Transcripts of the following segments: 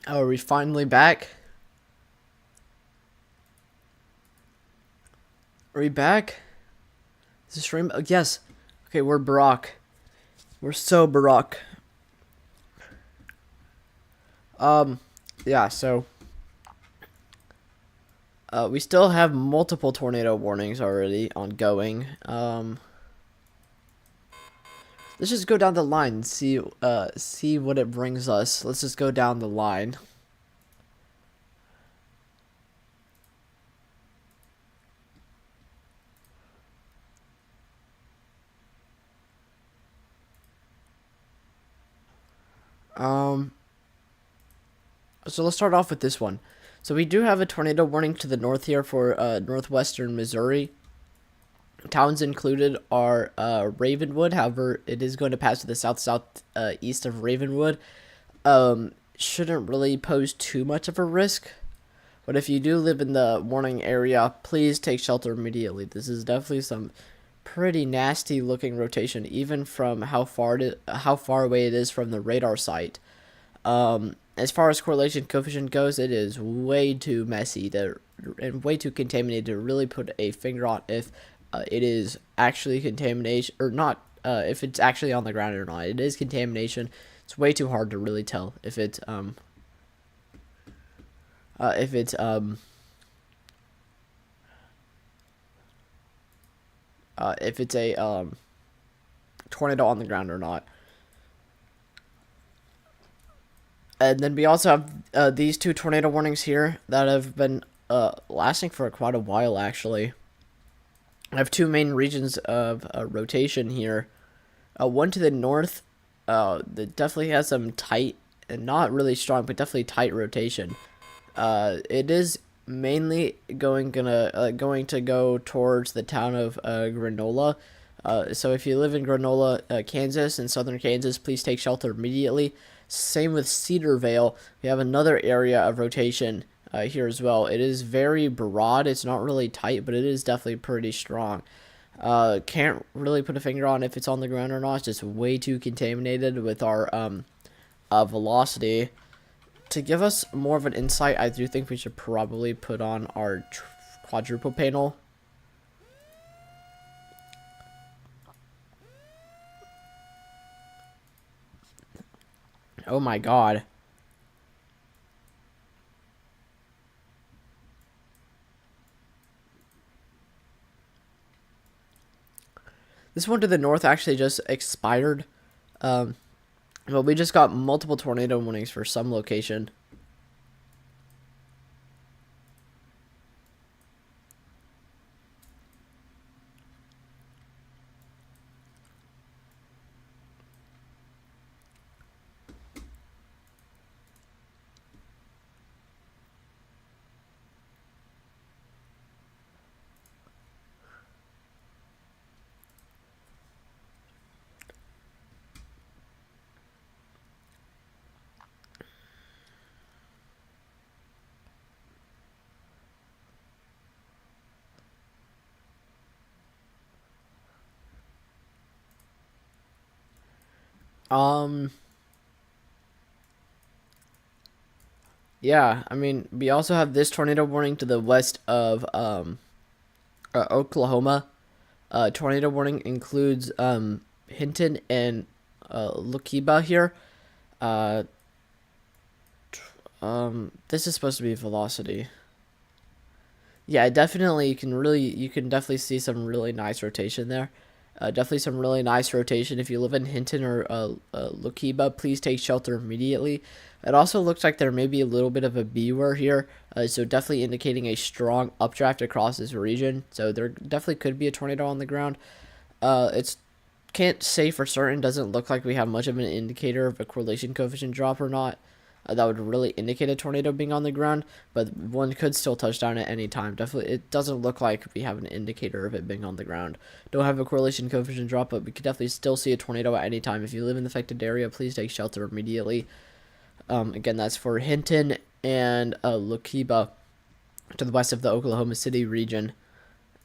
Oh, are we finally back? Are we back? Is this stream? Oh, yes. Okay, we're Barack. We're so Barack. Yeah, so we still have multiple tornado warnings already ongoing. Let's just go down the line and see what it brings us. Let's just go down the line. So let's start off with this one. So we do have a tornado warning to the north here for northwestern Missouri. Towns included are Ravenwood. However, it is going to pass to the southeast of Ravenwood. Shouldn't really pose too much of a risk. But if you do live in the warning area, please take shelter immediately. This is definitely some pretty nasty looking rotation, even from how far away it is from the radar site. As far as correlation coefficient goes, it is way too messy and way too contaminated to really put a finger on if it is actually contamination or not. If it's actually on the ground or not, it is contamination. It's way too hard to really tell if it's a tornado on the ground or not. And then we also have these two tornado warnings here that have been lasting for quite a while, actually. I have two main regions of rotation here. One to the north that definitely has some tight, and not really strong, but definitely tight rotation. It is mainly going to go towards the town of Granola. So if you live in Granola, Kansas, and southern Kansas, please take shelter immediately. Same with Cedarvale. We have another area of rotation here as well. It is very broad. It's not really tight, but it is definitely pretty strong. Can't really put a finger on if it's on the ground or not. It's just way too contaminated with our velocity. To give us more of an insight, I do think we should probably put on our quadruple panel. Oh my god. This one to the north actually just expired. But we just got multiple tornado warnings for some location. Yeah, I mean, we also have this tornado warning to the west of Oklahoma. Tornado warning includes Hinton and Lukiba here. This is supposed to be velocity. Yeah, definitely you can definitely see some really nice rotation there. Definitely some really nice rotation. If you live in Hinton or Lukiba, please take shelter immediately. It also looks like there may be a little bit of a beware here, so definitely indicating a strong updraft across this region. So there definitely could be a tornado on the ground. It's can't say for certain. Doesn't look like we have much of an indicator of a correlation coefficient drop or not. That would really indicate a tornado being on the ground, but one could still touch down at any time. Definitely, it doesn't look like we have an indicator of it being on the ground. Don't have a correlation coefficient drop, but we could definitely still see a tornado at any time. If you live in the affected area, please take shelter immediately. Again, that's for Hinton and Lukiba to the west of the Oklahoma City region.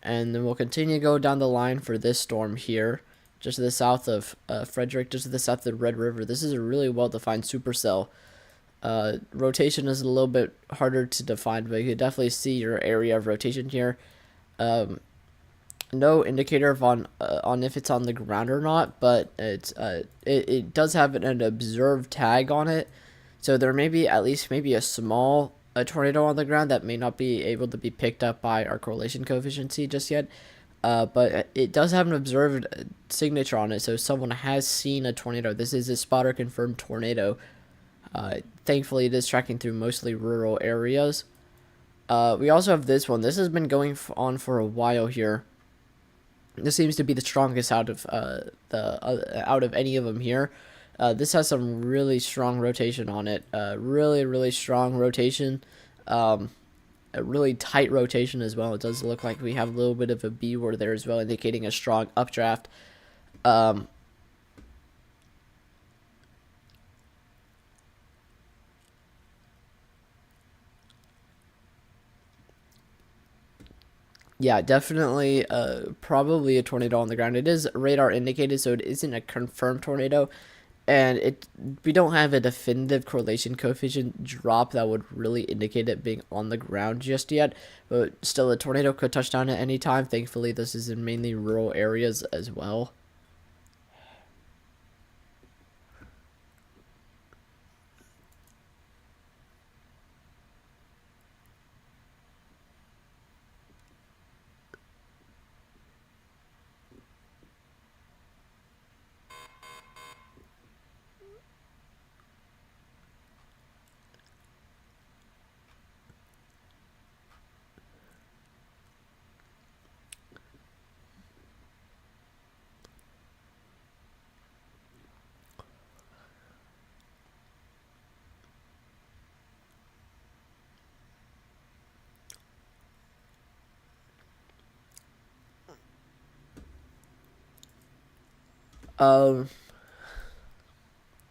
And then we'll continue to go down the line for this storm here, just to the south of Frederick, just to the south of the Red River. This is a really well-defined supercell. Rotation is a little bit harder to define, but you can definitely see your area of rotation here. No indicator of on if it's on the ground or not, but it does have an observed tag on it, so there may be at least maybe a small tornado on the ground that may not be able to be picked up by our correlation coefficient just yet. But it does have an observed signature on it, so someone has seen a tornado. This is a spotter confirmed tornado. Thankfully, it is tracking through mostly rural areas. We also have this one. This has been going on for a while here. This seems to be the strongest out of out of any of them here. This has some really strong rotation on it. Really strong rotation. A really tight rotation as well. It does look like we have a little bit of a B word there as well, indicating a strong updraft. Yeah, definitely probably a tornado on the ground. It is radar indicated, so it isn't a confirmed tornado. And we don't have a definitive correlation coefficient drop that would really indicate it being on the ground just yet. But still, a tornado could touch down at any time. Thankfully, this is in mainly rural areas as well.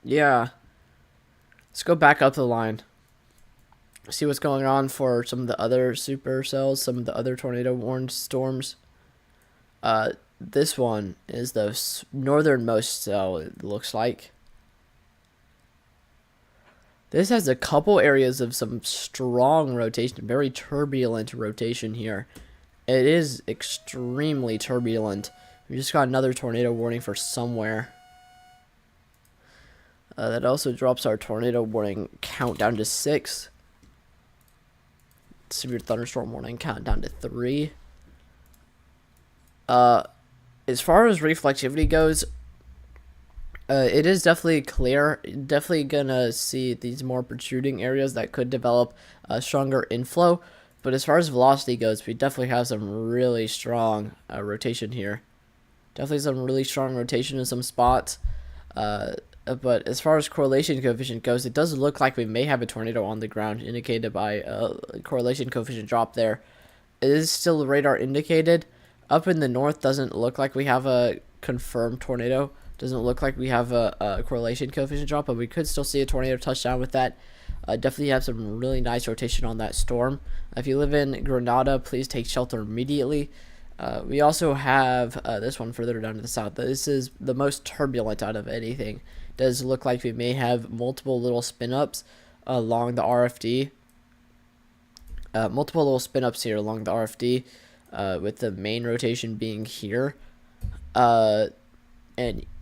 Yeah. Let's go back up the line. See what's going on for some of the other supercells, some of the other tornado warned storms. This one is the northernmost cell, it looks like. This has a couple areas of some strong rotation, very turbulent rotation here. It is extremely turbulent. We just got another tornado warning for somewhere. That also drops our tornado warning count down to 6. Severe thunderstorm warning count down to 3. As far as reflectivity goes, it is definitely clear. Definitely gonna see these more protruding areas that could develop a stronger inflow. But as far as velocity goes, we definitely have some really strong rotation here. Definitely some really strong rotation in some spots. But as far as correlation coefficient goes, it does look like we may have a tornado on the ground, indicated by a correlation coefficient drop there. It is still radar indicated. Up in the north, doesn't look like we have a confirmed tornado. Doesn't look like we have a correlation coefficient drop, but we could still see a tornado touchdown with that. Definitely have some really nice rotation on that storm. If you live in Granada, please take shelter immediately. We also have this one further down to the south. This is the most turbulent out of anything. Does look like we may have multiple little spin-ups along the RFD. Multiple little spin-ups here along the RFD, with the main rotation being here. And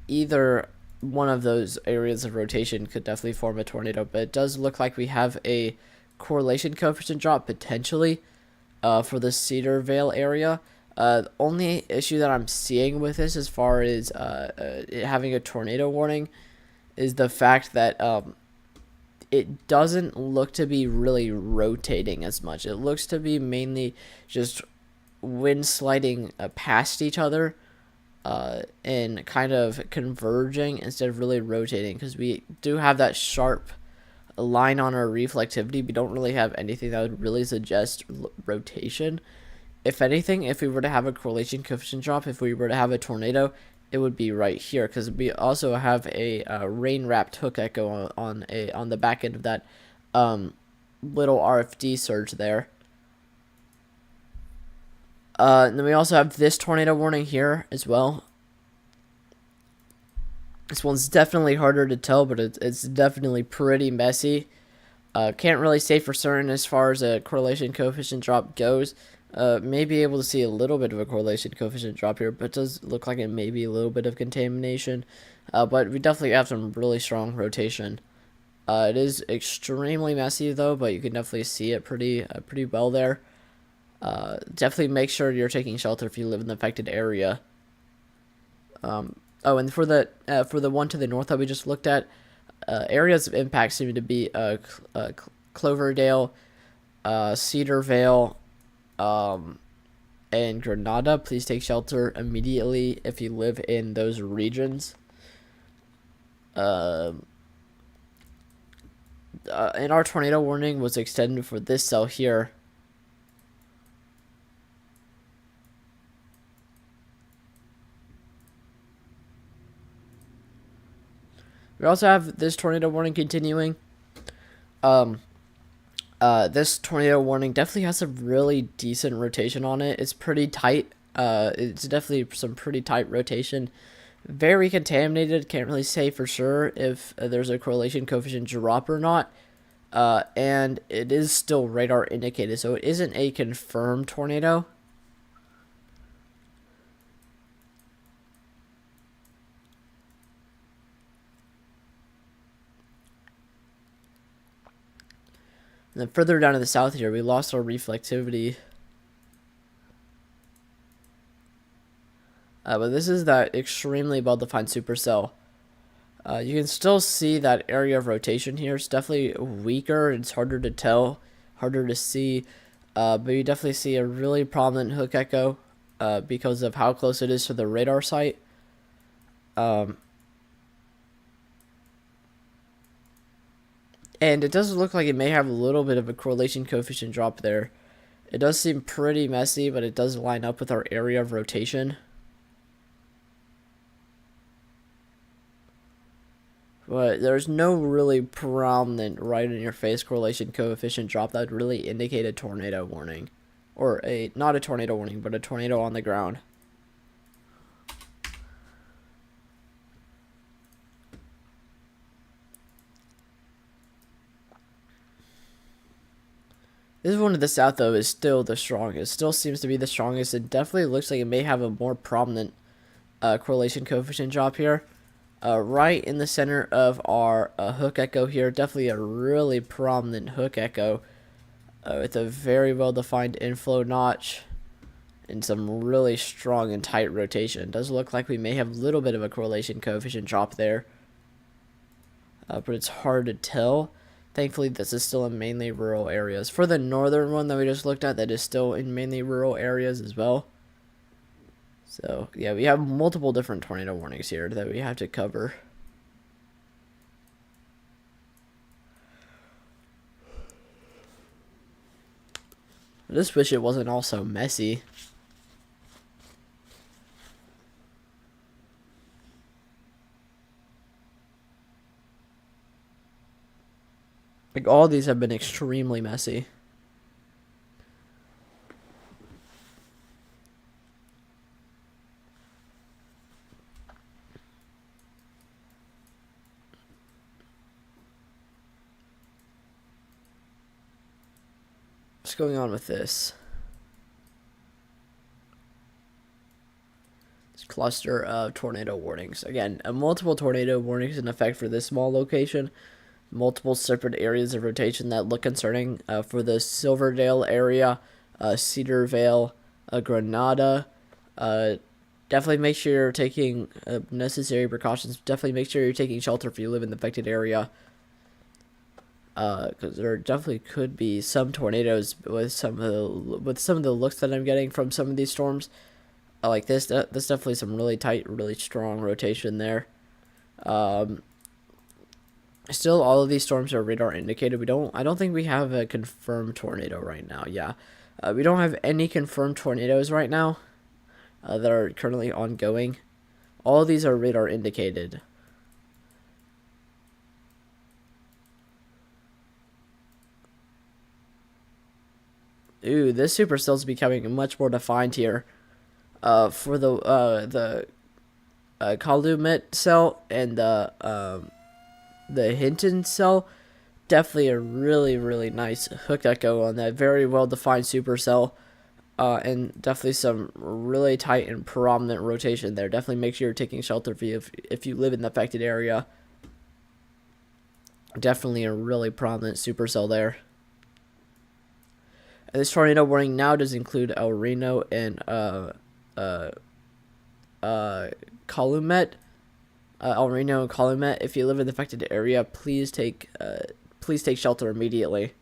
either one of those areas of rotation could definitely form a tornado, but it does look like we have a correlation coefficient drop potentially for the Cedar Vale area. Only issue that I'm seeing with this as far as it having a tornado warning is the fact that it doesn't look to be really rotating as much. It looks to be mainly just wind sliding past each other and kind of converging instead of really rotating, because we do have that sharp line on our reflectivity. We don't really have anything that would really suggest rotation. If anything, if we were to have a correlation coefficient drop, if we were to have a tornado, it would be right here, because we also have a rain-wrapped hook echo on the back end of that little RFD surge there. And then we also have this tornado warning here as well. This one's definitely harder to tell, but it's definitely pretty messy. Can't really say for certain as far as a correlation coefficient drop goes. May be able to see a little bit of a correlation coefficient drop here, but it does look like it may be a little bit of contamination. But we definitely have some really strong rotation. It is extremely messy though, but you can definitely see it pretty well there. Definitely make sure you're taking shelter if you live in the affected area. Oh, and for the one to the north that we just looked at, areas of impact seem to be Cloverdale, Cedar Vale, and Granada. Please take shelter immediately if you live in those regions. And our tornado warning was extended for this cell here. We also have this tornado warning continuing. This tornado warning definitely has a really decent rotation on it. It's pretty tight. It's definitely some pretty tight rotation. Very contaminated. Can't really say for sure if there's a correlation coefficient drop or not. And it is still radar indicated, so it isn't a confirmed tornado. And then further down to the south here, we lost our reflectivity. But this is that extremely well-defined supercell. You can still see that area of rotation here. It's definitely weaker. It's harder to tell, harder to see. But you definitely see a really prominent hook echo because of how close it is to the radar site. And it does look like it may have a little bit of a correlation coefficient drop there. It does seem pretty messy, but it does line up with our area of rotation. But there's no really prominent right-in-your-face correlation coefficient drop that would really indicate a tornado warning. Or not a tornado warning, but a tornado on the ground. This one to the south, though, is still the strongest. Still seems to be the strongest. It definitely looks like it may have a more prominent correlation coefficient drop here. Right in the center of our hook echo here. Definitely a really prominent hook echo with a very well-defined inflow notch and some really strong and tight rotation. It does look like we may have a little bit of a correlation coefficient drop there. But it's hard to tell. Thankfully, this is still in mainly rural areas. For the northern one that we just looked at, that is still in mainly rural areas as well. So, yeah, we have multiple different tornado warnings here that we have to cover. I just wish it wasn't all so messy. Like, all these have been extremely messy. What's going on with this? This cluster of tornado warnings. Again, multiple tornado warnings in effect for this small location. Multiple separate areas of rotation that look concerning for the Silverdale area, Cedar Vale, Granada. Definitely make sure you're taking necessary precautions. Definitely make sure you're taking shelter if you live in the affected area. Because there definitely could be some tornadoes with some of the looks that I'm getting from some of these storms. Like this, there's definitely some really tight, really strong rotation there. Still, all of these storms are radar indicated. I don't think we have a confirmed tornado right now. Yeah, we don't have any confirmed tornadoes right now that are currently ongoing. All of these are radar indicated. Ooh, this supercell is becoming much more defined here. For the Calumet cell and the Hinton cell, Definitely a really nice hook echo on that. Very well defined supercell. And definitely some really tight and prominent rotation there. Definitely make sure you're taking shelter if you live in the affected area. Definitely a really prominent supercell there. And this tornado warning now does include El Reno and Calumet. El Reno and Calumet. If you live in the affected area, please take shelter immediately.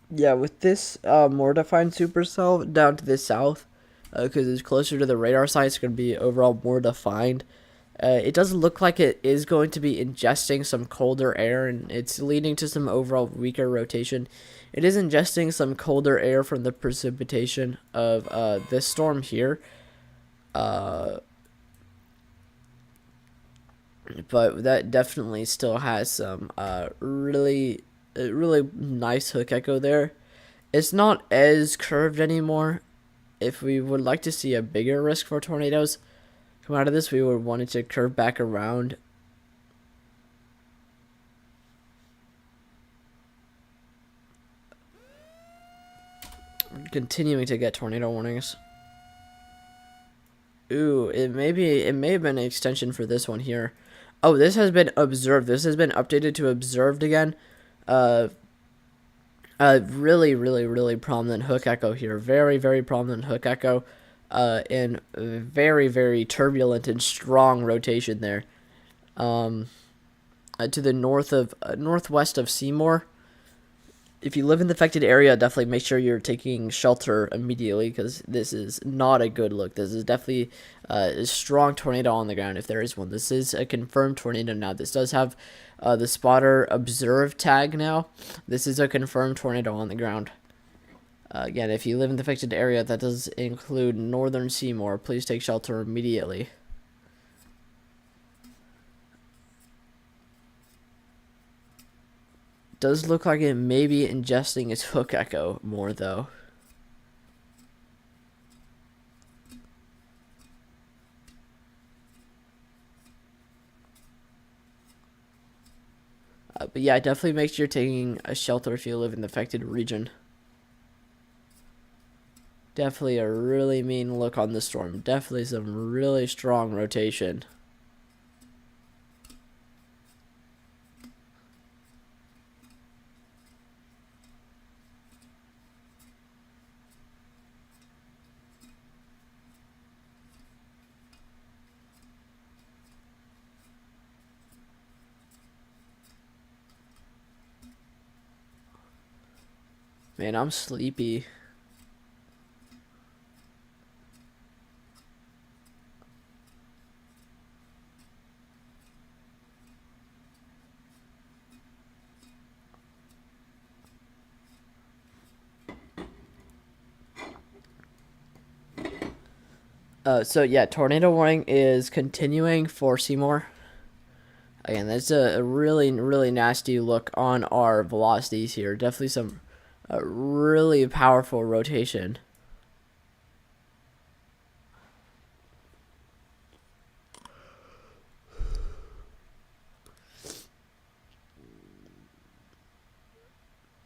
Yeah, with this more defined supercell down to the south, because it's closer to the radar site, it's going to be overall more defined. It doesn't look like it is going to be ingesting some colder air, and it's leading to some overall weaker rotation. It is ingesting some colder air from the precipitation of this storm here. But that definitely still has some really nice hook echo there. It's not as curved anymore. If we would like to see a bigger risk for tornadoes come out of this, we would want it to curve back around. We're continuing to get tornado warnings. Ooh, it may have been an extension for this one here. Oh, this has been observed. This has been updated to observed again. Really prominent hook echo here. Very prominent hook echo. And very turbulent and strong rotation there. To the northwest of Seymour. If you live in the affected area, definitely make sure you're taking shelter immediately, because this is not a good look. This is definitely a strong tornado on the ground, if there is one. This is a confirmed tornado now. This does have the spotter observed tag now. This is a confirmed tornado on the ground. Again, if you live in the affected area, that does include northern Seymour. Please take shelter immediately. Does look like it may be ingesting its hook echo more, though. But yeah, definitely make sure you're taking a shelter if you live in the affected region. Definitely a really mean look on the storm. Definitely some really strong rotation. Man, I'm sleepy. So yeah, tornado warning is continuing for Seymour. Again, that's a really nasty look on our velocities here. Definitely some really powerful rotation.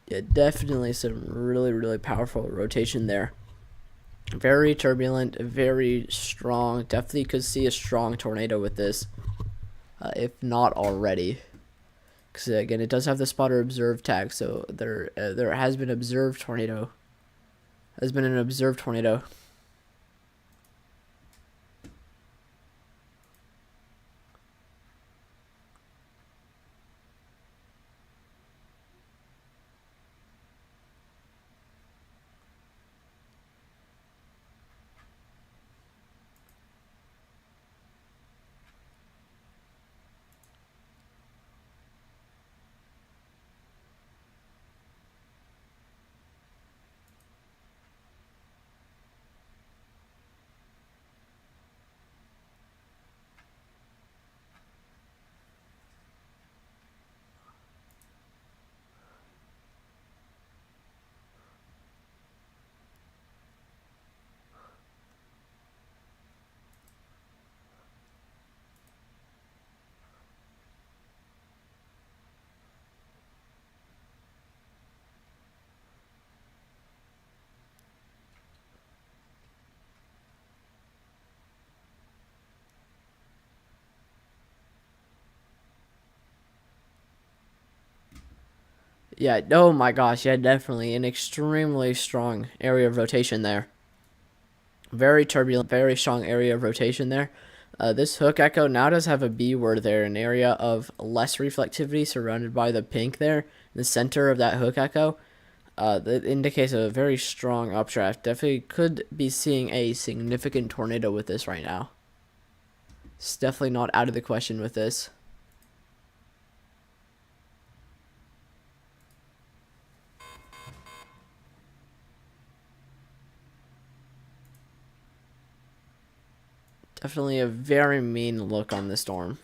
Yeah, definitely some really powerful rotation there. Very turbulent, very strong. Definitely could see a strong tornado with this, if not already. Because again, it does have the spotter observed tag, so there has been observed tornado. Has been an observed tornado. Yeah, oh my gosh, yeah, definitely an extremely strong area of rotation there. Very turbulent, very strong area of rotation there. This hook echo now does have a B word there, an area of less reflectivity surrounded by the pink there, in the center of that hook echo. That indicates a very strong updraft. Definitely could be seeing a significant tornado with this right now. It's definitely not out of the question with this. Definitely a very mean look on the storm.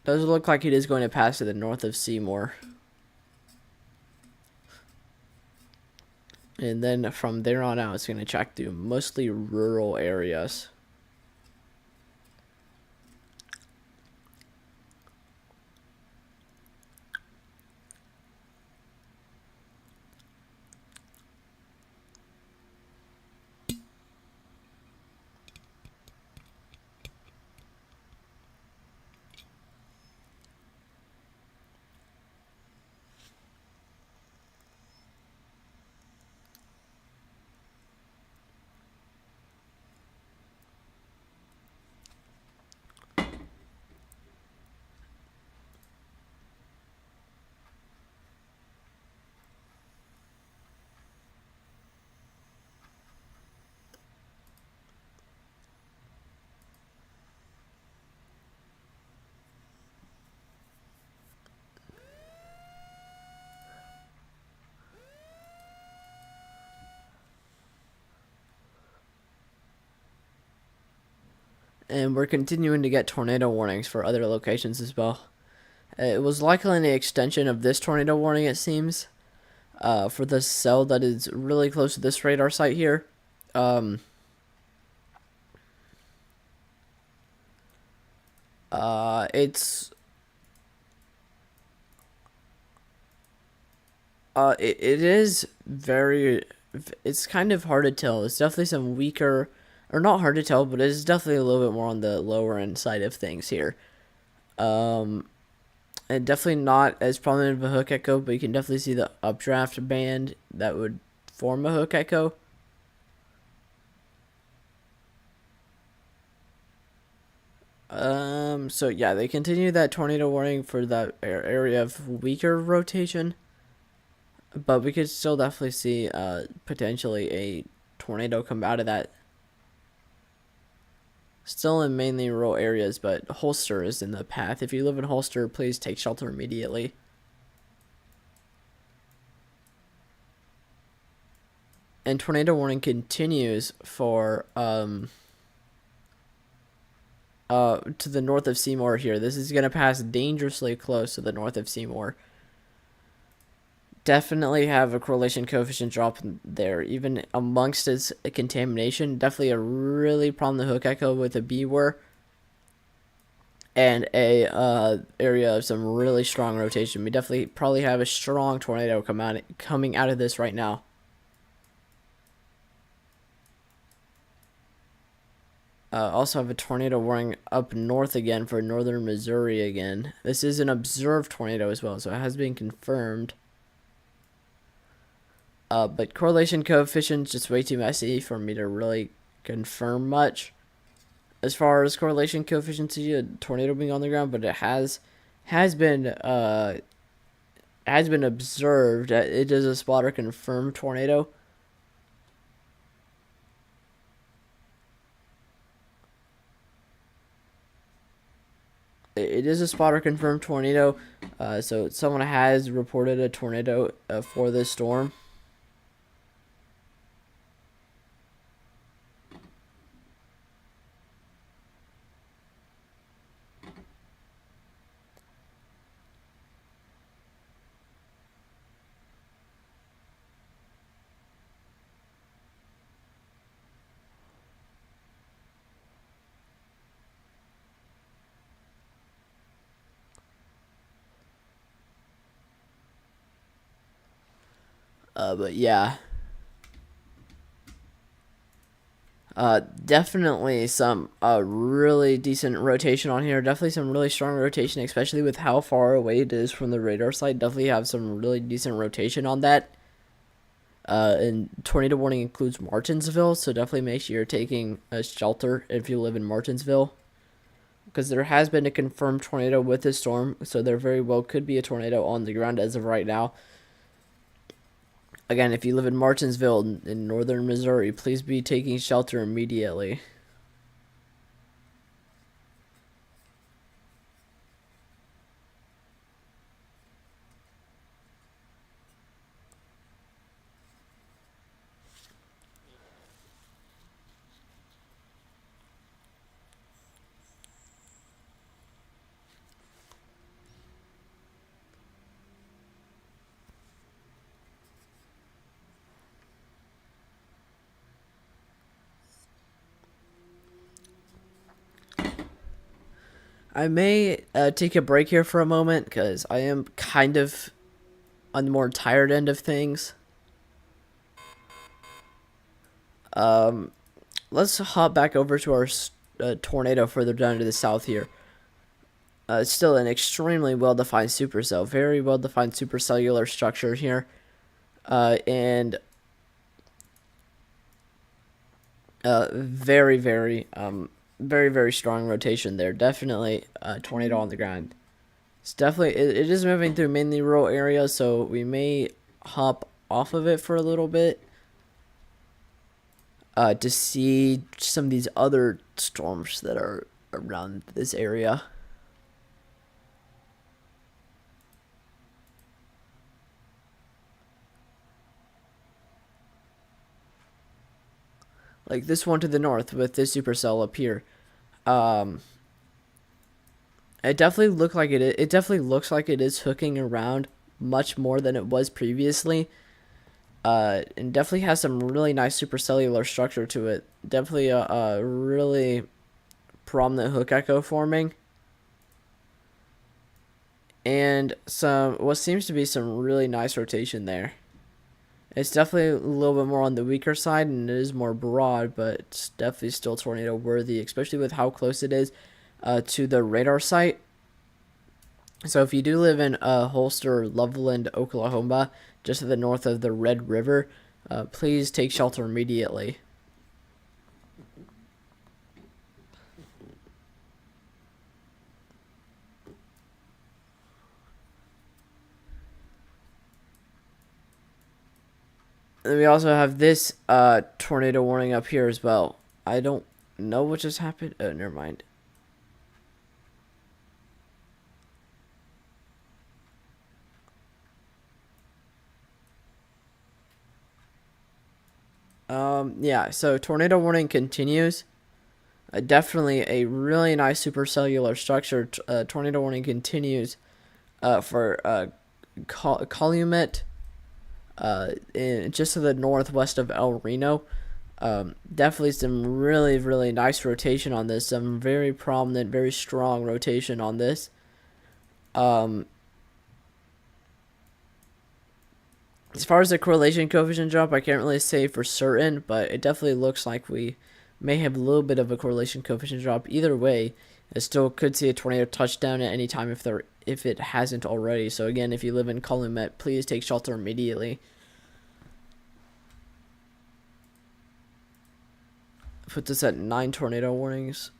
Does look like it is going to pass to the north of Seymour. And then from there on out, it's going to track through mostly rural areas. And we're continuing to get tornado warnings for other locations as well. It was likely an extension of this tornado warning, it seems, for the cell that is really close to this radar site here. It is very, it's kind of hard to tell. It's definitely some weaker, or not hard to tell, but it's definitely a little bit more on the lower end side of things here. And definitely not as prominent of a hook echo, but you can definitely see the updraft band that would form a hook echo. So yeah, they continue that tornado warning for that area of weaker rotation, but we could still definitely see potentially a tornado come out of that. Still in mainly rural areas, but Holster is in the path. If you live in Holster, please take shelter immediately. And tornado warning continues for to the north of Seymour here. This is going to pass dangerously close to the north of Seymour. Definitely have a correlation coefficient drop there, even amongst its contamination. Definitely a really prominent hook echo with a B word. And a area of some really strong rotation. We definitely probably have a strong tornado coming out of this right now. Also have a tornado warning up north again for northern Missouri again. This is an observed tornado as well, so it has been confirmed. But correlation coefficient's just way too messy for me to really confirm much. As far as correlation coefficient to a tornado being on the ground, but it has been observed. It is a spotter confirmed tornado. It is a spotter confirmed tornado, so someone has reported a tornado for this storm. But yeah. Definitely some really decent rotation on here. Definitely some really strong rotation, especially with how far away it is from the radar site. Definitely have some really decent rotation on that. And tornado warning includes Martinsville, so definitely make sure you're taking a shelter if you live in Martinsville, because there has been a confirmed tornado with this storm, so there very well could be a tornado on the ground as of right now. Again, if you live in Martinsville in northern Missouri, please be taking shelter immediately. I may take a break here for a moment because I am kind of on the more tired end of things. Let's hop back over to our tornado further down to the south here. It's still an extremely well-defined supercell, very well-defined supercellular structure here, and very, very, very strong rotation there. Definitely a tornado on the ground. It's definitely it is moving through mainly rural areas, so we may hop off of it for a little bit to see some of these other storms that are around this area. Like this one to the north with this supercell up here. It definitely look like it definitely looks like it is hooking around much more than it was previously. And definitely has some really nice supercellular structure to it. Definitely a really prominent hook echo forming. And some what seems to be some really nice rotation there. It's definitely a little bit more on the weaker side, and it is more broad, but it's definitely still tornado worthy, especially with how close it is to the radar site. So if you do live in Holster, Loveland, Oklahoma, just to the north of the Red River, please take shelter immediately. And we also have this tornado warning up here as well. I don't know what just happened. Oh, never mind. Yeah, so tornado warning continues. Definitely a really nice supercellular structure. Tornado warning continues for Calumet, just to the northwest of El Reno. Definitely some really nice rotation on this. Some very prominent, very strong rotation on this. As far as the correlation coefficient drop, I can't really say for certain, but it definitely looks like we may have a little bit of a correlation coefficient drop. Either way, it still could see a tornado touchdown at any time if it hasn't already. So again, if you live in Calumet, please take shelter immediately. Put this at 9 tornado warnings.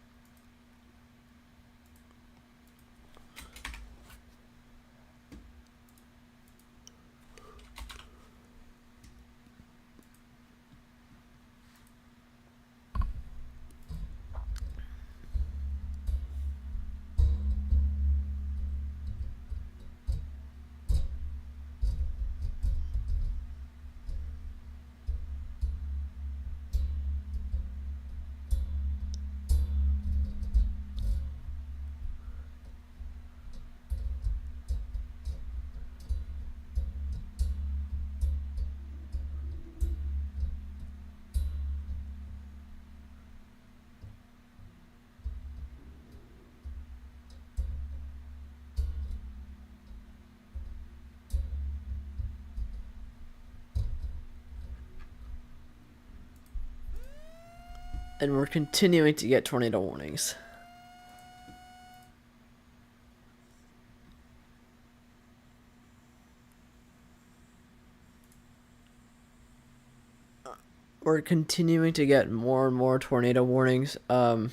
And we're continuing to get tornado warnings. We're continuing to get more and more tornado warnings. That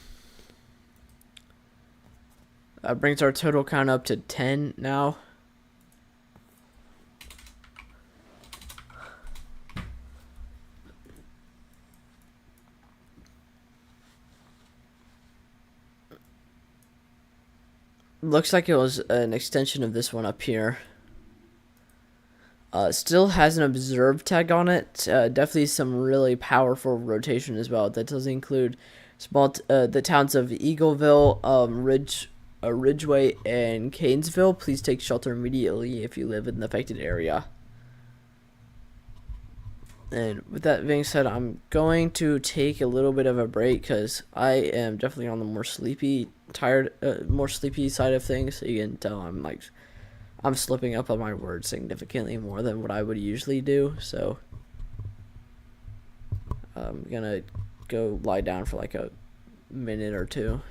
brings our total count up to 10 now. Looks like it was an extension of this one up here. Still has an observed tag on it. Definitely some really powerful rotation as well. That does include the towns of Eagleville, Ridgeway, and Canesville. Please take shelter immediately if you live in the affected area. And with that being said, I'm going to take a little bit of a break because I am definitely on the more sleepy side of things. So you can tell I'm slipping up on my words significantly more than what I would usually do. So I'm gonna go lie down for like a minute or two.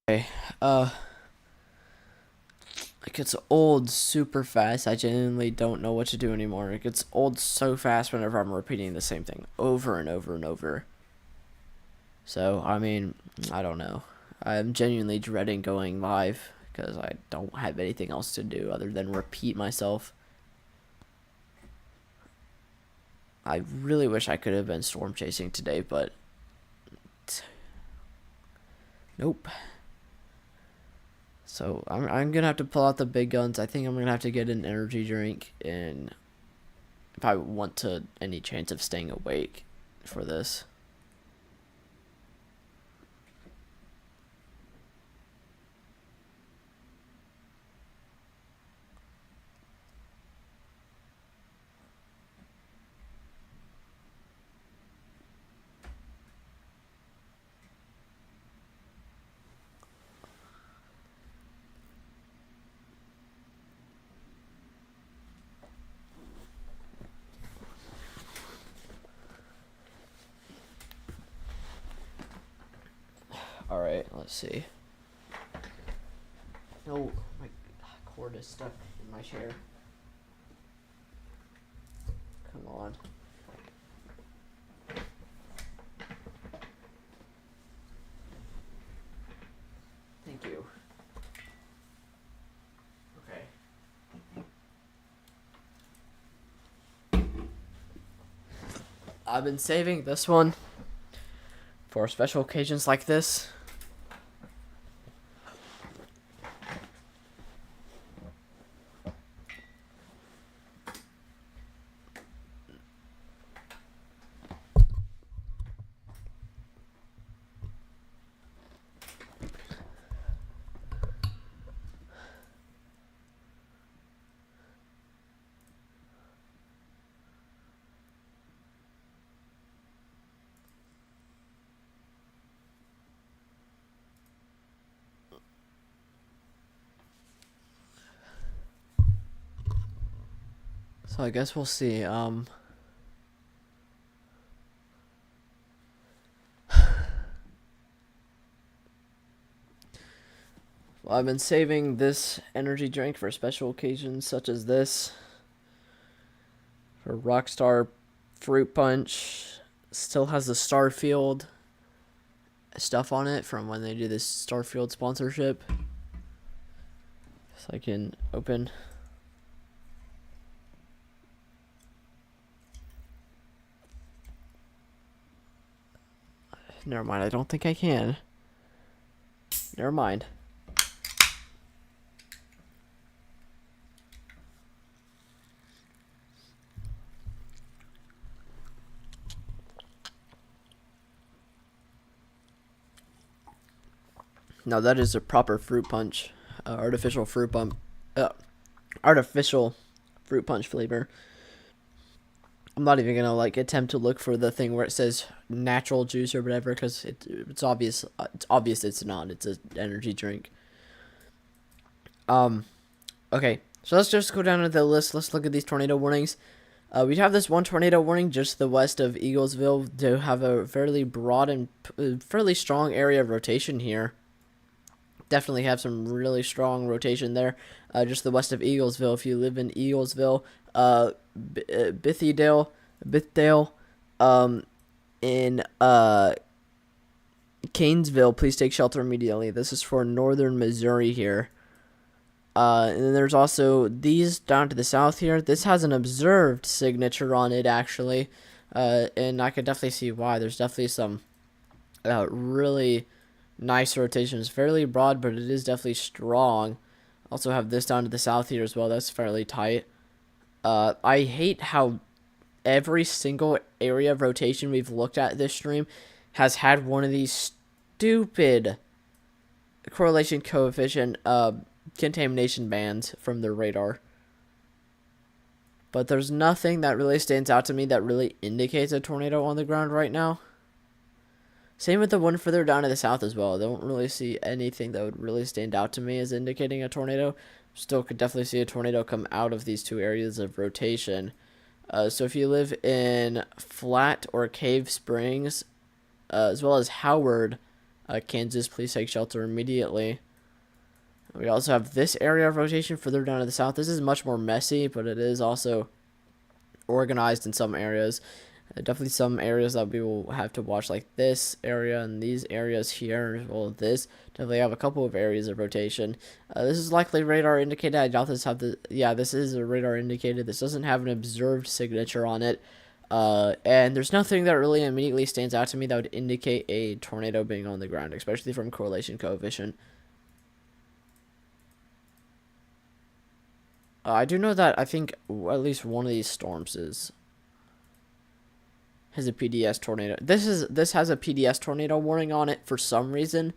Okay, it gets old super fast. I genuinely don't know what to do anymore. It gets old so fast whenever I'm repeating the same thing over and over and over. So, I mean, I don't know. I'm genuinely dreading going live because I don't have anything else to do other than repeat myself. I really wish I could have been storm chasing today, but nope. So I'm gonna have to pull out the big guns. I think I'm gonna have to get an energy drink, and if I want to any chance of staying awake for this. All right, let's see. No, my cord is stuck in my chair. Come on. Thank you. Okay. I've been saving this one for special occasions like this. So I guess we'll see. Well, I've been saving this energy drink for special occasions such as this. For Rockstar Fruit Punch. Still has the Starfield stuff on it from when they do this Starfield sponsorship. So I can open. Never mind, I don't think I can. Never mind. Now that is a proper fruit punch, artificial fruit punch flavor. I'm not even gonna attempt to look for the thing where it says natural juice or whatever, because it's obvious. It's obvious it's not. It's an energy drink. Okay, so let's just go down to the list. Let's look at these tornado warnings. We have this one tornado warning just to the west of Eaglesville. They have a fairly broad and fairly strong area of rotation here. Definitely have some really strong rotation there. Just to the west of Eaglesville. If you live in Eaglesville, Bithedale, in Canesville, please take shelter immediately. This is for northern Missouri here. And then there's also these down to the south here. This has an observed signature on it, actually. And I could definitely see why. There's definitely some really nice rotation. It's fairly broad, but it is definitely strong. Also have this down to the south here as well. That's fairly tight. I hate how every single area of rotation we've looked at this stream has had one of these stupid correlation coefficient contamination bands from the radar. But there's nothing that really stands out to me that really indicates a tornado on the ground right now. Same with the one further down to the south as well. I don't really see anything that would really stand out to me as indicating a tornado. Still could definitely see a tornado come out of these two areas of rotation. So if you live in Flat or Cave Springs, as well as Howard, Kansas, please take shelter immediately. We also have this area of rotation further down to the south. This is much more messy, but it is also organized in some areas. Definitely some areas that we will have to watch, like this area and these areas here, as well as this. Definitely have a couple of areas of rotation. This is likely radar indicated. I doubt this have the, yeah, this is a radar indicated. This doesn't have an observed signature on it. And there's nothing that really immediately stands out to me that would indicate a tornado being on the ground, especially from correlation coefficient. I do know that I think at least one of these storms has a PDS tornado. This has a PDS tornado warning on it for some reason.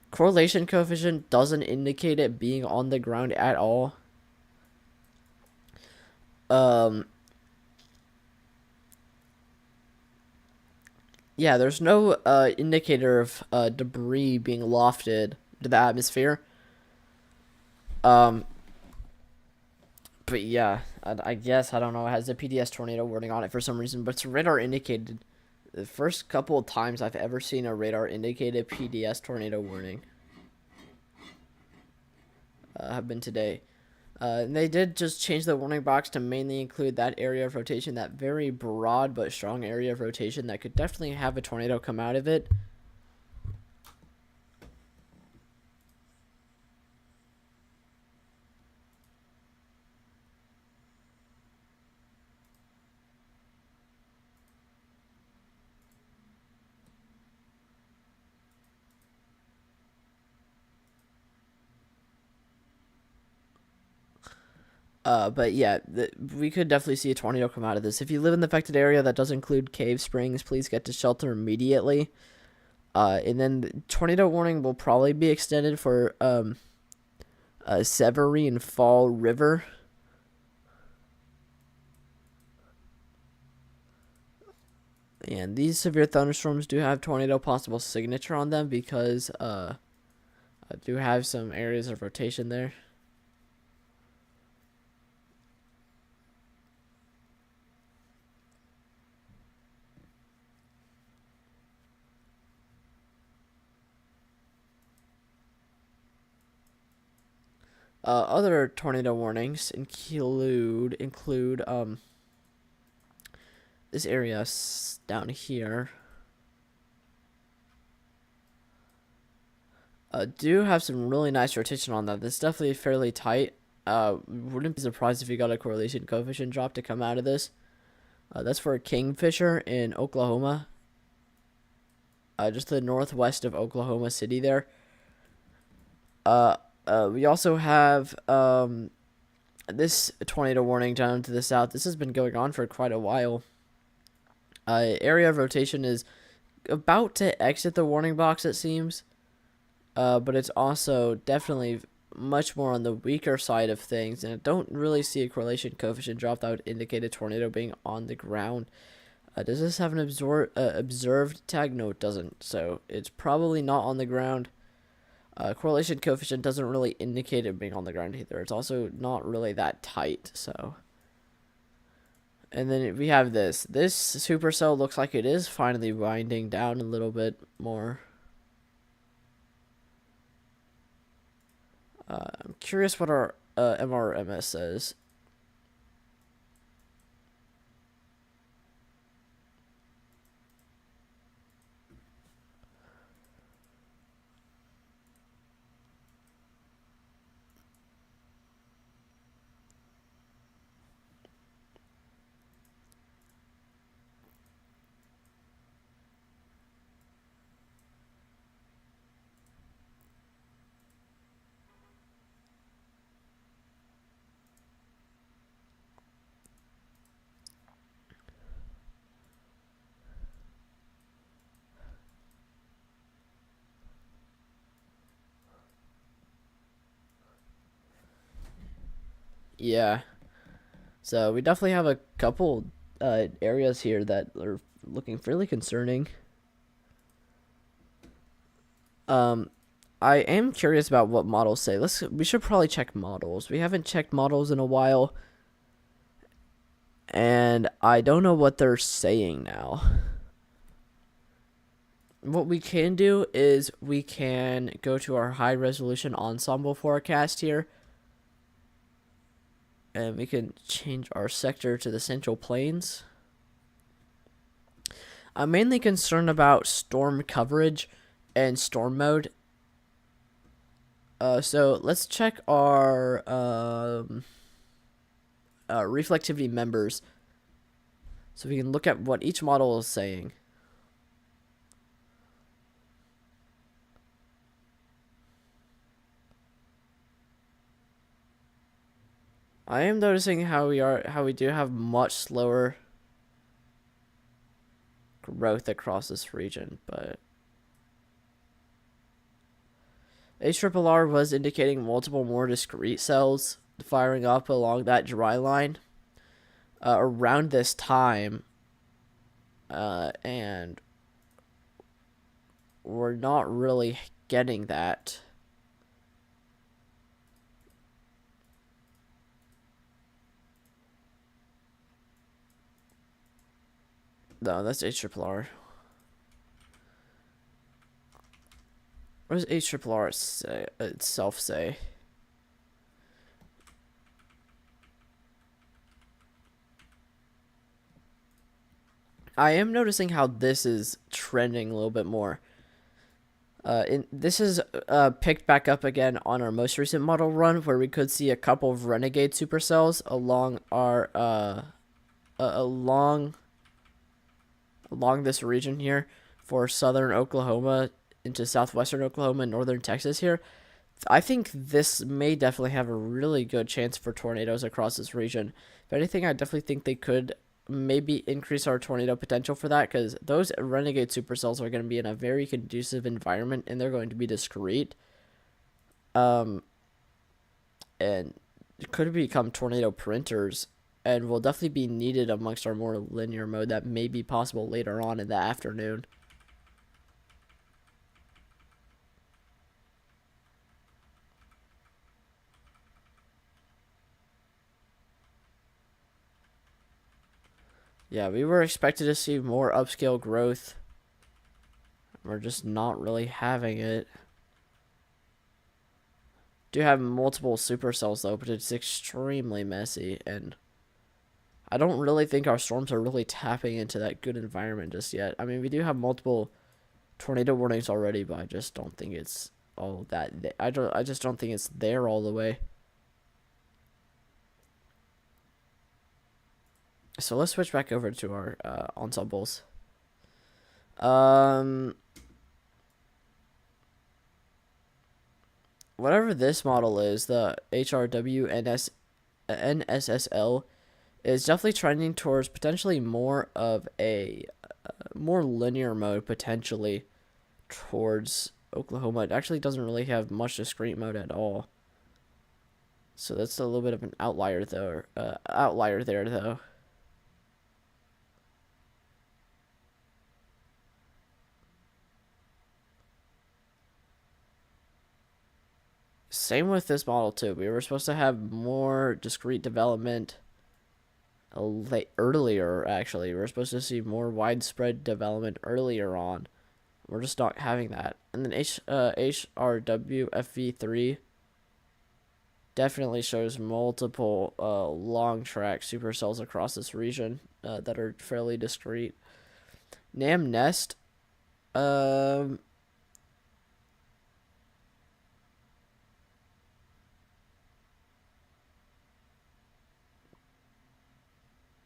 Correlation coefficient doesn't indicate it being on the ground at all. Yeah, there's no indicator of debris being lofted to the atmosphere. But yeah, I guess, I don't know, it has a PDS tornado warning on it for some reason, but it's radar indicated. The first couple of times I've ever seen a radar indicated PDS tornado warning have been today. And they did just change the warning box to mainly include that area of rotation, that very broad but strong area of rotation that could definitely have a tornado come out of it. But yeah, we could definitely see a tornado come out of this. If you live in the affected area that does include cave springs, please get to shelter immediately. And then the tornado warning will probably be extended for Severy and Fall River. And these severe thunderstorms do have tornado possible signature on them because I do have some areas of rotation there. Other tornado warnings include this area down here. Do have some really nice rotation on that. This is definitely fairly tight. Wouldn't be surprised if you got a correlation coefficient drop to come out of this. That's for Kingfisher in Oklahoma. Just to the northwest of Oklahoma City there. We also have this tornado warning down to the south. This has been going on for quite a while. Area of rotation is about to exit the warning box, it seems. But it's also definitely much more on the weaker side of things. And I don't really see a correlation coefficient drop that would indicate a tornado being on the ground. Does this have an observed tag? No, it doesn't. So it's probably not on the ground. Correlation coefficient doesn't really indicate it being on the ground either. It's also not really that tight, so. And then we have this. This supercell looks like it is finally winding down a little bit more. I'm curious what our MRMS says. Yeah. So we definitely have a couple areas here that are looking fairly concerning. I am curious about what models say. We should probably check models. We haven't checked models in a while. And I don't know what they're saying now. what we can do is we can go to our high resolution ensemble forecast here. And we can change our sector to the Central Plains. I'm mainly concerned about storm coverage and storm mode. So let's check our reflectivity members, so we can look at what each model is saying. I am noticing how we do have much slower growth across this region, but HRRR was indicating multiple more discrete cells firing up along that dry line around this time, and we're not really getting that. No, that's HRRR. What does HRRR itself say? I am noticing how this is trending a little bit more. This is picked back up again on our most recent model run, where we could see a couple of renegade supercells along our along this region here for southern Oklahoma into southwestern Oklahoma and northern Texas here. I think this may definitely have a really good chance for tornadoes across this region. If anything, I definitely think they could maybe increase our tornado potential for that, because those renegade supercells are going to be in a very conducive environment and they're going to be discrete. And could become tornado printers, and will definitely be needed amongst our more linear mode that may be possible later on in the afternoon. Yeah, we were expected to see more upscale growth. We're just not really having it. Do have multiple supercells though, but it's extremely messy, and I don't really think our storms are really tapping into that good environment just yet. I mean, we do have multiple tornado warnings already, but I just don't think it's all that. I just don't think it's there all the way. So let's switch back over to our ensembles. Whatever this model is, the NSSL, is definitely trending towards potentially more of a more linear mode, potentially towards Oklahoma. It actually doesn't really have much discrete mode at all, so that's a little bit of an outlier though. Outlier there though. Same with this model too. We were supposed to have more discrete development earlier, actually. We're supposed to see more widespread development earlier on. We're just not having that. And then HRWFV3 definitely shows multiple long track supercells across this region that are fairly discrete. NAM Nest,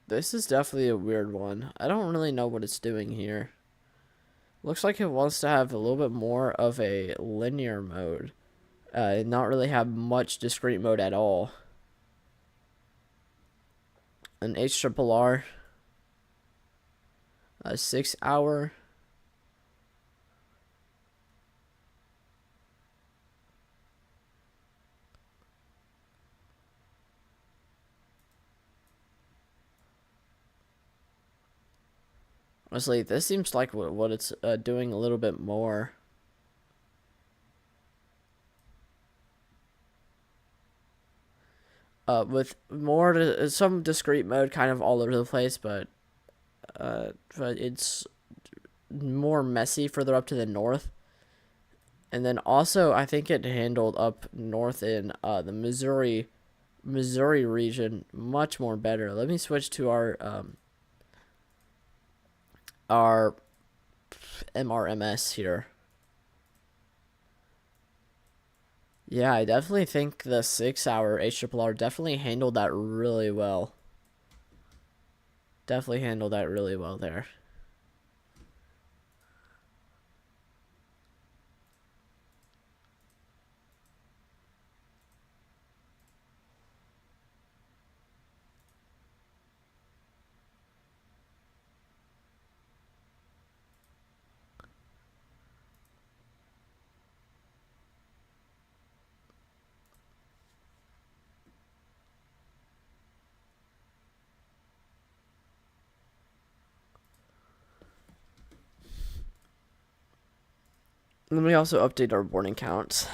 this is definitely a weird one. I don't really know what it's doing here. Looks like it wants to have a little bit more of a linear mode. And not really have much discrete mode at all. An HRRR. A 6 hour. Honestly, this seems like what it's doing a little bit more. With more some discrete mode kind of all over the place, but it's more messy further up to the north. And then also, I think it handled up north in the Missouri region much more better. Let me switch to our MRMS here. Yeah, I definitely think the 6-hour HRRR definitely handled that really well. Definitely handled that really well there. Let me also update our warning counts.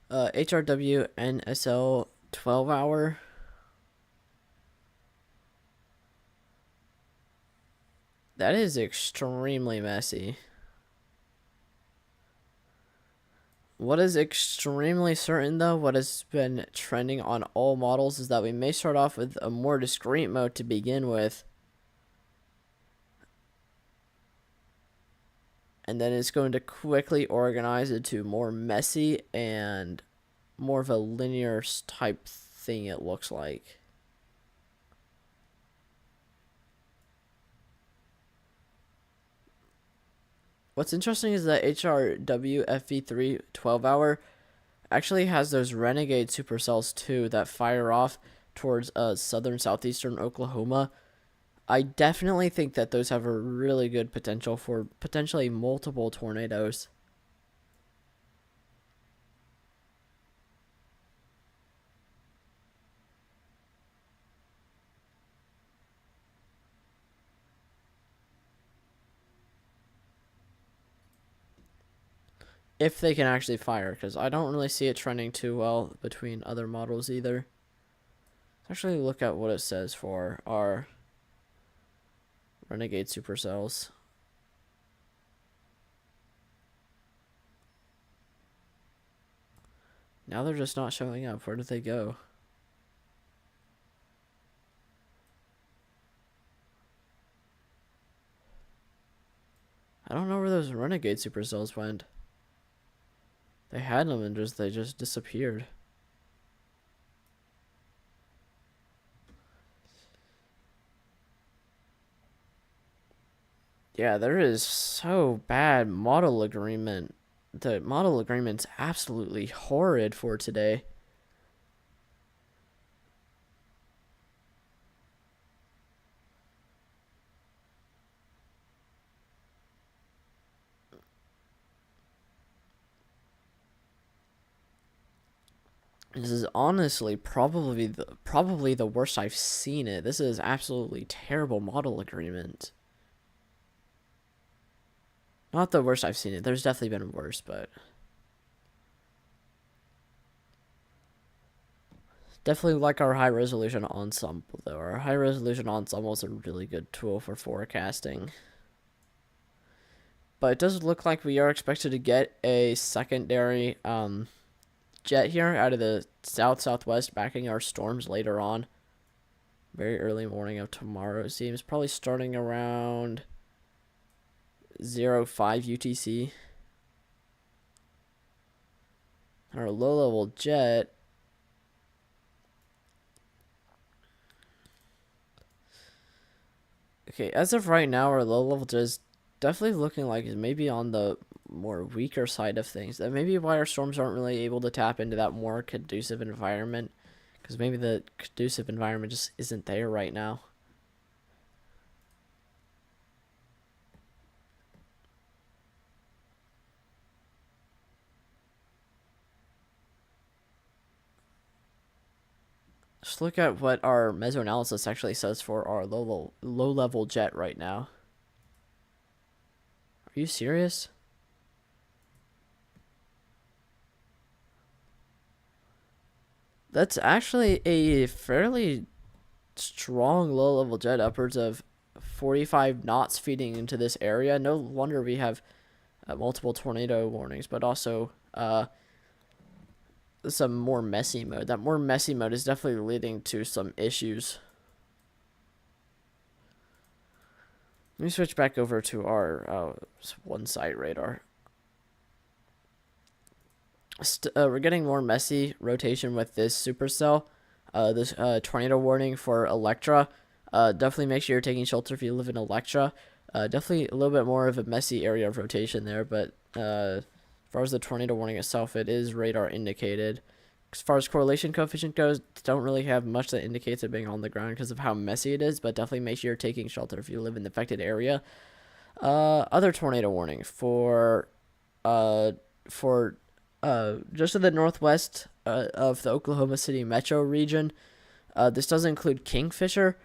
HRW NSL 12-hour. That is extremely messy. What is extremely certain, though, what has been trending on all models, is that we may start off with a more discrete mode to begin with. And then it's going to quickly organize into more messy and more of a linear type thing, it looks like. What's interesting is that HRW FV3 12-hour actually has those renegade supercells too that fire off towards southern southeastern Oklahoma. I definitely think that those have a really good potential for potentially multiple tornadoes. If they can actually fire, because I don't really see it trending too well between other models either. Let's actually look at what it says for our renegade supercells. Now they're just not showing up. Where did they go? I don't know where those renegade supercells went. They had them and they just disappeared. Yeah, there is so bad model agreement. The model agreement's absolutely horrid for today. This is honestly probably the worst I've seen it. This is absolutely terrible model agreement. Not the worst I've seen it. There's definitely been worse, but definitely like our high resolution ensemble though. Our high resolution ensemble is a really good tool for forecasting. But it does look like we are expected to get a secondary jet here out of the southwest backing our storms later on. Very early morning of tomorrow, it seems. Probably starting around 05 UTC. Our low-level jet. Okay, as of right now, our low-level jet is definitely looking like it's maybe on the more weaker side of things. That may be why our storms aren't really able to tap into that more conducive environment, because maybe the conducive environment just isn't there right now. Just look at what our mesoanalysis actually says for our low-level jet right now. Are you serious? That's actually a fairly strong low-level jet, upwards of 45 knots feeding into this area. No wonder we have multiple tornado warnings, but also some more messy mode. That more messy mode is definitely leading to some issues. Let me switch back over to our one site radar. We're getting more messy rotation with this supercell. This tornado warning for Electra. Definitely make sure you're taking shelter if you live in Electra. Definitely a little bit more of a messy area of rotation there, but as far as the tornado warning itself, it is radar indicated. As far as correlation coefficient goes, don't really have much that indicates it being on the ground because of how messy it is, but definitely make sure you're taking shelter if you live in the affected area. Other tornado warning for just to the northwest of the Oklahoma City metro region. This does include Kingfisher.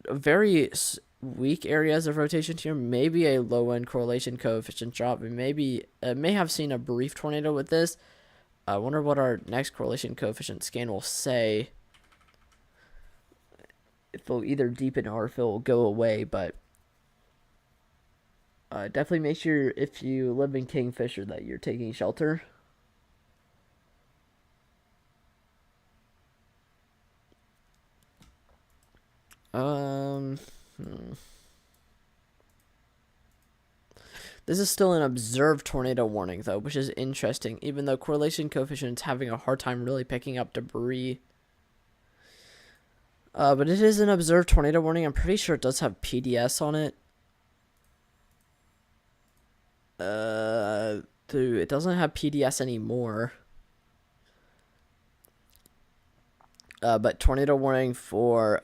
Very weak areas of rotation here. Maybe a low end correlation coefficient drop. We may have seen a brief tornado with this. I wonder what our next correlation coefficient scan will say. If it'll either deepen or if it'll go away, but definitely make sure if you live in Kingfisher that you're taking shelter. This is still an observed tornado warning, though, which is interesting, even though correlation coefficient is having a hard time really picking up debris. But it is an observed tornado warning. I'm pretty sure it does have PDS on it. Dude, it doesn't have PDS anymore. But tornado warning for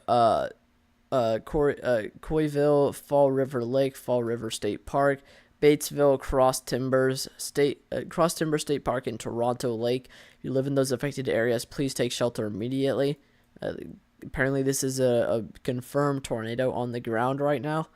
Coyville, Fall River Lake, Fall River State Park, Batesville, Cross Timber State Park, and Toronto Lake. If you live in those affected areas, please take shelter immediately. Apparently, this is a confirmed tornado on the ground right now.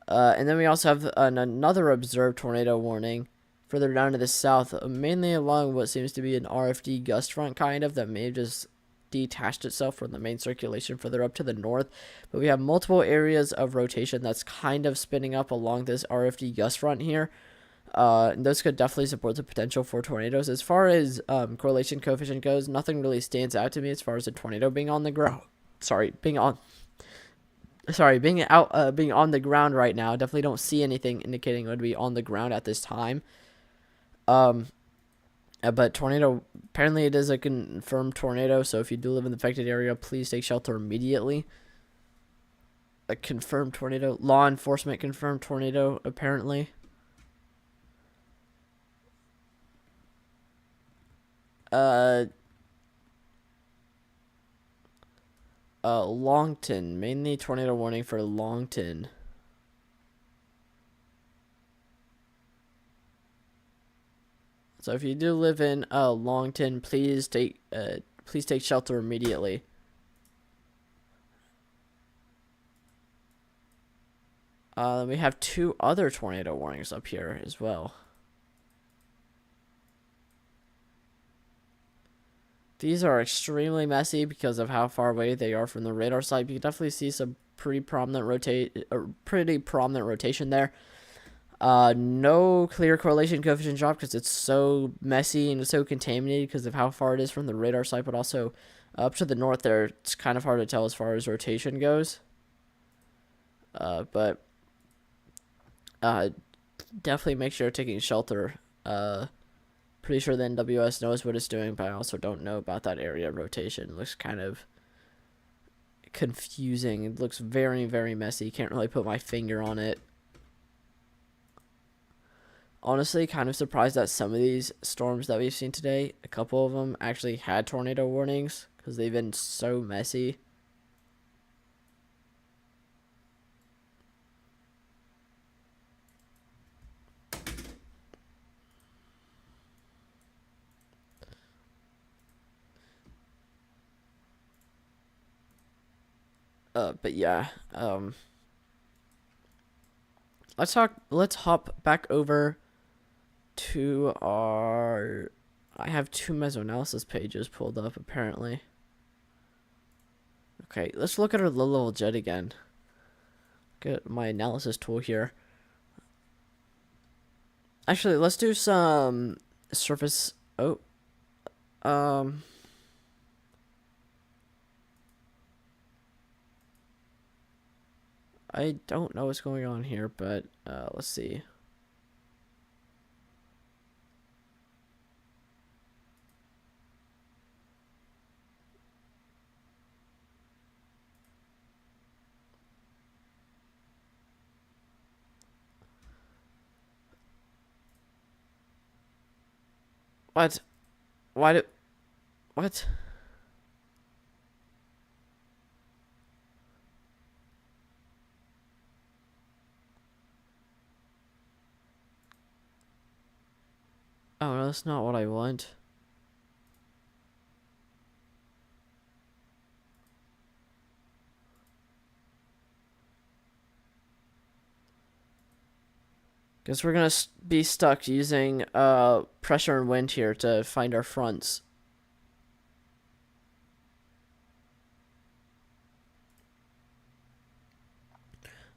And then we also have another observed tornado warning further down to the south, mainly along what seems to be an RFD gust front, kind of, that may have just detached itself from the main circulation further up to the north. But we have multiple areas of rotation that's kind of spinning up along this RFD gust front here. And those could definitely support the potential for tornadoes. As far as correlation coefficient goes, nothing really stands out to me as far as a tornado being on the ground. Being on the ground right now. Definitely don't see anything indicating it would be on the ground at this time. But tornado, apparently it is a confirmed tornado, so if you do live in the affected area, please take shelter immediately. A confirmed tornado. Law enforcement confirmed tornado, apparently. Longton. Mainly tornado warning for Longton. So if you do live in Longton, please take shelter immediately. We have 2 other tornado warnings up here as well. These are extremely messy because of how far away they are from the radar site. You can definitely see some pretty prominent rotation there. No clear correlation coefficient drop because it's so messy and so contaminated because of how far it is from the radar site, but also up to the north there, it's kind of hard to tell as far as rotation goes. But definitely make sure you're taking shelter. Pretty sure the NWS knows what it's doing, but I also don't know about that area of rotation. It looks kind of confusing. It looks very, very messy. Can't really put my finger on it. Honestly, kind of surprised that some of these storms that we've seen today, a couple of them actually had tornado warnings because they've been so messy. But yeah, let's hop back over to our I have 2 mesoanalysis pages pulled up, apparently. Okay, let's look at our low-level jet again. Get my analysis tool here. Actually, let's do some surface... Oh. I don't know what's going on here, but let's see. What? Why do... What? Oh, no, that's not what I want. Guess we're gonna be stuck using pressure and wind here to find our fronts.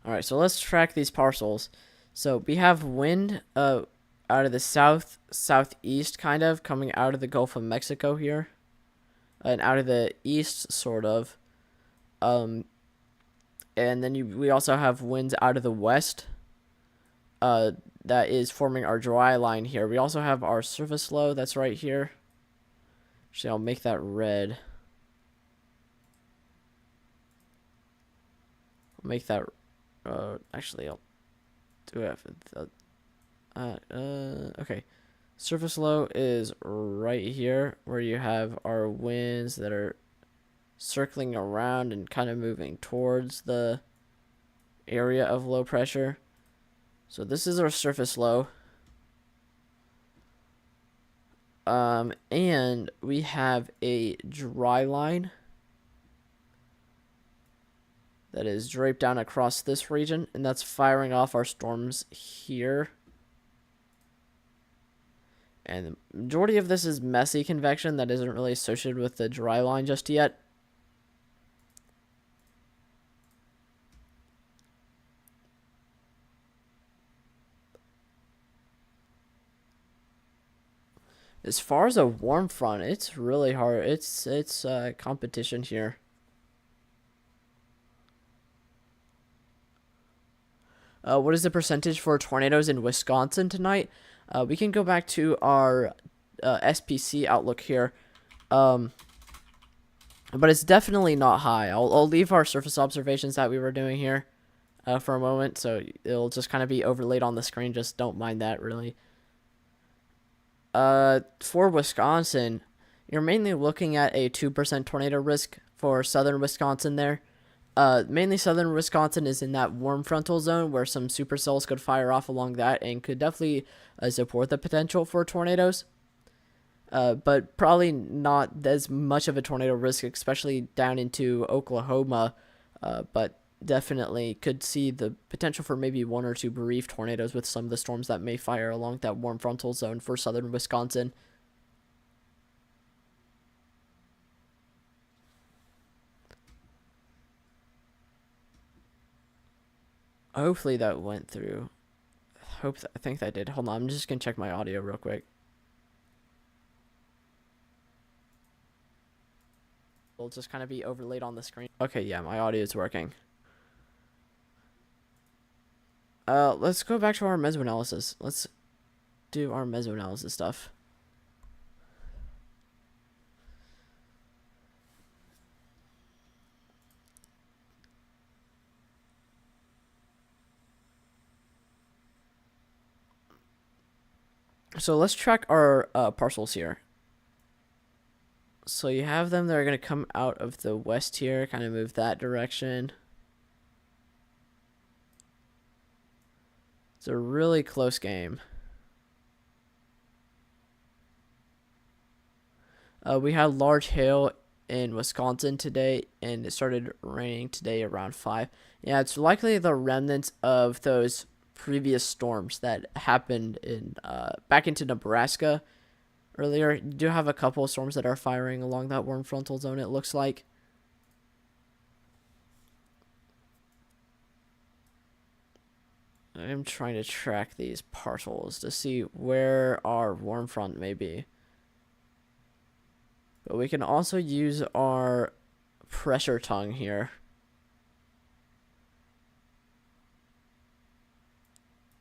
Alright, so let's track these parcels. So we have wind out of the southeast, kind of, coming out of the Gulf of Mexico here. And out of the east, sort of. And then we also have winds out of the west. That is forming our dry line here. We also have our surface low that's right here. Actually, I'll make that red. I'll make that... actually, I'll do it. Okay. Surface low is right here, where you have our winds that are circling around and kind of moving towards the area of low pressure. So this is our surface low. And we have a dry line that is draped down across this region, and that's firing off our storms here. And the majority of this is messy convection that isn't really associated with the dry line just yet. As far as a warm front, it's really hard. It's competition here. What is the percentage for tornadoes in Wisconsin tonight? We can go back to our SPC outlook here. But it's definitely not high. I'll leave our surface observations that we were doing here for a moment, so it'll just kind of be overlaid on the screen. Just don't mind that, really. For Wisconsin, you're mainly looking at a 2% tornado risk for southern Wisconsin there. Mainly southern Wisconsin is in that warm frontal zone where some supercells could fire off along that and could definitely support the potential for tornadoes. But probably not as much of a tornado risk, especially down into Oklahoma. But definitely could see the potential for maybe 1 or 2 brief tornadoes with some of the storms that may fire along that warm frontal zone for southern Wisconsin. Hopefully that went through. I think that did. Hold on, I'm just gonna check my audio real quick. It'll just kind of be overlaid on the screen. Okay, yeah, my audio is working. Let's go back to our mesoanalysis. Let's do our mesoanalysis stuff. So let's track our parcels here. So you have them that are going to come out of the west here, kind of move that direction. It's a really close game. We had large hail in Wisconsin today, and it started raining today around 5. Yeah, it's likely the remnants of those previous storms that happened in back into Nebraska earlier. You do have a couple of storms that are firing along that warm frontal zone, it looks like. I'm trying to track these parcels to see where our warm front may be. But we can also use our pressure tongue here.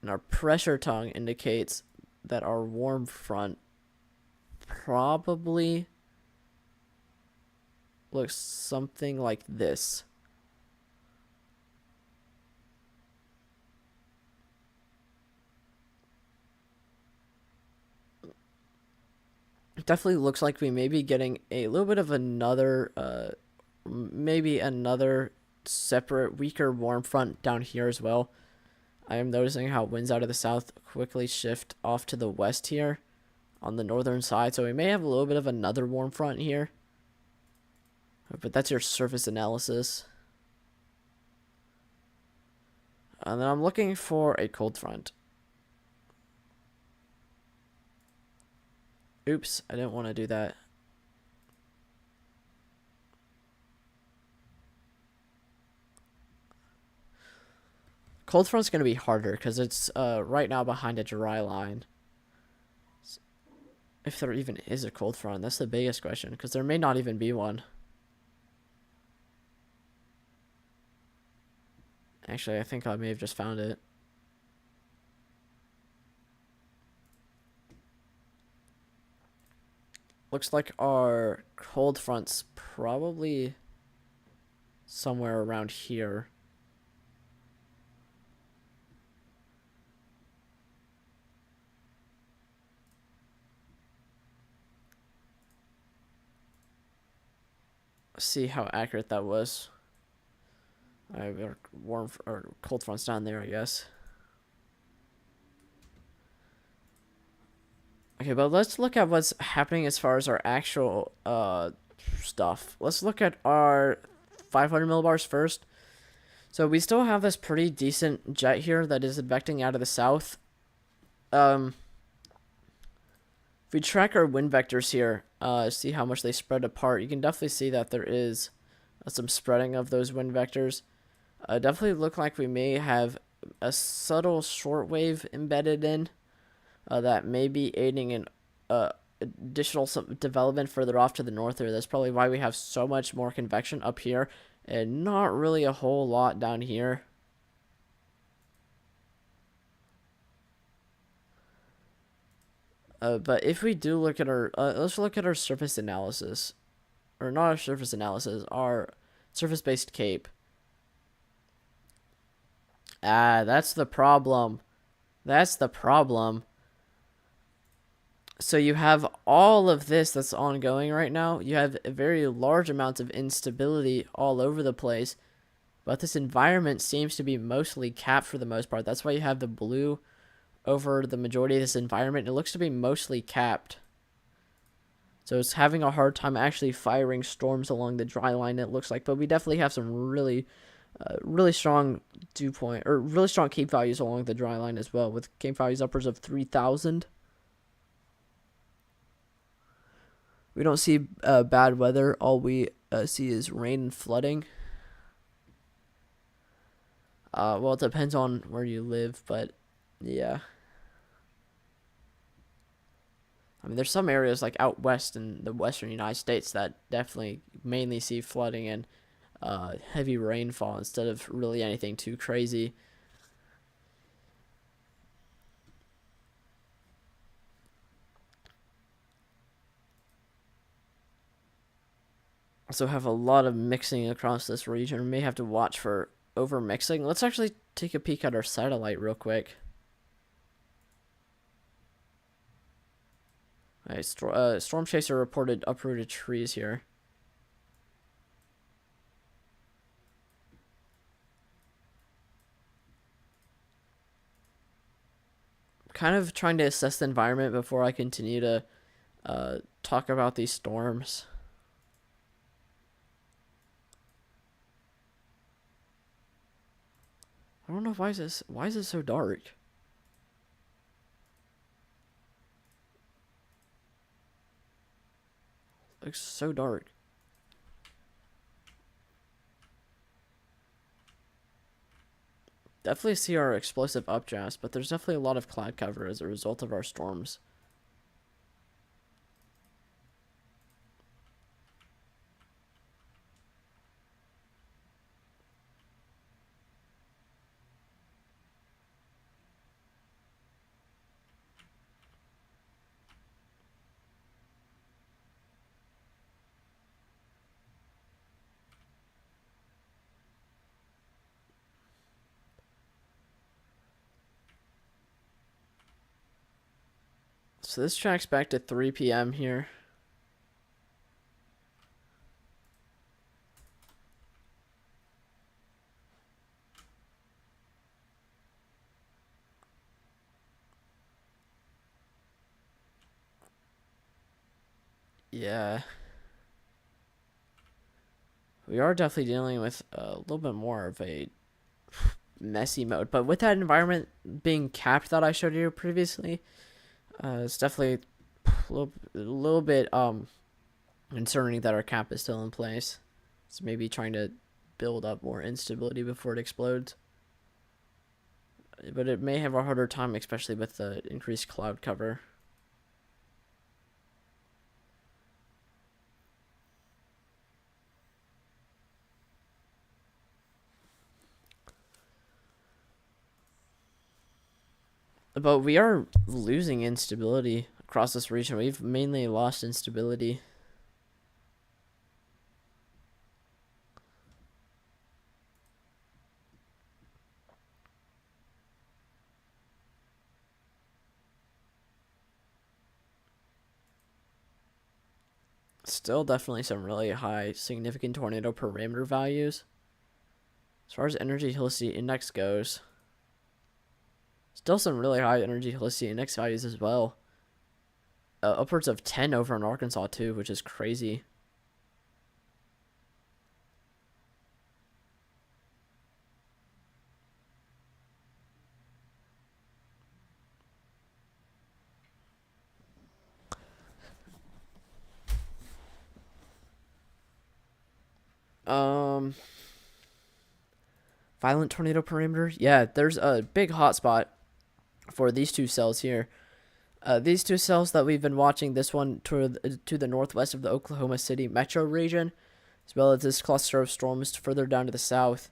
And our pressure tongue indicates that our warm front probably looks something like this. It definitely looks like we may be getting a little bit of another, maybe another separate, weaker warm front down here as well. I am noticing how winds out of the south quickly shift off to the west here on the northern side. So we may have a little bit of another warm front here. But that's your surface analysis. And then I'm looking for a cold front. Oops, I didn't want to do that. Cold front's going to be harder because it's right now behind a dry line. If there even is a cold front, that's the biggest question, because there may not even be one. Actually, I think I may have just found it. Looks like our cold front's probably somewhere around here. See how accurate that was. I've got warm or cold fronts down there, I guess. Okay, but let's look at what's happening as far as our actual stuff. Let's look at our 500 millibars first. So we still have this pretty decent jet here that is advecting out of the south. If we track our wind vectors here, see how much they spread apart, you can definitely see that there is some spreading of those wind vectors. Definitely look like we may have a subtle shortwave embedded in that may be aiding in additional development further off to the north there. That's probably why we have so much more convection up here and not really a whole lot down here. But if we do look at our, let's look at our surface analysis, or not our surface analysis, our surface-based CAPE. That's the problem. That's the problem. So you have all of this that's ongoing right now. You have a very large amounts of instability all over the place. But this environment seems to be mostly capped for the most part. That's why you have the blue over the majority of this environment. It looks to be mostly capped. So it's having a hard time actually firing storms along the dry line, it looks like. But we definitely have some really strong dew point, or really strong CAPE values along the dry line as well, with CAPE values upwards of 3,000. We don't see bad weather. All we see is rain and flooding. Well, it depends on where you live, but yeah. I mean, there's some areas like out west in the western United States that definitely mainly see flooding and heavy rainfall instead of really anything too crazy. Also have a lot of mixing across this region. We may have to watch for over mixing. Let's actually take a peek at our satellite real quick. Alright, Storm Chaser reported uprooted trees here. Kind of trying to assess the environment before I continue to talk about these storms. I don't know why is it so dark? looks so dark. Definitely see our explosive updrafts, but there's definitely a lot of cloud cover as a result of our storms. So this tracks back to 3 p.m. here. Yeah. We are definitely dealing with a little bit more of a messy mode. But with that environment being capped that I showed you previously, it's definitely a little bit concerning that our cap is still in place. It's maybe trying to build up more instability before it explodes. But it may have a harder time, especially with the increased cloud cover. But we are losing instability across this region. We've mainly lost instability. Still definitely some really high significant tornado parameter values. As far as energy helicity index goes, still some really high energy helicity index values as well. Upwards of 10 over in Arkansas too, which is crazy. Violent tornado parameter. Yeah, there's a big hotspot for these two cells here. These two cells that we've been watching, this one to the northwest of the Oklahoma City metro region, as well as this cluster of storms further down to the south.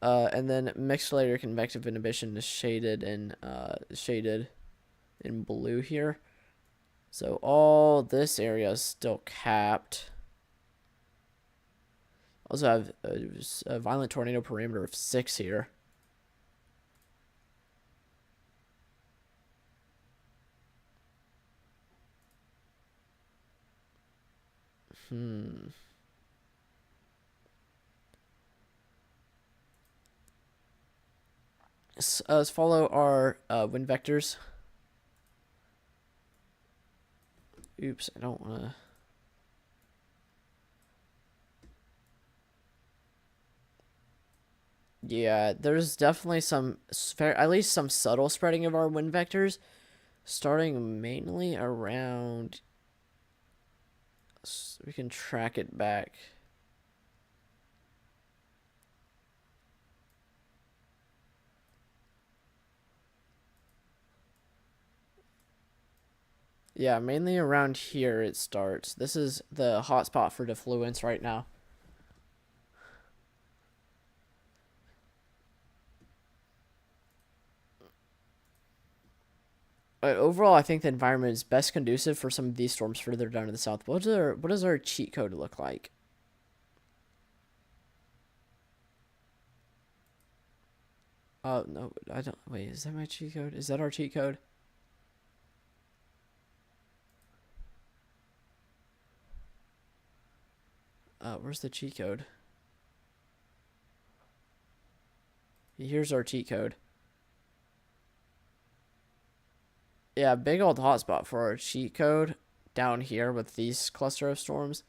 And then mixed layer convective inhibition is shaded in blue here. So all this area is still capped. Also have a violent tornado parameter of 6 here. Let's follow our wind vectors. Oops, I don't want to. Yeah, there's definitely some, at least some subtle spreading of our wind vectors, starting mainly around. We can track it back. Yeah, mainly around here it starts. This is the hotspot for defluence right now. But overall, I think the environment is best conducive for some of these storms further down to the south. What does our cheat code look like? Oh, no, I don't. Wait, is that my cheat code? Is that our cheat code? Where's the cheat code? Here's our cheat code. Yeah, big old hotspot for our cheat code down here with these cluster of storms.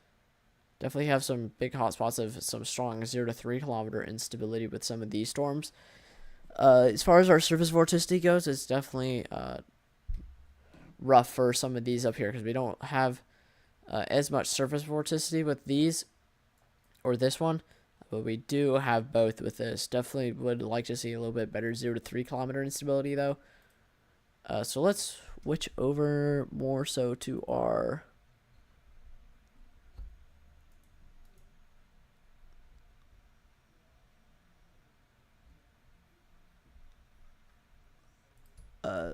Definitely have some big hotspots of some strong 0 to 3 kilometer instability with some of these storms. As far as our surface vorticity goes, it's definitely rough for some of these up here because we don't have as much surface vorticity with these or this one, but we do have both with this. Definitely would like to see a little bit better 0 to 3 kilometer instability though. So let's switch over more so to our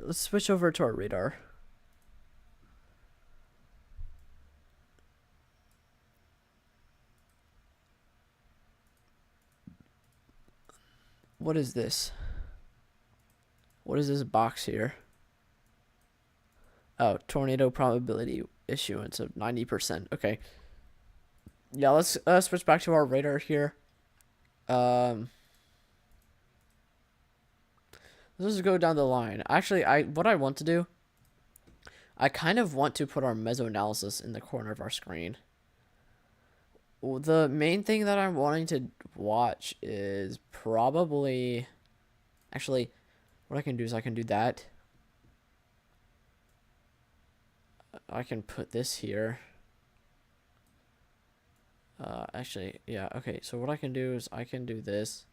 let's switch over to our radar. What is this? What is this box here? Oh, tornado probability issuance of 90%. Okay. Yeah, let's switch back to our radar here. Let's just go down the line. Actually, what I want to do, I kind of want to put our mesoanalysis in the corner of our screen. The main thing that I'm wanting to watch is probably, actually, what I can do is I can do that. I can put this here. Actually, yeah, okay, so what I can do is I can do this.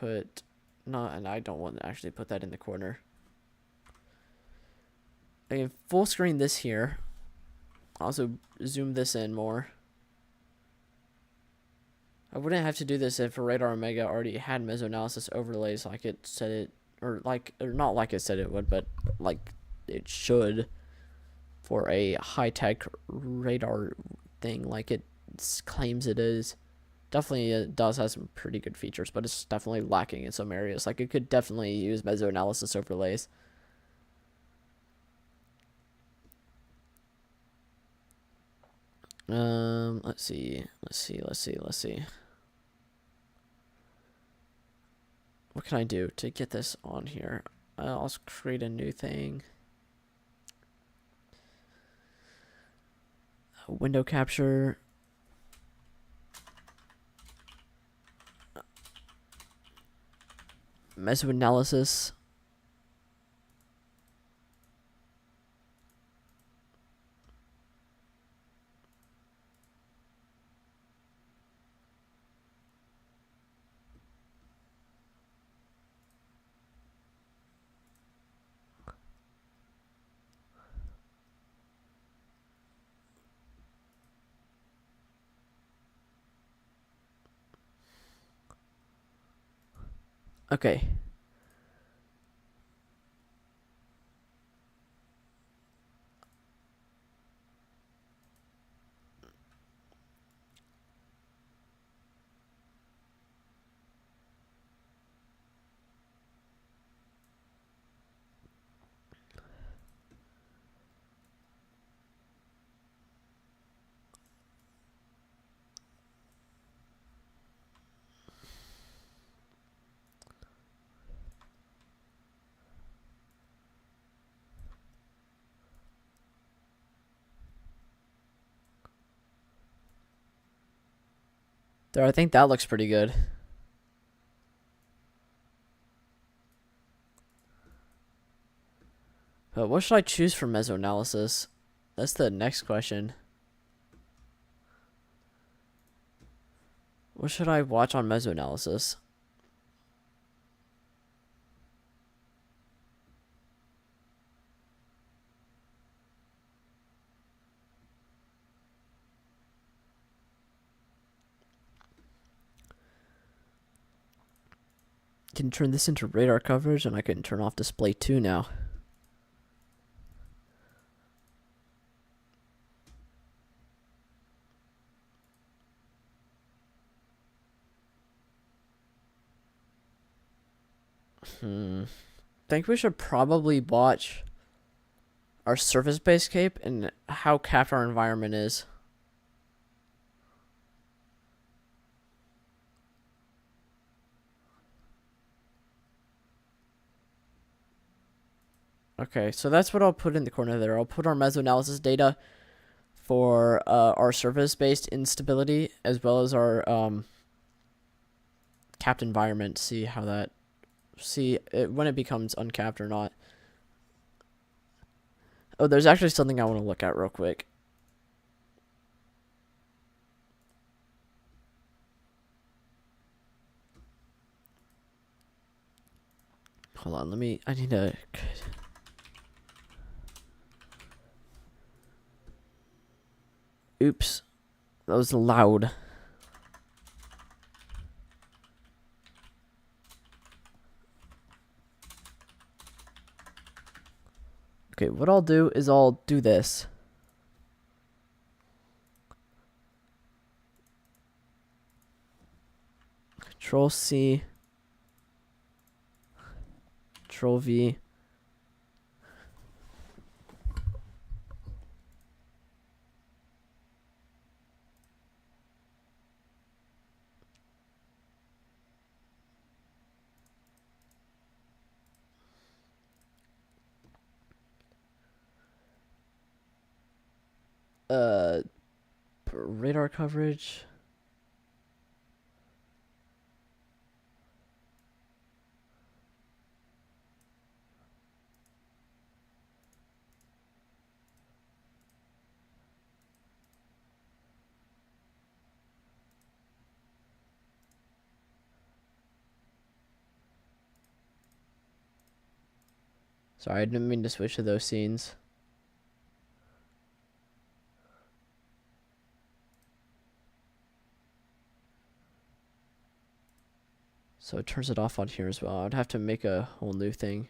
And I don't want to actually put that in the corner. I can full screen this here. Also zoom this in more. I wouldn't have to do this if Radar Omega already had mesoanalysis overlays like it said it, or not like it said it would, but like it should for a high-tech radar thing like it claims it is. Definitely it does have some pretty good features, but it's definitely lacking in some areas. Like it could definitely use mesoanalysis overlays. Let's see. What can I do to get this on here? I'll create a new thing. Window capture. Mesoanalysis. Okay. There, I think that looks pretty good. But what should I choose for mesoanalysis? That's the next question. What should I watch on mesoanalysis? Can turn this into radar coverage, and I can turn off display 2 now. Think we should probably watch our surface-based cape and how capped our environment is. Okay, so that's what I'll put in the corner there. I'll put our mesoanalysis data for our surface-based instability as well as our capped environment. See how that, when it becomes uncapped or not. Oh, there's actually something I want to look at real quick. Hold on, I need to... Oops. That was loud. Okay, what I'll do is I'll do this. Control C. Control V. Radar coverage. Sorry, I didn't mean to switch to those scenes. So it turns it off on here as well. I'd have to make a whole new thing.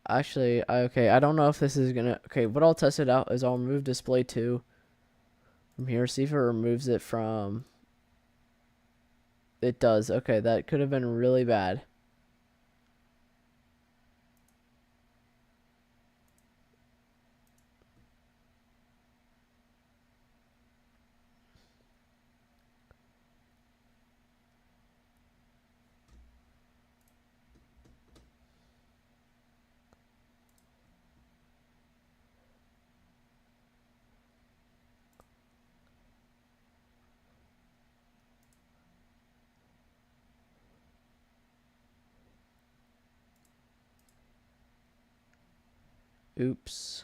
Actually, okay, I don't know if this is gonna... Okay, what I'll test it out is I'll remove display 2 from here. See if it removes it from... It does. Okay, that could have been really bad. Oops.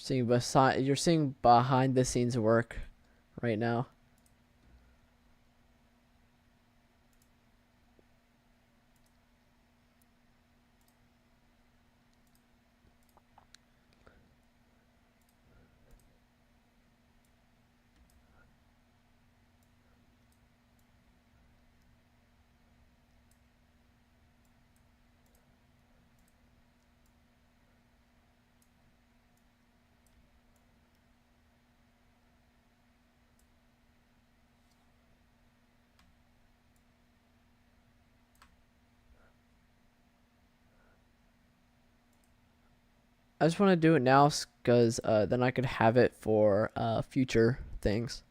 You're seeing behind the scenes work right now. I just want to do it now because then I could have it for future things.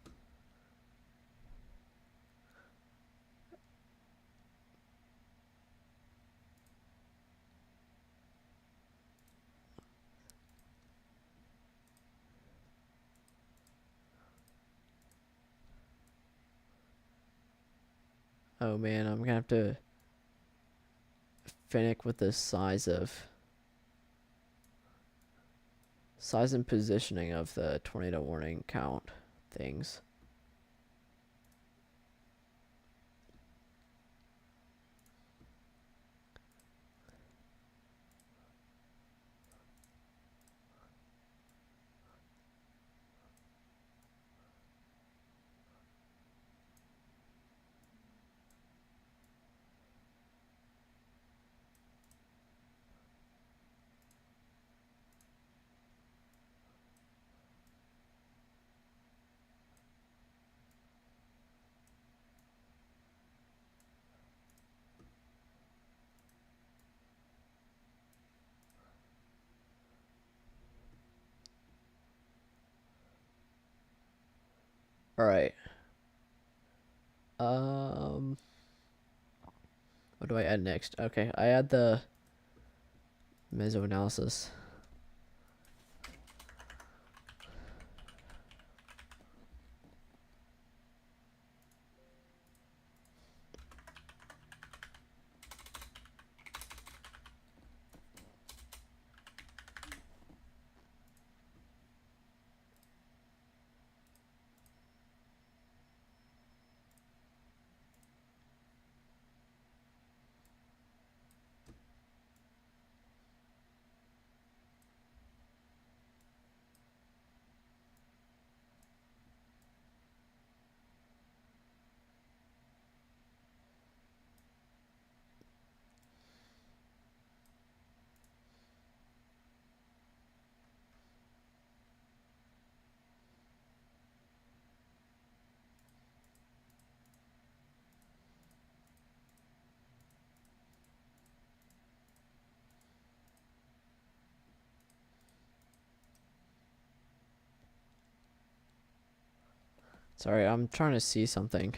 Oh man, I'm gonna have to finick with the size and positioning of the tornado warning count things. All right. What do I add next? Okay, I add the meso analysis. Sorry, I'm trying to see something.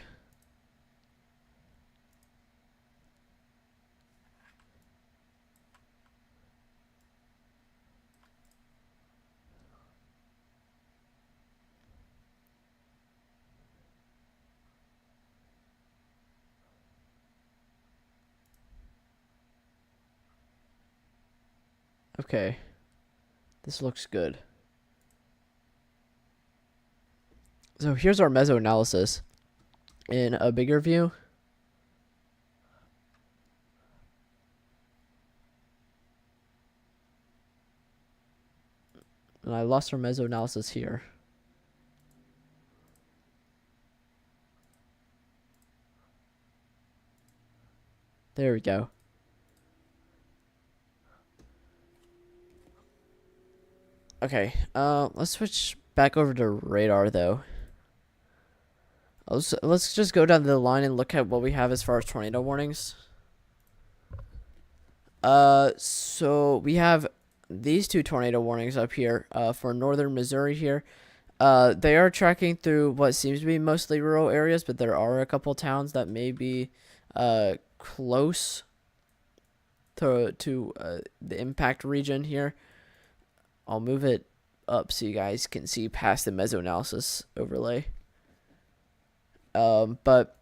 Okay, this looks good. So here's our meso analysis in a bigger view. And I lost our meso analysis here. There we go. Okay, let's switch back over to radar though. Let's just go down the line and look at what we have as far as tornado warnings. So we have these two tornado warnings up here, for northern Missouri here. They are tracking through what seems to be mostly rural areas, but there are a couple towns that may be, close to the impact region here. I'll move it up so you guys can see past the meso analysis overlay. But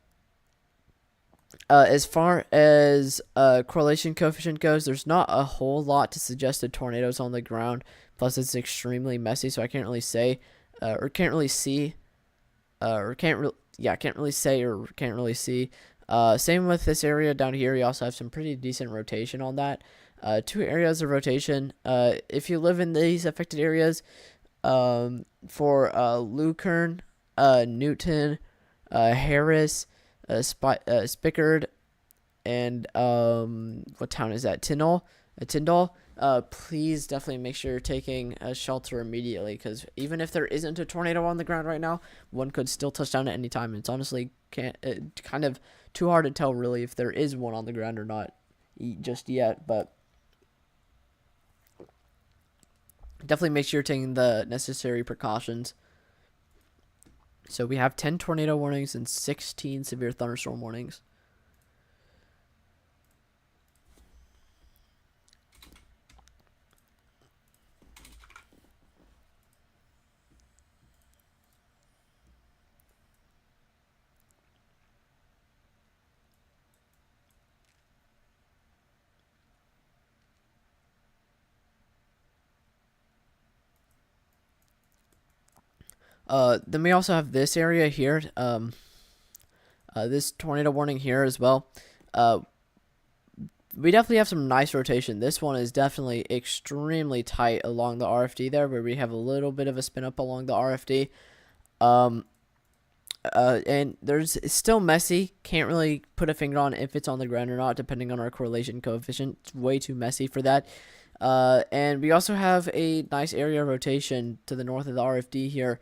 as far as correlation coefficient goes, there's not a whole lot to suggest a tornado's on the ground. Plus, it's extremely messy, so I can't really say, or can't really see, can't really say or can't really see. Same with this area down here. You also have some pretty decent rotation on that. Two areas of rotation. If you live in these affected areas, for Lucerne, Newton, Harris, Spickard, and what town is that? Tyndall. Please definitely make sure you're taking a shelter immediately, because even if there isn't a tornado on the ground right now, one could still touch down at any time. It's honestly kind of too hard to tell really if there is one on the ground or not just yet, but definitely make sure you're taking the necessary precautions. So we have 10 tornado warnings and 16 severe thunderstorm warnings. Then we also have this area here, this tornado warning here as well. We definitely have some nice rotation. This one is definitely extremely tight along the RFD there, where we have a little bit of a spin up along the RFD. And it's still messy. Can't really put a finger on if it's on the ground or not, depending on our correlation coefficient. It's way too messy for that. And we also have a nice area of rotation to the north of the RFD here.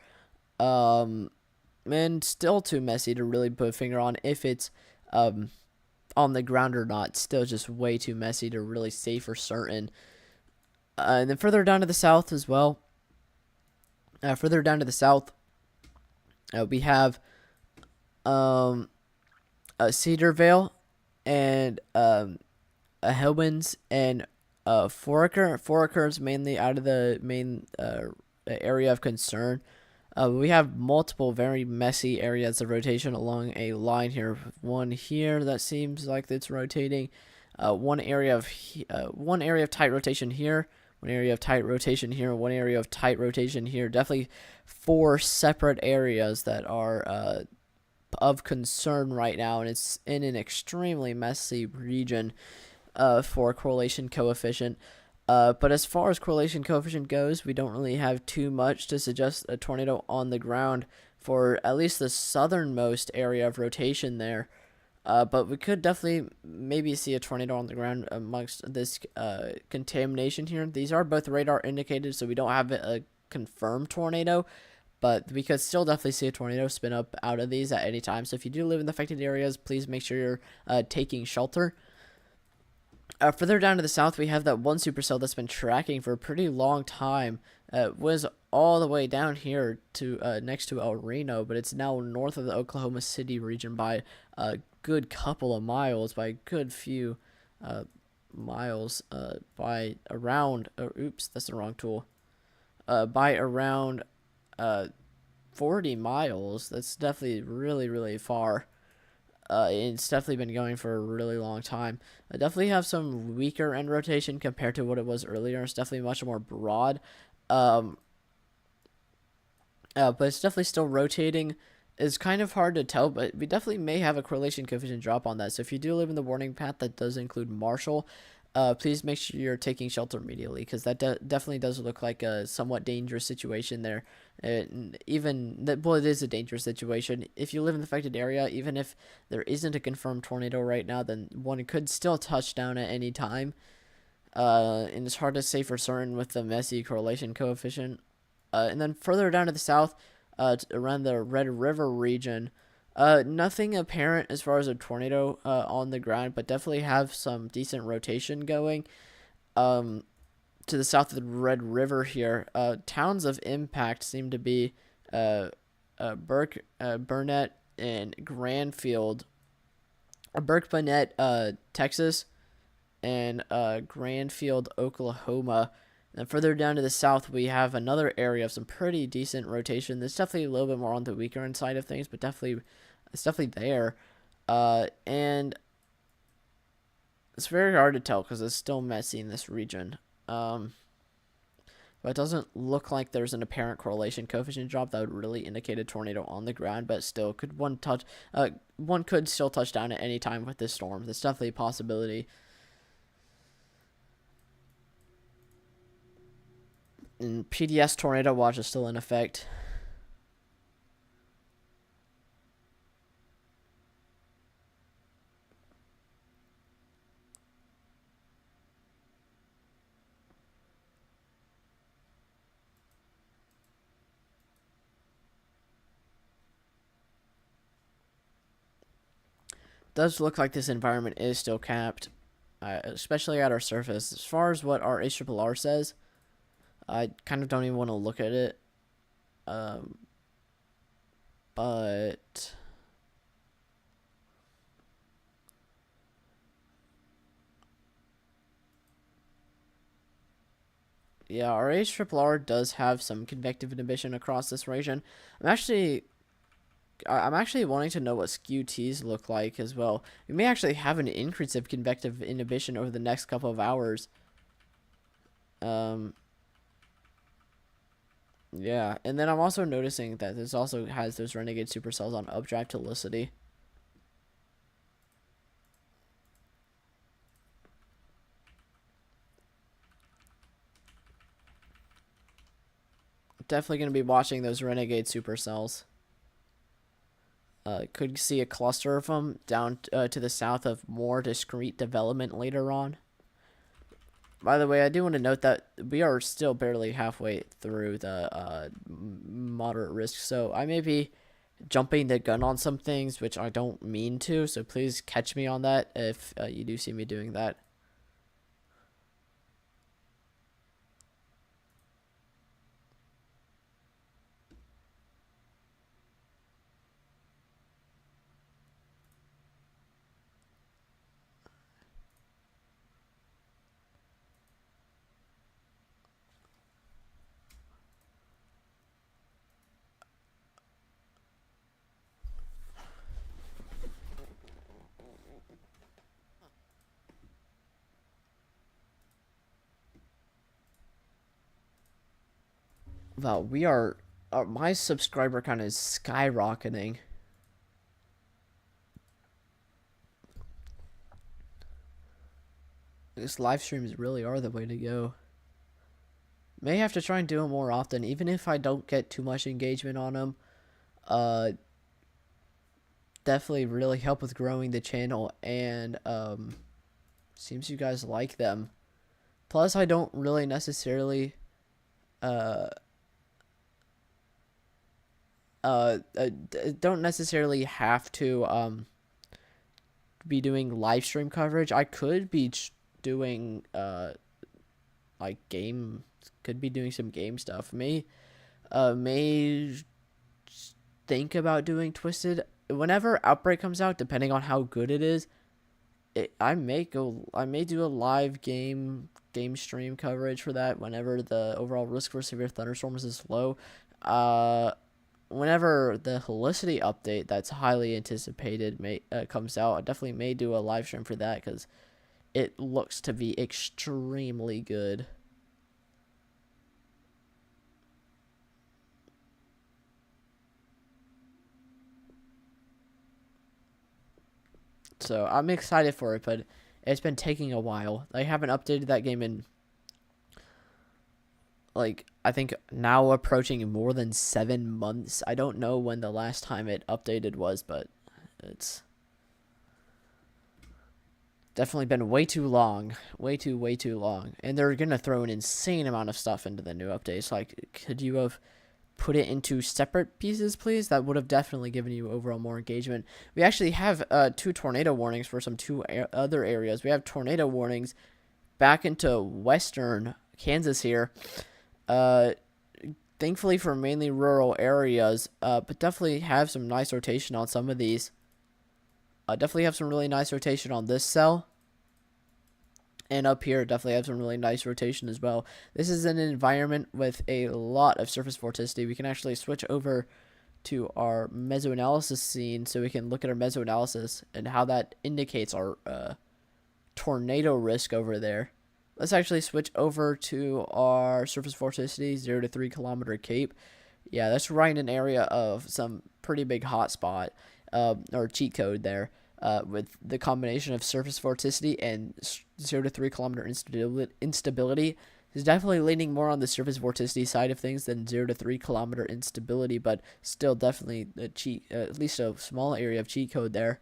And still too messy to really put a finger on if it's on the ground or not. Still just way too messy to really say for certain. And then further down to the south as well. We have Cedarvale, and Hillman's, and Foraker. Foraker is mainly out of the main area of concern. We have multiple very messy areas of rotation along a line here. One here that seems like it's rotating. One area of tight rotation here. One area of tight rotation here. One area of tight rotation here. Definitely 4 separate areas that are of concern right now, and it's in an extremely messy region for correlation coefficient. But as far as correlation coefficient goes, we don't really have too much to suggest a tornado on the ground for at least the southernmost area of rotation there. But we could definitely maybe see a tornado on the ground amongst this contamination here. These are both radar indicated, so we don't have a confirmed tornado, but we could still definitely see a tornado spin up out of these at any time. So if you do live in the affected areas, please make sure you're taking shelter. Further down to the south, we have that one supercell that's been tracking for a pretty long time. It was all the way down here to next to El Reno, but it's now north of the Oklahoma City region by a good couple of miles, by a good few miles, by around, oops, that's the wrong tool, by around 40 miles. That's definitely really, really far. It's definitely been going for a really long time. I definitely have some weaker end rotation compared to what it was earlier. It's definitely much more broad. But it's definitely still rotating. It's kind of hard to tell, but we definitely may have a correlation coefficient drop on that. So if you do live in the warning path that does include Marshall, please make sure you're taking shelter immediately, because that definitely does look like a somewhat dangerous situation there. Well, it is a dangerous situation. If you live in the affected area, even if there isn't a confirmed tornado right now, then one could still touch down at any time. And it's hard to say for certain with the messy correlation coefficient. And then further down to the south, around the Red River region, nothing apparent as far as a tornado on the ground, but definitely have some decent rotation going. To the south of the Red River here, towns of impact seem to be Burnett and Granfield, Burnett, Texas, and Granfield, Oklahoma. And further down to the south, we have another area of some pretty decent rotation. There's definitely a little bit more on the weaker end side of things, but it's definitely there. And it's very hard to tell because it's still messy in this region. But it doesn't look like there's an apparent correlation coefficient drop that would really indicate a tornado on the ground. But still, one could still touch down at any time with this storm. That's definitely a possibility. And PDS tornado watch is still in effect. Does look like this environment is still capped, especially at our surface. As far as what our HRRR says, I kind of don't even want to look at it. But yeah, our HRRR does have some convective inhibition across this region. I'm actually wanting to know what skew-Ts look like as well. We may actually have an increase of convective inhibition over the next couple of hours. Yeah, and then I'm also noticing that this also has those renegade supercells on updraft helicity. Definitely going to be watching those renegade supercells. Could see a cluster of them down to the south of more discrete development later on. By the way, I do want to note that we are still barely halfway through the moderate risk, so I may be jumping the gun on some things, which I don't mean to, so please catch me on that if you do see me doing that. Wow, my subscriber count is skyrocketing. These live streams really are the way to go. May have to try and do them more often, even if I don't get too much engagement on them. Definitely really help with growing the channel, and seems you guys like them. Plus, I don't really necessarily don't necessarily have to be doing live stream coverage. I could be doing like could be doing some game stuff. May think about doing Twisted whenever Outbreak comes out, depending on how good it is. I may do a live game stream coverage for that whenever the overall risk for severe thunderstorms is low. Whenever the Helicity update that's highly anticipated comes out, I definitely may do a live stream for that because it looks to be extremely good. So I'm excited for it, but it's been taking a while. They haven't updated that game in, like, I think now approaching more than 7 months. I don't know when the last time it updated was, but it's definitely been way too long. Way too long. And they're going to throw an insane amount of stuff into the new updates. Like, could you have put it into separate pieces, please? That would have definitely given you overall more engagement. We actually have 2 tornado warnings for some other areas. We have tornado warnings back into western Kansas here. Thankfully for mainly rural areas, but definitely have some nice rotation on some of these. Definitely have some really nice rotation on this cell. And up here, definitely have some really nice rotation as well. This is an environment with a lot of surface vorticity. We can actually switch over to our mesoanalysis scene so we can look at our mesoanalysis and how that indicates our tornado risk over there. Let's actually switch over to our surface vorticity, 0 to 3 kilometer cape. Yeah, that's right in an area of some pretty big hotspot, or cheat code there. With the combination of surface vorticity and 0 to 3 kilometer instability is definitely leaning more on the surface vorticity side of things than 0 to 3 kilometer instability, but still definitely at least a small area of cheat code there.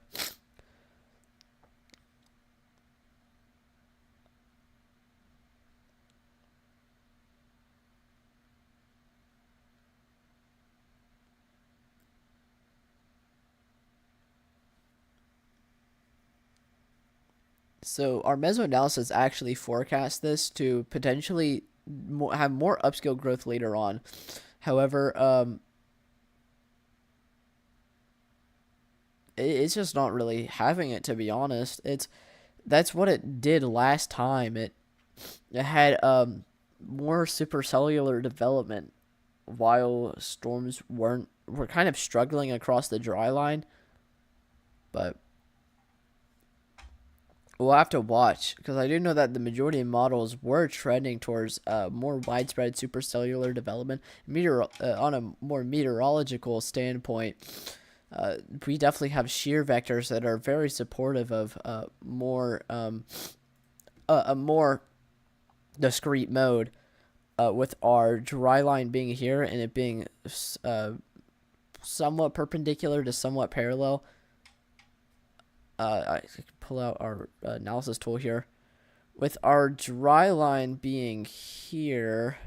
So our mesoanalysis actually forecast this to potentially have more upscale growth later on. However, it's just not really having it, to be honest. That's what it did last time. It had more supercellular development while storms were kind of struggling across the dry line, but we'll have to watch because I do know that the majority of models were trending towards more widespread supercellular development. On a more meteorological standpoint, we definitely have shear vectors that are very supportive of a more discrete mode, with our dry line being here and it being somewhat perpendicular to somewhat parallel. I can pull out our analysis tool here. With our dry line being here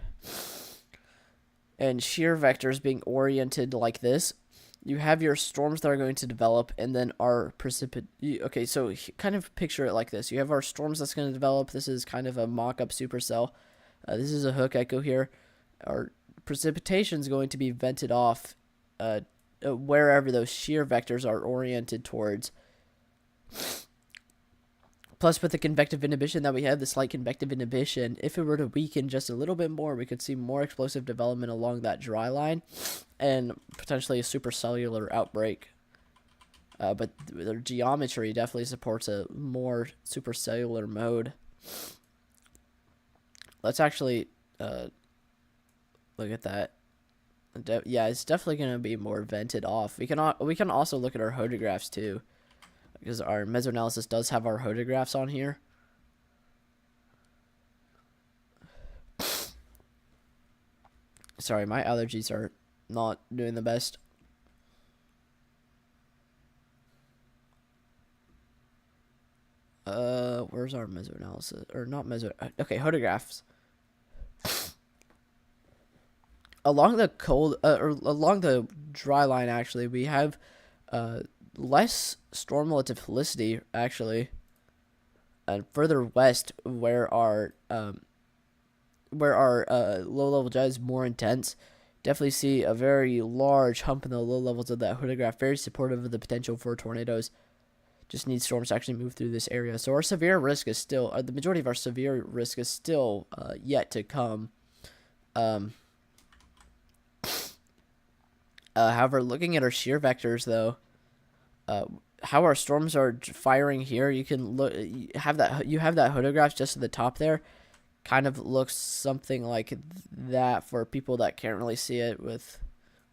and shear vectors being oriented like this, you have your storms that are going to develop, and then our okay, so kind of picture it like this. You have our storms that's going to develop. This is kind of a mock-up supercell. This is a hook echo here. Our precipitation is going to be vented off wherever those shear vectors are oriented towards. Plus, with the convective inhibition that we have, the slight convective inhibition, if it were to weaken just a little bit more, we could see more explosive development along that dry line and potentially a supercellular outbreak. But the geometry definitely supports a more supercellular mode. Let's actually look at that. Yeah, it's definitely gonna be more vented off. We can also look at our hodographs too, because our mesoanalysis does have our hodographs on here. Sorry, my allergies are not doing the best. Where's our mesoanalysis? Or not meso... Okay, hodographs. Along the cold... or along the dry line, actually, we have less storm relativity, actually. And further west, where our low-level jet is more intense, definitely see a very large hump in the low levels of that hodograph, very supportive of the potential for tornadoes. Just need storms to actually move through this area. So our severe risk is still, the majority of our severe risk is still yet to come. However, looking at our shear vectors, though, how our storms are firing here, you can look, you have that hodograph just at the top there. Kind of looks something like that for people that can't really see it with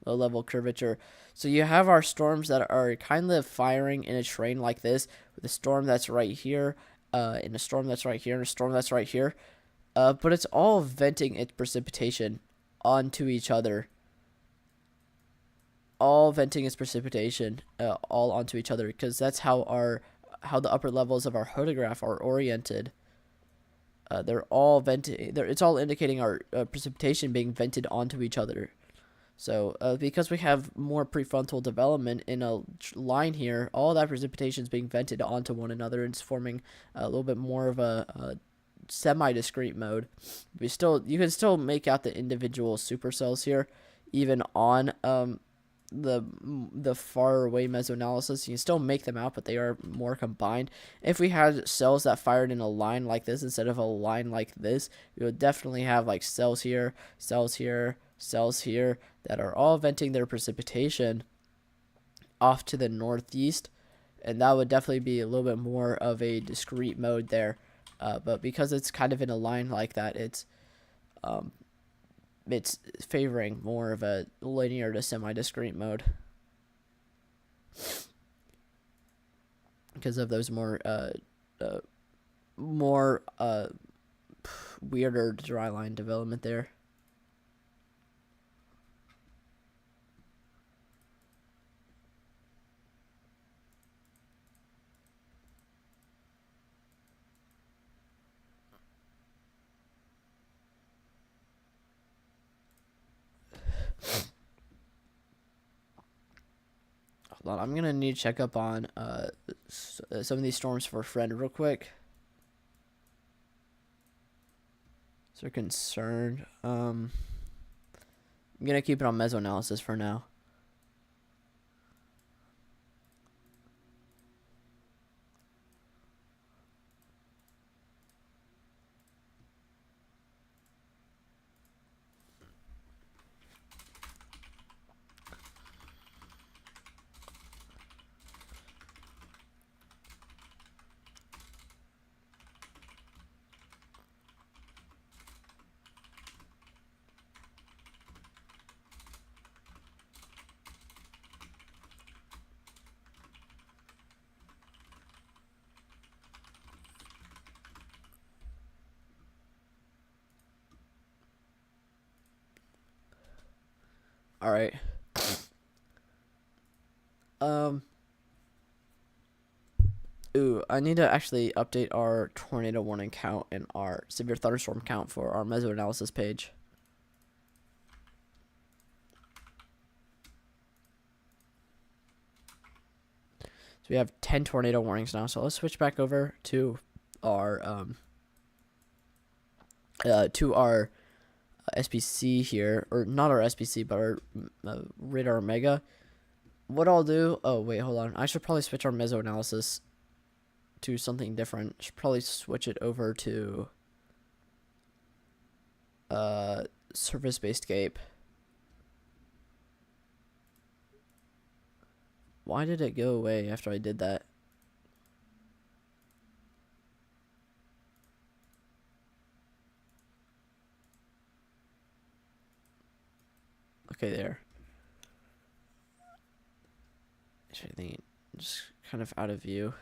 low level curvature. So you have our storms that are kind of firing in a train like this, with a storm that's right here, and a storm that's right here, and a storm that's right here. But it's all venting its precipitation onto each other. All venting its precipitation all onto each other, because that's how the upper levels of our hodograph are oriented. They're all venting. It's all indicating our precipitation being vented onto each other. So because we have more prefrontal development in a line here, all that precipitation is being vented onto one another, and it's forming a little bit more of a semi-discrete mode. You can still make out the individual supercells here, even on the far away mesoanalysis. You can still make them out, but they are more combined. If we had cells that fired in a line like this instead of a line like this, we would definitely have like cells here, cells here, cells here, that are all venting their precipitation off to the northeast, and that would definitely be a little bit more of a discrete mode there. But because it's kind of in a line like that, it's favoring more of a linear to semi-discrete mode because of those more weirder dry line development there. Hold on, I'm gonna need to check up on some of these storms for a friend real quick. So they're concerned. I'm gonna keep it on mesoanalysis for now. All right. Ooh, I need to actually update our tornado warning count and our severe thunderstorm count for our mesoanalysis page. So we have 10 tornado warnings now. So let's switch back over to our SPC here, or not our SPC, but our radar Omega. What I'll do, oh wait, hold on. I should probably switch our mesoanalysis to something different. Should probably switch it over to surface-based gape. Why did it go away after I did that? Okay, there. I think just kind of out of view.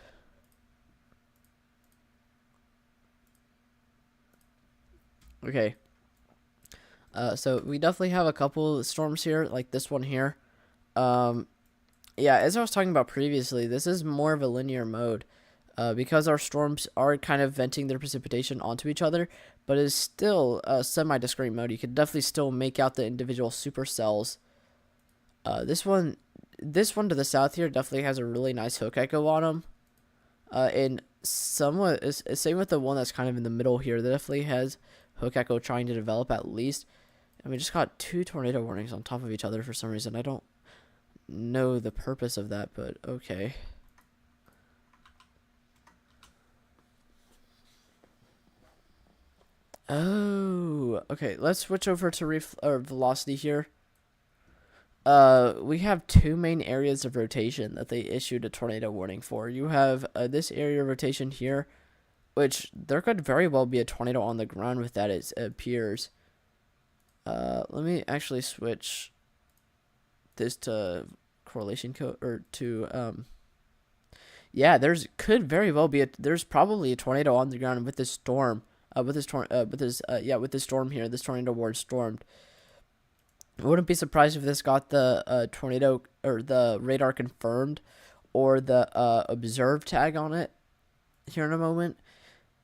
Okay. So we definitely have a couple storms here, like this one here. Yeah, as I was talking about previously, this is more of a linear mode. Because our storms are kind of venting their precipitation onto each other, but it is still a semi-discrete mode. You can definitely still make out the individual supercells. This one to the south here definitely has a really nice hook echo on them. And somewhat same with the one that's kind of in the middle here. That definitely has hook echo trying to develop at least. And we just got 2 tornado warnings on top of each other for some reason. I don't know the purpose of that, but okay. Oh, okay. Let's switch over to velocity here. We have 2 main areas of rotation that they issued a tornado warning for. You have this area of rotation here, which there could very well be a tornado on the ground with that, it appears. Let me actually switch this to correlation code, or to yeah, there's probably a tornado on the ground with this storm. With this storm here, this tornado warning stormed. I wouldn't be surprised if this got the tornado or the radar confirmed, or the observed tag on it here in a moment.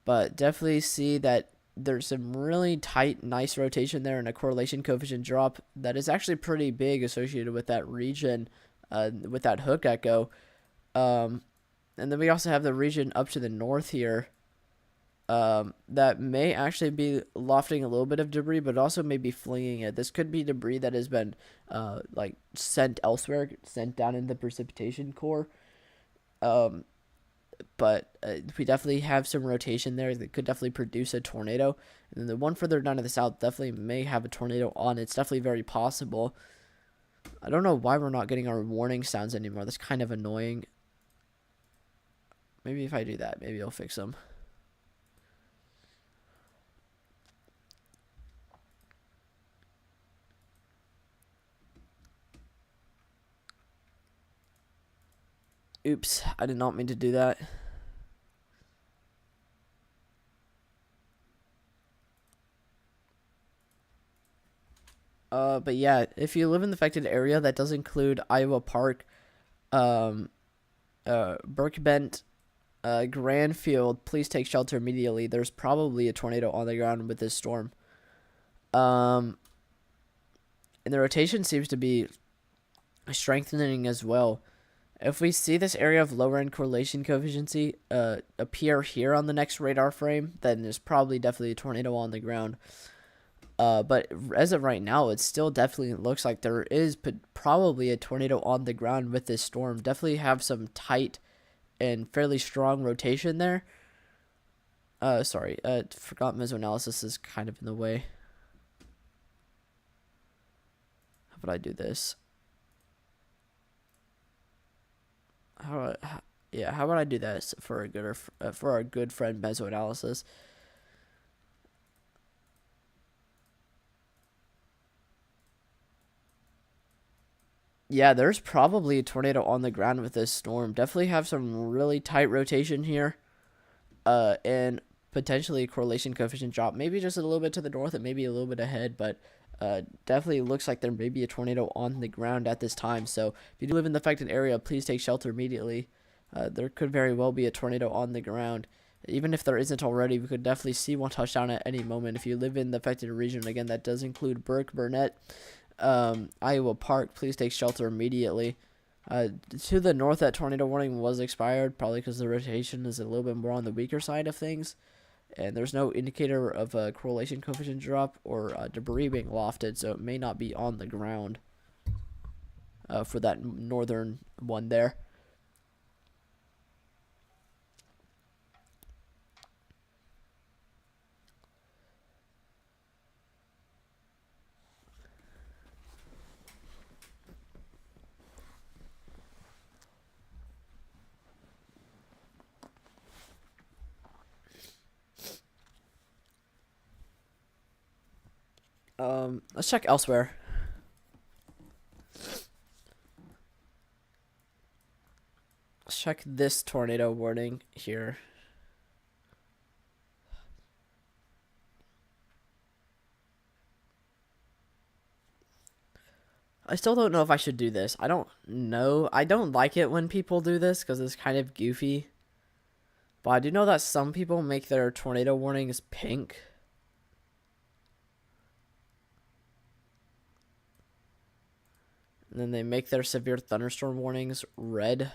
But definitely see that there's some really tight, nice rotation there, and a correlation coefficient drop that is actually pretty big associated with that region, with that hook echo. And then we also have the region up to the north here, that may actually be lofting a little bit of debris, but also may be flinging it. This could be debris that has been like sent elsewhere, sent down in the precipitation core. But we definitely have some rotation there that could definitely produce a tornado. And then the one further down to the south definitely may have a tornado on it. It's definitely very possible. I don't know why we're not getting our warning sounds anymore. That's kind of annoying. Maybe if I do that, maybe it'll fix them. Oops, I did not mean to do that. But yeah, if you live in the affected area, that does include Iowa Park, Burkebent, Granfield, please take shelter immediately. There's probably a tornado on the ground with this storm. And the rotation seems to be strengthening as well. If we see this area of lower end correlation coefficient appear here on the next radar frame, then there's probably definitely a tornado on the ground. But as of right now, it still definitely looks like there is probably a tornado on the ground with this storm. Definitely have some tight and fairly strong rotation there. Sorry, forgot mesoanalysis is kind of in the way. How would I do this? How would I do this for our good friend mesoanalysis? Yeah, there's probably a tornado on the ground with this storm. Definitely have some really tight rotation here. And potentially a correlation coefficient drop. Maybe just a little bit to the north and maybe a little bit ahead, but definitely looks like there may be a tornado on the ground at this time. So if you do live in the affected area, please take shelter immediately. There could very well be a tornado on the ground. Even if there isn't already, we could definitely see one touchdown at any moment. If you live in the affected region, again, that does include Burke, Burnett, Iowa Park, please take shelter immediately. To the north, that tornado warning was expired, probably because the rotation is a little bit more on the weaker side of things, and there's no indicator of a correlation coefficient drop or debris being lofted, so it may not be on the ground for that northern one there. Let's check elsewhere. Let's check this tornado warning here. I still don't know if I should do this. I don't know. I don't like it when people do this because it's kind of goofy. But I do know that some people make their tornado warnings pink. And then they make their severe thunderstorm warnings red.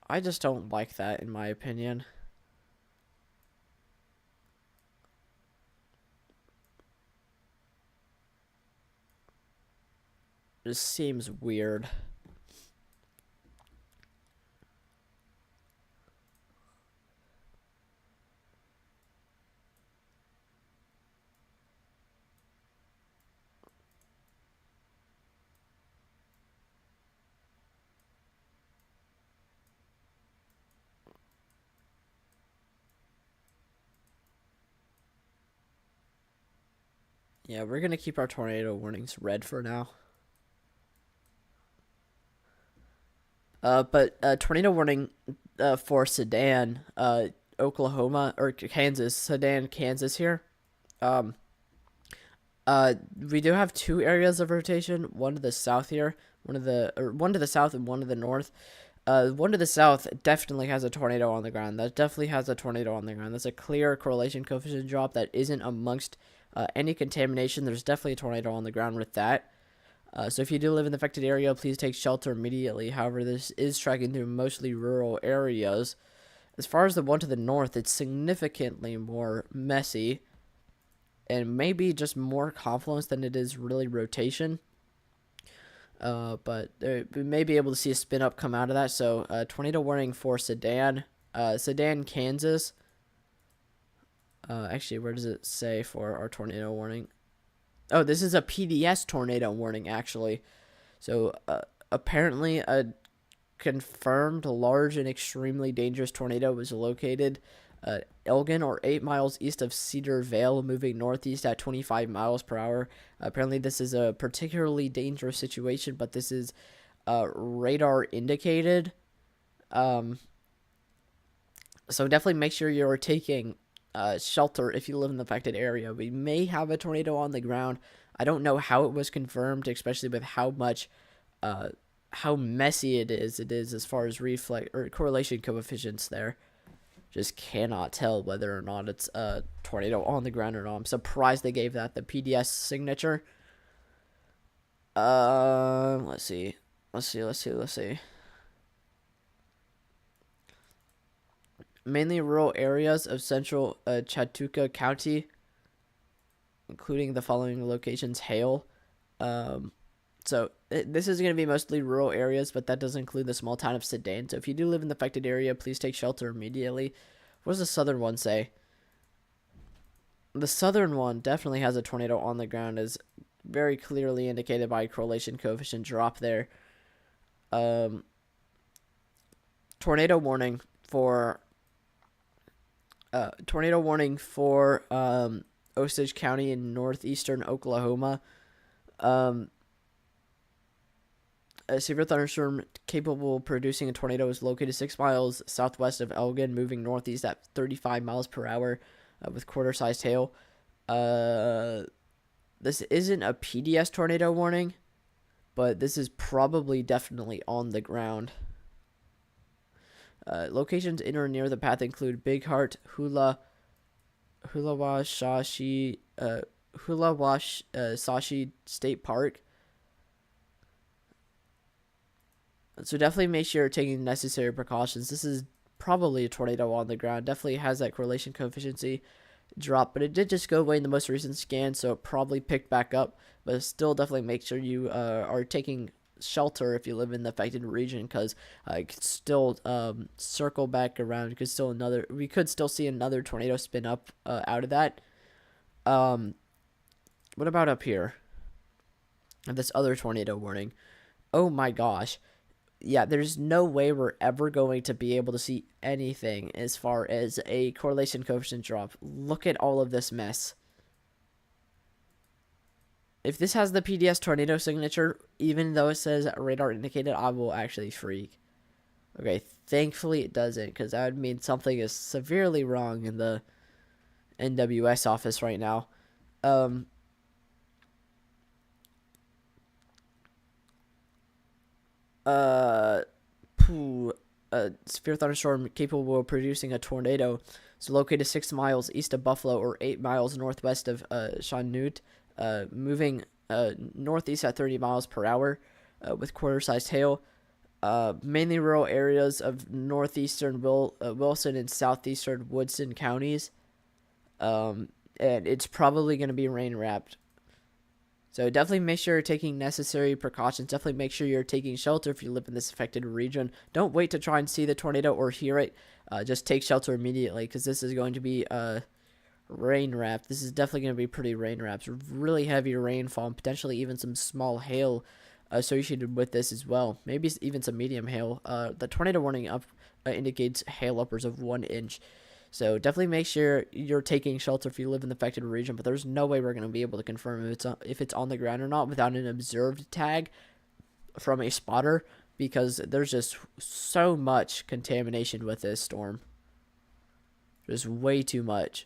I just don't like that, in my opinion. It just seems weird. Yeah, we're going to keep our tornado warnings red for now. But tornado warning for Sedan, Oklahoma, or Kansas, Sedan, Kansas here. We do have 2 areas of rotation, one to the south here, one to the south and one to the north. One to the south definitely has a tornado on the ground. That definitely has a tornado on the ground. That's a clear correlation coefficient drop that isn't amongst any contamination. There's definitely a tornado on the ground with that. So if you do live in the affected area, please take shelter immediately. However, this is tracking through mostly rural areas. As far as the one to the north, it's significantly more messy and maybe just more confluence than it is really rotation. But we may be able to see a spin up come out of that. So tornado warning for Sedan, Kansas. Actually, where does it say for our tornado warning? Oh, this is a PDS tornado warning, actually. So apparently a confirmed large and extremely dangerous tornado was located Elgin, or 8 miles east of Cedar Vale, moving northeast at 25 miles per hour. Apparently this is a particularly dangerous situation, but this is radar indicated. So definitely make sure you're taking shelter if you live in the affected area. We may have a tornado on the ground. I don't know how it was confirmed, especially with how much how messy it is as far as correlation coefficients there. Just cannot tell whether or not it's a tornado on the ground or not. I'm surprised they gave that the PDS signature. Let's see. Mainly rural areas of central Chautauqua County, including the following locations, hail. So this is going to be mostly rural areas, but that does include the small town of Sedan. So if you do live in the affected area, please take shelter immediately. What does the southern one say? The southern one definitely has a tornado on the ground, as very clearly indicated by a correlation coefficient drop there. Tornado warning for Osage County in northeastern Oklahoma. A severe thunderstorm capable of producing a tornado is located 6 miles southwest of Elgin, moving northeast at 35 miles per hour with quarter-sized hail. This isn't a PDS tornado warning, but this is probably definitely on the ground. Locations in or near the path include Big Heart, Hulawash State Park. So definitely make sure you're taking necessary precautions. This is probably a tornado on the ground. Definitely has that correlation coefficient drop, but it did just go away in the most recent scan, so it probably picked back up. But still, definitely make sure you are taking shelter if you live in the affected region, because it could still circle back around. We could still see another tornado spin up out of that. What about up here? This other tornado warning. Oh my gosh. Yeah, there's no way we're ever going to be able to see anything as far as a correlation coefficient drop. Look at all of this mess. If this has the PDS tornado signature, even though it says radar indicated, I will actually freak. Okay, thankfully it doesn't, because that would mean something is severely wrong in the NWS office right now. Severe thunderstorm capable of producing a tornado is located 6 miles east of Buffalo or 8 miles northwest of Chanute, moving northeast at 30 miles per hour with quarter-sized hail. Mainly rural areas of northeastern Wilson and southeastern Woodson counties. And it's probably going to be rain-wrapped. So definitely make sure you're taking necessary precautions. Definitely make sure you're taking shelter if you live in this affected region. Don't wait to try and see the tornado or hear it. Just take shelter immediately, because this is going to be rain-wrapped. This is definitely going to be pretty rain-wrapped. Really heavy rainfall and potentially even some small hail associated with this as well. Maybe even some medium hail. The tornado warning indicates hail upwards of 1 inch. So definitely make sure you're taking shelter if you live in the affected region, but there's no way we're going to be able to confirm if it's on the ground or not without an observed tag from a spotter, because there's just so much contamination with this storm. Just way too much.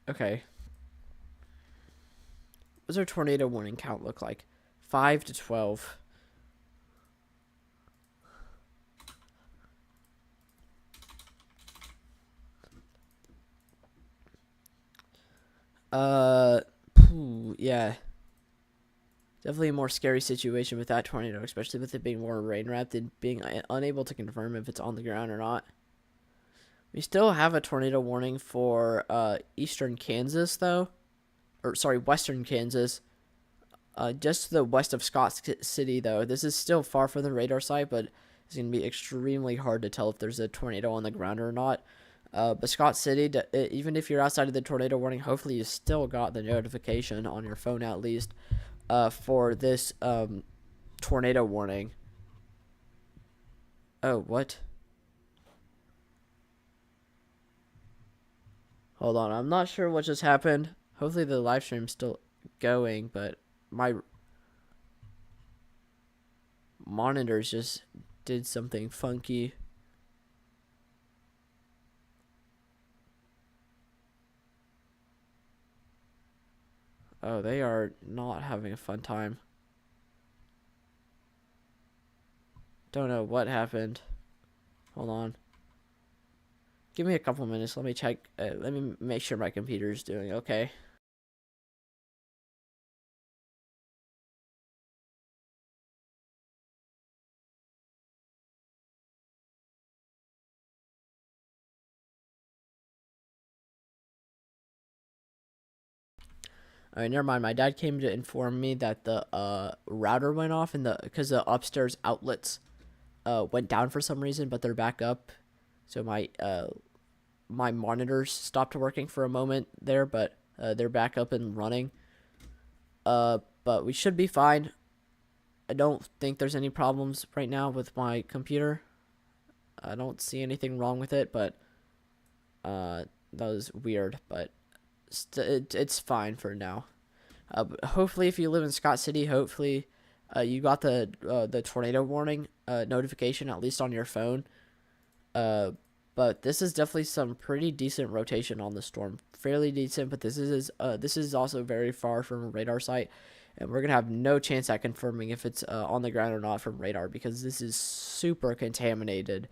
Okay. What does our tornado warning count look like? 5 to 12. Yeah. Definitely a more scary situation with that tornado, especially with it being more rain wrapped and being unable to confirm if it's on the ground or not. We still have a tornado warning for eastern Kansas, though. Or, sorry, western Kansas. Just to the west of Scott City, though. This is still far from the radar site, but it's going to be extremely hard to tell if there's a tornado on the ground or not. But Scott City, even if you're outside of the tornado warning, hopefully you still got the notification on your phone at least for this tornado warning. Oh, what? Hold on, I'm not sure what just happened. Hopefully the live stream's still going, but my monitors just did something funky. Oh, they are not having a fun time. Don't know what happened. Hold on. Give me a couple minutes. Let me check. Let me make sure my computer's doing okay. Alright, never mind. My dad came to inform me that the router went off because the upstairs outlets went down for some reason, but they're back up. So my monitors stopped working for a moment there, but they're back up and running. But we should be fine. I don't think there's any problems right now with my computer. I don't see anything wrong with it, but that was weird, but it's fine for now. Hopefully, if you live in Scott City, hopefully you got the tornado warning notification, at least on your phone. But this is definitely some pretty decent rotation on the storm. Fairly decent, but this is also very far from a radar site, and we're gonna have no chance at confirming if it's on the ground or not from radar, because this is super contaminated.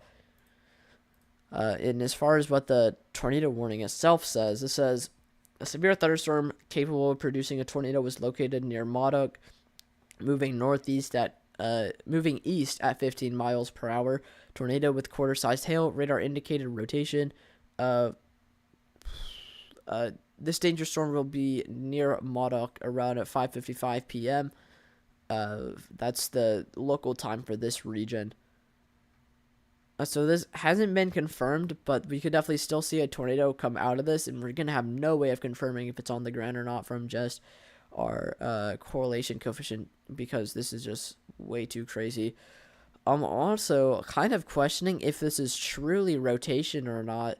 And as far as what the tornado warning itself says, it says a severe thunderstorm capable of producing a tornado was located near Modoc, moving east at 15 miles per hour. Tornado with quarter-sized hail. Radar indicated rotation. This danger storm will be near Modoc around at 5:55 p.m. That's the local time for this region. So this hasn't been confirmed, but we could definitely still see a tornado come out of this, and we're gonna have no way of confirming if it's on the ground or not from just our correlation coefficient, because this is just way too crazy. I'm also kind of questioning if this is truly rotation or not.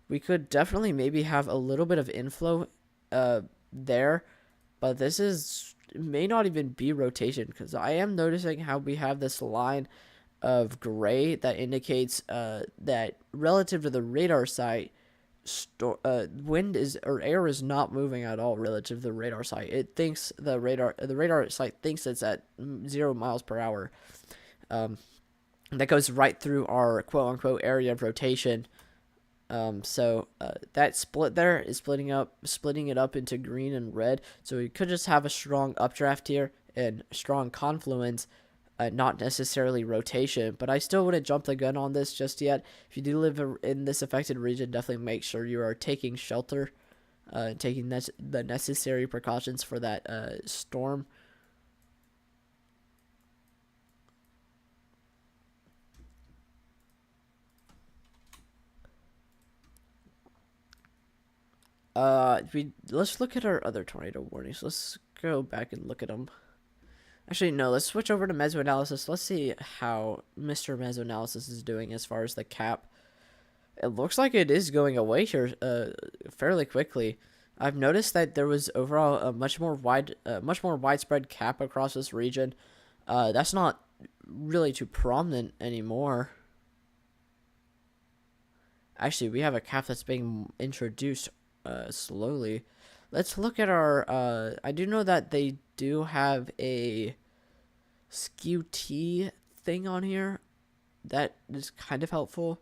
We could definitely maybe have a little bit of inflow there, but this is may not even be rotation, because I am noticing how we have this line of gray that indicates that relative to the radar site, wind is or air is not moving at all relative to the radar site. It thinks the radar site thinks it's at 0 miles per hour. That goes right through our quote unquote area of rotation. So that split there is splitting it up into green and red. So we could just have a strong updraft here and strong confluence. Not necessarily rotation, but I still wouldn't jump the gun on this just yet. If you do live in this affected region, definitely make sure you are taking shelter, taking the necessary precautions for that storm. Let's look at our other tornado warnings. Let's go back and look at them. Actually, no, let's switch over to mesoanalysis. Let's see how Mr. Mesoanalysis is doing as far as the cap. It looks like it is going away here fairly quickly. I've noticed that there was overall a much more widespread cap across this region. That's not really too prominent anymore. Actually, we have a cap that's being introduced slowly. Let's look at our, I do know that they do have a skew T thing on here. That is kind of helpful.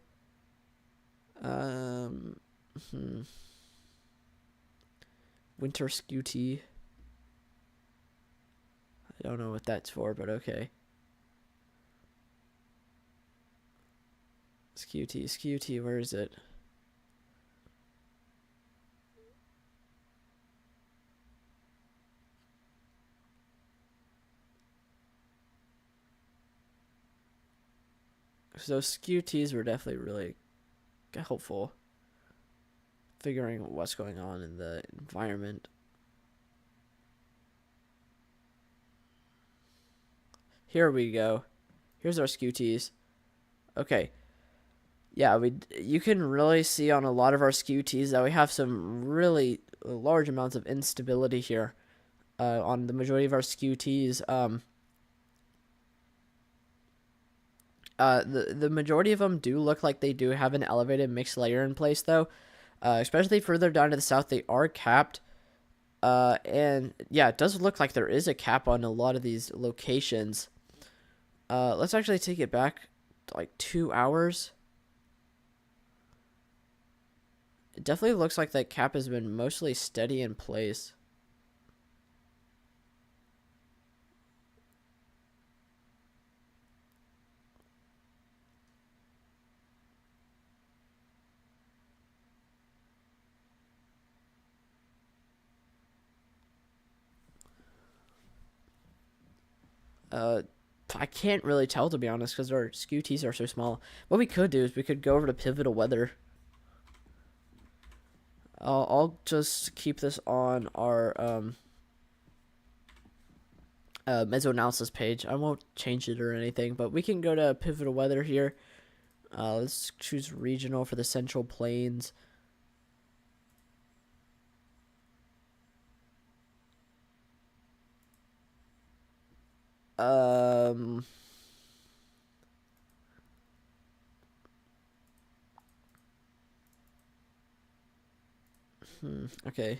Winter skew T. I don't know what that's for, but okay. Skew T, where is it? So skew T's were definitely really helpful figuring what's going on in the environment. Here we go. Here's our skew T's. Okay. Yeah, you can really see on a lot of our skew T's that we have some really large amounts of instability here on the majority of our skew T's. The majority of them do look like they do have an elevated mixed layer in place, though. Especially further down to the south, they are capped. And yeah, it does look like there is a cap on a lot of these locations. Let's actually take it back to like 2 hours. It definitely looks like that cap has been mostly steady in place. I can't really tell, to be honest, because our skew T's are so small. What we could do is we could go over to pivotal weather. I'll just keep this on our mesoanalysis page. I won't change it or anything, but we can go to pivotal weather here. Let's choose regional for the Central Plains. Okay.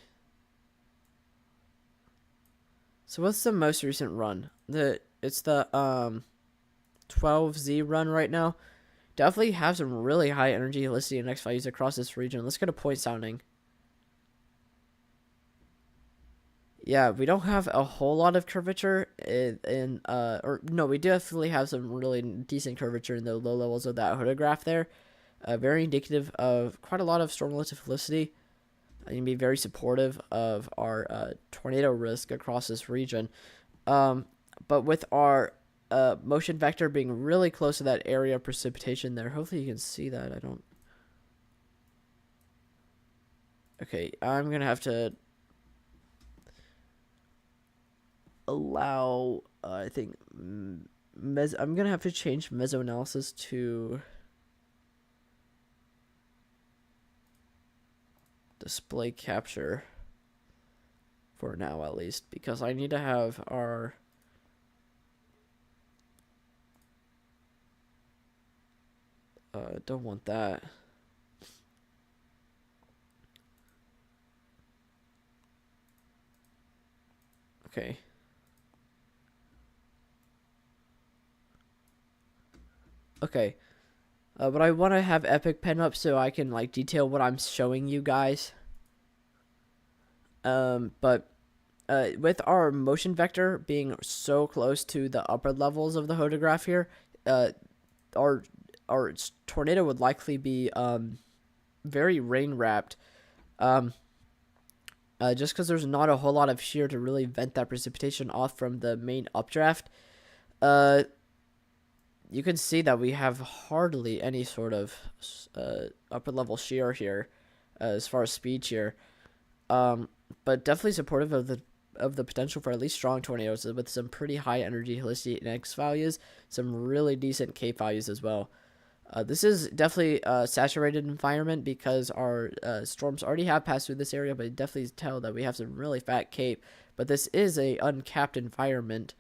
So what's the most recent run? It's the 12Z run right now. Definitely have some really high energy helicity index values across this region. Let's go to point sounding. Yeah, we don't have a whole lot of curvature or no, we definitely have some really decent curvature in the low levels of that photograph there. Very indicative of quite a lot of storm relative helicity. You can be very supportive of our tornado risk across this region. But with our motion vector being really close to that area of precipitation there, hopefully you can see that. I don't. Okay, I'm gonna have to allow. I think I'm gonna have to change mesoanalysis to display capture for now, at least, because I need to have our don't want that. Okay. Okay. But I want to have Epic pen up so I can like detail what I'm showing you guys. But with our motion vector being so close to the upper levels of the photograph here, our tornado would likely be very rain wrapped. Just because there's not a whole lot of shear to really vent that precipitation off from the main updraft. You can see that we have hardly any sort of upper level shear here as far as speed shear. But definitely supportive of the potential for at least strong tornadoes with some pretty high energy helicity and X values, some really decent Cape values as well. This is definitely a saturated environment because our storms already have passed through this area, but you definitely tell that we have some really fat Cape. But this is a uncapped environment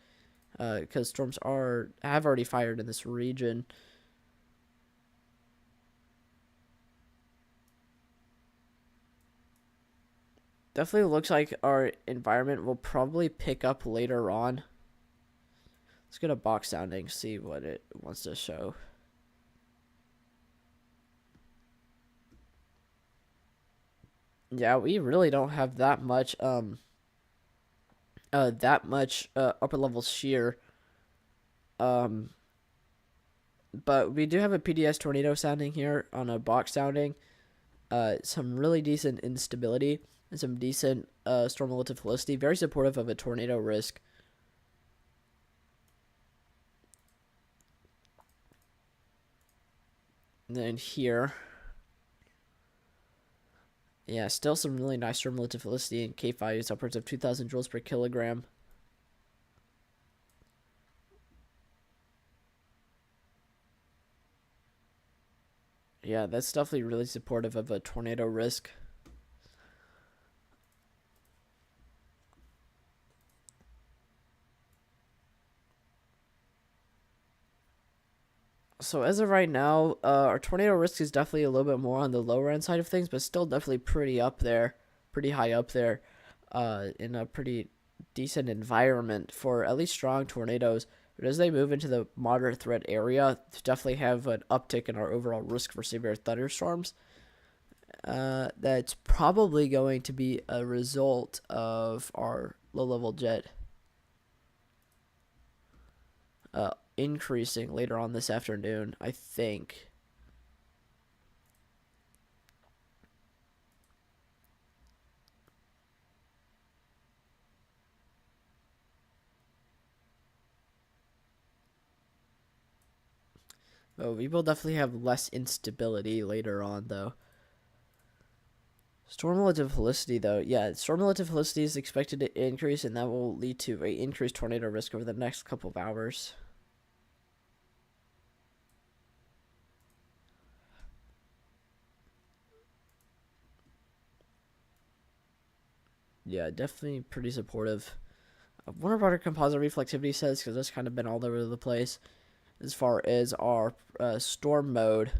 because storms have already fired in this region. Definitely looks like our environment will probably pick up later on. Let's get a box sounding, see what it wants to show. Yeah, we really don't have that much upper level shear. But we do have a PDS tornado sounding here on a box sounding. Some really decent instability and some decent storm relative velocity, very supportive of a tornado risk. And then here, yeah, still some really nice storm relative velocity and Cape values upwards of 2,000 joules per kilogram. Yeah, that's definitely really supportive of a tornado risk. So as of right now, our tornado risk is definitely a little bit more on the lower end side of things, but still definitely pretty up there, pretty high up there, in a pretty decent environment for at least strong tornadoes. But as they move into the moderate threat area, definitely have an uptick in our overall risk for severe thunderstorms. That's probably going to be a result of our low-level jet increasing later on this afternoon, I think. Oh, we will definitely have less instability later on, though. Storm relative velocity, though, yeah, storm relative velocity is expected to increase, and that will lead to an increased tornado risk over the next couple of hours. Yeah, definitely pretty supportive. I wonder what our composite reflectivity says, because that's kind of been all over the place as far as our storm mode.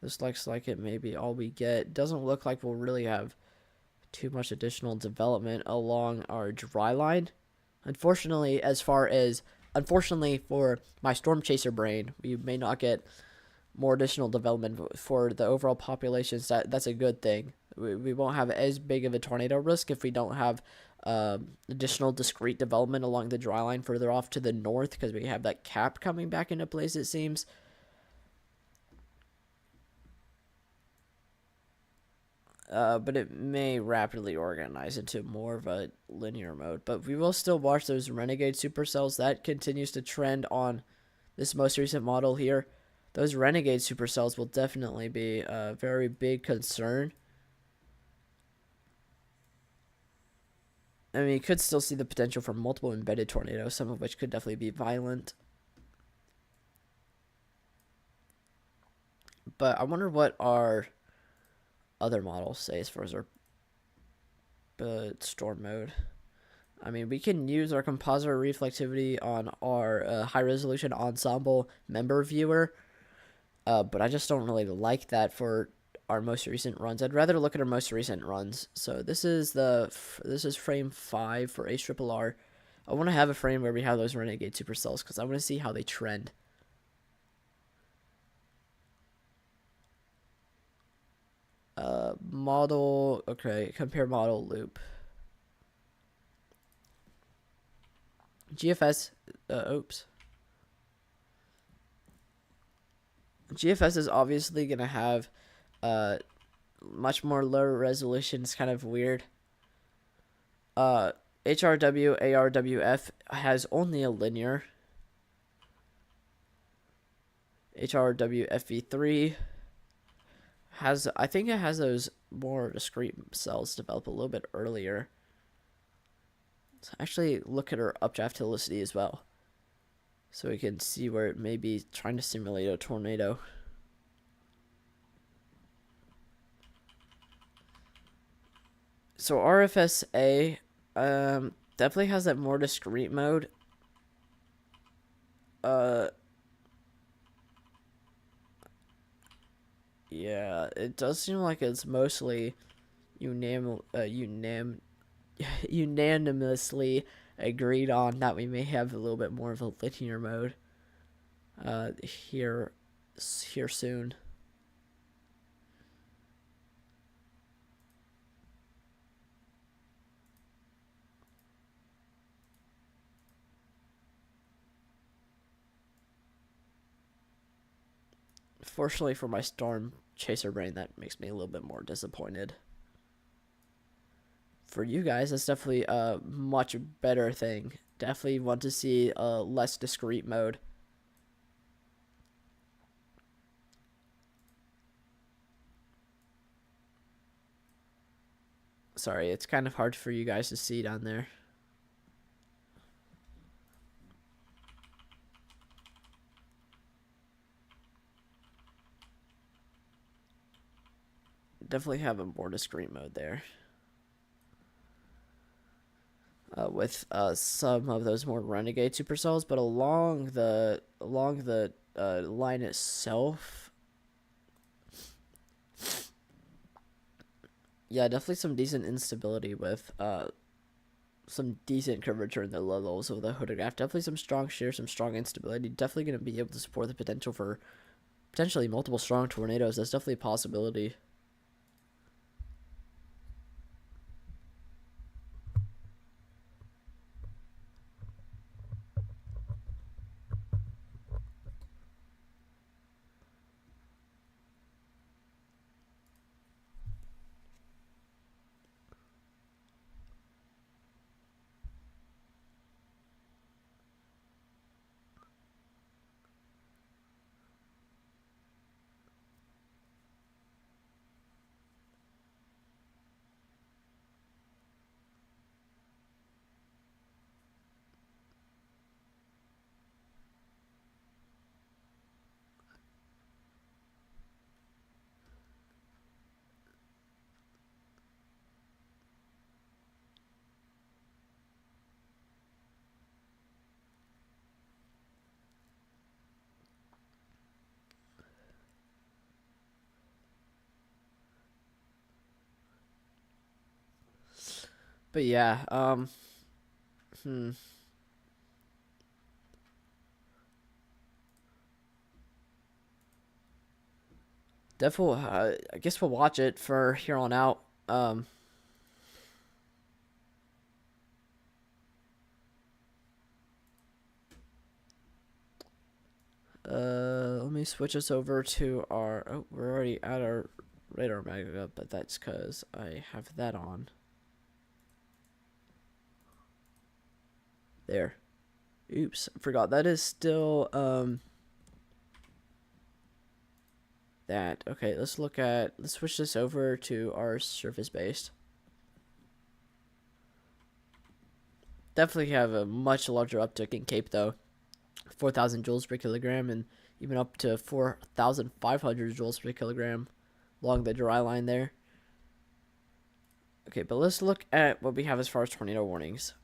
This looks like it may be all we get. Doesn't look like we'll really have too much additional development along our dry line. Unfortunately, unfortunately for my storm chaser brain, we may not get more additional development for the overall populations. That's a good thing. We won't have as big of a tornado risk if we don't have additional discrete development along the dry line further off to the north, because we have that cap coming back into place, it seems. but it may rapidly organize into more of a linear mode. But we will still watch those renegade supercells. That continues to trend on this most recent model here. Those renegade supercells will definitely be a very big concern. I mean, you could still see the potential for multiple embedded tornadoes, some of which could definitely be violent. But I wonder what our other models say as far as our storm mode. I mean, we can use our compositor reflectivity on our high resolution ensemble member viewer, but I just don't really like that for our most recent runs. I'd rather look at our most recent runs. So this is frame 5 for HRRR. I want to have a frame where we have those renegade supercells because I want to see how they trend. Model, okay, compare model loop. GFS, GFS is obviously going to have much more lower resolution. It's kind of weird. HRW, ARWF has only a linear. HRW FV3 has, I think it has those more discrete cells develop a little bit earlier. Let's actually look at our updraft helicity as well, so we can see where it may be trying to simulate a tornado. So RFSA definitely has that more discrete mode. Yeah, it does seem like it's mostly unanimously agreed on that we may have a little bit more of a linear mode here soon. Fortunately for my storm chaser brain, that makes me a little bit more disappointed. For you guys, that's definitely a much better thing. Definitely want to see a less discrete mode. Sorry, it's kind of hard for you guys to see down there. Definitely have a more discrete mode there. With some of those more renegade supercells, but along the line itself, yeah, definitely some decent instability with some decent curvature in the low levels of the hodograph. Definitely some strong shear, some strong instability. Definitely going to be able to support the potential for potentially multiple strong tornadoes. That's definitely a possibility. But yeah, definitely. I guess we'll watch it for here on out. Let me switch us over to our. Oh, we're already at our radar mega, but that's because I have that on. There. Oops, I forgot. That is still, that. Okay, let's switch this over to our surface-based. Definitely have a much larger uptick in Cape, though. 4,000 joules per kilogram, and even up to 4,500 joules per kilogram along the dry line there. Okay, but let's look at what we have as far as tornado warnings.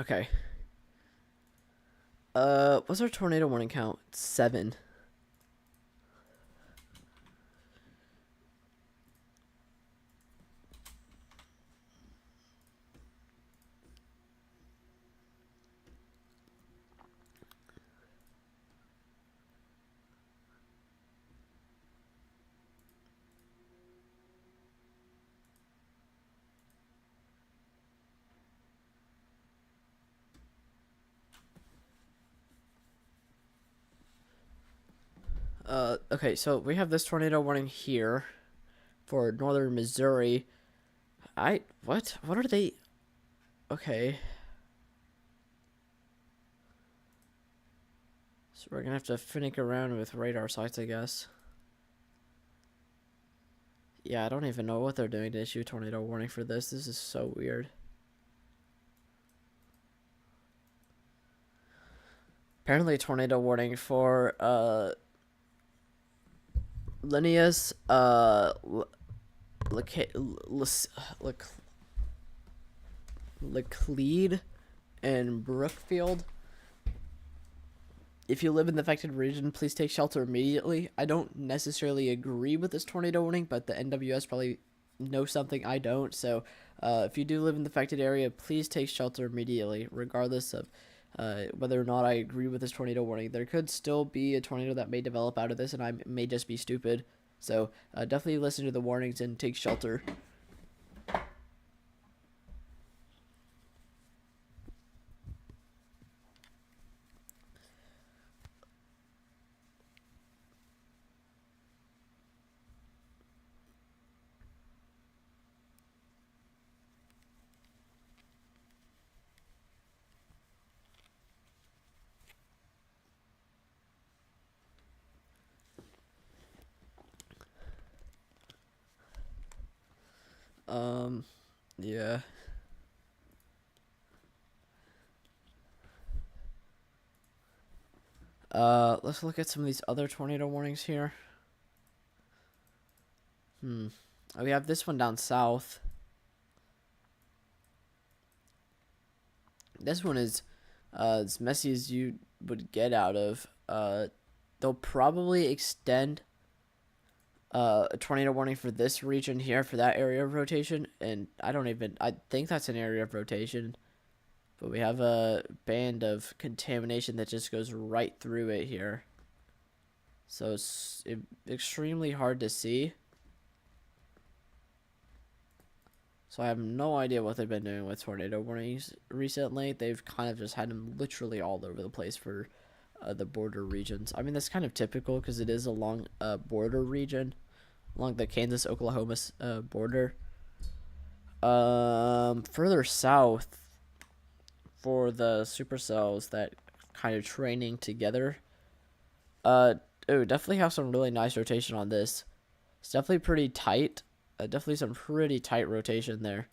Okay. What's our tornado warning count? 7. Okay, so we have this tornado warning here for northern Missouri. What are they? Okay. So we're gonna have to finick around with radar sites, I guess. Yeah, I don't even know what they're doing to issue a tornado warning for this. This is so weird. Apparently a tornado warning for, Linnaeus, Laclede, and Brookfield. If you live in the affected region, please take shelter immediately. I don't necessarily agree with this tornado warning, but the NWS probably knows something I don't. So if you do live in the affected area, please take shelter immediately, regardless of whether or not I agree with this tornado warning. There could still be a tornado that may develop out of this, and I may just be stupid. So definitely listen to the warnings and take shelter. Yeah. Let's look at some of these other tornado warnings here. We have this one down south. This one is as messy as you would get out of. They'll probably extend a tornado warning for this region here for that area of rotation, and I think that's an area of rotation, but we have a band of contamination that just goes right through it here, so it's extremely hard to see. So I have no idea what they've been doing with tornado warnings recently. They've kind of just had them literally all over the place for the border regions. I mean, that's kind of typical because it is along a border region, along the Kansas-Oklahoma border. Further south, for the supercells that kind of training together, definitely have some really nice rotation on this. It's definitely pretty tight. Definitely some pretty tight rotation there.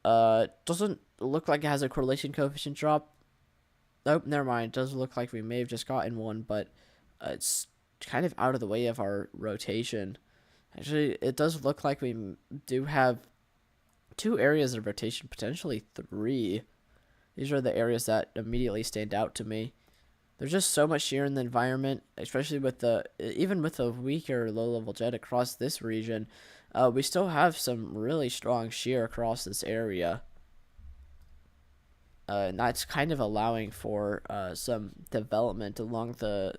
Doesn't look like it has a correlation coefficient drop. Nope, never mind. It does look like we may have just gotten one, but it's kind of out of the way of our rotation. Actually, it does look like we do have 2 areas of rotation, potentially 3. These are the areas that immediately stand out to me. There's just so much shear in the environment, especially with even with a weaker low-level jet across this region. We still have some really strong shear across this area. And that's kind of allowing for some development along the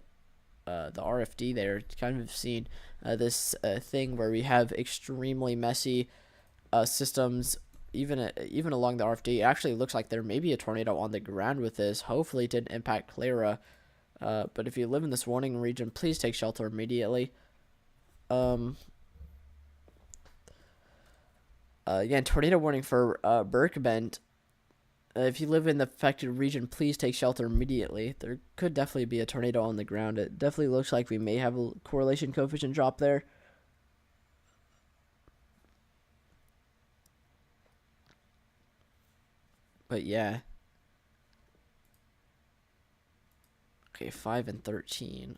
RFD there. Kind of seen this thing where we have extremely messy systems, even along the RFD. It actually looks like there may be a tornado on the ground with this. Hopefully, it didn't impact Clara. But if you live in this warning region, please take shelter immediately. Again, tornado warning for Birkbend. If you live in the affected region, please take shelter immediately. There could definitely be a tornado on the ground. It definitely looks like we may have a correlation coefficient drop there. But yeah. Okay, 5 and 13.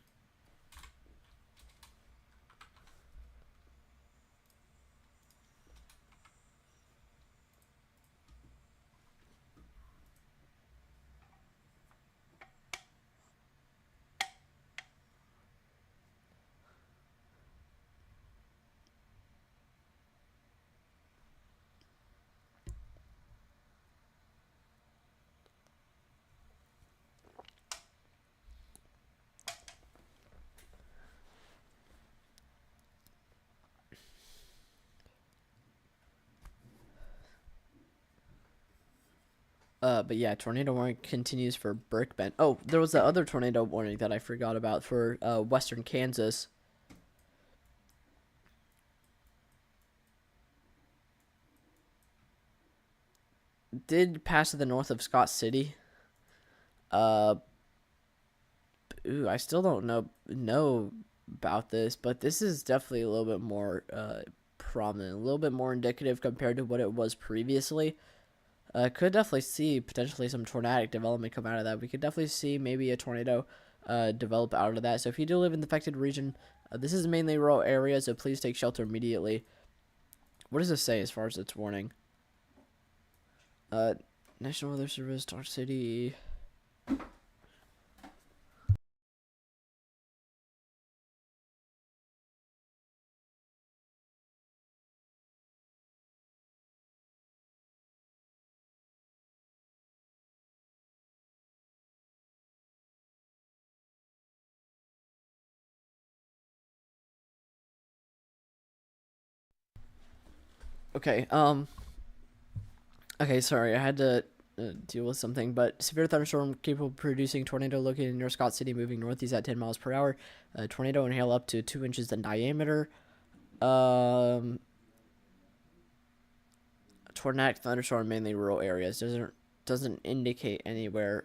But yeah, tornado warning continues for Birkbend. Oh, there was the other tornado warning that I forgot about for western Kansas. Did pass to the north of Scott City. I still don't know about this, but this is definitely a little bit more prominent, a little bit more indicative compared to what it was previously. Could definitely see potentially some tornadic development come out of that. We could definitely see maybe a tornado develop out of that. So if you do live in the affected region, this is mainly rural areas, so please take shelter immediately. What does this say as far as its warning? National Weather Service, Dark City. Okay, okay, sorry, I had to deal with something, but severe thunderstorm capable of producing tornado located near Scott City, moving northeast at 10 miles per hour. Tornado and hail up to 2 inches in diameter. Tornadic thunderstorm mainly rural areas. Doesn't indicate anywhere.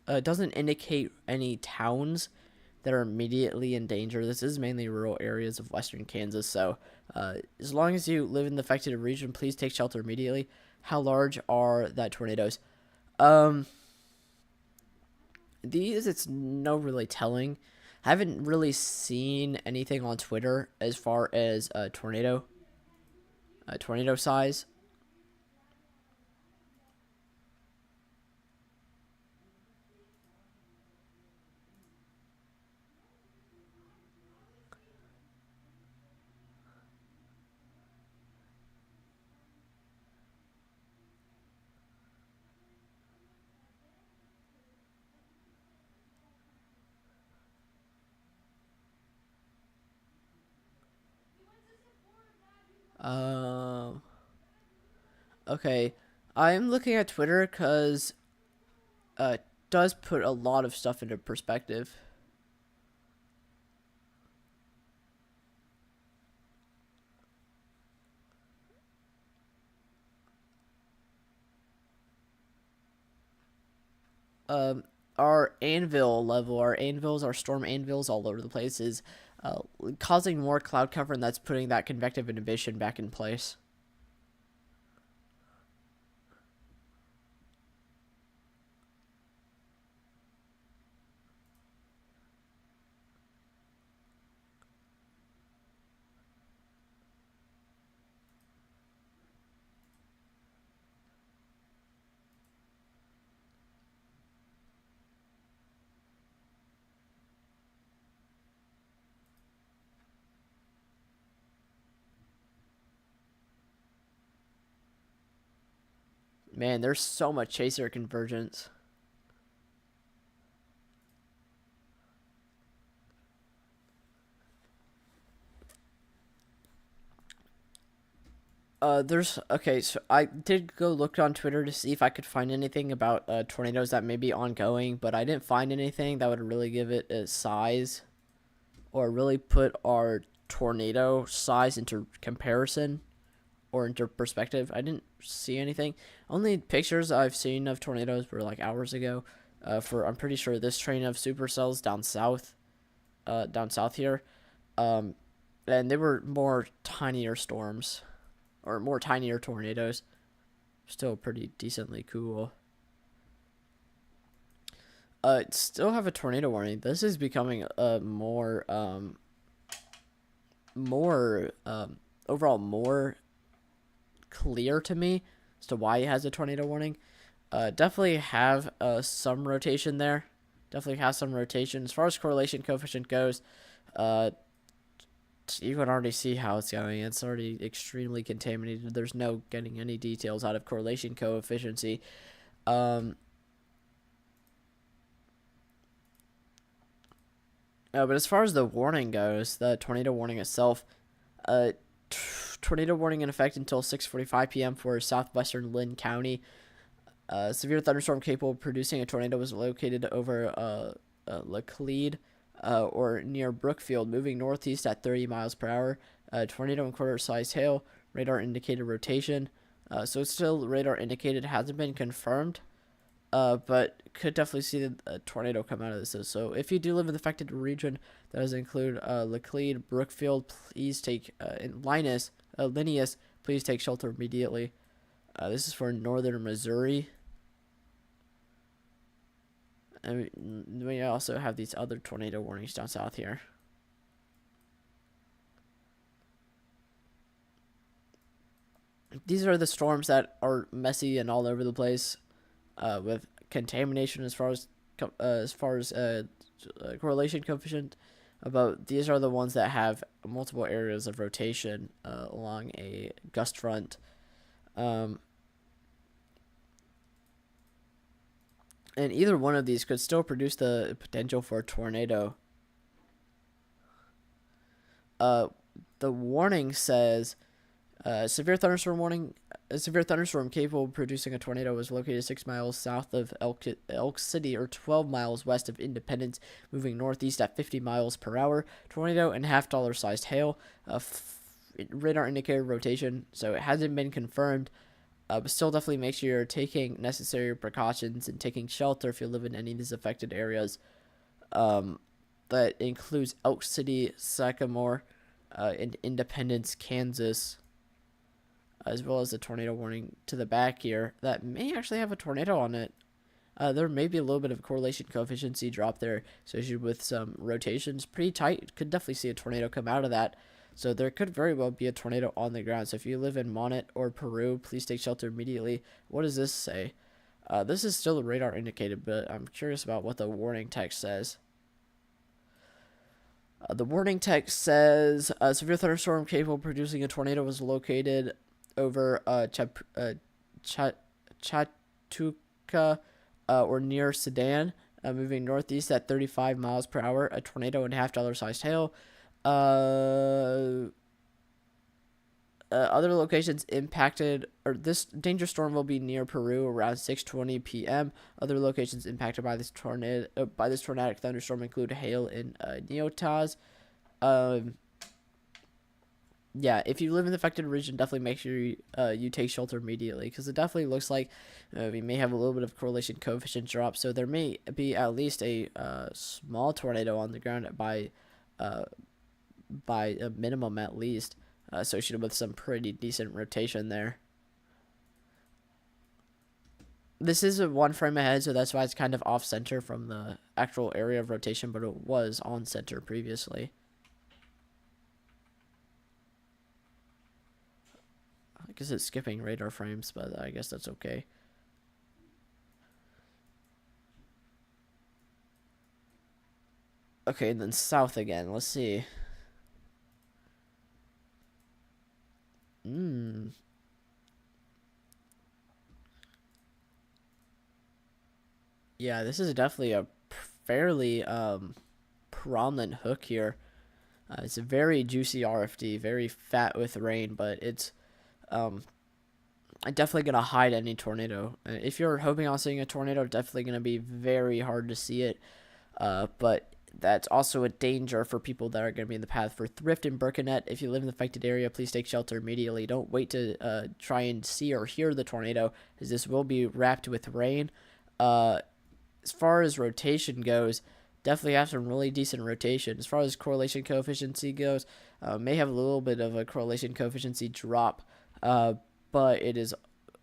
Doesn't indicate any towns that are immediately in danger. This is mainly rural areas of western Kansas. So, as long as you live in the affected region, please take shelter immediately. How large are that tornadoes? These it's no really telling. I haven't really seen anything on Twitter as far as tornado size. Um. Okay, I'm looking at Twitter because it does put a lot of stuff into perspective. Our anvil level, our anvils, our storm anvils all over the place is causing more cloud cover, and that's putting that convective inhibition back in place. Man, there's so much chaser convergence. Okay, so I did go look on Twitter to see if I could find anything about tornadoes that may be ongoing, but I didn't find anything that would really give it a size or really put our tornado size into comparison or into perspective. I didn't see anything. Only pictures I've seen of tornadoes were like hours ago. I'm pretty sure this train of supercells down south here, and they were more tinier storms or more tinier tornadoes. Still pretty decently cool. Still have a tornado warning. This is becoming overall more clear to me as to why it has a tornado warning. Definitely have some rotation there. Definitely has some rotation. As far as correlation coefficient goes, you can already see how it's going. It's already extremely contaminated. There's no getting any details out of correlation coefficient. But as far as the warning goes, the tornado warning itself, tornado warning in effect until 6:45 p.m. for southwestern Lynn County. Severe thunderstorm capable of producing a tornado was located over Laclede or near Brookfield, moving northeast at 30 miles per hour. Tornado and quarter-sized hail. Radar indicated rotation. So it's still radar indicated. Hasn't been confirmed. But could definitely see the tornado come out of this. So if you do live in the affected region, that does include Laclede, Brookfield, please take Linus, please take shelter immediately. This is for northern Missouri. And we also have these other tornado warnings down south here. These are the storms that are messy and all over the place, with contamination as far as correlation coefficient. But these are the ones that have multiple areas of rotation along a gust front. And either one of these could still produce the potential for a tornado. The warning says, severe thunderstorm warning. A severe thunderstorm capable of producing a tornado was located 6 miles south of Elk City or 12 miles west of Independence, moving northeast at 50 miles per hour. Tornado and $half sized hail. Radar indicator rotation, so it hasn't been confirmed. But still definitely make sure you're taking necessary precautions and taking shelter if you live in any of these affected areas. That includes Elk City, Sycamore, and Independence, Kansas, as well as the tornado warning to the back here that may actually have a tornado on it. There may be a little bit of correlation coefficient drop there associated with some rotations. Pretty tight. Could definitely see a tornado come out of that. So there could very well be a tornado on the ground. So if you live in Monet or Peru, please take shelter immediately. What does this say? This is still radar indicated, but I'm curious about what the warning text says. The warning text says, a severe thunderstorm capable of producing a tornado was located over Chattooga or near Sedan, moving northeast at 35 miles per hour. A tornado and $half sized hail. Other locations impacted, or this danger storm will be near Peru around 6:20 p.m. Other locations impacted by this tornadic thunderstorm include hail in Neotaz. Yeah, if you live in the affected region, definitely make sure you take shelter immediately, because it definitely looks like we may have a little bit of correlation coefficient drop. So there may be at least a small tornado on the ground by a minimum at least, associated with some pretty decent rotation there. This is a 1 frame ahead, so that's why it's kind of off center from the actual area of rotation, but it was on center previously. I guess it's skipping radar frames, but I guess that's okay. Okay, and then south again. Let's see. Yeah, this is definitely a fairly prominent hook here. It's a very juicy RFD, very fat with rain, but it's um, definitely gonna hide any tornado. If you're hoping on seeing a tornado, definitely gonna be very hard to see it. But that's also a danger for people that are going to be in the path. For Thrift and Birkenhead, if you live in the affected area, please take shelter immediately. Don't wait to try and see or hear the tornado, as this will be wrapped with rain. As far as rotation goes, definitely have some really decent rotation. As far as correlation coefficient goes, may have a little bit of a correlation coefficient drop, but it is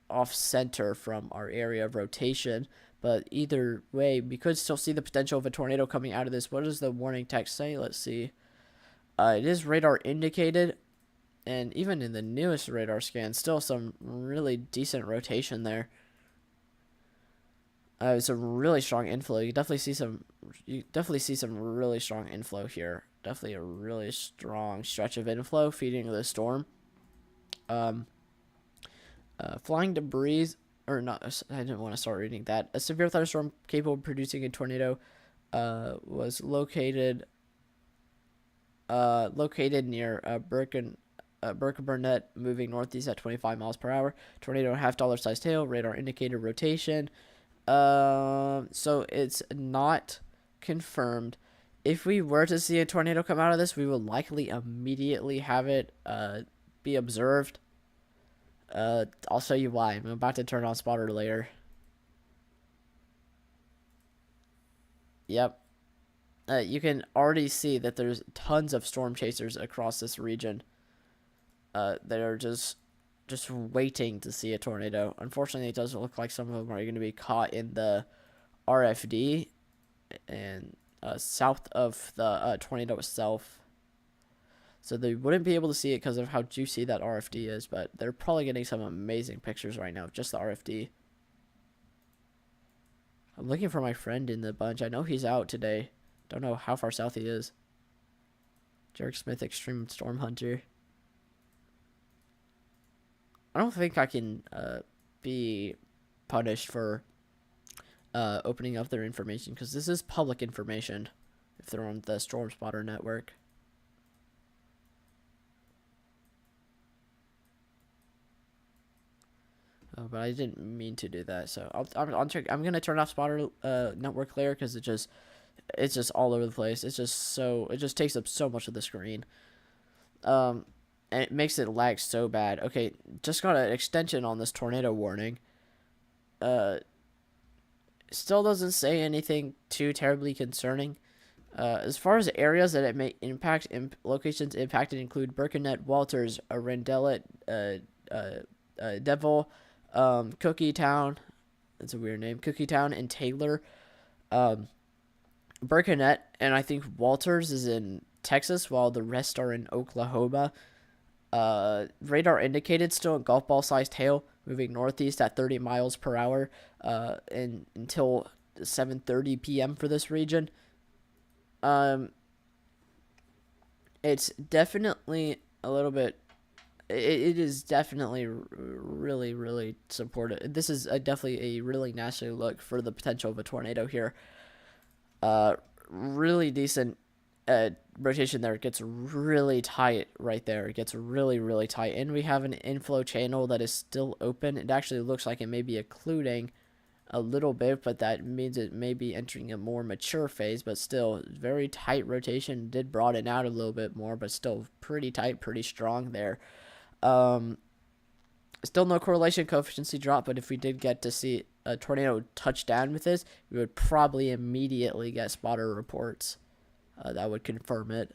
off center from our area of rotation. But either way, we could still see the potential of a tornado coming out of this. What does the warning text say? Let's see. It is radar indicated, and even in the newest radar scan, still some really decent rotation there. It's a really strong inflow. You definitely see some. You definitely see some really strong inflow here. Definitely a really strong stretch of inflow feeding the storm. Flying debris, or not, I didn't want to start reading that. A severe thunderstorm capable of producing a tornado was located near Burnett, moving northeast at 25 miles per hour. Tornado $half sized hail, radar indicated rotation. So it's not confirmed. If we were to see a tornado come out of this, we will likely immediately have it be observed. I'll show you why. I'm about to turn on spotter layer. Yep. You can already see that there's tons of storm chasers across this region. That are just waiting to see a tornado. Unfortunately, it doesn't look like some of them are going to be caught in the RFD and south of the tornado itself. So they wouldn't be able to see it because of how juicy that RFD is, but they're probably getting some amazing pictures right now of just the RFD. I'm looking for my friend in the bunch. I know he's out today. Don't know how far south he is. Jarek Smith, Extreme Storm Hunter. I don't think I can be punished for opening up their information, because this is public information if they're on the Storm Spotter network. But I didn't mean to do that, so I'm gonna turn off Spotter network layer, because it's just all over the place. It just takes up so much of the screen. And it makes it lag so bad. Okay, just got an extension on this tornado warning. Still doesn't say anything too terribly concerning. As far as areas that it may impact, locations impacted include Birkenhead, Walters, Rendelet, Devil, Cookie Town. That's a weird name. Cookie Town and Taylor. Birkenhead and I think Walters is in Texas, while the rest are in Oklahoma. Radar indicated still a golf ball sized hail moving northeast at 30 miles per hour until 7:30 p.m. for this region. It's definitely a little bit. It is definitely really, really supportive. This is definitely a really nasty look for the potential of a tornado here. Really decent rotation there. It gets really tight right there. It gets really, really tight. And we have an inflow channel that is still open. It actually looks like it may be occluding a little bit, but that means it may be entering a more mature phase, but still very tight rotation. Did broaden out a little bit more, but still pretty tight, pretty strong there. Still no correlation coefficient drop, but if we did get to see a tornado touch down with this, we would probably immediately get spotter reports that would confirm it.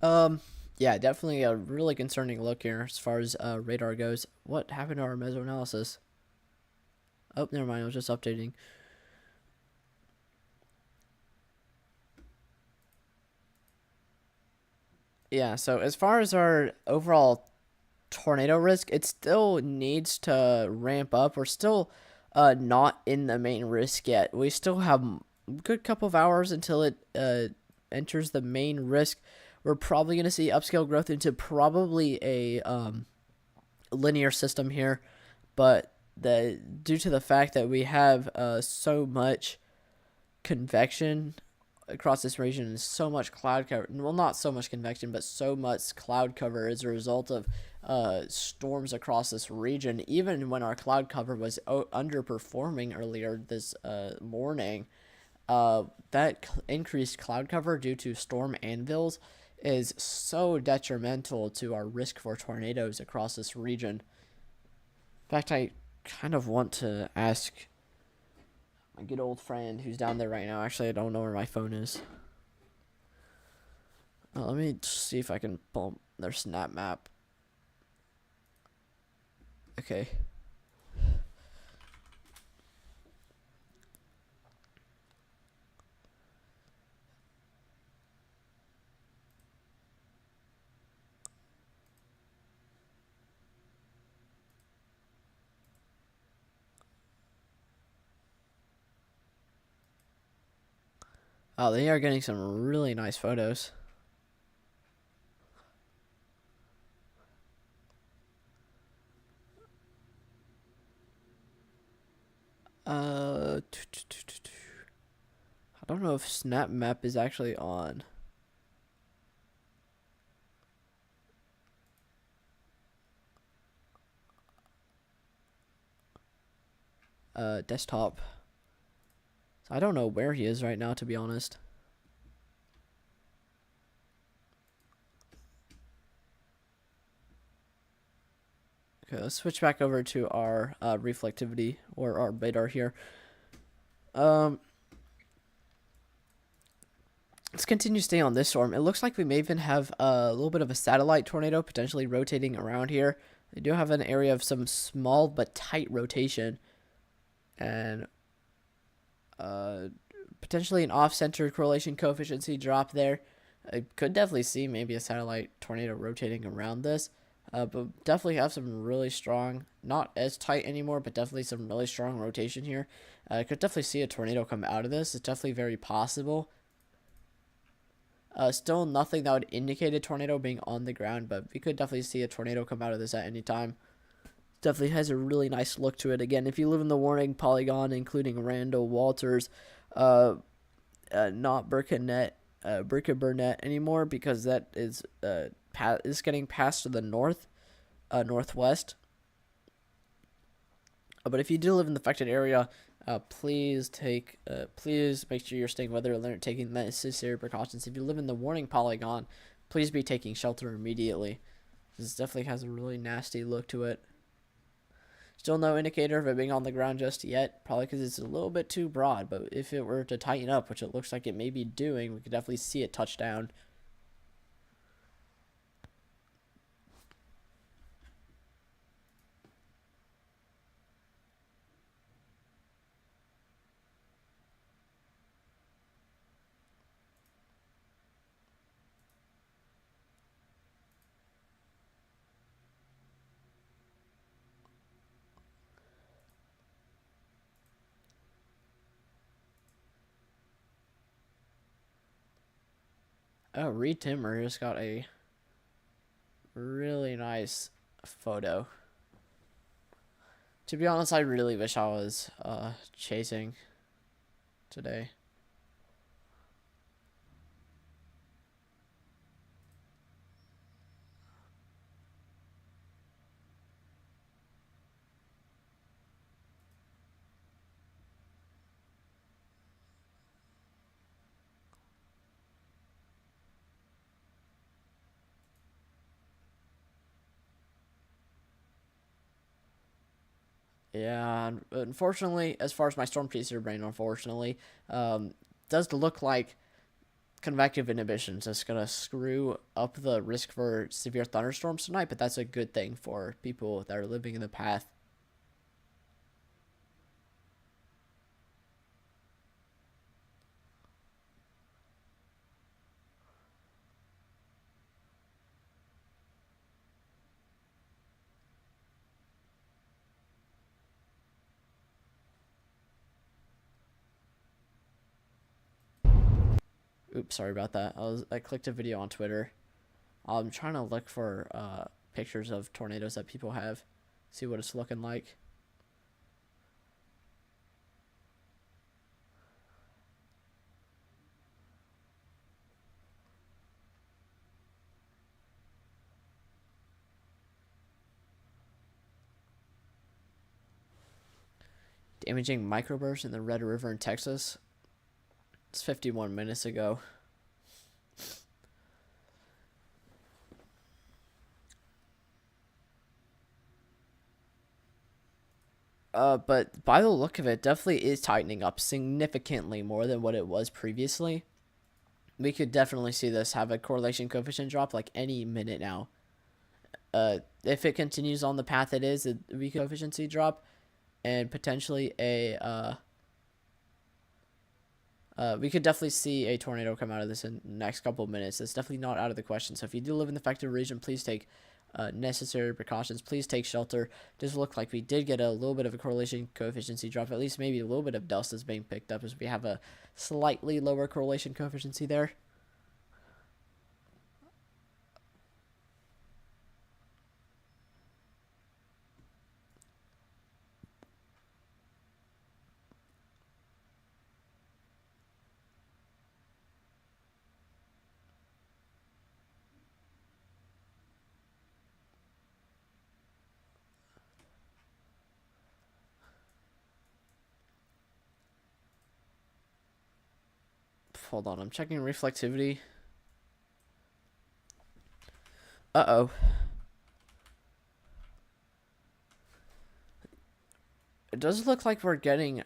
Yeah, definitely a really concerning look here as far as radar goes. What happened to our mesoanalysis? Oh, never mind. I was just updating. Yeah, so as far as our overall tornado risk, it still needs to ramp up. We're still not in the main risk yet. We still have a good couple of hours until it enters the main risk. We're probably going to see upscale growth into probably a linear system here, but due to the fact that we have so much convection across this region and so much cloud cover, well, not so much convection, but so much cloud cover as a result of storms across this region. Even when our cloud cover was underperforming earlier this morning, that increased cloud cover due to storm anvils is so detrimental to our risk for tornadoes across this region. In fact, I kind of want to ask my good old friend who's down there right now. Actually, I don't know where my phone is. Let me see if I can pull their snap map. Okay. Oh, they are getting some really nice photos. I don't know if Snap Map is actually on. Desktop. So I don't know where he is right now, to be honest. Okay, let's switch back over to our reflectivity or our radar here. Let's continue staying on this storm. It looks like we may even have a little bit of a satellite tornado potentially rotating around here. They do have an area of some small but tight rotation, and potentially an off-center correlation coefficient drop there. I could definitely see maybe a satellite tornado rotating around this, but definitely have some really strong, not as tight anymore, but definitely some really strong rotation here. I could definitely see a tornado come out of this. It's definitely very possible. Still nothing that would indicate a tornado being on the ground, but we could definitely see a tornado come out of this at any time. Definitely has a really nice look to it. Again, if you live in the warning polygon, including Randall, Walters, not Birkenhead, Burnett anymore, because that is getting past to the northwest. But if you do live in the affected area, please make sure you're staying weather alert, taking necessary precautions. If you live in the warning polygon, please be taking shelter immediately. This definitely has a really nasty look to it. Still no indicator of it being on the ground just yet, probably because it's a little bit too broad, but if it were to tighten up, which it looks like it may be doing, we could definitely see it touch down. Oh, Reed Timmer just got a really nice photo. To be honest, I really wish I was chasing today. Yeah, unfortunately, as far as my storm chaser brain, unfortunately, does look like convective inhibitions. That's going to screw up the risk for severe thunderstorms tonight, but that's a good thing for people that are living in the path. Oops, sorry about that. I clicked a video on Twitter. I'm trying to look for pictures of tornadoes that people have, see what it's looking like. Damaging microburst in the Red River in Texas. It's 51 minutes ago. But by the look of it, definitely is tightening up significantly more than what it was previously. We could definitely see this have a correlation coefficient drop like any minute now. If it continues on the path it is, we could coefficient drop, and potentially we could definitely see a tornado come out of this in the next couple of minutes. It's definitely not out of the question. So if you do live in the affected region, please take necessary precautions. Please take shelter. It does look like we did get a little bit of a correlation coefficient drop. At least maybe a little bit of dust is being picked up, as we have a slightly lower correlation coefficient there. Hold on, I'm checking reflectivity. Uh-oh. It does look like we're getting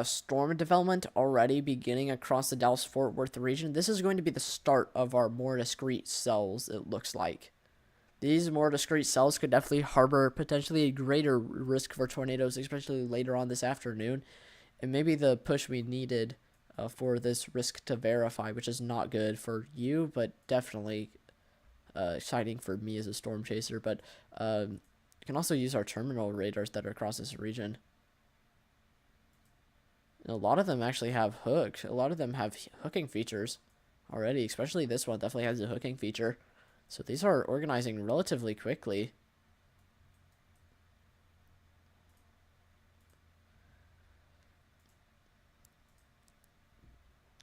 storm development already beginning across the Dallas-Fort Worth region. This is going to be the start of our more discrete cells, it looks like. These more discrete cells could definitely harbor potentially a greater risk for tornadoes, especially later on this afternoon. And maybe the push we needed for this risk to verify, which is not good for you, but definitely exciting for me as a storm chaser. But you can also use our terminal radars that are across this region. And a lot of them actually have hooks. A lot of them have hooking features already, especially this one definitely has a hooking feature. So these are organizing relatively quickly.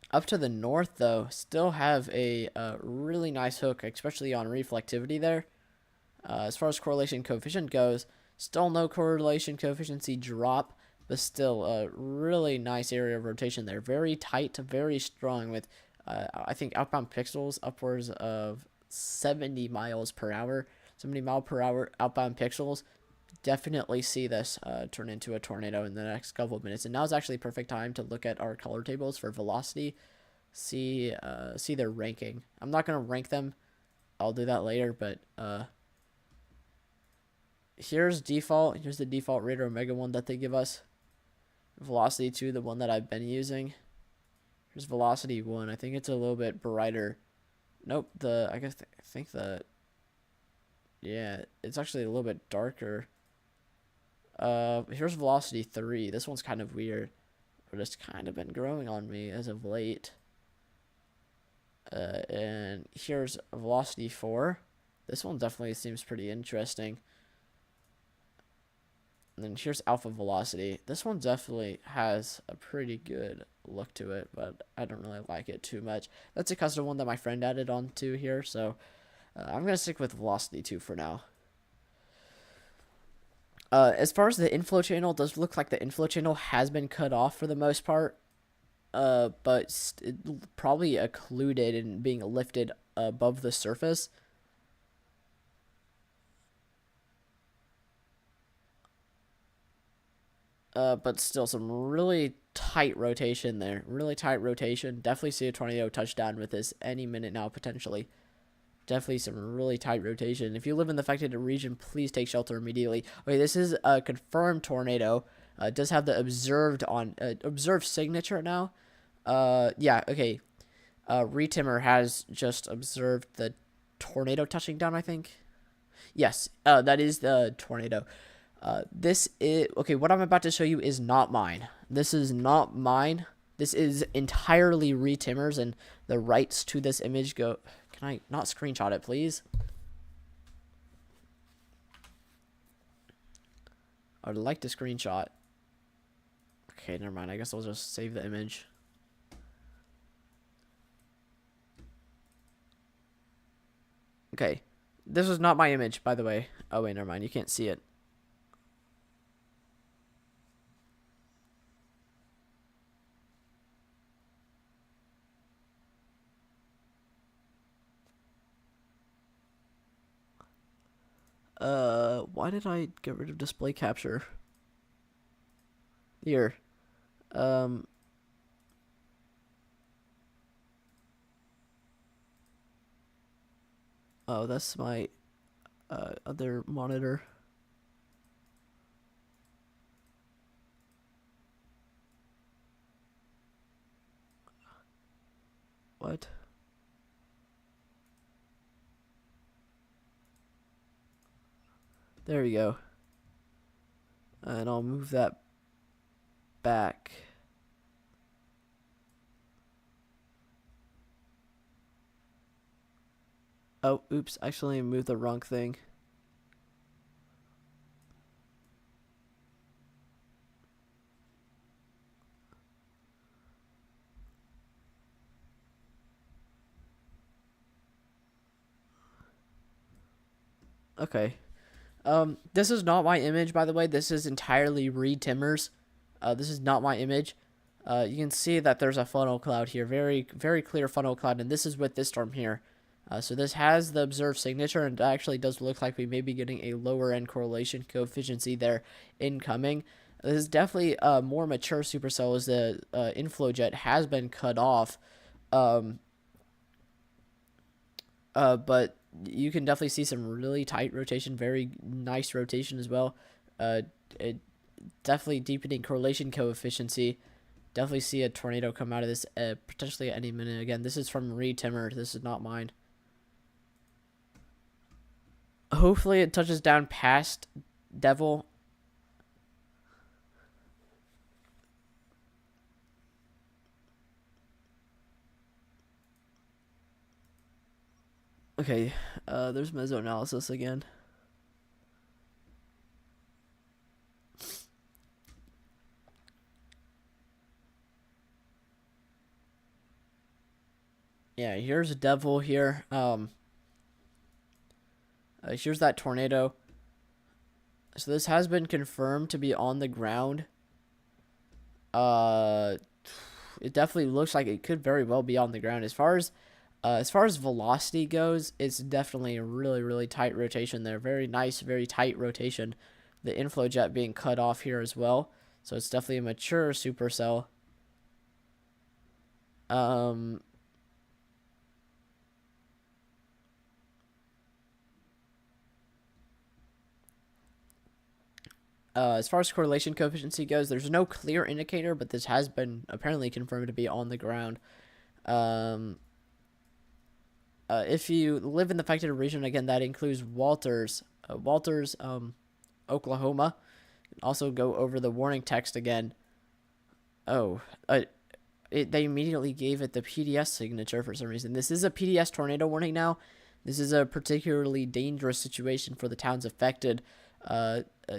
Up to the north, though, still have a really nice hook, especially on reflectivity there. As far as correlation coefficient goes, still no correlation coefficient drop, but still a really nice area of rotation there. Very tight, very strong with, I think, outbound pixels upwards of 70 miles per hour. 70 mile per hour outbound pixels. Definitely see this turn into a tornado in the next couple of minutes. And now is actually a perfect time to look at our color tables for velocity. See their ranking. I'm not going to rank them. I'll do that later, but here's default. Here's the default radar omega one that they give us. Velocity 2, the one that I've been using. Here's velocity 1. I think it's a little bit brighter. Nope, I think yeah, it's actually a little bit darker. Here's velocity 3. This one's kind of weird, but it's kind of been growing on me as of late. And here's velocity 4. This one definitely seems pretty interesting. And then here's alpha velocity. This one definitely has a pretty good look to it, but I don't really like it too much. That's a custom one that my friend added onto here, so I'm going to stick with velocity 2 for now. As far as the inflow channel, it does look like the inflow channel has been cut off for the most part, but probably occluded and being lifted above the surface. But still some really tight rotation there. Really tight rotation. Definitely see a tornado touchdown with this any minute now, potentially. Definitely some really tight rotation. If you live in the affected region, please take shelter immediately. Okay, this is a confirmed tornado. It does have the observed signature now. Yeah, okay. Retimmer has just observed the tornado touching down, I think. Yes, that is the tornado. This is okay. What I'm about to show you is not mine. This is not mine. This is entirely Retimmer's, and the rights to this image go. Can I not screenshot it, please? I would like to screenshot. Okay, never mind. I guess I'll just save the image. Okay, this is not my image, by the way. Oh wait, never mind. You can't see it. Why did I get rid of display capture? Here. Oh, that's my other monitor. What? There we go. And I'll move that back. Oh, oops. Actually, I moved the wrong thing. Okay. This is not my image, by the way. This is entirely Retimmer's. This is not my image. You can see that there's a funnel cloud here. Very, very clear funnel cloud. And this is with this storm here. So this has the observed signature, and it actually does look like we may be getting a lower end correlation coefficient there incoming. This is definitely a more mature supercell, as the inflow jet has been cut off. But you can definitely see some really tight rotation, very nice rotation as well. It definitely deepening correlation coefficient. Definitely see a tornado come out of this potentially at any minute. Again, this is from Retimmer. This is not mine. Hopefully it touches down past Devil. Okay, there's mesoanalysis again. Yeah, here's a Devil here. Here's that tornado. So this has been confirmed to be on the ground. It definitely looks like it could very well be on the ground. As far as velocity goes, it's definitely a really, really tight rotation there. Very nice, very tight rotation. The inflow jet being cut off here as well. So it's definitely a mature supercell. As far as correlation coefficient goes, there's no clear indicator, but this has been apparently confirmed to be on the ground. If you live in the affected region, again, that includes Walters, Oklahoma. Also go over the warning text again. Oh, they immediately gave it the PDS signature for some reason. This is a PDS tornado warning now. This is a particularly dangerous situation for the towns affected.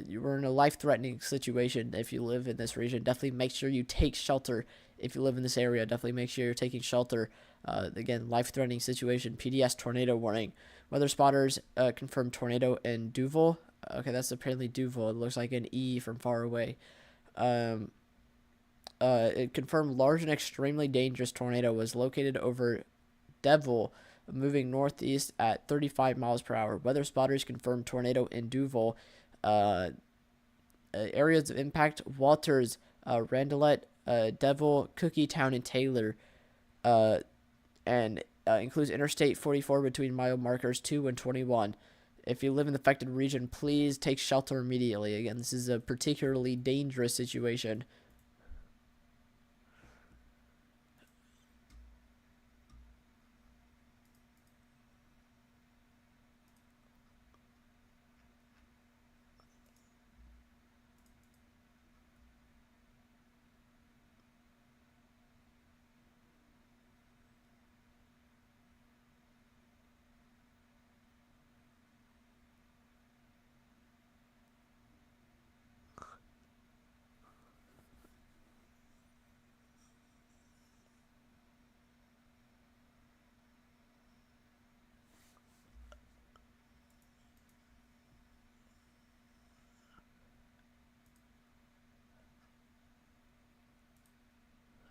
You're in a life-threatening situation if you live in this region. Definitely make sure you take shelter if you live in this area. Definitely make sure you're taking shelter. Again, life-threatening situation. PDS tornado warning. Weather spotters confirmed tornado in Duval. Okay, that's apparently Duval. It looks like an E from far away. It confirmed large and extremely dangerous tornado was located over Devil, moving northeast at 35 miles per hour. Weather spotters confirmed tornado in Duval. Areas of impact: Walters, Randalet, Devil, Cookie Town, and Taylor, uh, and includes Interstate 44 between mile markers 2 and 21. If you live in the affected region, please take shelter immediately. Again, this is a particularly dangerous situation.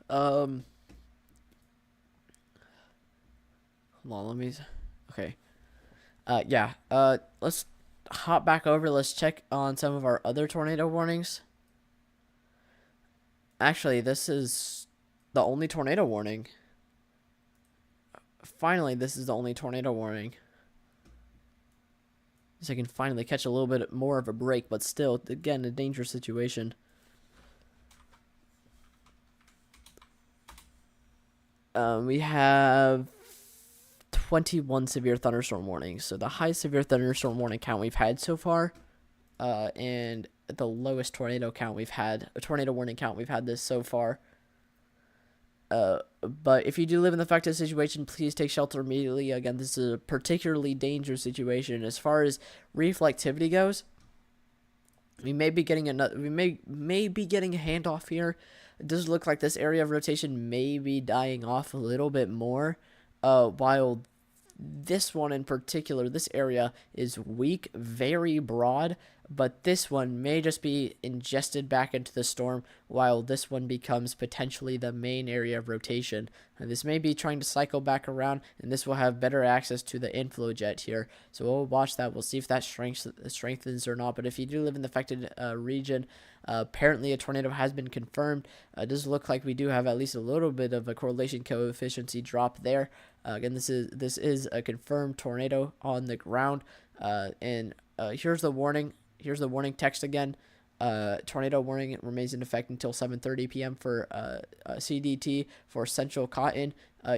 Um, Hold on, let me. Okay. Yeah. Let's hop back over. Let's check on some of our other tornado warnings. Actually, this is the only tornado warning. Finally, this is the only tornado warning. So I can finally catch a little bit more of a break, but still, again, a dangerous situation. We have 21 severe thunderstorm warnings. So the highest severe thunderstorm warning count we've had so far, and the lowest tornado count we've had, a tornado warning count we've had this so far. But if you do live in the affected situation, please take shelter immediately. Again, this is a particularly dangerous situation. As far as reflectivity goes, we may be getting another. We may be getting a handoff here. It does look like this area of rotation may be dying off a little bit more, while this one in particular, this area is weak, very broad, but this one may just be ingested back into the storm, while this one becomes potentially the main area of rotation. And this may be trying to cycle back around, and this will have better access to the inflow jet here. So we'll watch that. We'll see if that strengthens or not. But if you do live in the affected region, apparently a tornado has been confirmed. It does look like we do have at least a little bit of a correlation coefficient drop there. Again, this is a confirmed tornado on the ground. And here's the warning. Here's the warning text again. Tornado warning remains in effect until 7:30 p.m. for CDT for Central Cotton,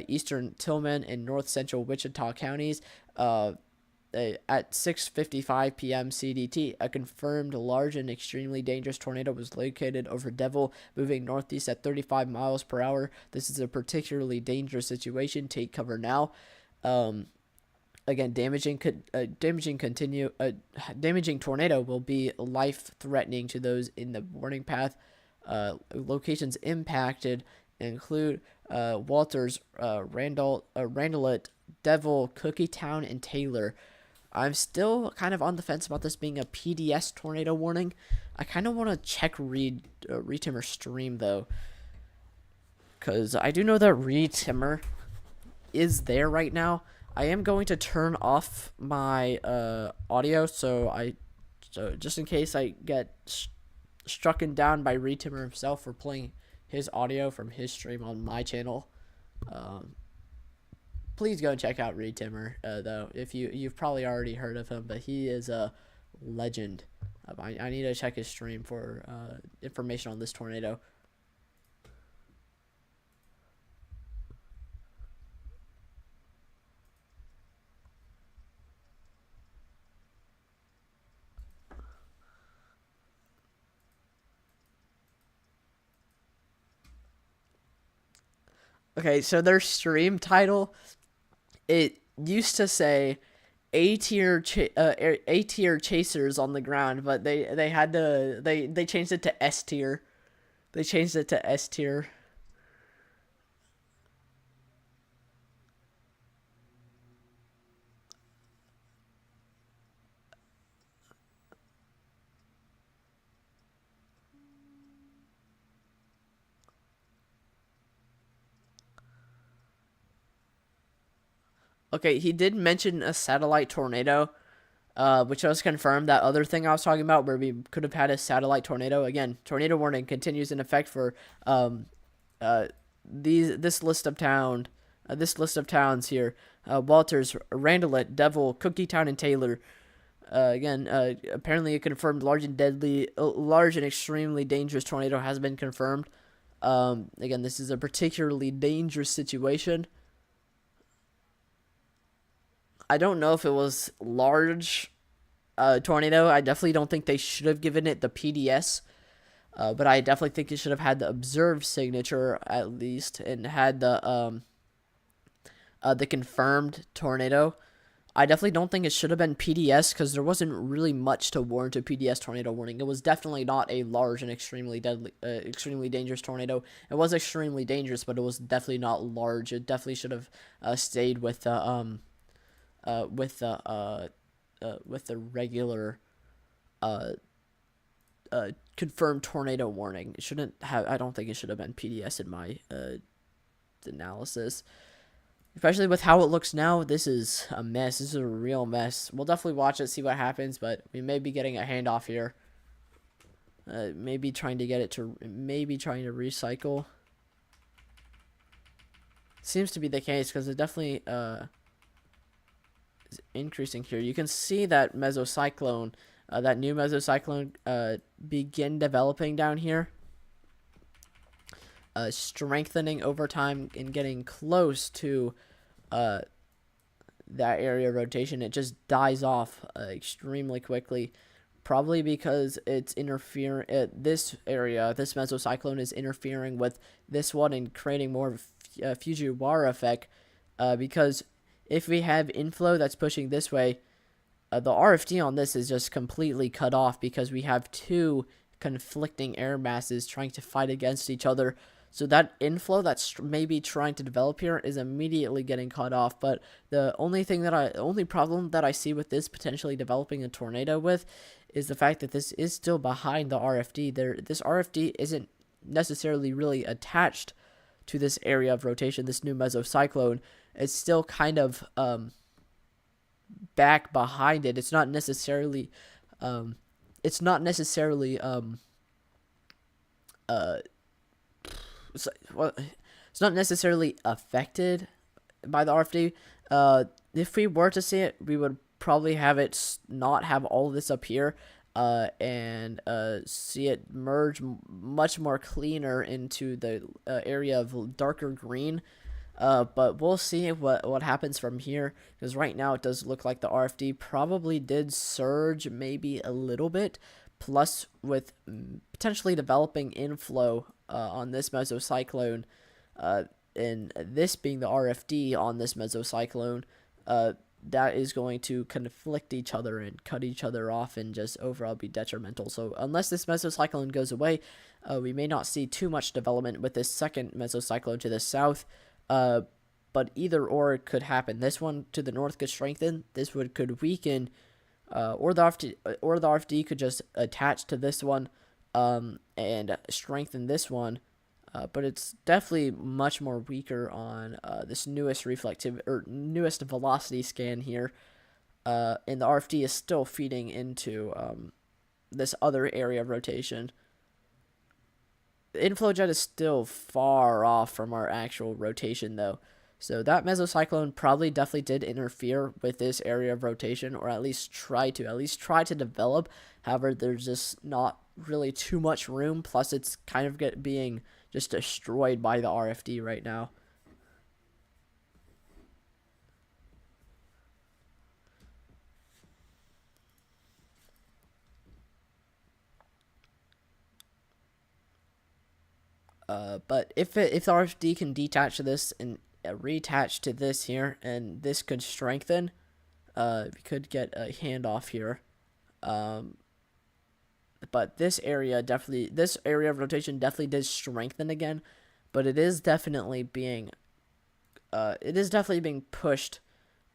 Eastern Tillman, and North Central Wichita counties. At 6:55 p.m. CDT, a confirmed large and extremely dangerous tornado was located over Devil, moving northeast at 35 miles per hour. This is a particularly dangerous situation. Take cover now. Again, damaging tornado will be life-threatening to those in the warning path. Locations impacted include Walters, Randalet, Devil, Cookie Town, and Taylor. I'm still kind of on the fence about this being a PDS tornado warning. I kind of want to check Retimmer's stream though, because I do know that Retimmer is there right now. I am going to turn off my audio, so just in case I get struck down by Retimmer himself for playing his audio from his stream on my channel. Please go and check out Retimmer, though. If you've probably already heard of him, but he is a legend. I need to check his stream for information on this tornado. Okay, so their stream title, it used to say A tier chasers on the ground, but they had to they changed it to S tier. They changed it to S tier. Okay, he did mention a satellite tornado. which was confirmed that other thing I was talking about where we could have had a satellite tornado. Again, tornado warning continues in effect for this list of towns here: Walters, Randalet, Devil, Cookietown, and Taylor. Again, apparently a confirmed large and extremely dangerous tornado has been confirmed. Again, this is a particularly dangerous situation. I don't know if it was large tornado. I definitely don't think they should have given it the PDS. But I definitely think it should have had the observed signature at least and had the confirmed tornado. I definitely don't think it should have been PDS because there wasn't really much to warrant a PDS tornado warning. It was definitely not a large and extremely dangerous tornado. It was extremely dangerous, but it was definitely not large. It definitely should have stayed with the regular confirmed tornado warning. It shouldn't have. I don't think it should have been PDS in my analysis. Especially with how it looks now, this is a mess. This is a real mess. We'll definitely watch it, see what happens, but we may be getting a handoff here. Maybe trying to recycle. Seems to be the case because it definitely is increasing here. You can see that mesocyclone, that new mesocyclone, begin developing down here. Strengthening over time and getting close to that area of rotation. It just dies off extremely quickly, probably because it's interfering. This mesocyclone is interfering with this one and creating more of a Fujiwara effect. Because if we have inflow that's pushing this way, the RFD on this is just completely cut off because we have two conflicting air masses trying to fight against each other. So that inflow that's maybe trying to develop here is immediately getting cut off. But the only problem that I see with this potentially developing a tornado with is the fact that this is still behind the RFD. This RFD isn't necessarily really attached to this area of rotation, this new mesocyclone. It's still kind of back behind it. It's not necessarily it's not necessarily affected by the RFD. If we were to see it, we would probably have it not have all of this up here, and see it merge much more cleaner into the area of darker green. But we'll see what happens from here, because right now it does look like the RFD probably did surge maybe a little bit, plus with potentially developing inflow on this mesocyclone, and this being the RFD on this mesocyclone, that is going to conflict each other and cut each other off and just overall be detrimental. So unless this mesocyclone goes away, we may not see too much development with this second mesocyclone to the south. But either or it could happen. This one to the north could strengthen. This one could weaken, or the RFD could just attach to this one, and strengthen this one. But it's definitely much more weaker on this newest newest velocity scan here. And the RFD is still feeding into this other area of rotation. The inflow jet is still far off from our actual rotation, though. So that mesocyclone probably definitely did interfere with this area of rotation, or at least try to develop. However, there's just not really too much room. Plus, it's kind of being just destroyed by the RFD right now. But if the RFD can detach to this and reattach to this here, and this could strengthen, we could get a handoff here. But this area of rotation definitely did strengthen again, but it is definitely being pushed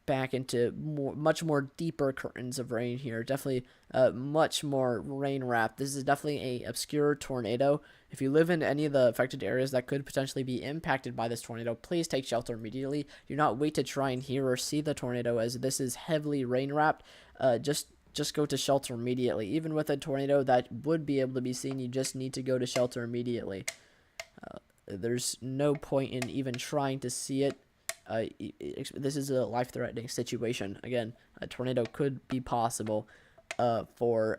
back into much more deeper curtains of rain here. Definitely much more rain wrapped. This is definitely a obscure tornado. If you live in any of the affected areas that could potentially be impacted by this tornado, please take shelter immediately. Do not wait to try and hear or see the tornado, as this is heavily rain wrapped. Just just go to shelter immediately. Even with a tornado that would be able to be seen, you just need to go to shelter immediately. There's no point in even trying to see it. This is a life-threatening situation. Again, a tornado could be possible for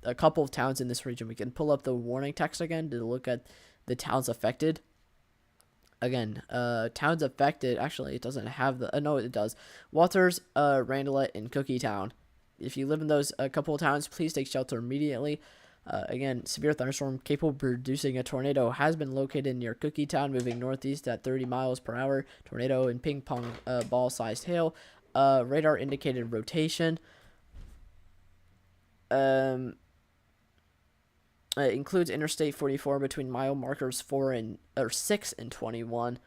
a couple of towns in this region. We can pull up the warning text again to look at the towns affected. Again, towns affected. Actually, it doesn't have the. No, it does. Walters, Randalet, and Cookie Town. If you live in those couple of towns, please take shelter immediately. Again, severe thunderstorm capable of producing a tornado has been located near Cookie Town, moving northeast at 30 miles per hour. Tornado in ping pong ball-sized hail. Radar indicated rotation. It includes Interstate 44 between mile markers 6 and 21.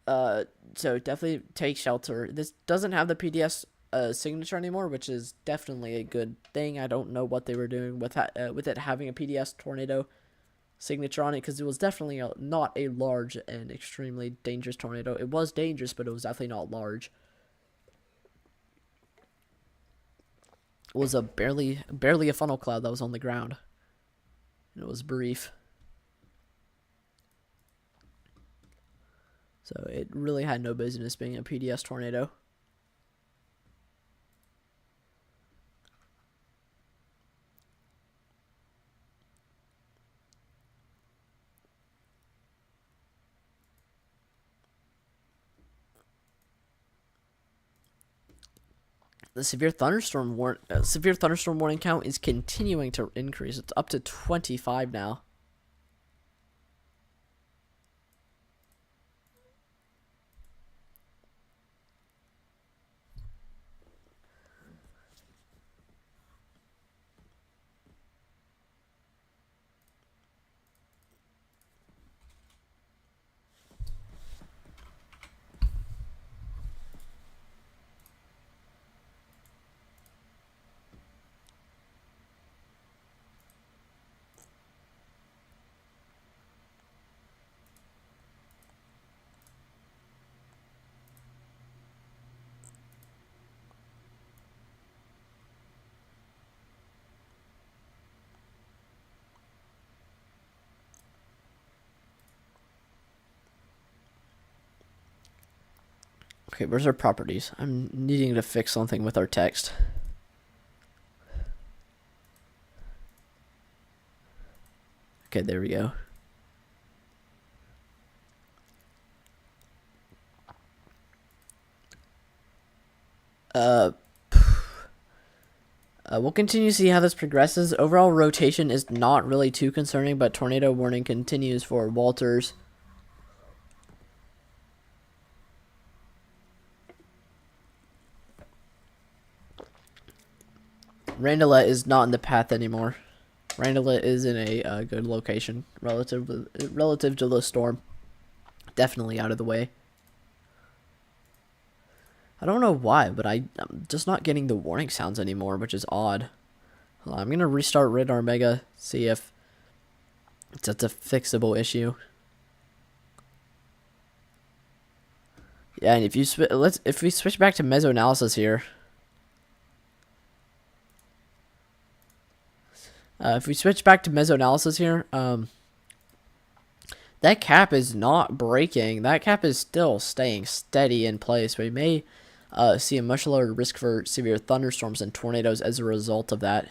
So definitely take shelter. This doesn't have the PDS signature anymore, which is definitely a good thing. I don't know what they were doing with it having a PDS tornado signature on it, because it was definitely not a large and extremely dangerous tornado. It was dangerous, but it was definitely not large. It was a barely a funnel cloud that was on the ground. And it was brief. So it really had no business being a PDS tornado. The severe thunderstorm warning count is continuing to increase. It's up to 25 now. Okay, where's our properties? I'm needing to fix something with our text. Okay, there we go. We'll continue to see how this progresses. Overall rotation is not really too concerning, but tornado warning continues for Walters. Randalet is not in the path anymore. Randalet is in a good location relative to the storm. Definitely out of the way. I don't know why, but I'm just not getting the warning sounds anymore, which is odd. Hold on, I'm going to restart Radar Mega, see if that's a fixable issue. Yeah, and if we switch back to mesoanalysis here. If we switch back to mesoanalysis here, that cap is not breaking. That cap is still staying steady in place. We may see a much lower risk for severe thunderstorms and tornadoes as a result of that.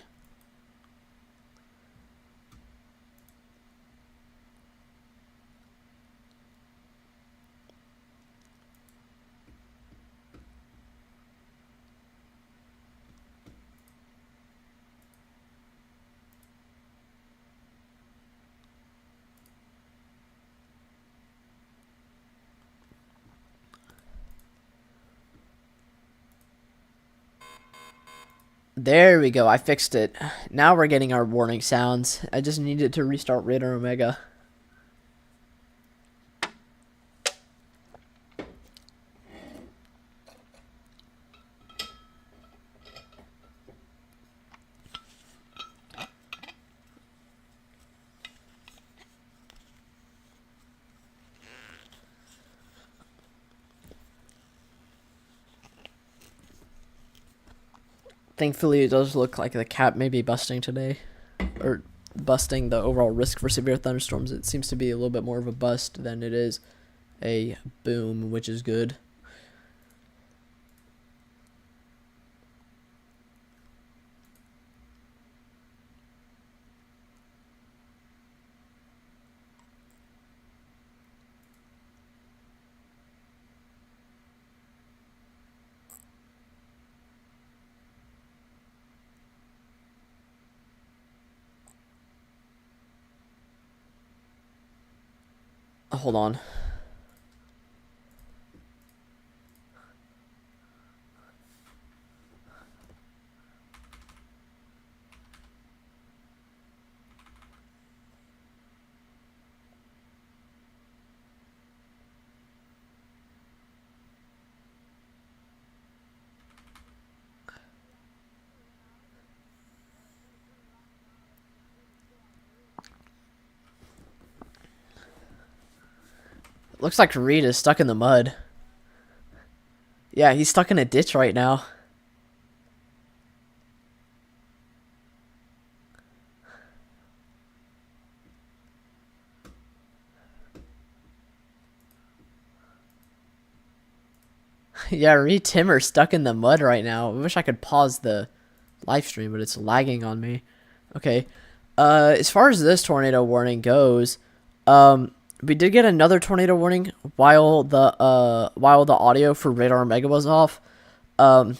There we go, I fixed it. Now we're getting our warning sounds. I just needed to restart Radar Omega. Thankfully, it does look like the cap may be busting today, or busting the overall risk for severe thunderstorms. It seems to be a little bit more of a bust than it is a boom, which is good. Hold on. Looks like Reed is stuck in the mud. Yeah, he's stuck in a ditch right now. Yeah, Reed Timmer's stuck in the mud right now. I wish I could pause the live stream, but it's lagging on me. Okay. As far as this tornado warning goes, we did get another tornado warning while the audio for Radar Omega was off. But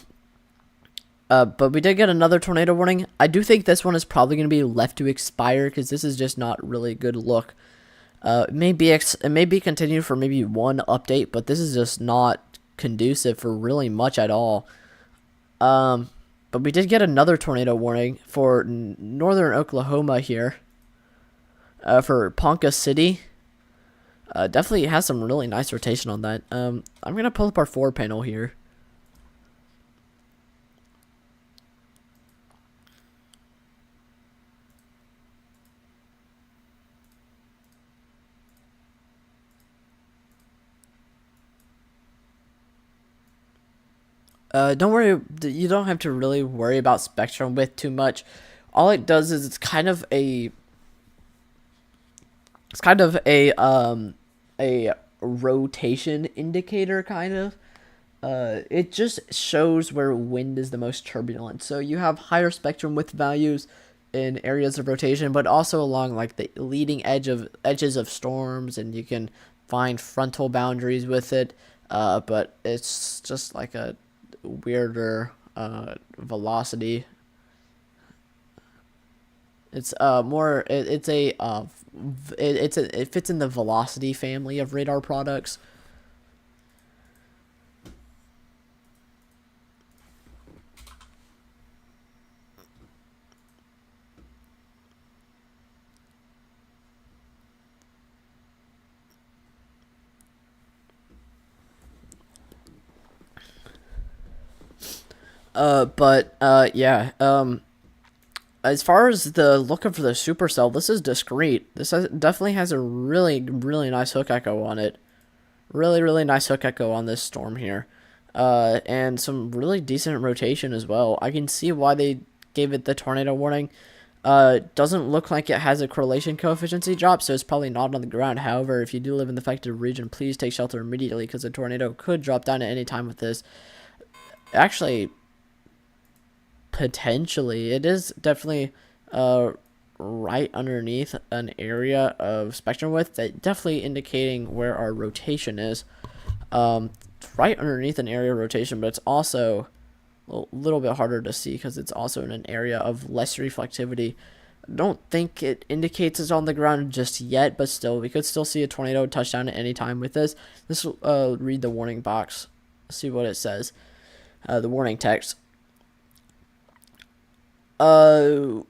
we did get another tornado warning. I do think this one is probably going to be left to expire because this is just not really a good look. It may be continued for maybe one update, but this is just not conducive for really much at all. But we did get another tornado warning for northern Oklahoma here. For Ponca City. Definitely has some really nice rotation on that. I'm gonna pull up our 4 panel here. Don't worry, you don't have to really worry about spectrum width too much. All it does is it's kind of a rotation indicator, kind of. It just shows where wind is the most turbulent. So you have higher spectrum width values in areas of rotation, but also along like the leading edges of storms, and you can find frontal boundaries with it. But it's just like a weirder velocity. It's more it fits in the velocity family of radar products. Yeah. As far as the looking for the supercell, this is discrete. Definitely has a really, really nice hook echo on it. Really, really nice hook echo on this storm here. And some really decent rotation as well. I can see why they gave it the tornado warning. Doesn't look like it has a correlation coefficient drop, so it's probably not on the ground. However, if you do live in the affected region, please take shelter immediately because a tornado could drop down at any time with this. Actually, potentially, it is definitely right underneath an area of spectrum width, that definitely indicating where our rotation is. Right underneath an area of rotation, but it's also a little bit harder to see because it's also in an area of less reflectivity. I don't think it indicates it's on the ground just yet, but still, we could still see a tornado touchdown at any time with this. This will read the warning box, see what it says. The warning text. Okay.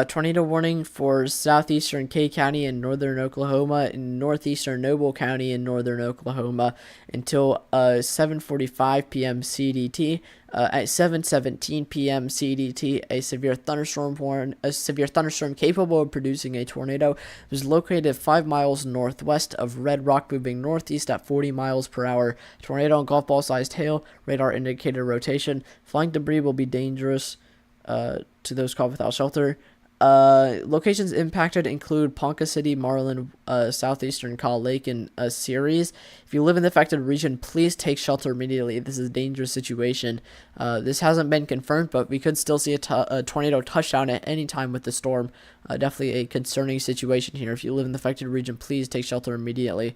Tornado warning for southeastern K County in northern Oklahoma and northeastern Noble County in northern Oklahoma until 7:45 p.m. CDT. At 7:17 p.m. CDT, a severe thunderstorm capable of producing a tornado was located 5 miles northwest of Red Rock, moving northeast at 40 miles per hour. Tornado and golf ball sized hail. Radar indicated rotation. Flying debris will be dangerous to those caught without shelter. Locations impacted include Ponca City, Marlin, southeastern Call Lake, and Ceres. If you live in the affected region, please take shelter immediately. This is a dangerous situation. This hasn't been confirmed, but we could still see a tornado touchdown at any time with the storm. Definitely a concerning situation here. If you live in the affected region, please take shelter immediately.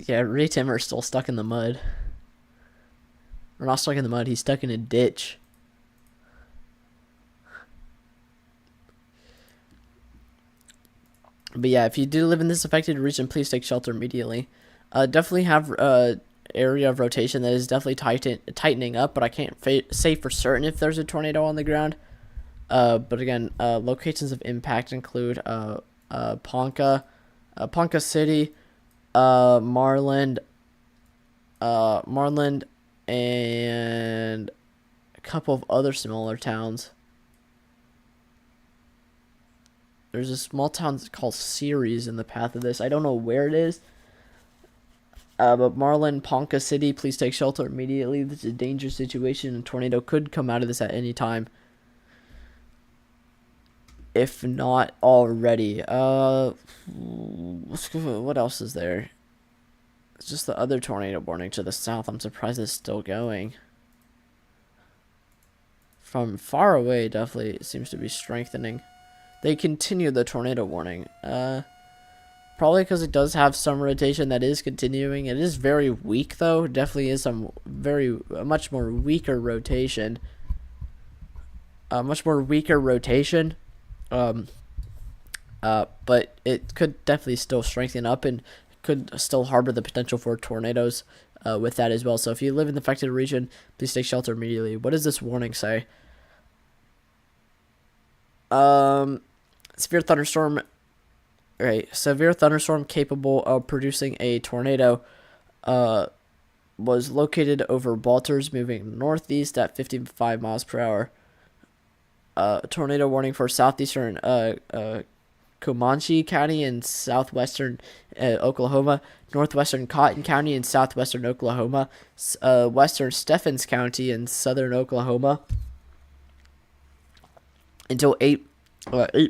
Yeah, Ray Timmer's still stuck in the mud. Or not stuck in the mud, he's stuck in a ditch. But yeah, if you do live in this affected region, please take shelter immediately. Definitely have area of rotation that is definitely tightening up, but I can't say for certain if there's a tornado on the ground. But again, locations of impact include Ponca City, Marland, and a couple of other smaller towns. There's a small town called Ceres in the path of this. I don't know where it is. But Marlin, Ponca City, please take shelter immediately. This is a dangerous situation. A tornado could come out of this at any time, if not already. What else is there? It's just the other tornado warning to the south. I'm surprised it's still going. From far away, definitely it seems to be strengthening. They continue the tornado warning. Probably because it does have some rotation that is continuing. It is very weak, though. Definitely is a much more weaker rotation. But it could definitely still strengthen up and could still harbor the potential for tornadoes with that as well. So if you live in the affected region, please take shelter immediately. What does this warning say? Severe thunderstorm. Right, severe thunderstorm capable of producing a tornado was located over Walters, moving northeast at 55 miles per hour. Tornado warning for southeastern Comanche County in southwestern Oklahoma, northwestern Cotton County in southwestern Oklahoma, western Stephens County in southern Oklahoma until 8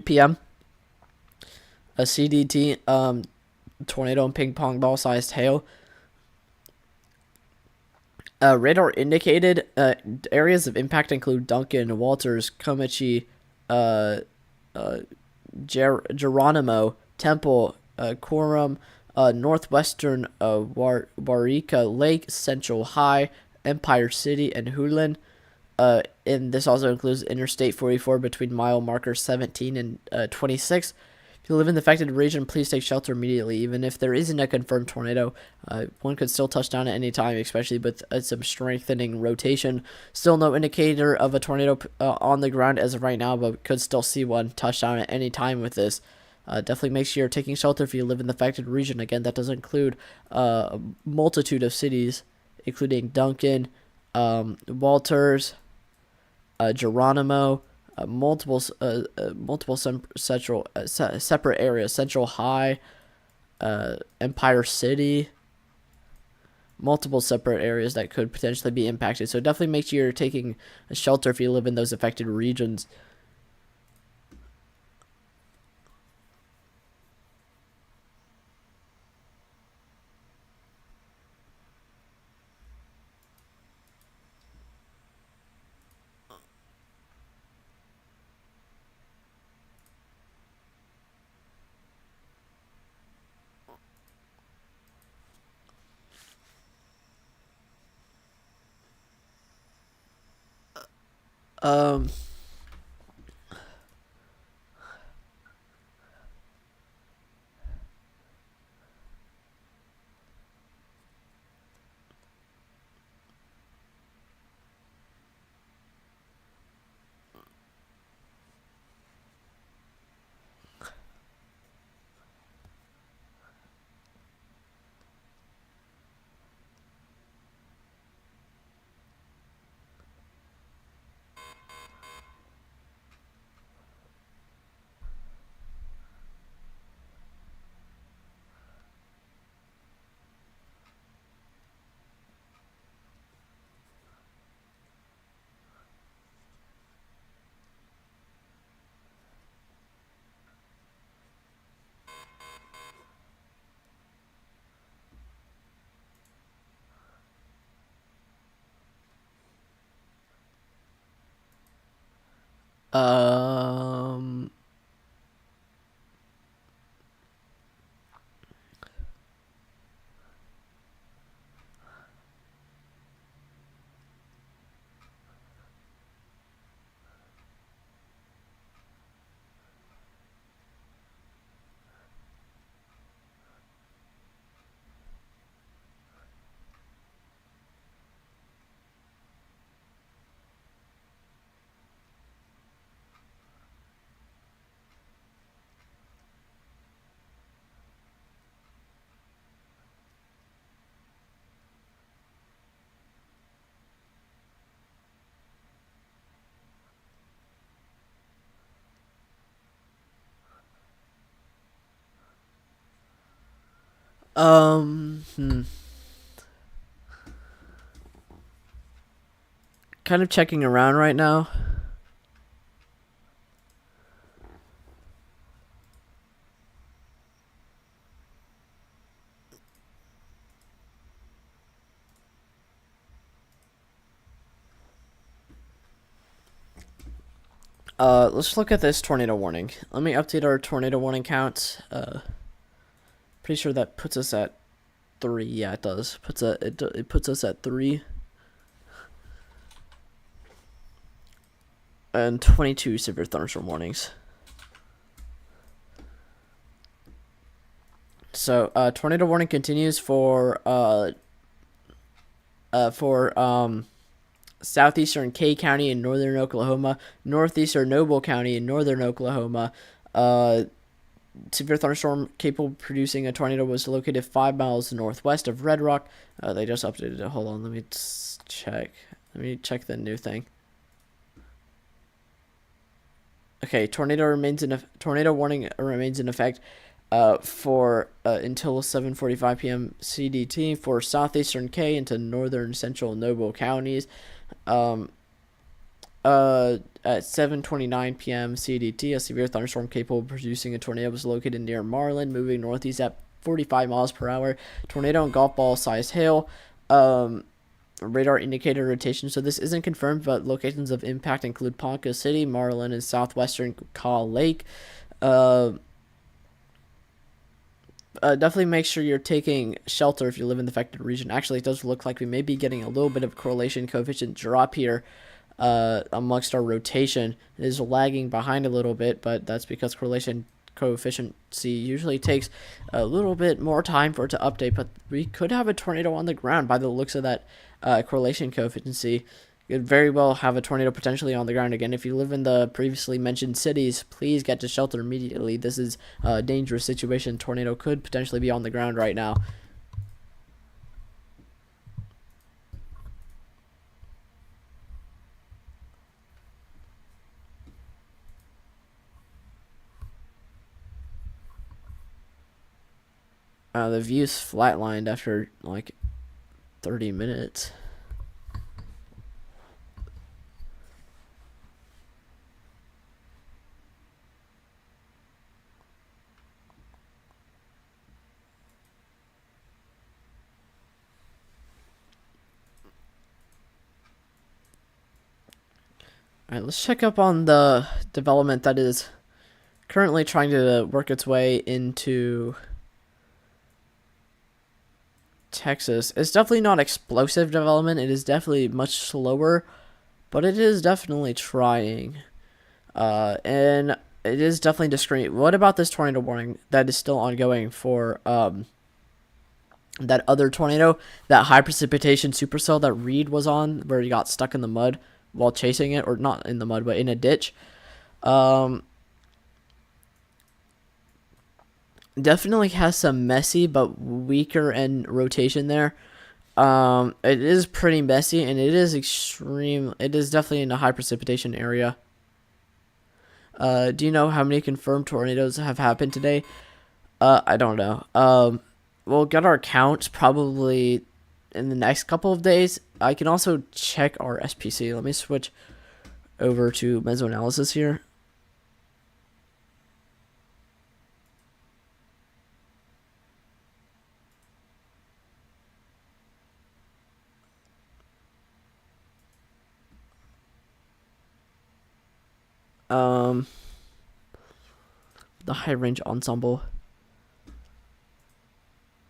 p.m. A CDT, tornado and ping pong ball sized hail. Radar indicated areas of impact include Duncan, Walters, Comanche, Geronimo, Temple, Coram, northwestern Waurika Lake, Central High, Empire City, and Hulen. And this also includes Interstate 44 between mile markers 17 and 26. If you live in the affected region, please take shelter immediately. Even if there isn't a confirmed tornado, one could still touch down at any time, especially with some strengthening rotation. Still no indicator of a tornado on the ground as of right now, but could still see one touch down at any time with this. Definitely make sure you're taking shelter if you live in the affected region. Again, that does include a multitude of cities, including Duncan, Walters, Geronimo, multiple separate areas, Central High, Empire City, multiple separate areas that could potentially be impacted. So definitely make sure you're taking a shelter if you live in those affected regions. Um, um, hmm. Kind of checking around right now. Let's look at this tornado warning. Let me update our tornado warning count. Pretty sure that puts us at 3. Yeah, it does. It puts us at 3. And 22 severe thunderstorm warnings. So, tornado warning continues for southeastern Kay County in northern Oklahoma, northeastern Noble County in northern Oklahoma. Severe thunderstorm capable of producing a tornado was located 5 miles northwest of Red Rock. They just updated it. Hold on, let me check. Let me check the new thing. Okay, tornado warning remains in effect for until 7:45 p.m. CDT for southeastern K into northern central Noble counties. At 7:29 p.m. CDT, a severe thunderstorm capable of producing a tornado was located near Marlin, moving northeast at 45 miles per hour. Tornado and golf ball size hail. Radar indicator rotation. So this isn't confirmed, but locations of impact include Ponca City, Marlin, and southwestern Kaw Lake. Definitely make sure you're taking shelter if you live in the affected region. Actually, it does look like we may be getting a little bit of correlation coefficient drop here amongst our rotation. It is lagging behind a little bit, but that's because correlation coefficient usually takes a little bit more time for it to update. But we could have a tornado on the ground by the looks of that correlation coefficient. You could very well have a tornado potentially on the ground again. If you live in the previously mentioned cities, please get to shelter immediately. This is a dangerous situation. Tornado could potentially be on the ground right now. The view's flatlined after like 30 minutes. Alright, let's check up on the development that is currently trying to work its way into Texas. It's definitely not explosive development. It is definitely much slower, but it is definitely trying. And it is definitely discreet. What about this tornado warning that is still ongoing for that other tornado, that high precipitation supercell that Reed was on, where he got stuck in the mud while chasing it, or not in the mud, but in a ditch? Definitely has some messy but weaker end rotation there. It is pretty messy, and it is extreme. It is definitely in a high precipitation area. Do you know how many confirmed tornadoes have happened today? I don't know. We'll get our counts probably in the next couple of days. I can also check our SPC. Let me switch over to mesoanalysis here. The high range ensemble.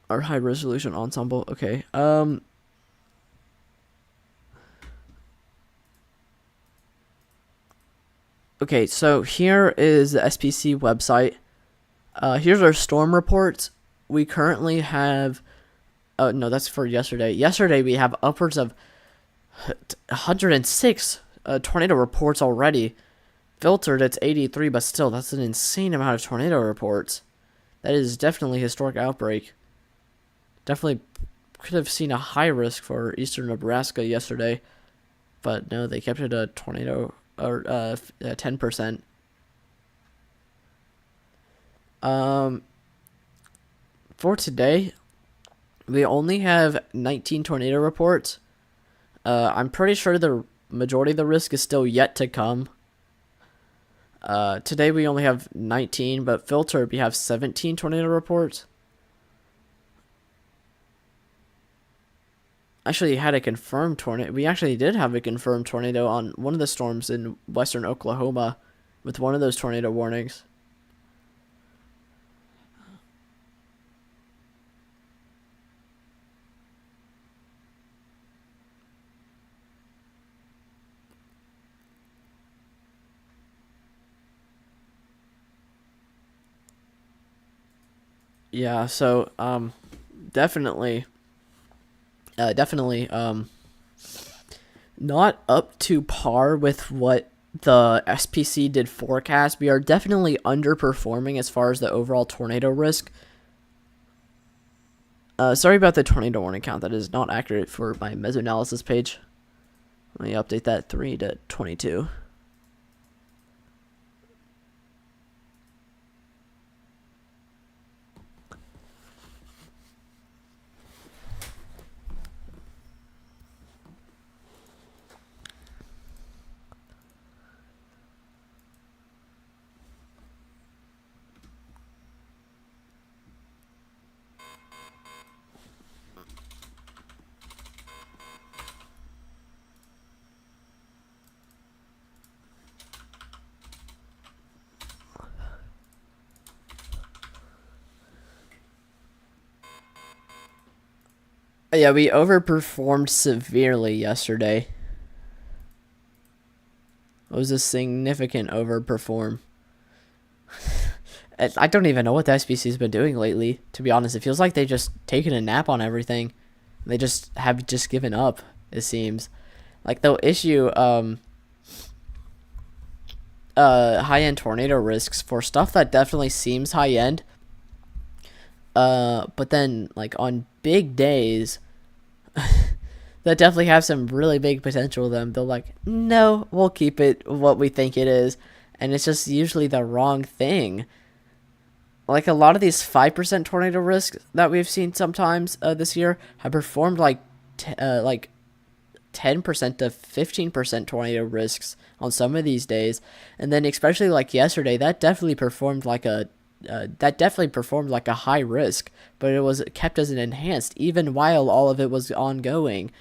Or high resolution ensemble. Okay. Okay, so here is the SPC website. Here's our storm reports. We currently have... no, that's for yesterday. Yesterday we have upwards of 106 tornado reports already. Filtered, it's 83, but still, that's an insane amount of tornado reports. That is definitely a historic outbreak. Definitely could have seen a high risk for eastern Nebraska yesterday, but no, they kept it a tornado, or 10%. For today, we only have 19 tornado reports. I'm pretty sure the majority of the risk is still yet to come. Today we only have 19, but filtered we have 17 tornado reports. Actually had a confirmed tornado. We actually did have a confirmed tornado on one of the storms in western Oklahoma with one of those tornado warnings. Yeah, so definitely not up to par with what the SPC did forecast. We are definitely underperforming as far as the overall tornado risk. Sorry about the tornado warning count. That is not accurate for my mesoanalysis page. Let me update that 3 to 22. Yeah, we overperformed severely yesterday. It was a significant overperform. I don't even know what the SBC's been doing lately, to be honest. It feels like they just taken a nap on everything. They just have just given up, it seems. Like, they'll issue high-end tornado risks for stuff that definitely seems high-end. But then, like, on big days that definitely have some really big potential to them, they'll like, no, we'll keep it what we think it is. And it's just usually the wrong thing. like a lot of these 5% tornado risks that we've seen sometimes this year have performed like 10% to 15% tornado risks on some of these days. And then especially like yesterday, that definitely performed like a high risk, but it was kept as an enhanced even while all of it was ongoing.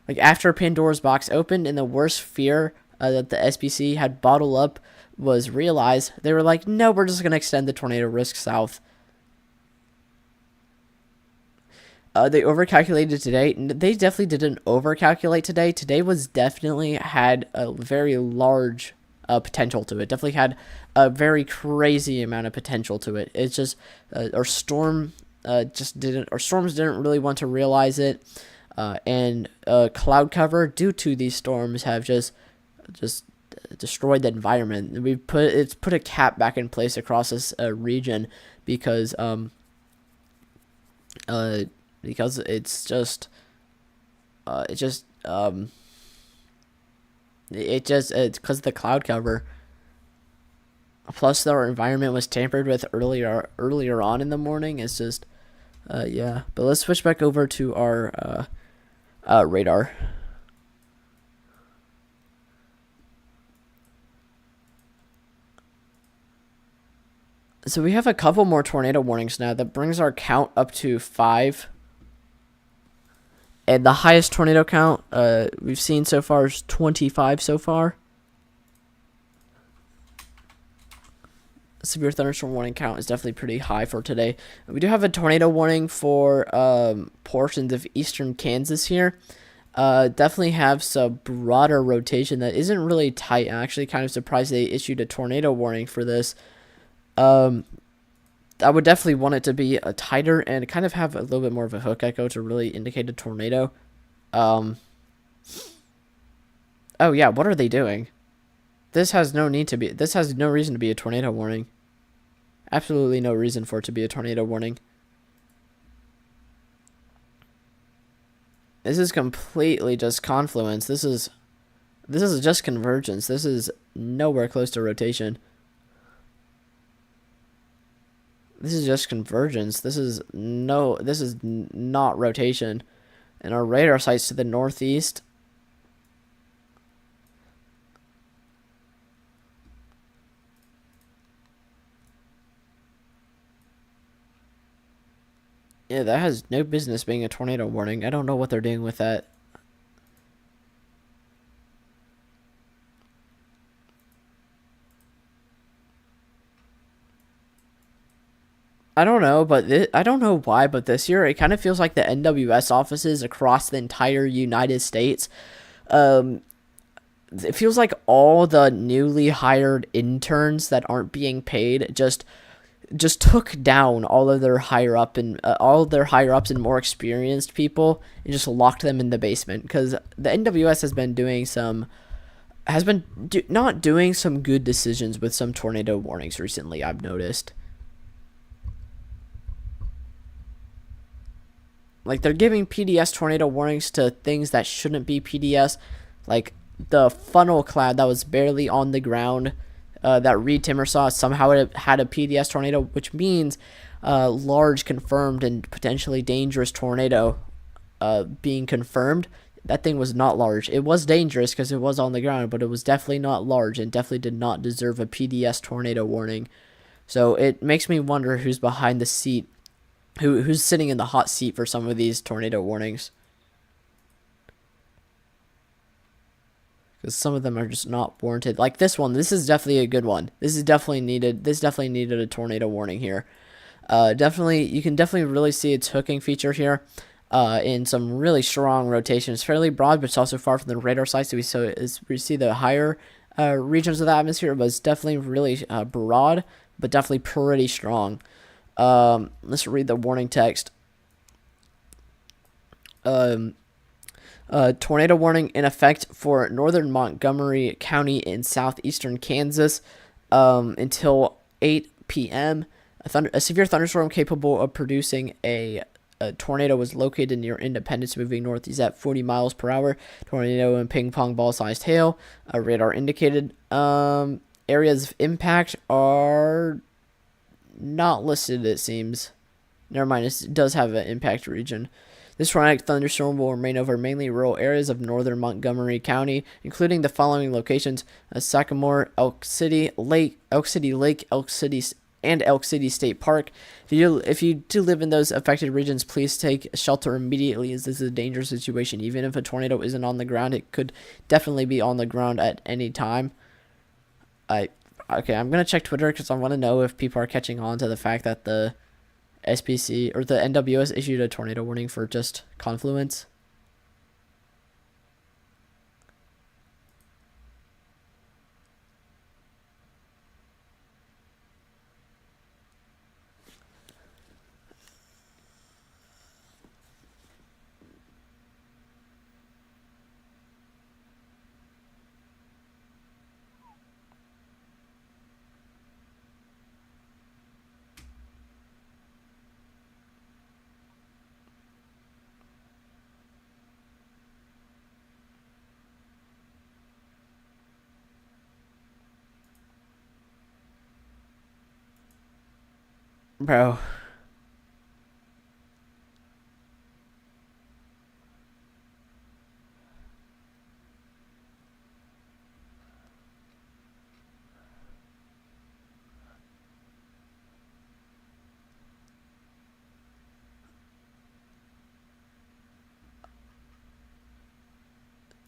Like after Pandora's box opened and the worst fear that the SPC had bottled up was realized, they were like, no, we're just going to extend the tornado risk south. They overcalculated today. They definitely didn't overcalculate today. Today was definitely had a very large potential to it. Definitely had a very crazy amount of potential to it. It's just our storms didn't really want to realize it. And cloud cover due to these storms have just destroyed the environment. It's put a cap back in place across this region because it's just because of the cloud cover. Plus, our environment was tampered with earlier on in the morning. It's just yeah. But let's switch back over to our radar. So we have a couple more tornado warnings now. That brings our count up to 5. And the highest tornado count we've seen so far is 25 so far. Severe thunderstorm warning count is definitely pretty high for today. We do have a tornado warning for portions of eastern Kansas here. Definitely have some broader rotation that isn't really tight. I'm actually kind of surprised they issued a tornado warning for this. I would definitely want it to be tighter and kind of have a little bit more of a hook echo to really indicate a tornado. Oh yeah, what are they doing? This has no reason to be a tornado warning. Absolutely no reason for it to be a tornado warning. This is completely just confluence. This is just convergence. This is nowhere close to rotation. This is just convergence. This is not rotation. And our radar sites to the northeast. Yeah, that has no business being a tornado warning. I don't know what they're doing with that. I don't know, but I don't know why, but this year it kind of feels like the NWS offices across the entire United States. It feels like all the newly hired interns that aren't being paid just took down all of their higher ups and more experienced people and just locked them in the basement, because the NWS has been not doing some good decisions with some tornado warnings recently, I've noticed. Like, they're giving PDS tornado warnings to things that shouldn't be PDS, like the funnel cloud that was barely on the ground that Reed Timmer saw. Somehow it had a PDS tornado, which means large confirmed and potentially dangerous tornado being confirmed. That thing was not large. It was dangerous because it was on the ground, but it was definitely not large and definitely did not deserve a PDS tornado warning. So it makes me wonder who's behind the seat. Who's sitting in the hot seat for some of these tornado warnings? Because some of them are just not warranted. Like this one, this is definitely a good one. This definitely needed a tornado warning here. You can definitely really see its hooking feature here. In some really strong rotation. It's fairly broad, but it's also far from the radar site. So we see the higher regions of the atmosphere, but it's definitely really broad, but definitely pretty strong. Let's read the warning text. Tornado warning in effect for northern Montgomery County in southeastern Kansas until 8 p.m. A severe thunderstorm capable of producing a tornado was located near Independence, moving northeast at 40 miles per hour. Tornado and ping pong ball sized hail. Radar indicated. Areas of impact are not listed, it seems. Never mind, it does have an impact region. This tornadic thunderstorm will remain over mainly rural areas of northern Montgomery County, including the following locations: Sycamore, Elk City Lake, and Elk City State Park. If you do live in those affected regions, please take shelter immediately, as this is a dangerous situation. Even if a tornado isn't on the ground, it could definitely be on the ground at any time. Okay, I'm gonna check Twitter because I want to know if people are catching on to the fact that the SPC or the NWS issued a tornado warning for just Confluence. Bro.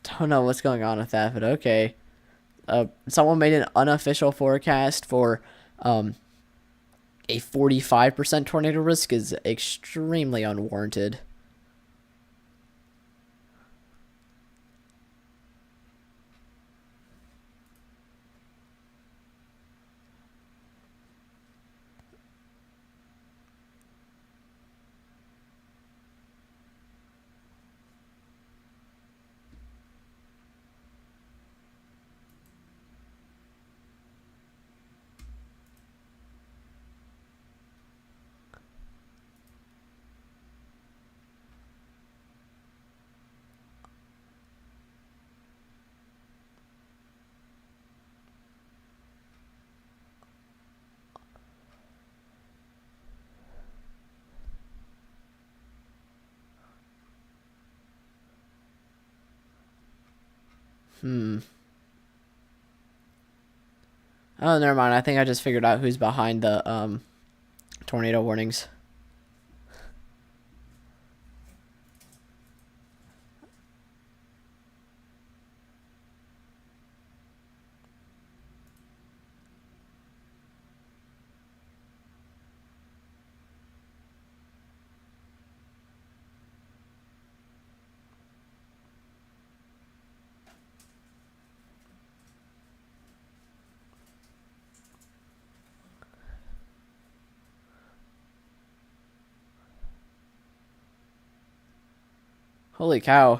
Don't know what's going on with that, but okay. Someone made an unofficial forecast for a 45% tornado risk is extremely unwarranted. Oh, never mind. I think I just figured out who's behind the tornado warnings. Holy cow.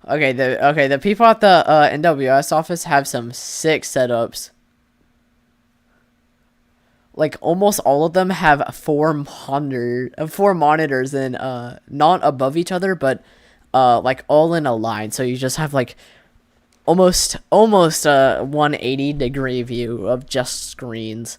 Okay, the people at the NWS office have some sick setups. Like almost all of them have four monitors and not above each other, but like all in a line. So you just have like almost a 180-degree view of just screens.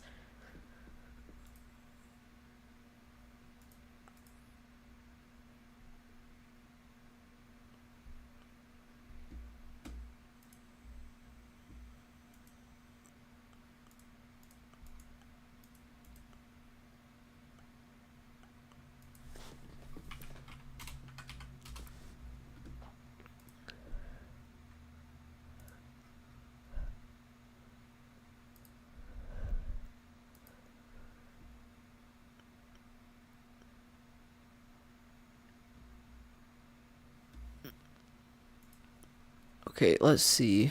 Okay, let's see.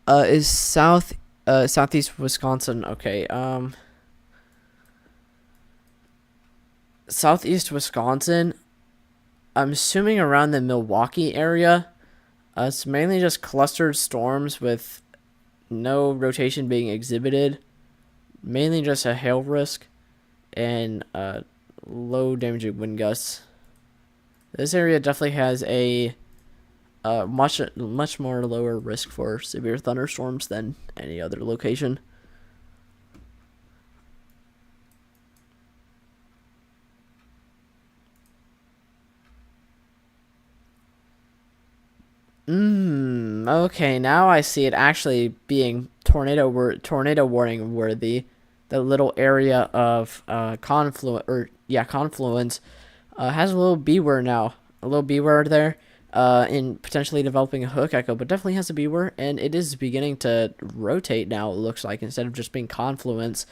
Is southeast Wisconsin okay? Southeast Wisconsin. I'm assuming around the Milwaukee area. It's mainly just clustered storms with no rotation being exhibited. Mainly just a hail risk and low damaging wind gusts. This area definitely has a much more lower risk for severe thunderstorms than any other location. Okay, now I see it actually being tornado warning worthy. The little area of confluence has a little B word now. A little B word there. In potentially developing a hook echo, but definitely has a B word, and it is beginning to rotate now, it looks like, instead of just being confluence.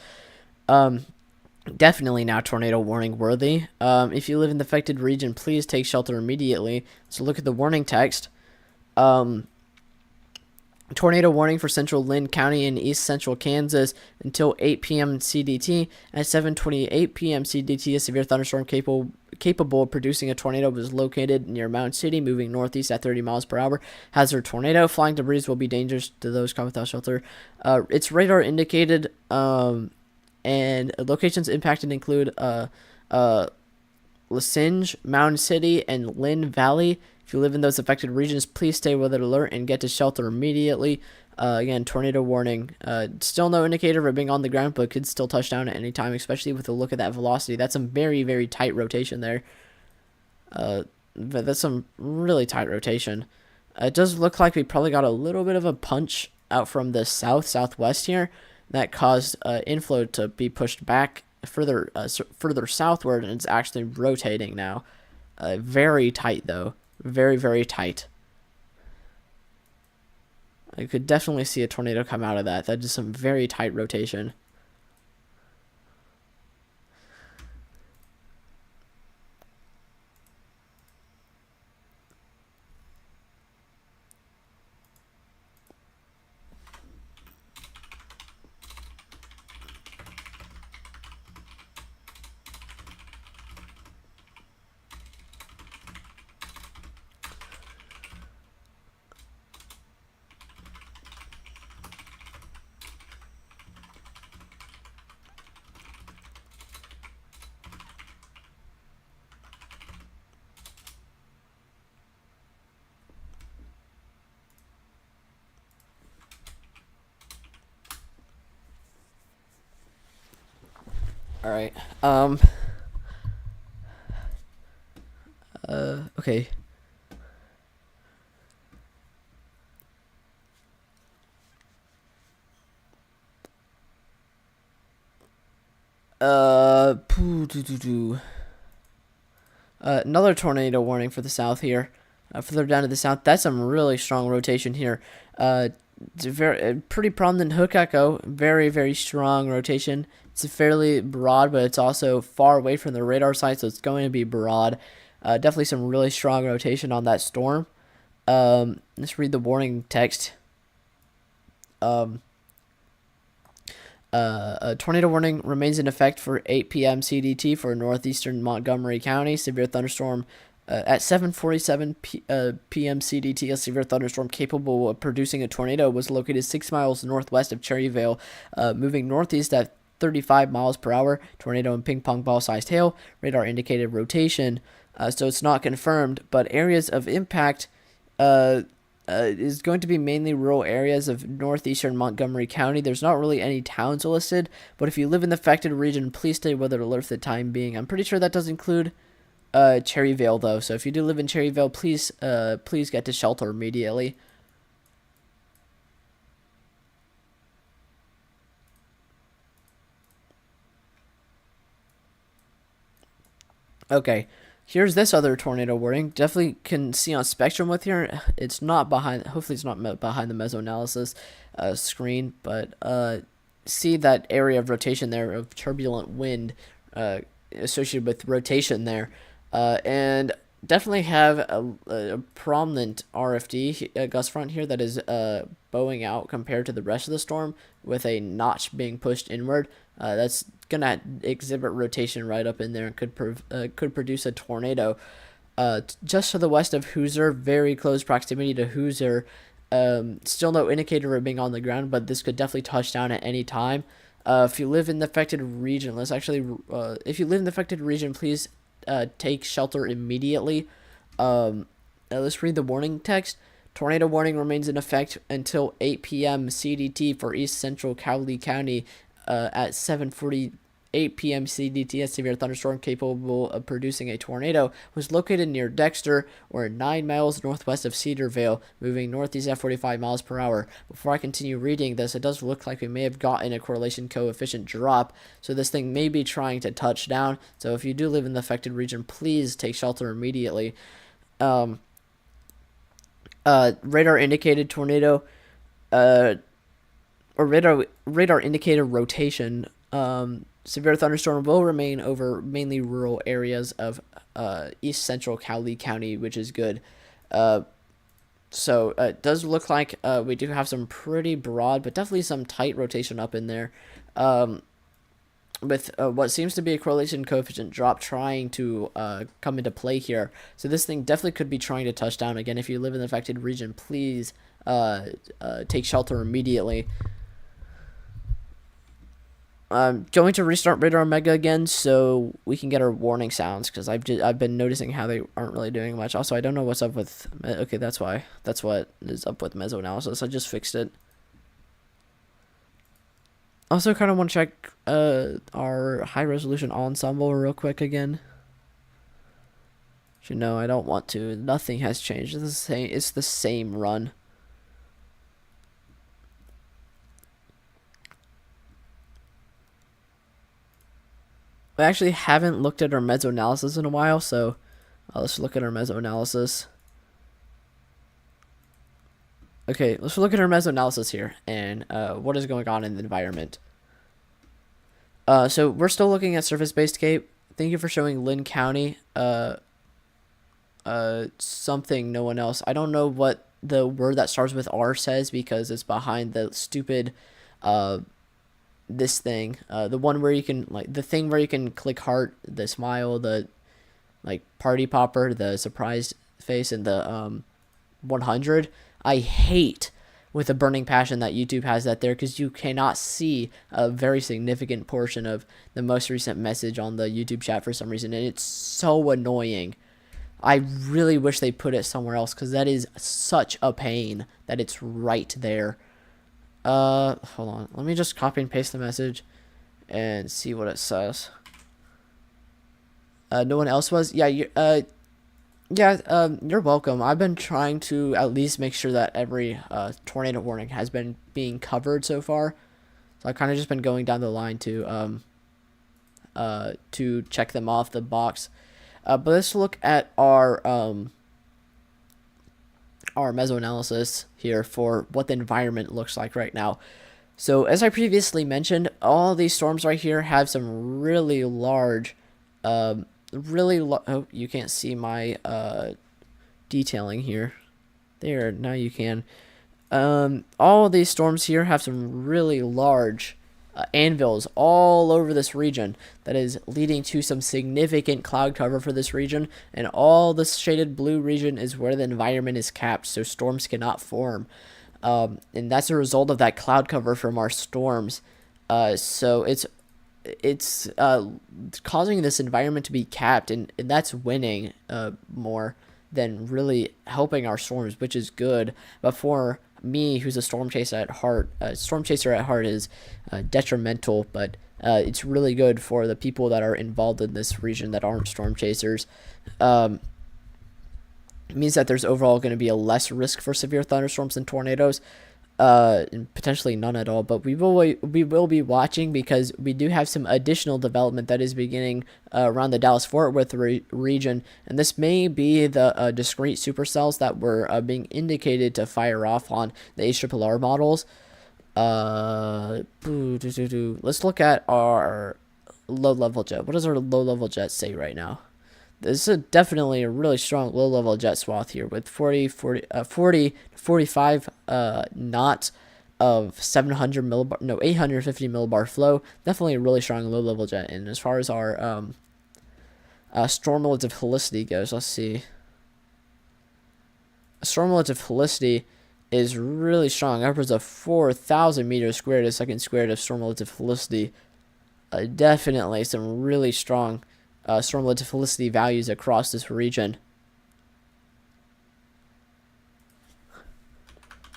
Definitely now tornado warning worthy. If you live in the affected region, please take shelter immediately. So look at the warning text. Tornado warning for central Lynn County and east central Kansas until 8 p.m. CDT. At 7:28 p.m. CDT, a severe thunderstorm capable of producing a tornado was located near Mountain City, moving northeast at 30 miles per hour. Hazard tornado. Flying debris will be dangerous to those caught without shelter. It's radar indicated, and locations impacted include Lasinge, Mountain City, and Lynn Valley. If you live in those affected regions, please stay weather alert and get to shelter immediately. Again, tornado warning. Still no indicator of it being on the ground, but could still touch down at any time, especially with a look at that velocity. That's some very, very tight rotation there. But that's some really tight rotation. It does look like we probably got a little bit of a punch out from the southwest here that caused inflow to be pushed back further southward, and it's actually rotating now. Very tight, though. Very, very tight. I could definitely see a tornado come out of that. That is some very tight rotation. All right. Okay. Another tornado warning for the south here. Further down to the south, that's some really strong rotation here. It's a pretty prominent hook echo. Very, very strong rotation. It's fairly broad, but it's also far away from the radar site, so it's going to be broad. Definitely some really strong rotation on that storm. Let's read the warning text. A tornado warning remains in effect for 8 p.m. CDT for northeastern Montgomery County. Severe thunderstorm at 7:47 p.m. CDT. A severe thunderstorm capable of producing a tornado was located 6 miles northwest of Cherryvale, moving northeast at 35 miles per hour. Tornado and ping pong ball sized hail. Radar indicated rotation, so it's not confirmed. But areas of impact is going to be mainly rural areas of northeastern Montgomery County. There's not really any towns listed, but if you live in the affected region, please stay weather alert for the time being. I'm pretty sure that does include Cherryvale, though. So if you do live in Cherryvale, please get to shelter immediately. Okay. Here's this other tornado warning. Definitely can see on spectrum with here. It's not behind. Hopefully, it's not behind the mesoanalysis screen. But see that area of rotation there of turbulent wind associated with rotation there, and definitely have a prominent RFD gust front here that is bowing out compared to the rest of the storm, with a notch being pushed inward. That's gonna exhibit rotation right up in there and could produce a tornado. Just to the west of Hoosier, very close proximity to Hoosier. Still no indicator of it being on the ground, but this could definitely touch down at any time. If you live in the affected region, if you live in the affected region, please take shelter immediately. Let's read the warning text. Tornado warning remains in effect until 8 p.m. CDT for east central Cowley County at 7:48 8 p.m. CDT, a severe thunderstorm capable of producing a tornado was located near Dexter, or 9 miles northwest of Cedarvale, moving northeast at 45 miles per hour. Before I continue reading this, it does look like we may have gotten a correlation coefficient drop, so this thing may be trying to touch down. So if you do live in the affected region, please take shelter immediately. Radar indicated tornado, or radar indicated rotation. Severe thunderstorm will remain over mainly rural areas of east central Cowley County, which is good. So it does look like we do have some pretty broad, but definitely some tight rotation up in there. With what seems to be a correlation coefficient drop trying to come into play here. So this thing definitely could be trying to touch down. Again, if you live in the affected region, please take shelter immediately. I'm going to restart Radar Omega again so we can get our warning sounds, because I've been noticing how they aren't really doing much. Also, I don't know what's up with... Okay, that's why. That's what is up with mesoanalysis. I just fixed it. Also, kind of want to check our high-resolution ensemble real quick again. Actually, no, I don't want to. Nothing has changed. It's the same run. I actually haven't looked at our mesoanalysis in a while, so let's look at our mesoanalysis. Okay, let's look at our mesoanalysis here and what is going on in the environment. So we're still looking at surface-based cape. Thank you for showing Lynn County. Something no one else. I don't know what the word that starts with R says because it's behind the stupid this thing. The one where you can, like, the thing where you can click heart, the smile, the like party popper, the surprised face, and the 100. I hate with a burning passion that YouTube has that there, because you cannot see a very significant portion of the most recent message on the YouTube chat for some reason, and it's so annoying. I really wish they put it somewhere else, because that is such a pain that it's right there. Hold on. Let me just copy and paste the message and see what it says. No one else was? Yeah, you're welcome. I've been trying to at least make sure that every tornado warning has been being covered so far. So I've kind of just been going down the line to check them off the box. But let's look at our mesoanalysis here for what the environment looks like right now. So as I previously mentioned, all these storms right here have some really large, oh, you can't see my detailing here. There, now you can. All these storms here have some really large anvils all over this region that is leading to some significant cloud cover for this region, and all this shaded blue region is where the environment is capped, so storms cannot form, and that's a result of that cloud cover from our storms. So it's causing this environment to be capped, and that's winning more than really helping our storms, which is good. But for me, who's a storm chaser at heart, is detrimental, but it's really good for the people that are involved in this region that aren't storm chasers. It means that there's overall going to be a less risk for severe thunderstorms and tornadoes, and potentially none at all. But we will be watching, because we do have some additional development that is beginning around the Dallas-Fort Worth region, and this may be the discrete supercells that were being indicated to fire off on the HRRR models. Let's look at our low-level jet. What does our low-level jet say right now? This is definitely a really strong low-level jet swath here with 40 to 45 knots of 850 millibar flow. Definitely a really strong low-level jet. And as far as our storm relative helicity goes, let's see. Storm relative helicity is really strong, upwards of 4,000 meters squared a second squared of storm relative helicity. Definitely some really strong storm relative helicity values across this region.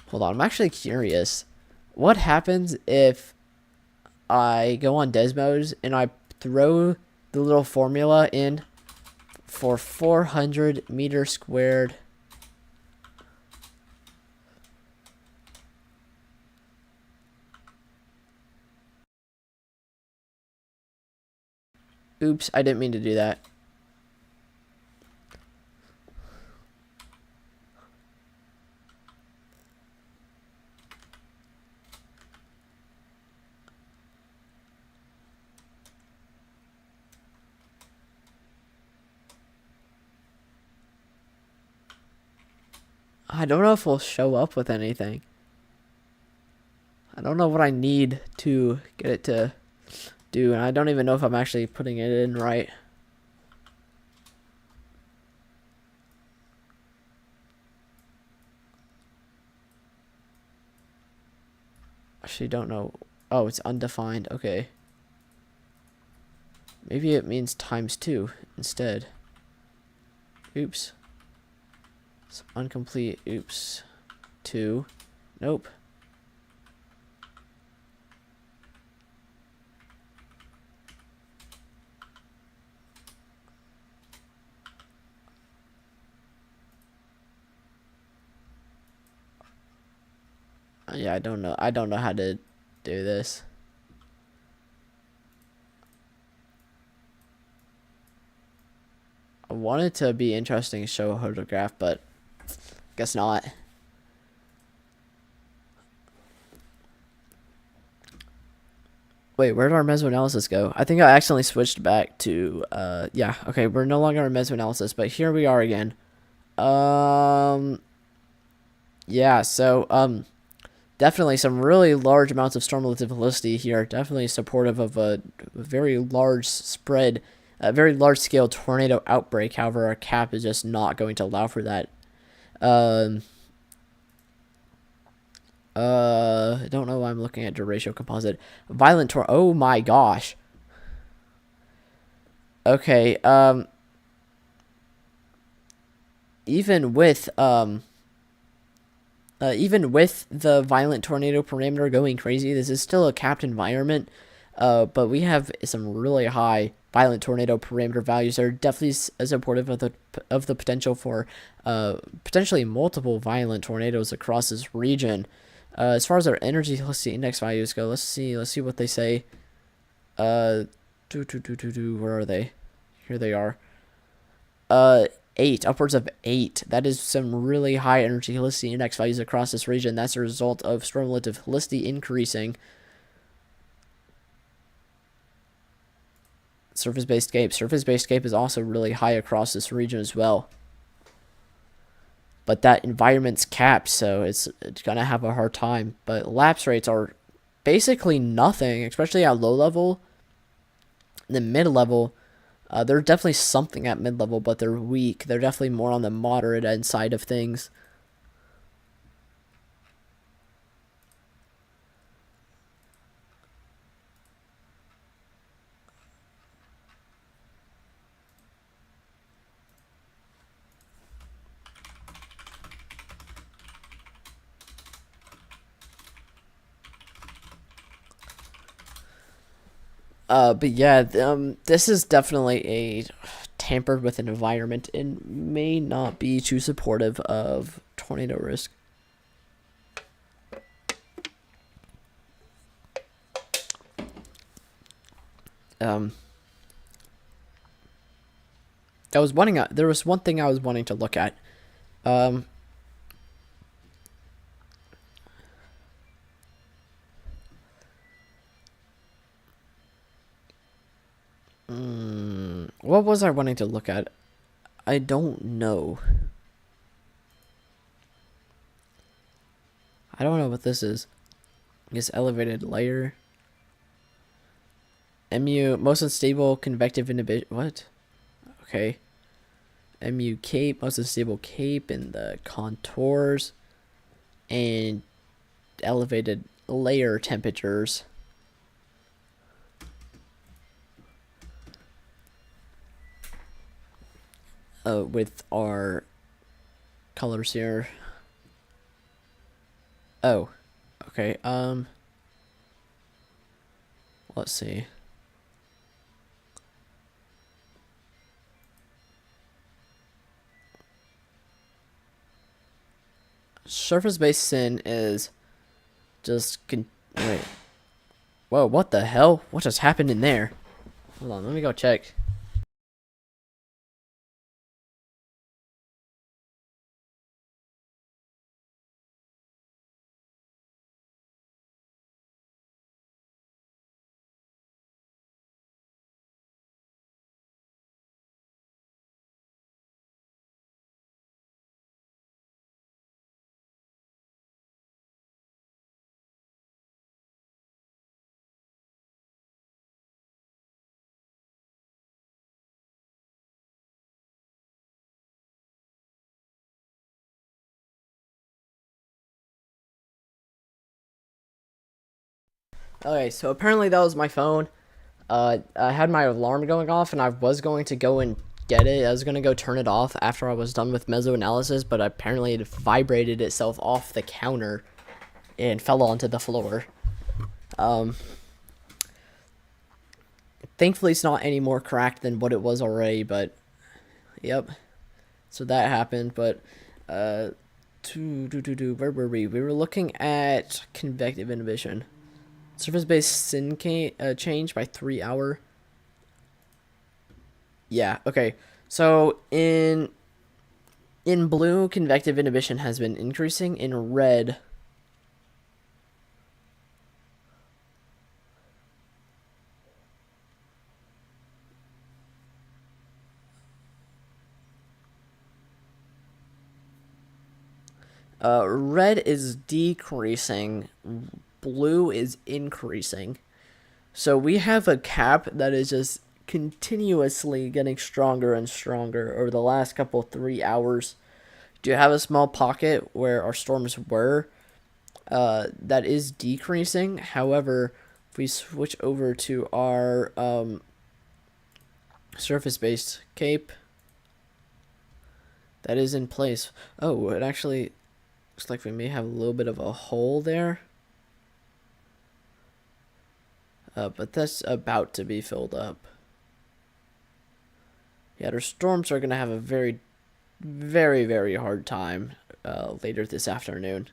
Hold on, I'm actually curious. What happens if I go on Desmos and I throw the little formula in for 400 meters squared. Oops, I didn't mean to do that. I don't know if we'll show up with anything. I don't know what I need to get it to do, and I don't even know if I'm actually putting it in right. Actually don't know. Oh, it's undefined. Okay. Maybe it means ×2 instead. Oops. It's incomplete. Oops. 2. Nope. Yeah, I don't know. I don't know how to do this. I want it to be interesting to show a photograph, but guess not. Wait, where did our mesoanalysis go? I think I accidentally switched back to, yeah, okay, we're no longer in mesoanalysis, but here we are again. Yeah, so, definitely some really large amounts of storm relative velocity here. Definitely supportive of a very large spread, a very large scale tornado outbreak. However, our cap is just not going to allow for that. I don't know why I'm looking at duratio composite. Violent tornado. Oh my gosh. Okay, even with the violent tornado parameter going crazy, this is still a capped environment. But we have some really high violent tornado parameter values that are definitely supportive of the potential for potentially multiple violent tornadoes across this region. As far as our energy helicity index values go, let's see what they say. Where are they? Here they are. 8, upwards of 8. That is some really high energy helicity index values across this region. That's a result of storm relative helicity increasing. Surface-based CAPE. Surface-based CAPE is also really high across this region as well. But that environment's capped, so it's gonna have a hard time. But lapse rates are basically nothing, especially at low level. The mid level, they're definitely something at mid level, but they're weak. They're definitely more on the moderate end side of things. But yeah, this is definitely a tampered with an environment and may not be too supportive of tornado risk. There was one thing I was wanting to look at. What was I wanting to look at? I don't know. I don't know what this is. I guess elevated layer. MU, most unstable convective inhibition. What? Okay. MU cape, most unstable cape in the contours. And elevated layer temperatures. With our colors here. Oh, okay. Let's see. surface-based sin is just wait. Whoa, what the hell? What just happened in there? Hold on, let me go check. Okay, so apparently that was my phone. I had my alarm going off, and I was going to go and get it. I was going to go turn it off after I was done with mesoanalysis, but apparently it vibrated itself off the counter and fell onto the floor. Thankfully, it's not any more cracked than what it was already, but yep. So that happened, but where were we? We were looking at convective inhibition. Surface-based sin change by 3 hour. Yeah, okay. So in blue, convective inhibition has been increasing. In red, red is decreasing. Blue is increasing. So we have a cap that is just continuously getting stronger and stronger over the last couple 3 hours. Do you have a small pocket where our storms were? That is decreasing. However, if we switch over to our surface-based cape, that is in place. Oh, it actually looks like we may have a little bit of a hole there. But that's about to be filled up. Yeah, our storms are going to have a very, very, very hard time later this afternoon.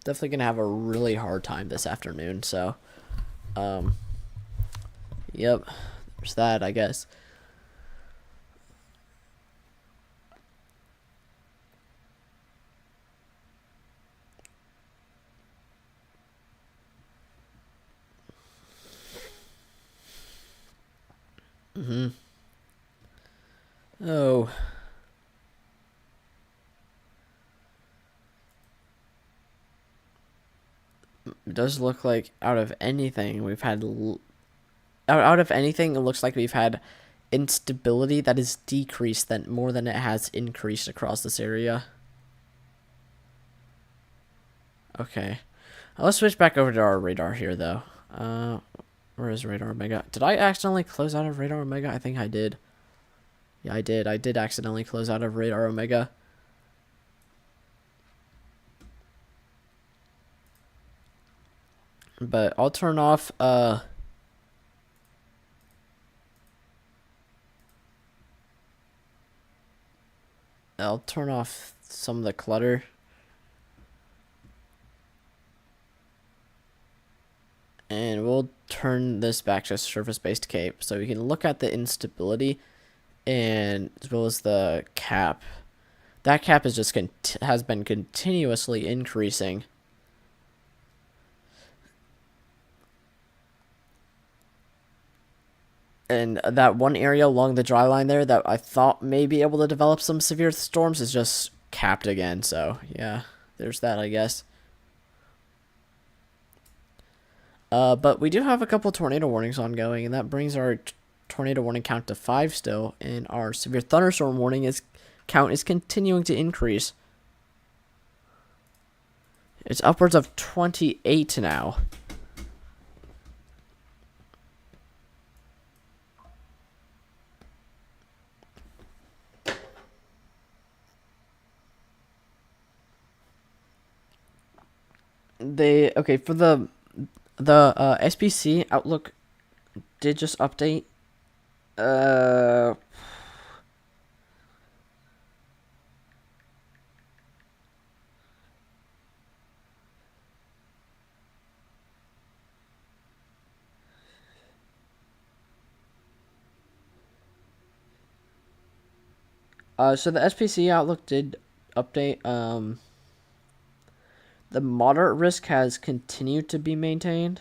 Definitely going to have a really hard time this afternoon, so yep, there's that, I guess. Oh. It does look like out of anything we've had out of anything it looks like we've had instability that is decreased than more than it has increased across this area. Okay, let's switch back over to our radar here though. Where is radar omega? Did I accidentally close out of radar omega? I think I did. Yeah, I did accidentally close out of radar omega. But I'll turn off I'll turn off some of the clutter. And we'll turn this back to surface-based cape so we can look at the instability and as well as the cap. That cap is just has been continuously increasing. And that one area along the dry line there that I thought may be able to develop some severe storms is just capped again. So, yeah, there's that, I guess. But we do have a couple tornado warnings ongoing, and that brings our tornado warning count to 5 still, and our severe thunderstorm warning count is continuing to increase. It's upwards of 28 now. Okay, for the SPC outlook did just update. Uh, so the SPC outlook did update. The moderate risk has continued to be maintained.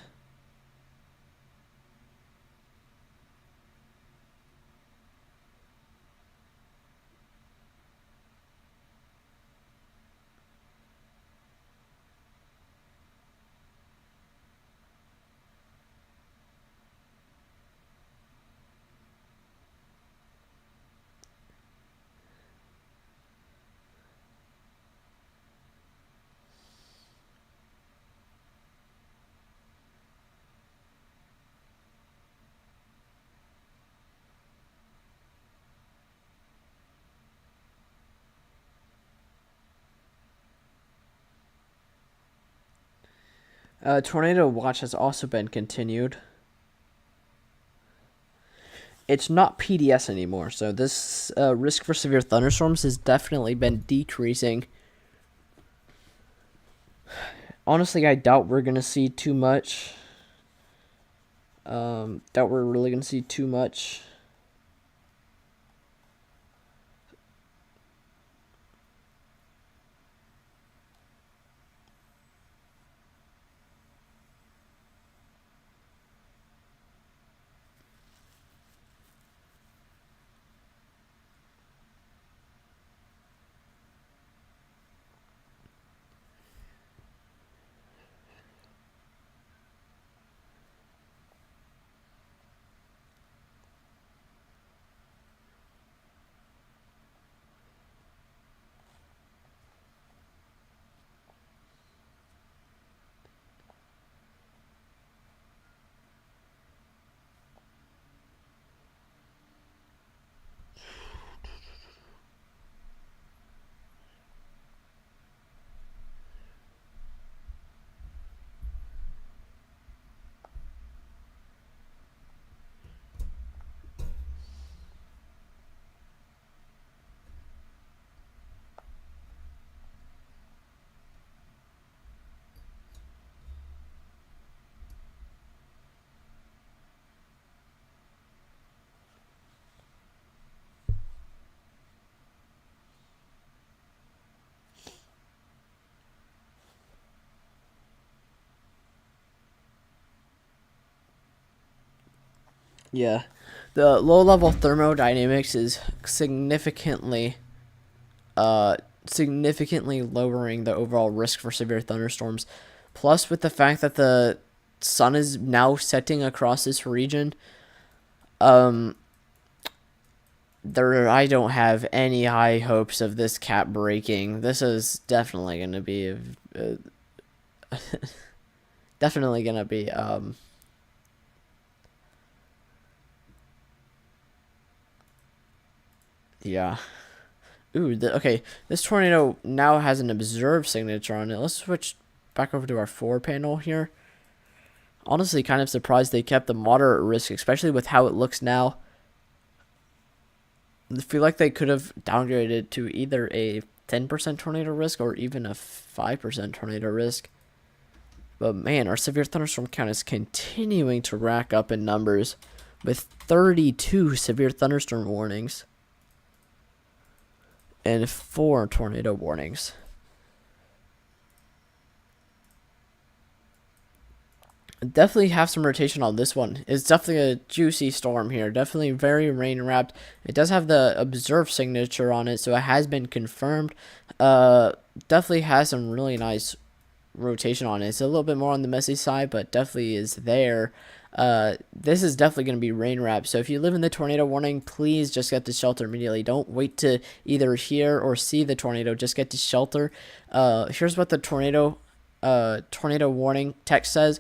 Tornado watch has also been continued. It's not PDS anymore, so this risk for severe thunderstorms has definitely been decreasing. Honestly, I doubt we're gonna see too much. Doubt we're really gonna see too much. Yeah, the low-level thermodynamics is significantly lowering the overall risk for severe thunderstorms. Plus, with the fact that the sun is now setting across this region, I don't have any high hopes of this cap breaking. This is definitely gonna be definitely gonna be yeah. Ooh, okay. This tornado now has an observed signature on it. Let's switch back over to our 4 panel here. Honestly, kind of surprised they kept the moderate risk, especially with how it looks now. I feel like they could have downgraded to either a 10% tornado risk or even a 5% tornado risk. But man, our severe thunderstorm count is continuing to rack up in numbers with 32 severe thunderstorm warnings and 4 tornado warnings. Definitely have some rotation on this one. It's definitely a juicy storm here. Definitely very rain wrapped. It does have the observed signature on it, so it has been confirmed. Definitely has some really nice rotation on it. It's a little bit more on the messy side, but definitely is there. This is definitely going to be rain wrapped. So if you live in the tornado warning, please just get to shelter immediately. Don't wait to either hear or see the tornado. Just get to shelter. Here's what the tornado warning text says.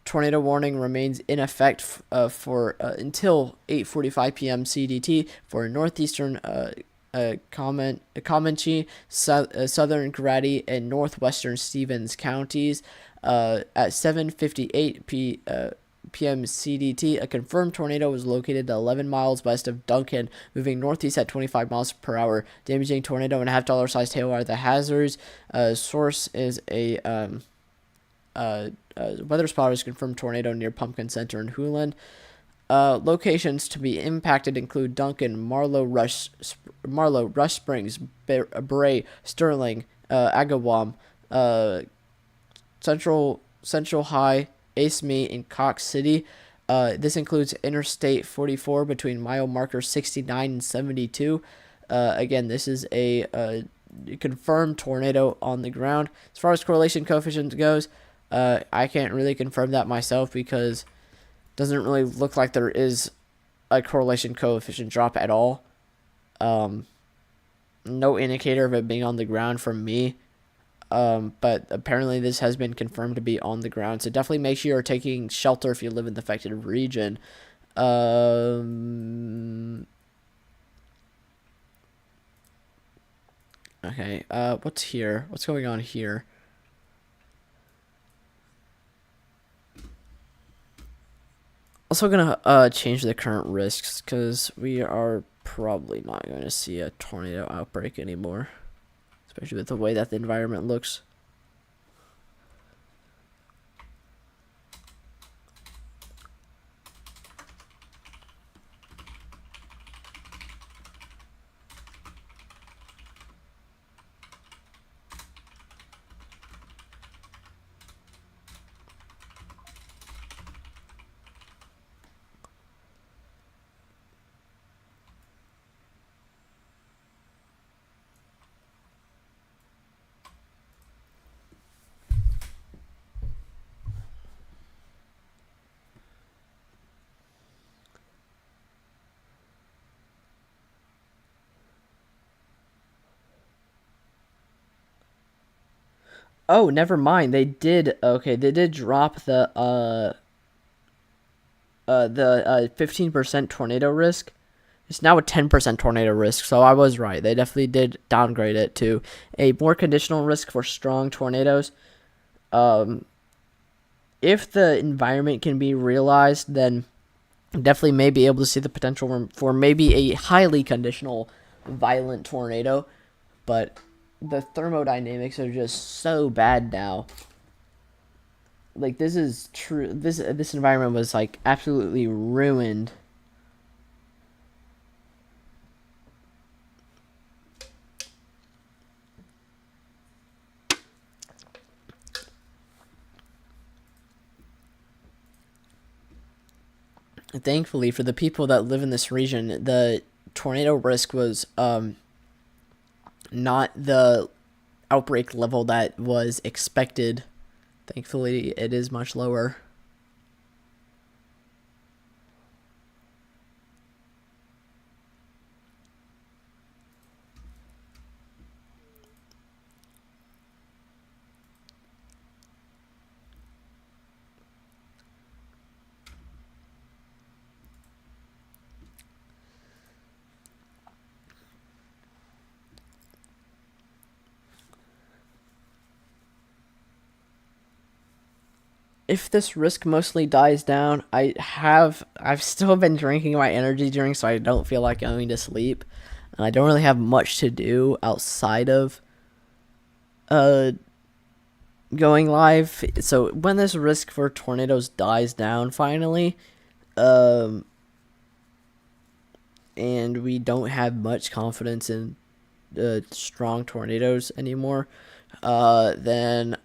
Tornado warning remains in effect for until 8:45 p.m. CDT for northeastern Comanche, southern Grady, and northwestern Stevens counties. At 7:58 p.m. CDT, a confirmed tornado was located 11 miles west of Duncan, moving northeast at 25 miles per hour, damaging tornado and $1/2 sized hail are the hazards. Source is a weather spotters confirmed tornado near Pumpkin Center in Hulen. Locations to be impacted include Duncan, Marlow, Rush Springs, Bray, Sterling, Agawam, Central High, Acme, and Cox City. This includes Interstate 44 between mile markers 69 and 72. Again, this is a confirmed tornado on the ground. As far as correlation coefficient goes, I can't really confirm that myself because it doesn't really look like there is a correlation coefficient drop at all. No indicator of it being on the ground from me. But apparently this has been confirmed to be on the ground. So definitely make sure you're taking shelter if you live in the affected region. Okay, what's here? What's going on here? Also gonna change the current risks because we are probably not going to see a tornado outbreak anymore, especially with the way that the environment looks. Oh, never mind. They did. Okay, they did drop the 15% tornado risk. It's now a 10% tornado risk. So I was right. They definitely did downgrade it to a more conditional risk for strong tornadoes. If the environment can be realized, then definitely may be able to see the potential for maybe a highly conditional violent tornado. But the thermodynamics are just so bad now. Like, this is true. This environment was like absolutely ruined. Thankfully, for the people that live in this region, the tornado risk was not the outbreak level that was expected. Thankfully, it is much lower. If this risk mostly dies down, I've still been drinking my energy drink, so I don't feel like going to sleep, and I don't really have much to do outside of going live. So when this risk for tornadoes dies down finally, and we don't have much confidence in strong tornadoes anymore, then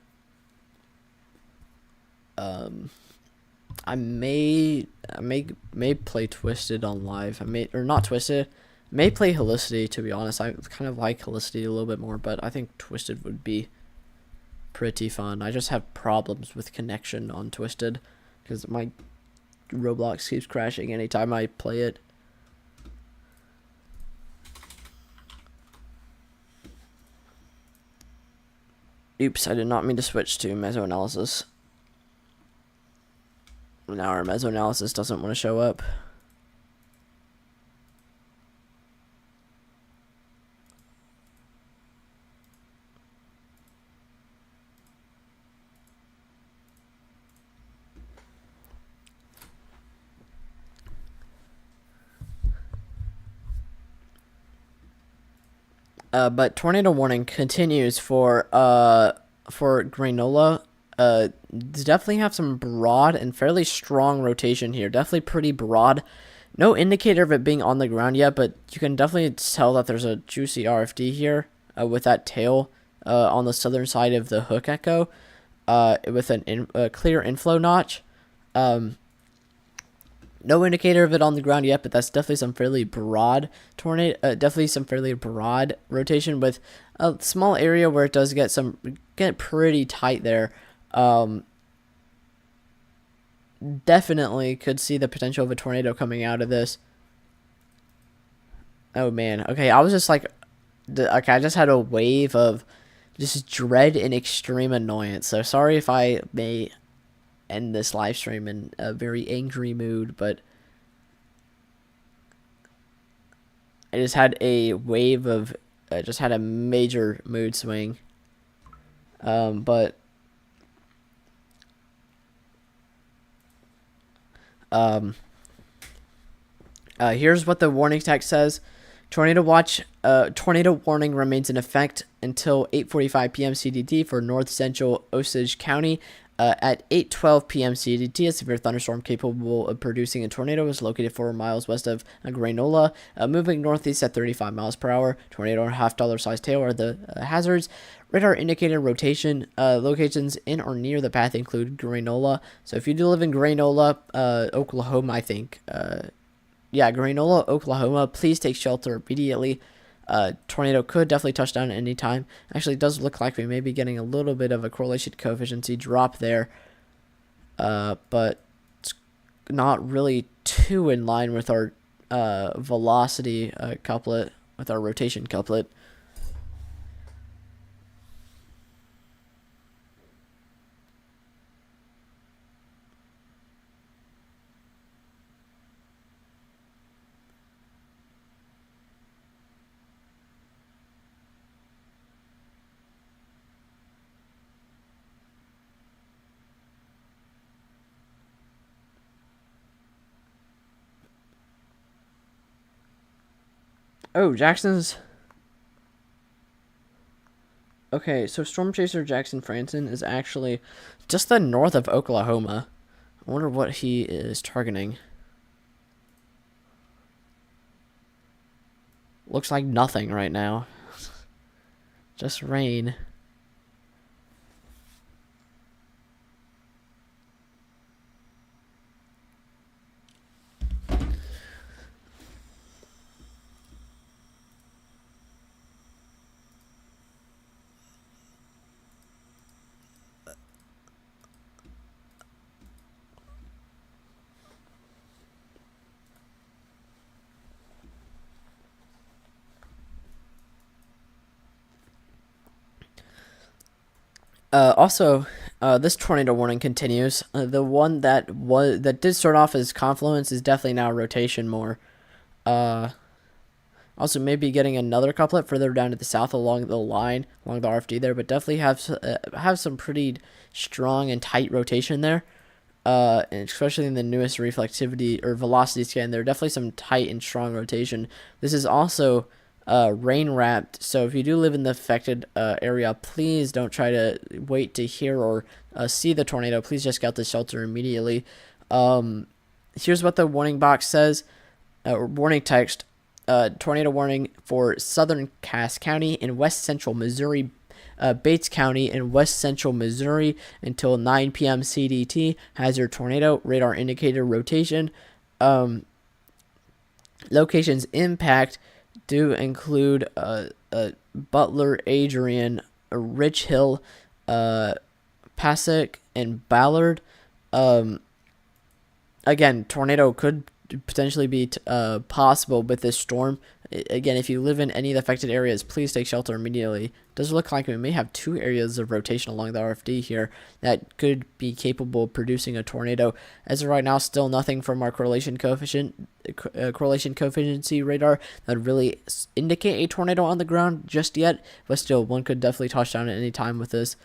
I may play Twisted on live. Not Twisted. May play Helicity, to be honest. I kind of like Helicity a little bit more, but I think Twisted would be pretty fun. I just have problems with connection on Twisted because my Roblox keeps crashing anytime I play it. Oops, I did not mean to switch to mesoanalysis. Now our mesoanalysis doesn't want to show up. But tornado warning continues for Granola. Definitely have some broad and fairly strong rotation here. Definitely pretty broad. No indicator of it being on the ground yet, but you can definitely tell that there's a juicy RFD here with that tail on the southern side of the hook echo with a clear inflow notch. No indicator of it on the ground yet, but that's definitely some fairly broad tornado. Definitely some fairly broad rotation with a small area where it does get pretty tight there. Definitely could see the potential of a tornado coming out of this. Oh man. Okay, I was just like, okay, I just had a wave of just dread and extreme annoyance. So sorry if I may end this live stream in a very angry mood, but I just had a wave of just had a major mood swing. But here's what the warning text says. Tornado warning remains in effect until 8:45 p.m. CDT for north central Osage County. At 8:12 p.m. CDT, a severe thunderstorm capable of producing a tornado is located 4 miles west of Granola, moving northeast at 35 miles per hour. Tornado and $half size tail are the hazards. Radar indicated rotation locations in or near the path include Granola. So if you do live in Granola, Oklahoma, I think, Granola, Oklahoma, please take shelter immediately. Tornado could definitely touch down at any time. Actually, it does look like we may be getting a little bit of a correlation coefficient drop there, but it's not really too in line with our velocity couplet, with our rotation couplet. Oh, Jackson's... Okay, so Storm Chaser Jackson Franson is actually just the north of Oklahoma. I wonder what he is targeting. Looks like nothing right now. Just rain. Also, this tornado warning continues. The one that did start off as confluence is definitely now rotation more. Also, maybe getting another couplet further down to the south along the line, along the RFD there, but definitely have some pretty strong and tight rotation there. And especially in the newest reflectivity or velocity scan, there are definitely some tight and strong rotation. This is also rain wrapped, so if you do live in the affected area, please don't try to wait to hear or see the tornado. Please just get out the shelter immediately. Here's what the warning box says, warning text. Tornado warning for southern Cass County in west central Missouri, Bates County in west central Missouri until 9 p.m. CDT. Hazard tornado, radar indicator rotation. Locations impact do include Butler, Adrian, Rich Hill, Passaic, and Ballard. Again, tornado could potentially be possible with this storm. Again, if you live in any of the affected areas, please take shelter immediately. Does look like we may have 2 areas of rotation along the RFD here that could be capable of producing a tornado. As of right now, still nothing from our correlation coefficient radar that would really indicate a tornado on the ground just yet. But still, one could definitely touch down at any time with this.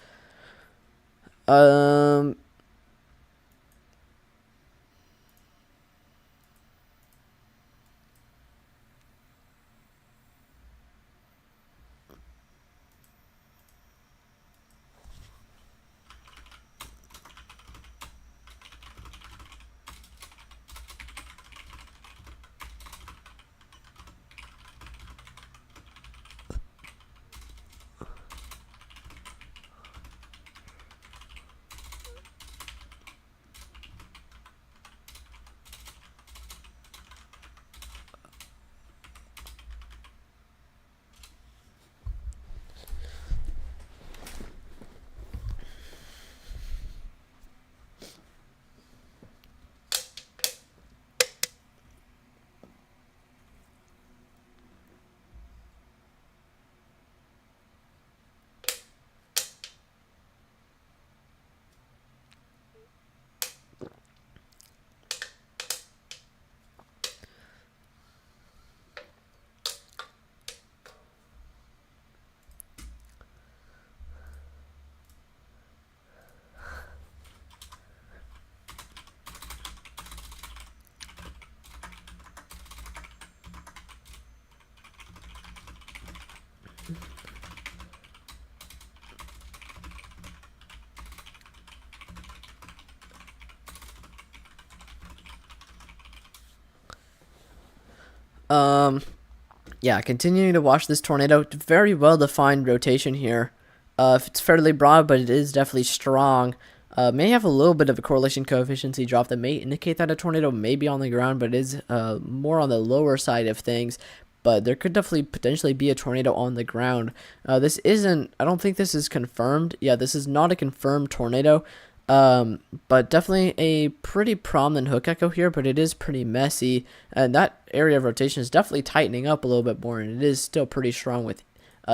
Yeah, continuing to watch this tornado. Very well defined rotation here. It's fairly broad, but it is definitely strong. May have a little bit of a correlation coefficient drop that may indicate that a tornado may be on the ground, but it is more on the lower side of things. But there could definitely potentially be a tornado on the ground. This isn't, I don't think this is confirmed. Yeah, this is not a confirmed tornado. But definitely a pretty prominent hook echo here, but it is pretty messy. And that area of rotation is definitely tightening up a little bit more, and it is still pretty strong with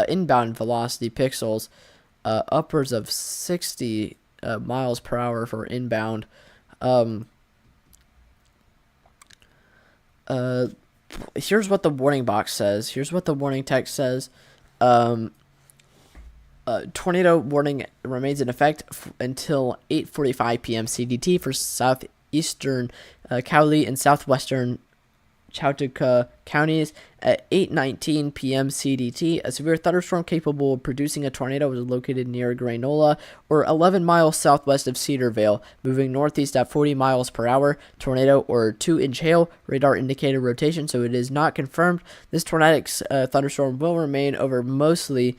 inbound velocity pixels upwards of 60 miles per hour for inbound. Here's what the warning box says. Here's what the warning text says. Tornado warning remains in effect until 8:45 p.m. CDT for southeastern Cowley and southwestern Chautauqua counties. At 8:19 p.m. CDT, a severe thunderstorm capable of producing a tornado was located near Granola, or 11 miles southwest of Cedarvale, moving northeast at 40 miles per hour. Tornado or 2-inch hail, radar indicated rotation, so it is not confirmed. This tornadic thunderstorm will remain over mainly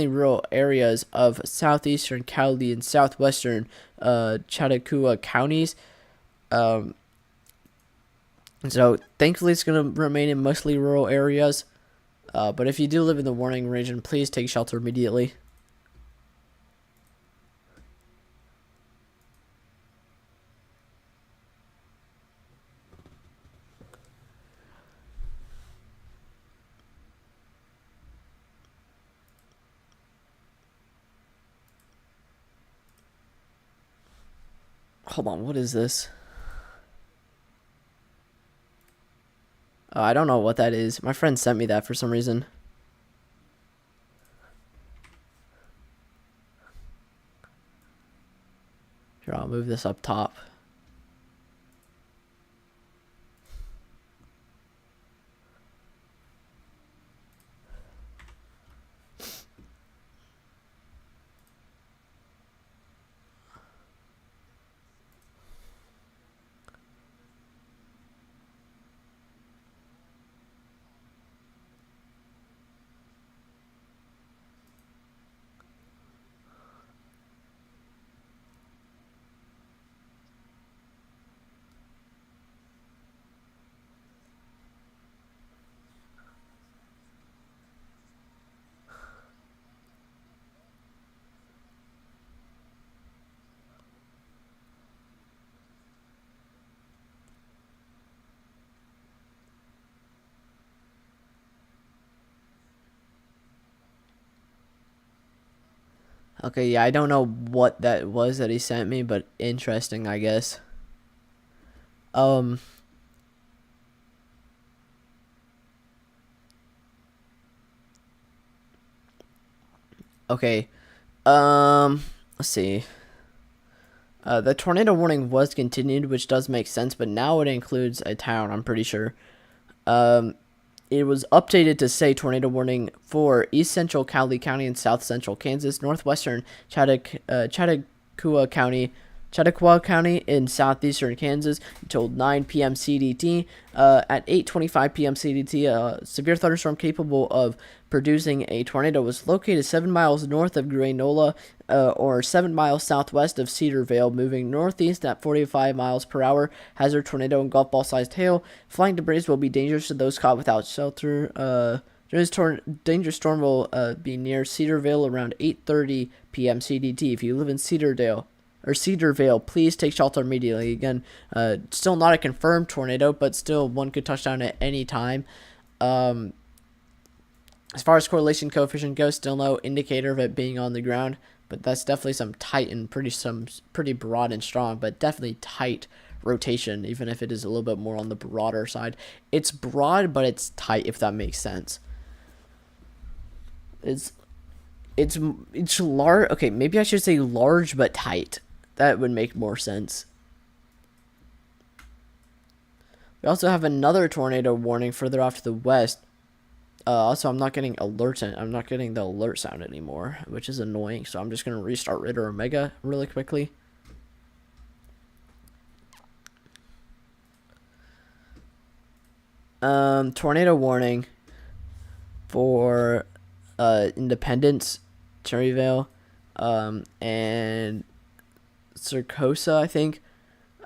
rural areas of southeastern Cowley and southwestern Chautauqua counties. So thankfully it's going to remain in mostly rural areas. But if you do live in the warning region, please take shelter immediately. Hold on, what is this? I don't know what that is. My friend sent me that for some reason. Here, I'll move this up top. Okay, yeah, I don't know what that was that he sent me, but interesting, I guess. Okay. Let's see. The tornado warning was continued, which does make sense, but now it includes a town, I'm pretty sure. It was updated to say tornado warning for East Central Cowley County and South Central Kansas, Northwestern Chautauqua County in southeastern Kansas until 9 p.m. CDT. At 8:25 p.m. CDT, a severe thunderstorm capable of producing a tornado was located 7 miles north of Granola, or 7 miles southwest of Cedarvale, moving northeast at 45 miles per hour. Hazard tornado and golf ball sized hail. Flying debris will be dangerous to those caught without shelter. Danger storm will be near Cedarvale around 8:30 p.m. CDT. If you live in Cedarvale, please take shelter immediately. Again, still not a confirmed tornado, but still one could touch down at any time. As far as correlation coefficient goes, still no indicator of it being on the ground, but that's definitely some tight and pretty broad and strong, but definitely tight rotation, even if it is a little bit more on the broader side. It's broad, but it's tight, if that makes sense. It's large. Okay, maybe I should say large but tight. That would make more sense. We also have another tornado warning further off to the west. Also, I'm not getting alerts. I'm not getting the alert sound anymore, which is annoying. So I'm just gonna restart Ritter Omega really quickly. Tornado warning for Independence, Cherryvale, and Circosa, I think.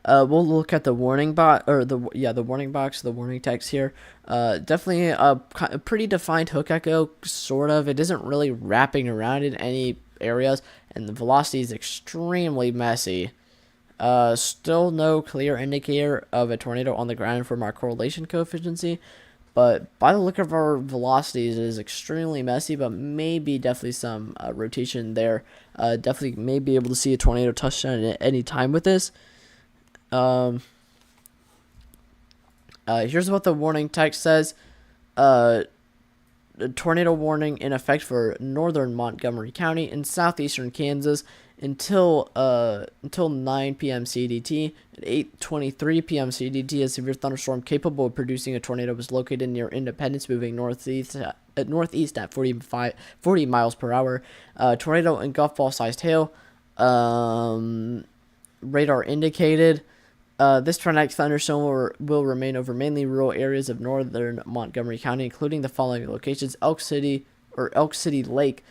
We'll look at the warning box, or the warning box, the warning text here. Definitely a pretty defined hook echo, sort of. It isn't really wrapping around in any areas, and the velocity is extremely messy. Still no clear indicator of a tornado on the ground from our correlation coefficient, but by the look of our velocities, it is extremely messy, but maybe definitely some rotation there. Definitely may be able to see a tornado touchdown at any time with this. Here's what the warning text says. A tornado warning in effect for northern Montgomery County and southeastern Kansas until 9 p.m. CDT. At 8:23 p.m. CDT, a severe thunderstorm capable of producing a tornado was located near Independence, moving northeast at 40 miles per hour. Tornado and golf ball sized hail. Radar indicated. This tornadic thunderstorm will remain over mainly rural areas of northern Montgomery County, including the following locations: Elk City Lake,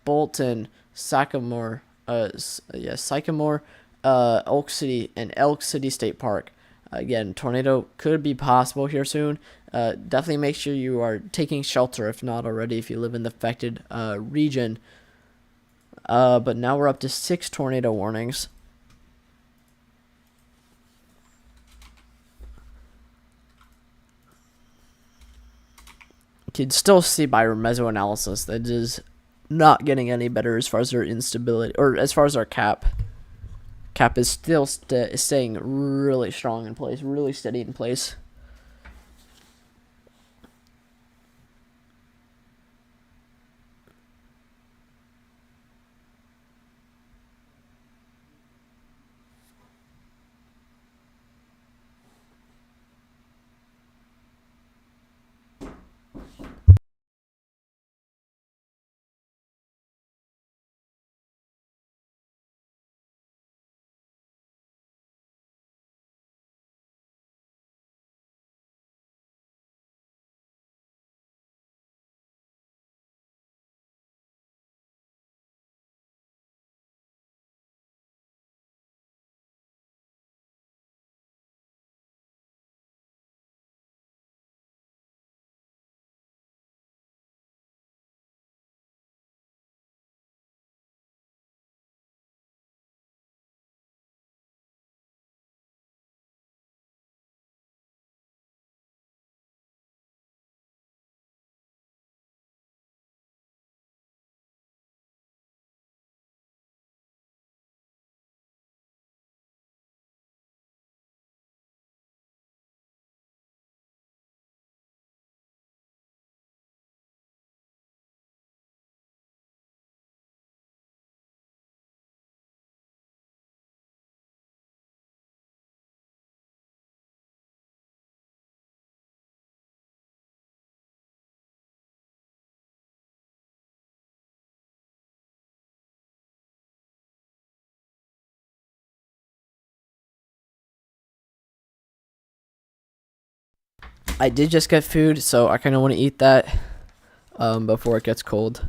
Bolton, Sycamore, Elk City, and Elk City State Park. Again, tornado could be possible here soon. Definitely make sure you are taking shelter if not already, if you live in the affected region. But now we're up to 6 tornado warnings. You can still see by our meso analysis that it is not getting any better as far as our instability, or as far as our cap. Cap is still staying really strong in place, really steady in place. I did just get food, so I kind of want to eat that before it gets cold.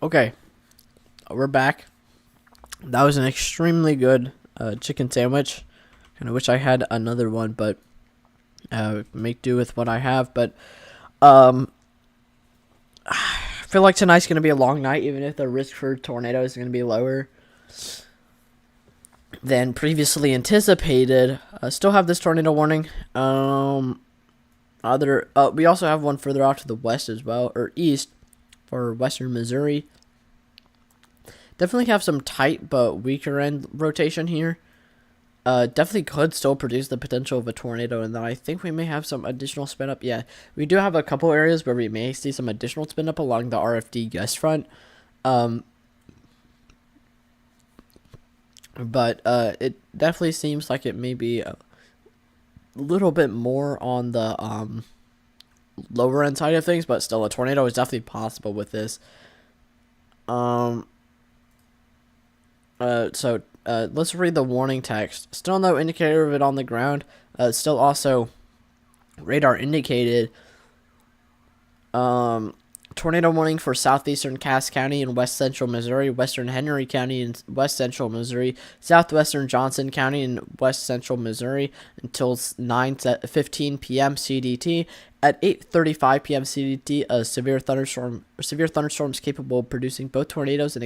Okay, we're back. That was an extremely good chicken sandwich. Kind of wish I had another one, but make do with what I have. But I feel like tonight's going to be a long night, even if the risk for tornadoes is going to be lower than previously anticipated. Still have this tornado warning. We also have one further out to the west as well, or east, for western Missouri. Definitely have some tight but weaker end rotation here. Definitely could still produce the potential of a tornado, and then I think we may have some additional spin up. Yeah, we do have a couple areas where we may see some additional spin up along the RFD gust front. But it definitely seems like it may be a little bit more on the lower end side of things, but still a tornado is definitely possible with this. So let's read the warning text. Still no indicator of it on the ground. Still also radar indicated. Tornado warning for southeastern Cass County and west central Missouri, western Henry County and west central Missouri, southwestern Johnson County and west central Missouri until 9:15 p.m. CDT. At 8:35 p.m. CDT, a severe thunderstorms capable of producing both tornadoes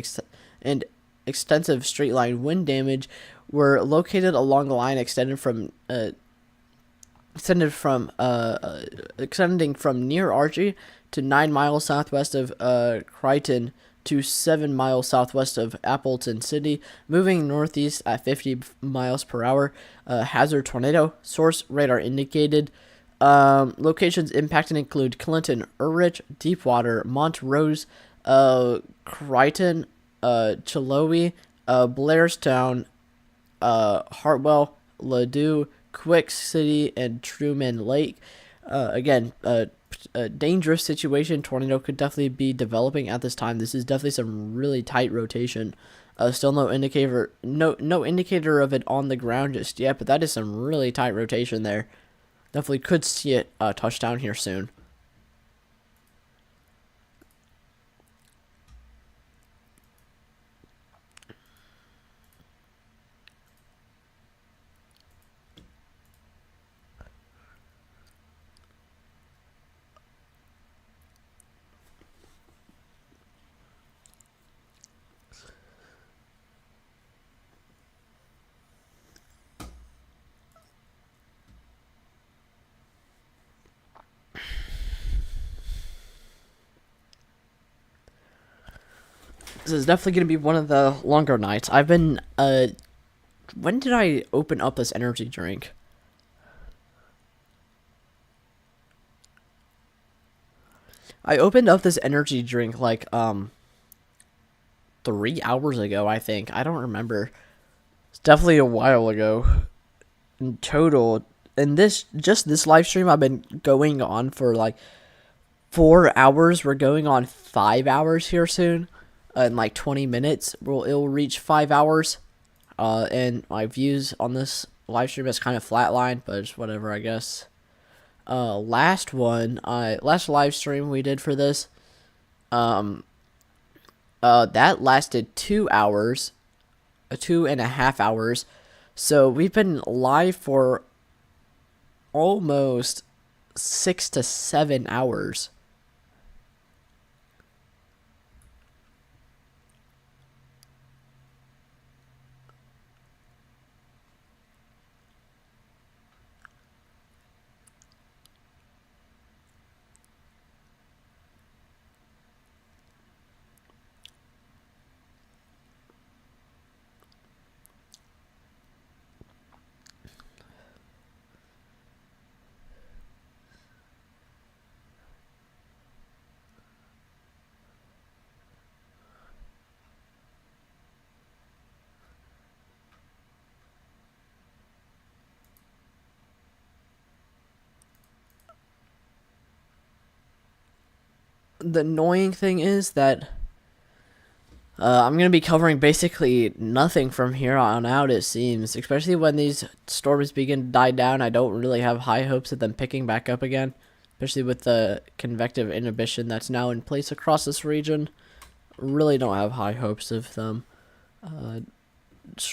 and extensive straight line wind damage were located along the line extending from near Archie to 9 miles southwest of Crichton to 7 miles southwest of Appleton City, moving northeast at 50 miles per hour. Hazard tornado. Source radar indicated. Locations impacted include Clinton, Ulrich, Deepwater, Montrose, Crichton, Chiloe, Blairstown, Hartwell, Ladue, Quick City, and Truman Lake. Again, a dangerous situation. Tornado could definitely be developing at this time. This is definitely some really tight rotation. Still no indicator of it on the ground just yet, but that is some really tight rotation there. Definitely could see it touch down here soon. This is definitely going to be one of the longer nights. I've been, when did I open up this energy drink? I opened up this energy drink like, 3 hours ago, I think. I don't remember. It's definitely a while ago. In total, and this live stream, I've been going on for like 4 hours. We're going on 5 hours here soon. In like 20 minutes, it'll reach 5 hours. And my views on this live stream is kind of flatlined, but it's whatever, I guess. Last live stream we did for this, that lasted 2 hours, 2.5 hours. So we've been live for almost 6 to 7 hours. The annoying thing is that I'm going to be covering basically nothing from here on out, it seems. Especially when these storms begin to die down, I don't really have high hopes of them picking back up again. Especially with the convective inhibition that's now in place across this region. really don't have high hopes of them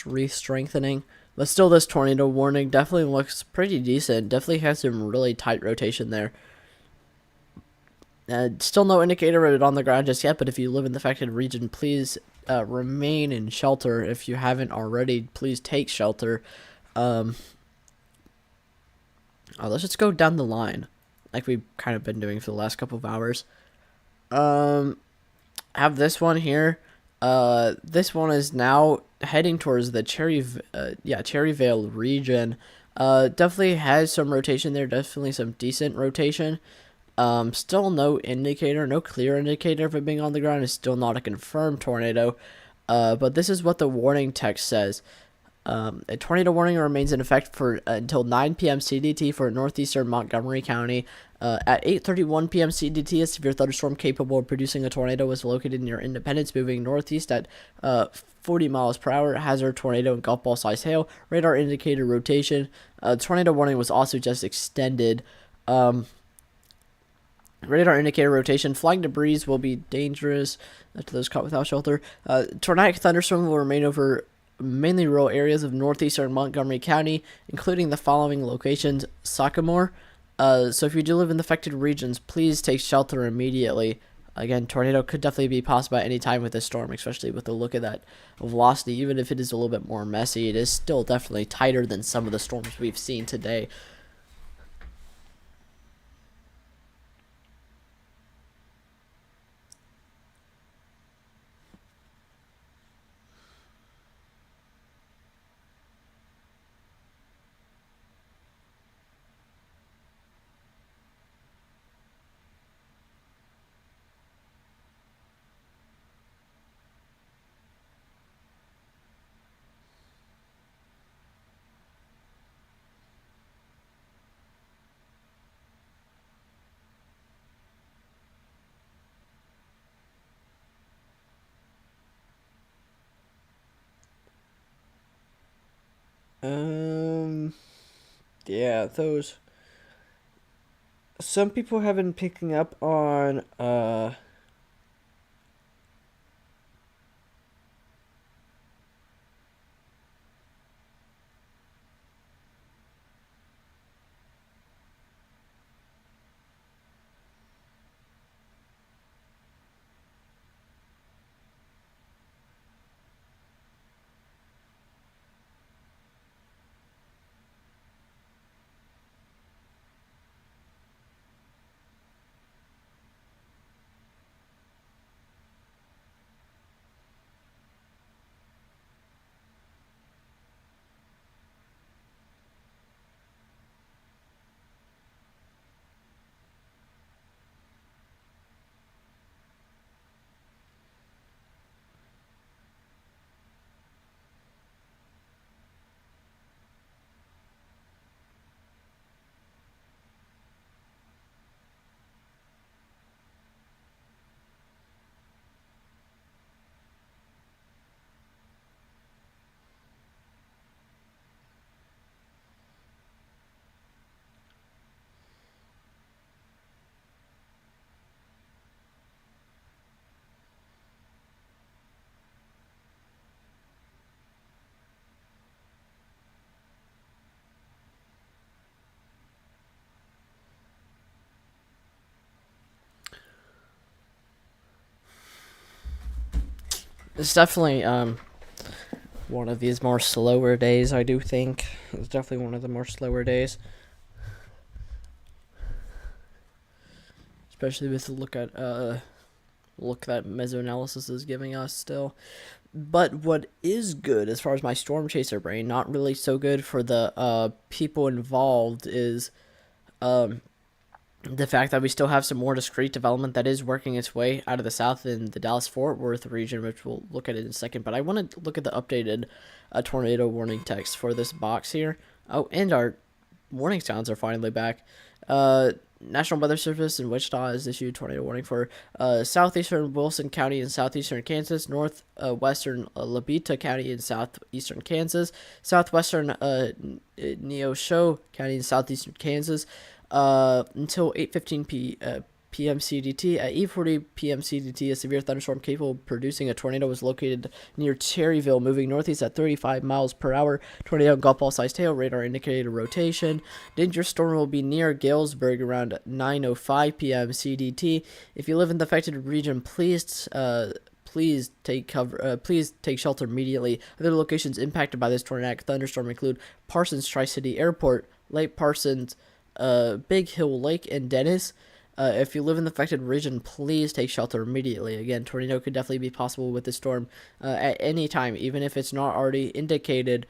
re-strengthening. But still, this tornado warning definitely looks pretty decent. Definitely has some really tight rotation there. Still no indicator of it on the ground just yet, but if you live in the affected region, please remain in shelter. If you haven't already, please take shelter. Let's just go down the line, like we've kind of been doing for the last couple of hours. Have this one here. This one is now heading towards the Cherryvale region. Definitely has some rotation there. Definitely some decent rotation. Still no indicator, no clear indicator of it being on the ground. It's still not a confirmed tornado. But this is what the warning text says. A tornado warning remains in effect for until 9 p.m. CDT for northeastern Montgomery County. At 8:31 p.m. CDT, a severe thunderstorm capable of producing a tornado was located near Independence, moving northeast at 40 miles per hour. Hazard tornado and golf ball size hail. Radar indicator rotation. Tornado warning was also just extended. Radar indicator rotation. Flying debris will be dangerous to those caught without shelter. Tornadic thunderstorm will remain over mainly rural areas of northeastern Montgomery County, including the following locations: Sycamore. So if you do live in the affected regions, please take shelter immediately. Again, tornado could definitely be possible at any time with this storm, especially with the look of that velocity. Even if it is a little bit more messy, it is still definitely tighter than some of the storms we've seen today. Yeah, those. Some people have been picking up on, it's definitely one of these more slower days. I do think it's definitely one of the more slower days, especially with the look that mesoanalysis is giving us still. But what is good as far as my storm chaser brain, not really so good for the people involved, is the fact that we still have some more discrete development that is working its way out of the south in the Dallas-Fort Worth region, which we'll look at in a second. But I want to look at the updated tornado warning text for this box here. Oh, and our warning sounds are finally back. National Weather Service in Wichita has issued tornado warning for southeastern Wilson County in southeastern Kansas, northwestern Labita County in southeastern Kansas, southwestern Neosho County in southeastern Kansas, until 8:15 p.m. CDT. At 8:40 p.m. CDT, a severe thunderstorm capable of producing a tornado was located near Cherryville, moving northeast at 35 miles per hour. Tornado golf ball-sized tail. Radar indicated rotation. Dangerous storm will be near Galesburg around 9:05 p.m. CDT. If you live in the affected region, please take cover. Please take shelter immediately. Other locations impacted by this tornadic thunderstorm include Parsons Tri-City Airport, Lake Parsons, Big Hill Lake, and Dennis. If you live in the affected region, please take shelter immediately. Again, tornado could definitely be possible with this storm at any time. Even if it's not already indicated,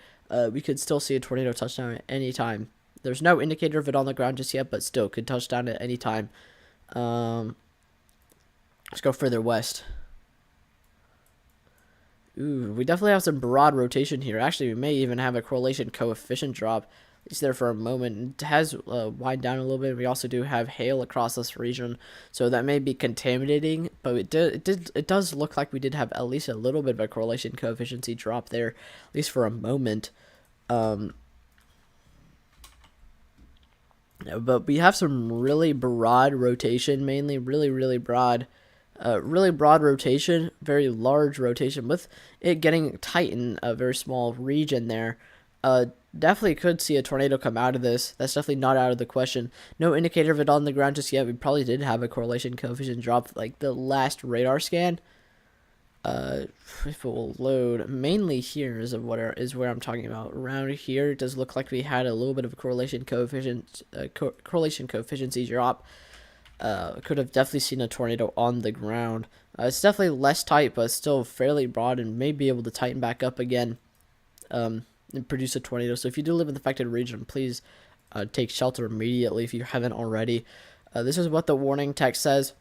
we could still see a tornado touchdown at any time. There's no indicator of it on the ground just yet, but still could touch down at any time. Let's go further west. Ooh, we definitely have some broad rotation here. Actually, we may even have a correlation coefficient drop. It's there for a moment. It has widened down a little bit. We also do have hail across this region, so that may be contaminating. But it does look like we did have at least a little bit of a correlation coefficient drop there, at least for a moment. But we have some really broad rotation, mainly really broad. Really broad rotation, very large rotation, with it getting tight in a very small region there. Definitely could see a tornado come out of this. That's definitely not out of the question. No indicator of it on the ground just yet. We probably did have a correlation coefficient drop like the last radar scan. If it will load, mainly here is where I'm talking about. Around here, it does look like we had a little bit of a correlation coefficient drop. Could have definitely seen a tornado on the ground. It's definitely less tight, but still fairly broad, and may be able to tighten back up again and produce a tornado. So if you do live in the affected region, please take shelter immediately if you haven't already. This is what the warning text says.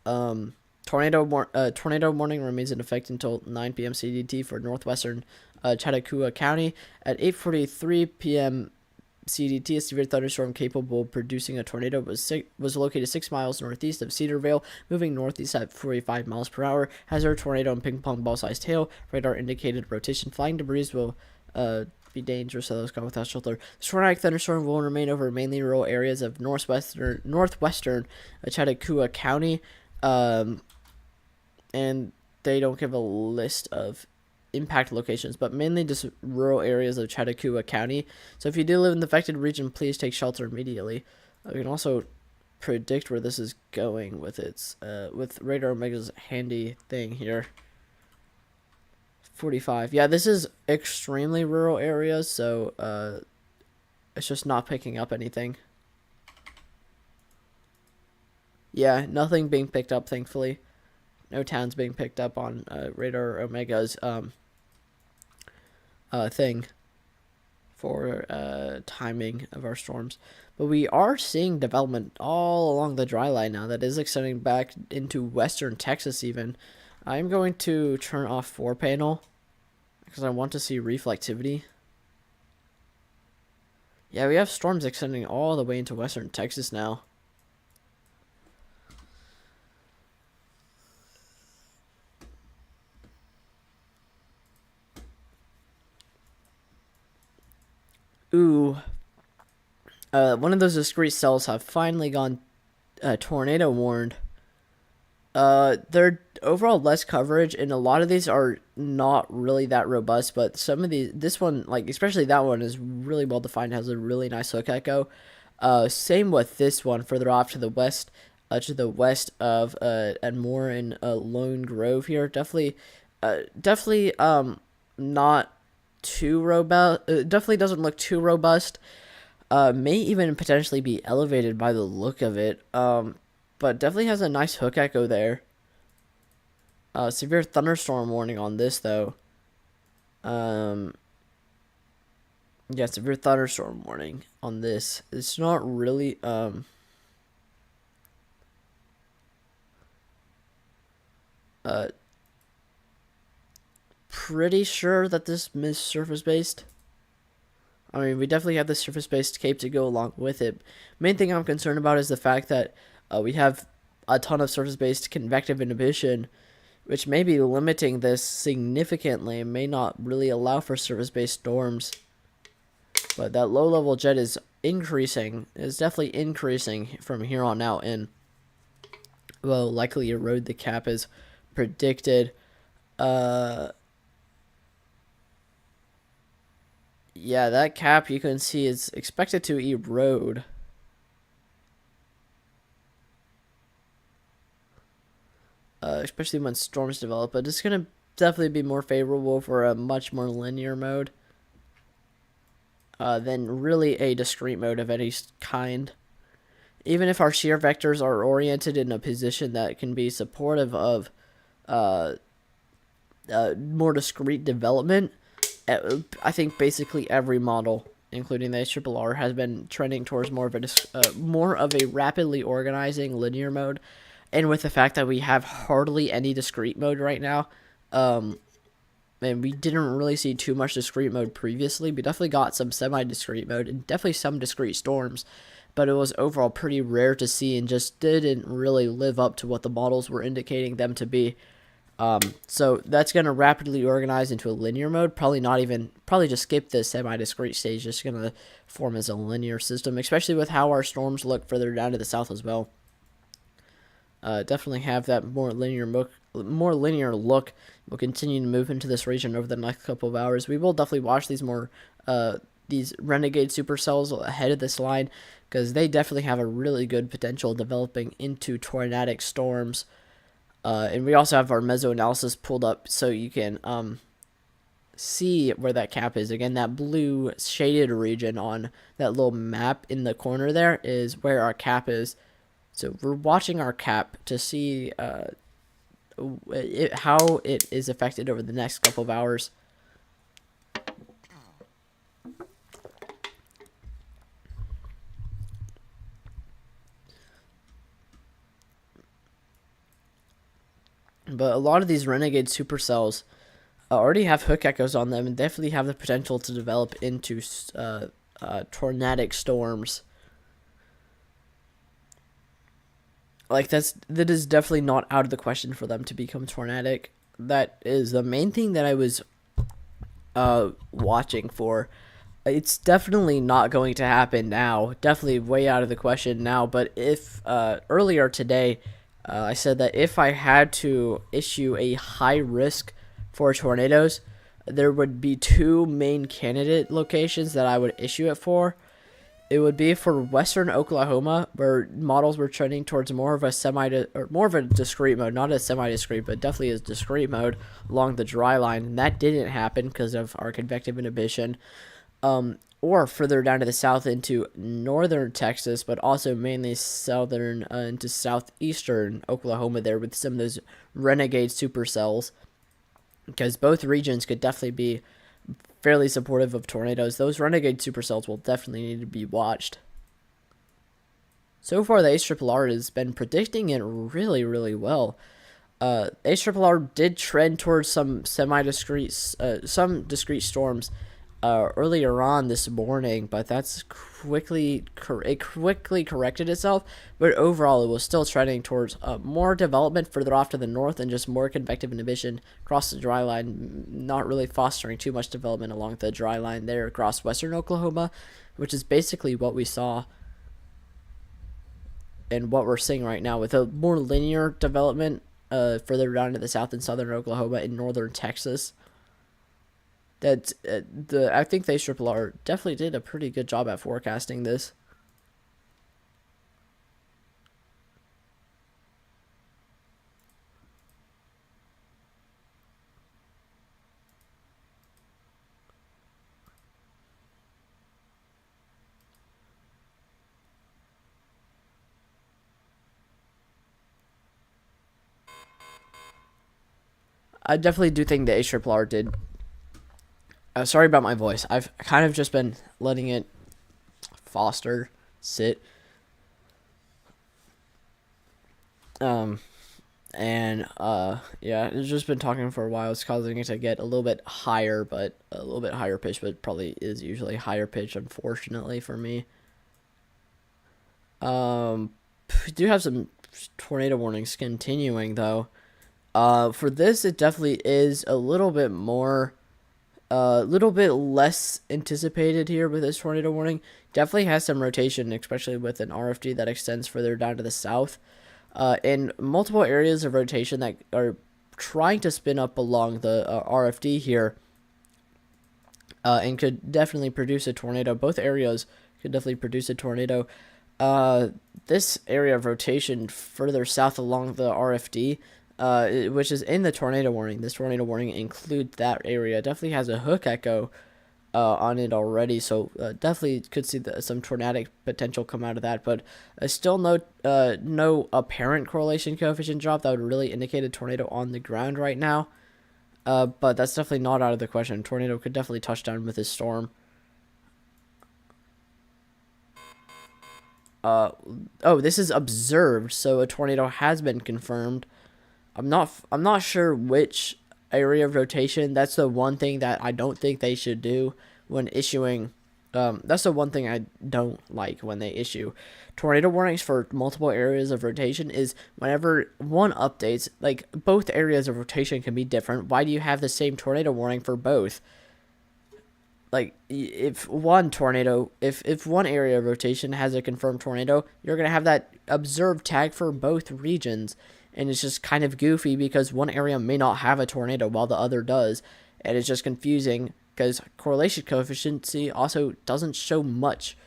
Tornado warning remains in effect until 9 p.m. CDT for northwestern Chattahoochee County. At 8:43 p.m. CDT, a severe thunderstorm capable of producing a tornado was located 6 miles northeast of Cedarvale, moving northeast at 45 miles per hour. Has a tornado and ping pong ball sized tail. Radar indicated rotation. Flying debris will be dangerous, so those come without shelter. The tornadic thunderstorm will remain over mainly rural areas of northwestern Chattahoochee County, and they don't give a list of impact locations, but mainly just rural areas of Chattahoochee County. So if you do live in the affected region, please take shelter immediately. We can also predict where this is going with its with Radar Omega's handy thing here. 45. Yeah, this is extremely rural areas, so it's just not picking up anything. Yeah, nothing being picked up, thankfully. No towns being picked up on Radar Omega's thing for timing of our storms. But we are seeing development all along the dry line now that is extending back into western Texas even. I'm going to turn off 4-panel because I want to see reflectivity. Yeah, we have storms extending all the way into western Texas now. Ooh. One of those discrete cells have finally gone tornado warned. They're overall less coverage, and a lot of these are not really that robust, but some of these, this one, like especially that one, is really well defined, has a really nice hook echo. Same with this one further off to the west of and more in Lone Grove here. Definitely not too robust. Definitely doesn't look too robust. May even potentially be elevated by the look of it. But definitely has a nice hook echo there. Severe thunderstorm warning on this though. Yeah, severe thunderstorm warning on this. It's not really pretty sure that this is surface based. I mean, we definitely have the surface based cape to go along with it. Main thing I'm concerned about is the fact that we have a ton of surface based convective inhibition, which may be limiting this significantly and may not really allow for surface based storms. But that low level jet is increasing, is definitely increasing from here on out, and will likely erode the cap as predicted. Yeah, that cap you can see is expected to erode. Especially when storms develop, but it's going to definitely be more favorable for a much more linear mode than really a discrete mode of any kind. Even if our shear vectors are oriented in a position that can be supportive of more discrete development, I think basically every model, including the ARRR, has been trending towards more of a rapidly organizing linear mode. And with the fact that we have hardly any discrete mode right now, and we didn't really see too much discrete mode previously. We definitely got some semi-discrete mode and definitely some discrete storms, but it was overall pretty rare to see and just didn't really live up to what the models were indicating them to be. So that's going to rapidly organize into a linear mode. Probably just skip the semi-discrete stage, just going to form as a linear system, especially with how our storms look further down to the south as well. Definitely have that more linear look. We'll continue to move into this region over the next couple of hours. We will definitely watch these renegade supercells ahead of this line, because they definitely have a really good potential developing into tornadic storms. And we also have our meso-analysis pulled up so you can see where that cap is. Again, that blue shaded region on that little map in the corner there is where our cap is. So we're watching our cap to see how it is affected over the next couple of hours. But a lot of these renegade supercells already have hook echoes on them and definitely have the potential to develop into tornadic storms. Like, that is definitely not out of the question for them to become tornadic. That is the main thing that I was watching for. It's definitely not going to happen now. Definitely way out of the question now. But if earlier today, I said that if I had to issue a high risk for tornadoes, there would be two main candidate locations that I would issue it for. It would be for western Oklahoma, where models were trending towards more of a discrete mode, not a semi-discrete, but definitely a discrete mode along the dry line, and that didn't happen because of our convective inhibition. Or further down to the south into northern Texas, but also mainly southern into southeastern Oklahoma there with some of those renegade supercells, because both regions could definitely be fairly supportive of tornadoes. Those renegade supercells will definitely need to be watched. So far, the ARRR has been predicting it really, really well. ARRR did trend towards some discrete storms earlier on this morning, but that's quickly corrected itself. But overall, it was still trending towards more development further off to the north and just more convective inhibition across the dry line, not really fostering too much development along the dry line there across western Oklahoma, which is basically what we saw and what we're seeing right now, with a more linear development further down to the south in southern Oklahoma and northern Texas. I think the ARRR definitely did a pretty good job at forecasting this. I definitely do think the ARRR did. Sorry about my voice. I've kind of just been letting it sit. Yeah, it's just been talking for a while. It's causing it to get a little bit higher, but a little bit higher pitch, but probably is usually higher pitch, unfortunately for me. We do have some tornado warnings continuing though. For this, it definitely is a little bit more A little bit less anticipated here with this tornado warning. Definitely has some rotation, especially with an RFD that extends further down to the south. And multiple areas of rotation that are trying to spin up along the RFD here, and could definitely produce a tornado. Both areas could definitely produce a tornado. This area of rotation further south along the RFD, which is in the tornado warning. This tornado warning includes that area. Definitely has a hook echo on it already, so definitely could see some tornadic potential come out of that. But still no apparent correlation coefficient drop that would really indicate a tornado on the ground right now. But that's definitely not out of the question. Tornado could definitely touch down with this storm. Oh, this is observed, so a tornado has been confirmed. I'm not sure which area of rotation. That's the one thing that I don't think they should do when issuing. That's the one thing I don't like when they issue tornado warnings for multiple areas of rotation, is whenever one updates, like, both areas of rotation can be different. Why do you have the same tornado warning for both? Like, if one area of rotation has a confirmed tornado, you're going to have that observed tag for both regions. And it's just kind of goofy because one area may not have a tornado while the other does. And it's just confusing because correlation coefficient also doesn't show much.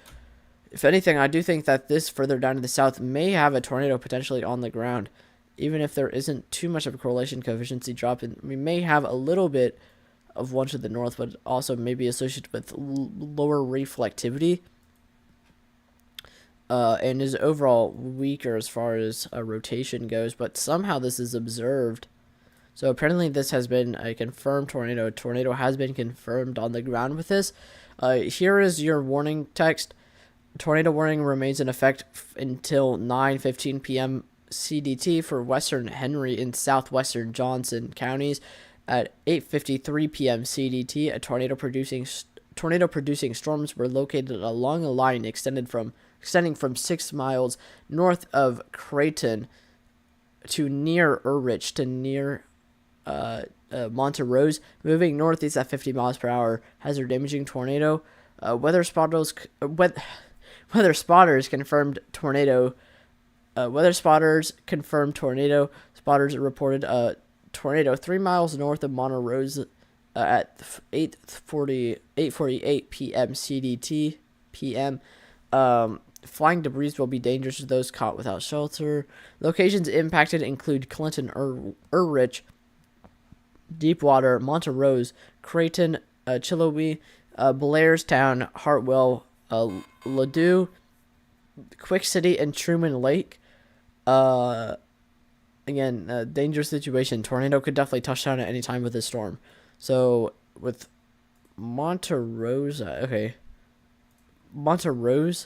If anything, I do think that this further down to the south may have a tornado potentially on the ground. Even if there isn't too much of a correlation coefficient drop, we may have a little bit of one to the north, but also maybe associated with lower reflectivity, and is overall weaker as far as rotation goes. But somehow this is observed. So apparently this has been a confirmed tornado. A tornado has been confirmed on the ground with this. Here is your warning text. Tornado warning remains in effect until 9:15 p.m. CDT for Western Henry and Southwestern Johnson counties. At 8:53 p.m. CDT, tornado producing storms were located along a line extending from 6 miles north of Creighton to near Ullrich to near Monterose, moving northeast at 50 miles per hour. Hazard damaging tornado. Weather spotters confirmed tornado. Weather spotters confirmed tornado. Spotters reported a tornado 3 miles north of Monte Rosa at 8:48 p.m. CDT p.m. Flying debris will be dangerous to those caught without shelter. Locations impacted include Clinton, Ullrich, Deepwater, Monte Rose, Creighton, Chilloughby, Blairstown, Hartwell, Ladue, Quick City, and Truman Lake. Again, dangerous situation. Tornado could definitely touch down at any time with this storm. So with Monte Rosa, okay, Monte Rosa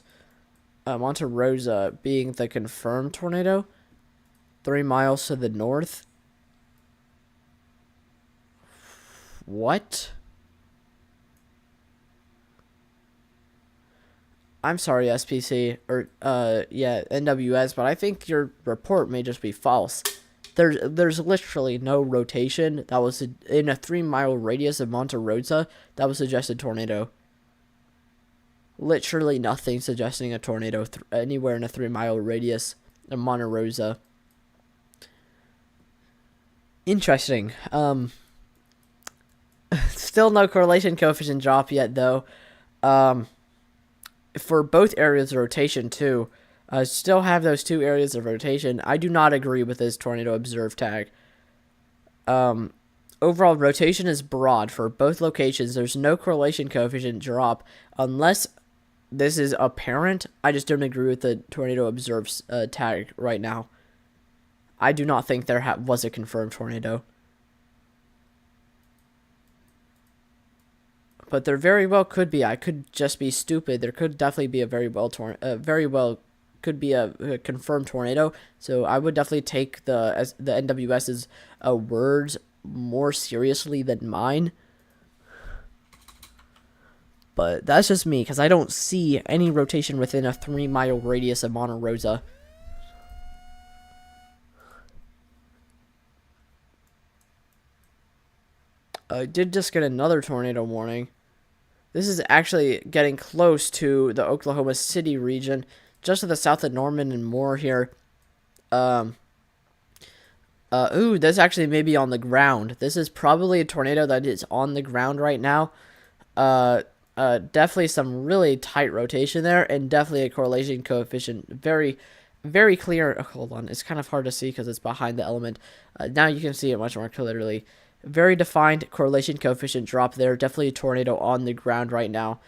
being the confirmed tornado, 3 miles to the north. What? I'm sorry, SPC, or, NWS, but I think your report may just be false. There's literally no rotation that was in a 3 mile radius of Monte Rosa that was suggested tornado. Literally nothing suggesting a tornado anywhere in a 3 mile radius of Monte Rosa. Interesting. Still no correlation coefficient drop yet, though. For both areas of rotation, too. Still have those two areas of rotation. I do not agree with this tornado observed tag. Overall rotation is broad for both locations. There's no correlation coefficient drop unless this is apparent. I just don't agree with the tornado observed tag right now. I do not think there was a confirmed tornado. But there very well could be. I could just be stupid. There could definitely be a could be a confirmed tornado. So I would definitely take the NWS's words more seriously than mine. But that's just me, because I don't see any rotation within a 3 mile radius of Monte Rosa. Did just get another tornado warning. This is actually getting close to the Oklahoma City region, just to the south of Norman and Moore here. Ooh, this actually may be on the ground. This is probably a tornado that is on the ground right now. Definitely some really tight rotation there, and definitely a correlation coefficient. Very, very clear. Oh, hold on, it's kind of hard to see because it's behind the element. Now you can see it much more clearly. Very defined correlation coefficient drop there. Definitely a tornado on the ground right now.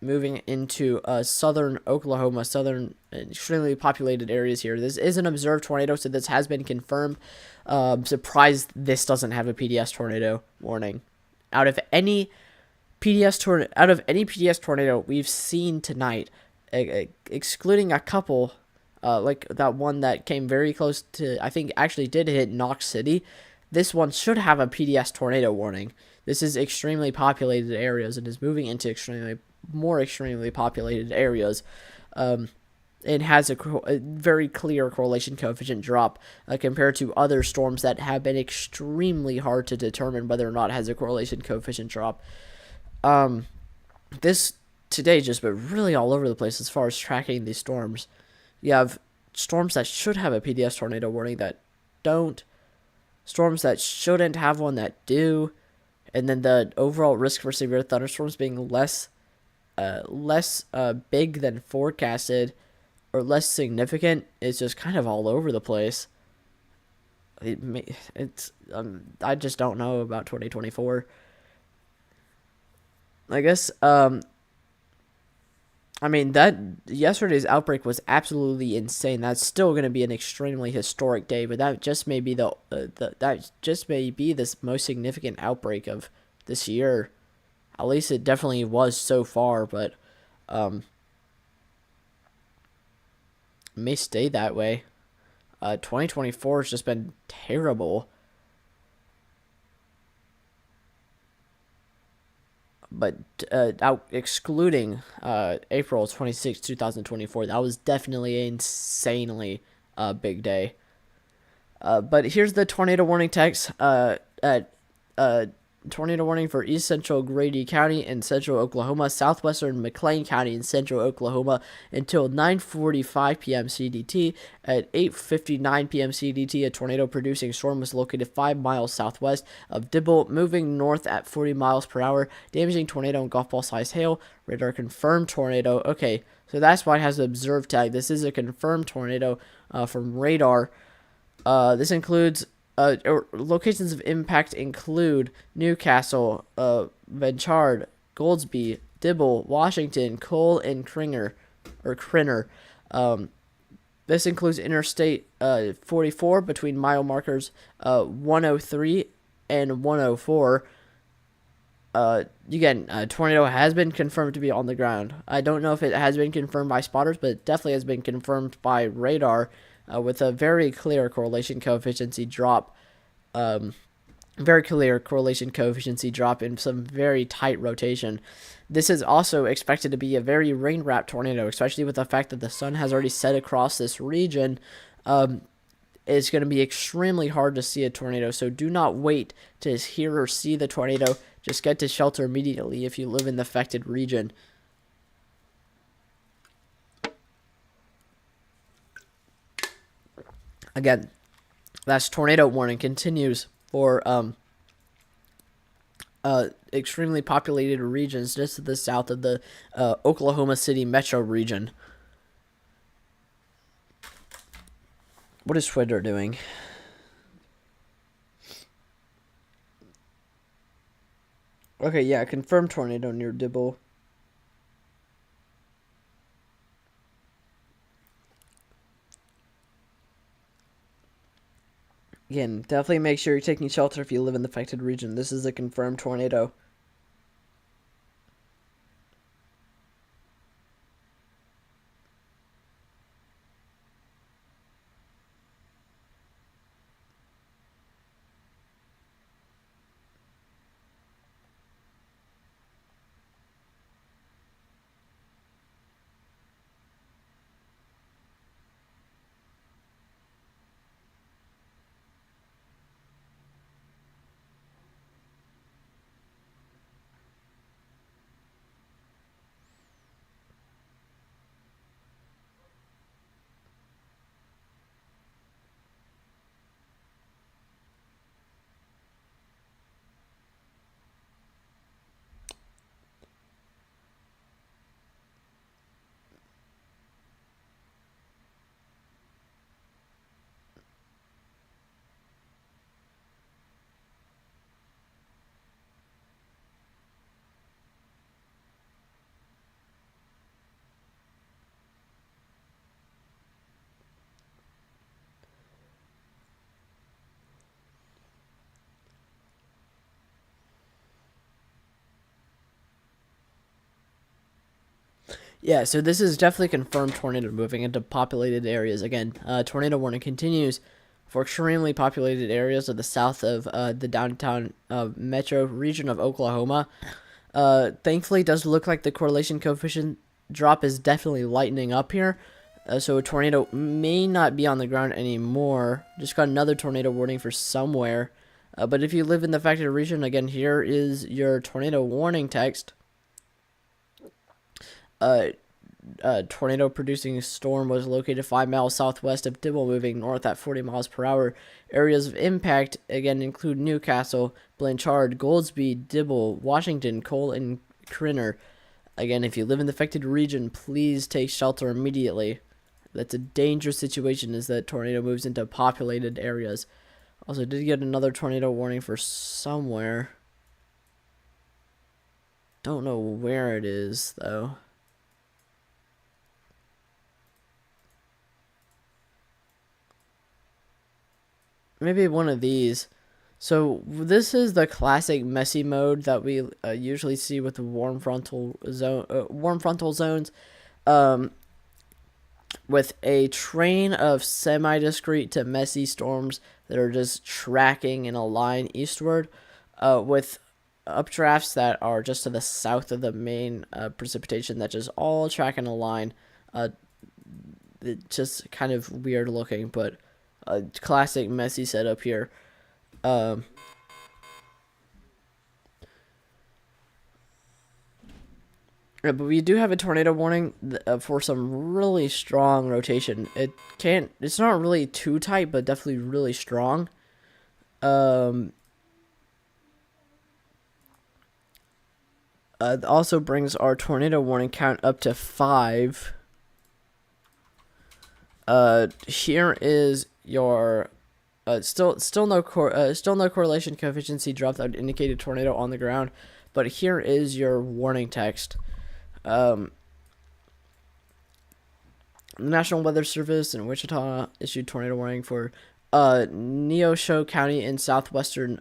Moving into southern Oklahoma, southern extremely populated areas here. This is an observed tornado, so this has been confirmed. Surprised this doesn't have a PDS tornado warning. Out of any PDS tornado we've seen tonight, excluding a couple, like that one that came very close to, I think actually did hit Knox City. This one should have a PDS tornado warning. This is extremely populated areas and is moving into extremely populated areas. It has a very clear correlation coefficient drop compared to other storms that have been extremely hard to determine whether or not it has a correlation coefficient drop. This today just been really all over the place as far as tracking these storms. You have storms that should have a PDS tornado warning that don't, storms that shouldn't have one that do, and then the overall risk for severe thunderstorms being less big than forecasted or less significant is just kind of all over the place. I just don't know about 2024. I guess I mean, that yesterday's outbreak was absolutely insane. That's still going to be an extremely historic day, but that just may be the most significant outbreak of this year. At least it definitely was so far, but may stay that way. 2024 has just been terrible. But excluding April 26, 2024, that was definitely an insanely big day. But here's the tornado warning text. Tornado warning for East Central Grady County in Central Oklahoma, Southwestern McLean County in Central Oklahoma until 9:45 p.m. CDT. At 8:59 p.m. CDT, a tornado-producing storm was located 5 miles southwest of Dibble, moving north at 40 miles per hour, damaging tornado and golf ball-sized hail. Radar confirmed tornado. Okay, so that's why it has the observed tag. This is a confirmed tornado from radar. This includes locations of impact include Newcastle, Venchard, Goldsby, Dibble, Washington, Cole, and Cringer. This includes Interstate 44 between mile markers 103 and 104. Again, a tornado has been confirmed to be on the ground. I don't know if it has been confirmed by spotters, but it definitely has been confirmed by radar. With a very clear correlation coefficient drop, in some very tight rotation. This is also expected to be a very rain-wrapped tornado, especially with the fact that the sun has already set across this region. It's going to be extremely hard to see a tornado, so do not wait to hear or see the tornado. Just get to shelter immediately if you live in the affected region. Again, that's tornado warning continues for extremely populated regions just to the south of the Oklahoma City metro region. What is Twitter doing? Okay, yeah, confirmed tornado near Dibble. Again, definitely make sure you're taking shelter if you live in the affected region. This is a confirmed tornado. Yeah, so this is definitely confirmed tornado moving into populated areas. Again, tornado warning continues for extremely populated areas of the south of the downtown metro region of Oklahoma. Thankfully, it does look like the correlation coefficient drop is definitely lightening up here. So a tornado may not be on the ground anymore. Just got another tornado warning for somewhere. But if you live in the affected region, again, here is your tornado warning text. Tornado producing storm was located 5 miles southwest of Dibble, moving north at 40 miles per hour. Areas of impact again include Newcastle, Blanchard, Goldsby, Dibble, Washington, Cole, and Crinner. Again, if you live in the affected region, please take shelter immediately. That's a dangerous situation as that tornado moves into populated areas. Also, did get another tornado warning for somewhere. Don't know where it is, though. Maybe one of these. So this is the classic messy mode that we usually see with the warm frontal zones, with a train of semi-discrete to messy storms that are just tracking in a line eastward, with updrafts that are just to the south of the main precipitation that just all track in a line. It's just kind of weird looking, but a classic messy setup here. But we do have a tornado warning for some really strong rotation. It's not really too tight, but definitely really strong. Also brings our tornado warning count up to 5. Here is your still no correlation coefficient drop that would indicate a tornado on the ground, but here is your warning text. The National Weather Service in Wichita issued tornado warning for Neosho County in southeastern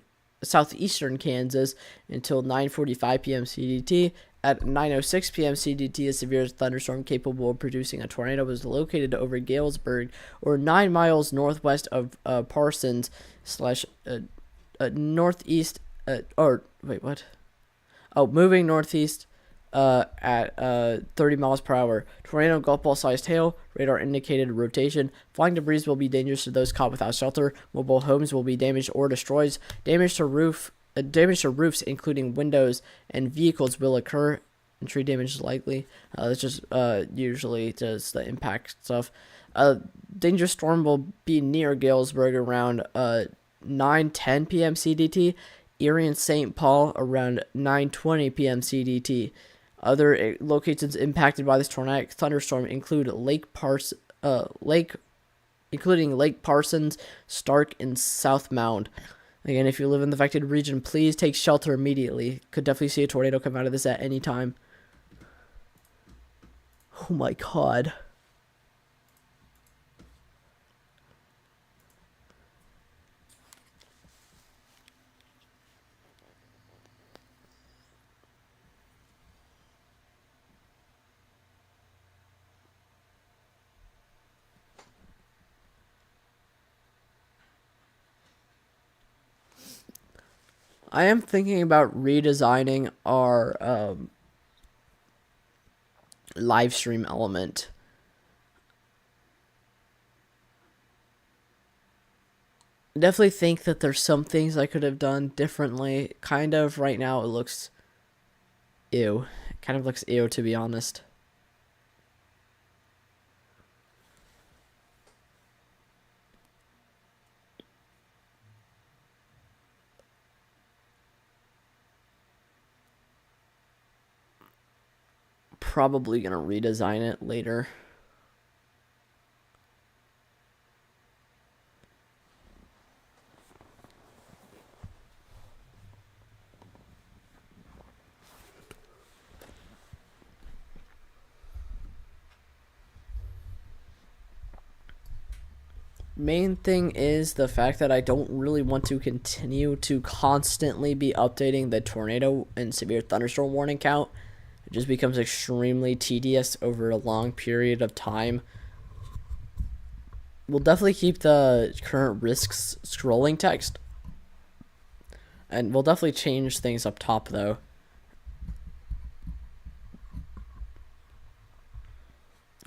Kansas until 9:45 p.m. CDT. At 9:06 p.m. CDT, a severe thunderstorm capable of producing a tornado was located over Galesburg, or 9 miles northwest of Parsons / northeast. Moving northeast at 30 miles per hour. Tornado golf ball sized hail. Radar indicated rotation. Flying debris will be dangerous to those caught without shelter. Mobile homes will be damaged or destroyed. Damage to roofs, including windows and vehicles, will occur, and tree damage is likely. That's just usually just the impact stuff. Dangerous storm will be near Galesburg around 9:10 p.m. CDT. Erie and St. Paul around 9:20 p.m. CDT. Other locations impacted by this tornadic thunderstorm include Lake Parsons, Stark, and South Mound. Again, if you live in the affected region, please take shelter immediately. Could definitely see a tornado come out of this at any time. Oh my god. I am thinking about redesigning our live stream element. I definitely think that there's some things I could have done differently. Kind of right now it looks ew. It kind of looks ew, to be honest. Probably gonna redesign it later. Main thing is the fact that I don't really want to continue to constantly be updating the tornado and severe thunderstorm warning count It just becomes extremely tedious over a long period of time. We'll definitely keep the current risks scrolling text. And we'll definitely change things up top though.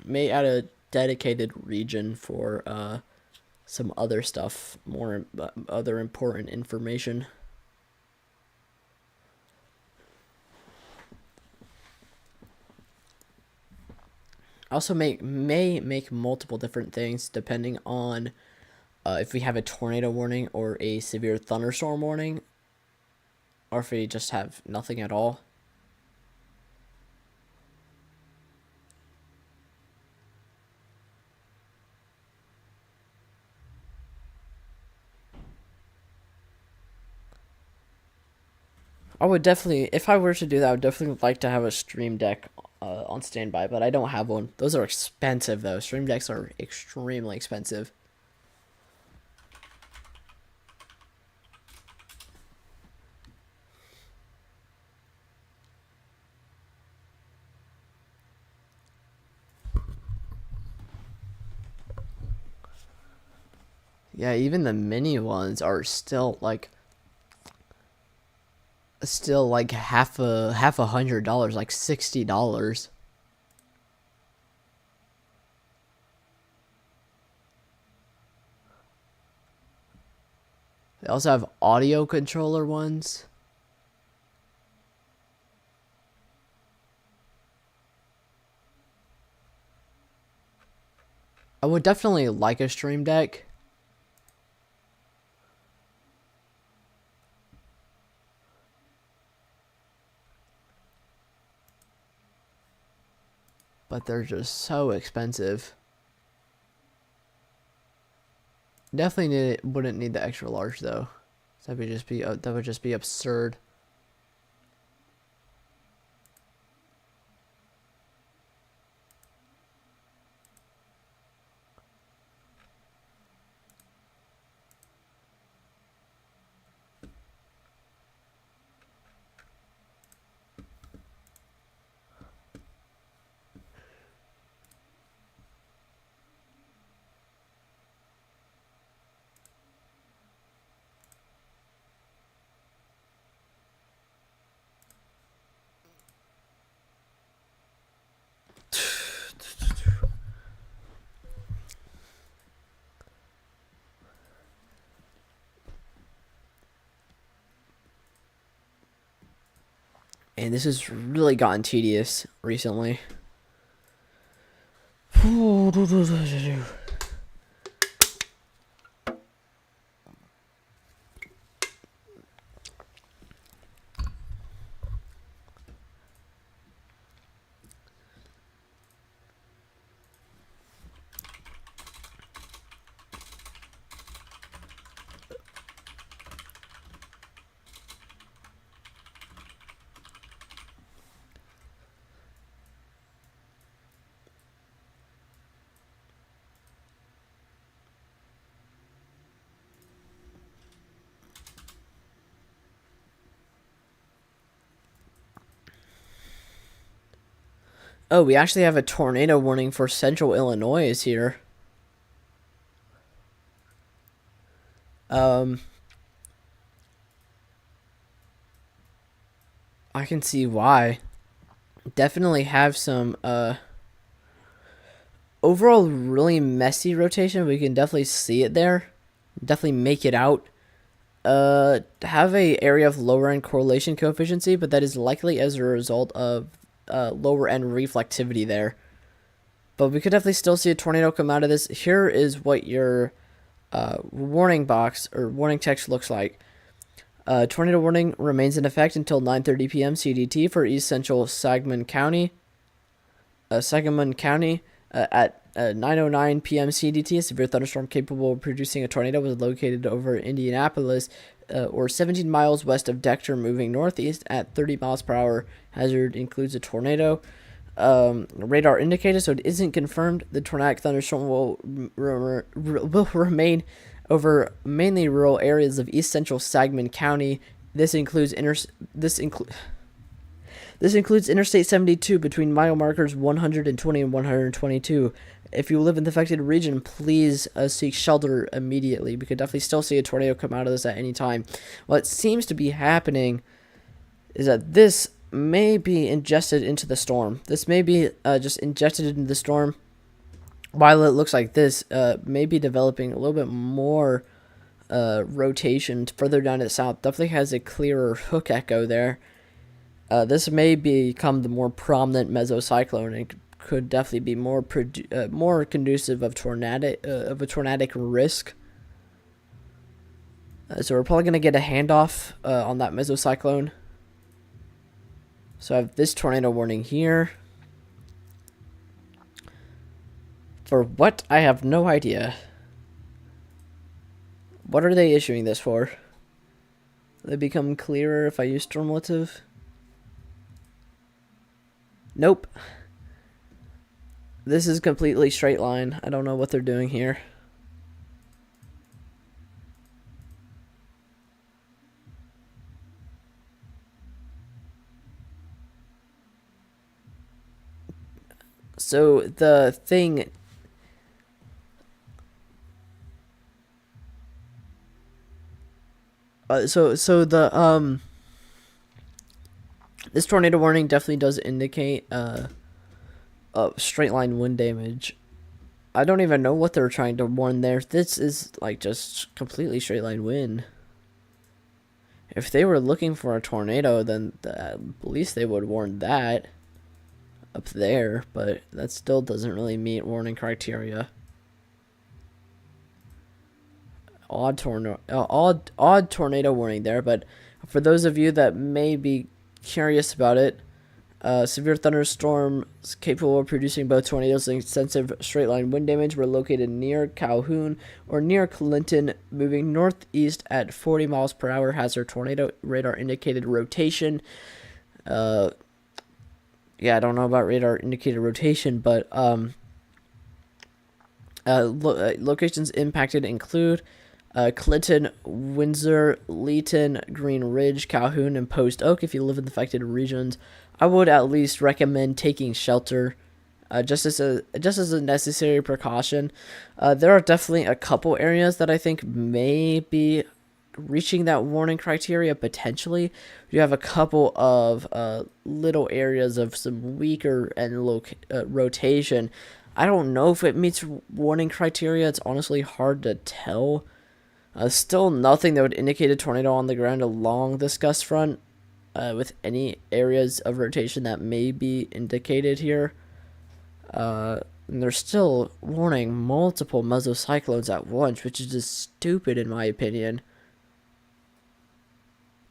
May add a dedicated region for some other stuff, more other important information. Also may make multiple different things depending on if we have a tornado warning or a severe thunderstorm warning, or if we just have nothing at all. I would definitely, if I were to do that, I would definitely like to have a stream deck on standby, but I don't have one. Those are expensive though. Stream decks are extremely expensive. Yeah, even the mini ones are still like half a $100, like $60. They also have audio controller ones. I would definitely like a stream deck. But they're just so expensive. Definitely wouldn't need the extra large though. That would just be absurd. And this has really gotten tedious recently. Oh, we actually have a tornado warning for central Illinois here. I can see why. Definitely have some overall really messy rotation. We can definitely see it there. Definitely make it out. Have a area of lower end correlation coefficient, but that is likely as a result of lower end reflectivity there. But we could definitely still see a tornado come out of this. Here is what your warning box or warning text looks like. Tornado warning remains in effect until 9:30 p.m. CDT for East Central Sangamon County. At 9:09 p.m. CDT, a severe thunderstorm capable of producing a tornado was located over Indianapolis, or 17 miles west of Decatur, moving northeast at 30 miles per hour. Hazard includes a tornado. Radar indicated, so it isn't confirmed. The tornadic thunderstorm will remain over mainly rural areas of East Central Sangamon County. This includes This includes Interstate 72 between mile markers 120 and 122. If you live in the affected region, please seek shelter immediately. We could definitely still see a tornado come out of this at any time. What seems to be happening is that this may be ingested into the storm. This may be just injected into the storm. While it looks like this may be developing a little bit more rotation further down to the south. Definitely has a clearer hook echo there. This may become the more prominent mesocyclone and could definitely be more conducive of a tornadic risk. So we're probably going to get a handoff on that mesocyclone. So I have this tornado warning here. For what? I have no idea. What are they issuing this for? Will they become clearer if I use stormlative? Nope. This is completely straight line. I don't know what they're doing here. So the thing... this tornado warning definitely does indicate straight line wind damage. I don't even know what they're trying to warn there. This is like just completely straight line wind. If they were looking for a tornado, then at least they would warn that up there, but that still doesn't really meet warning criteria. Odd tornado warning there, but for those of you that may be curious about it, severe thunderstorms capable of producing both tornadoes and extensive straight line wind damage were located near Calhoun or near Clinton, moving northeast at 40 miles per hour. Has their tornado radar indicated rotation. Yeah, I don't know about radar indicated rotation, but locations impacted include Clinton, Windsor, Leeton, Green Ridge, Calhoun, and Post Oak. If you live in the affected regions, I would at least recommend taking shelter, just as a necessary precaution. There are definitely a couple areas that I think may be reaching that warning criteria potentially. You have a couple of little areas of some weaker and rotation. I don't know if it meets warning criteria. It's honestly hard to tell. Still nothing that would indicate a tornado on the ground along this gust front, with any areas of rotation that may be indicated here. And they're still warning multiple mesocyclones at once, which is just stupid in my opinion.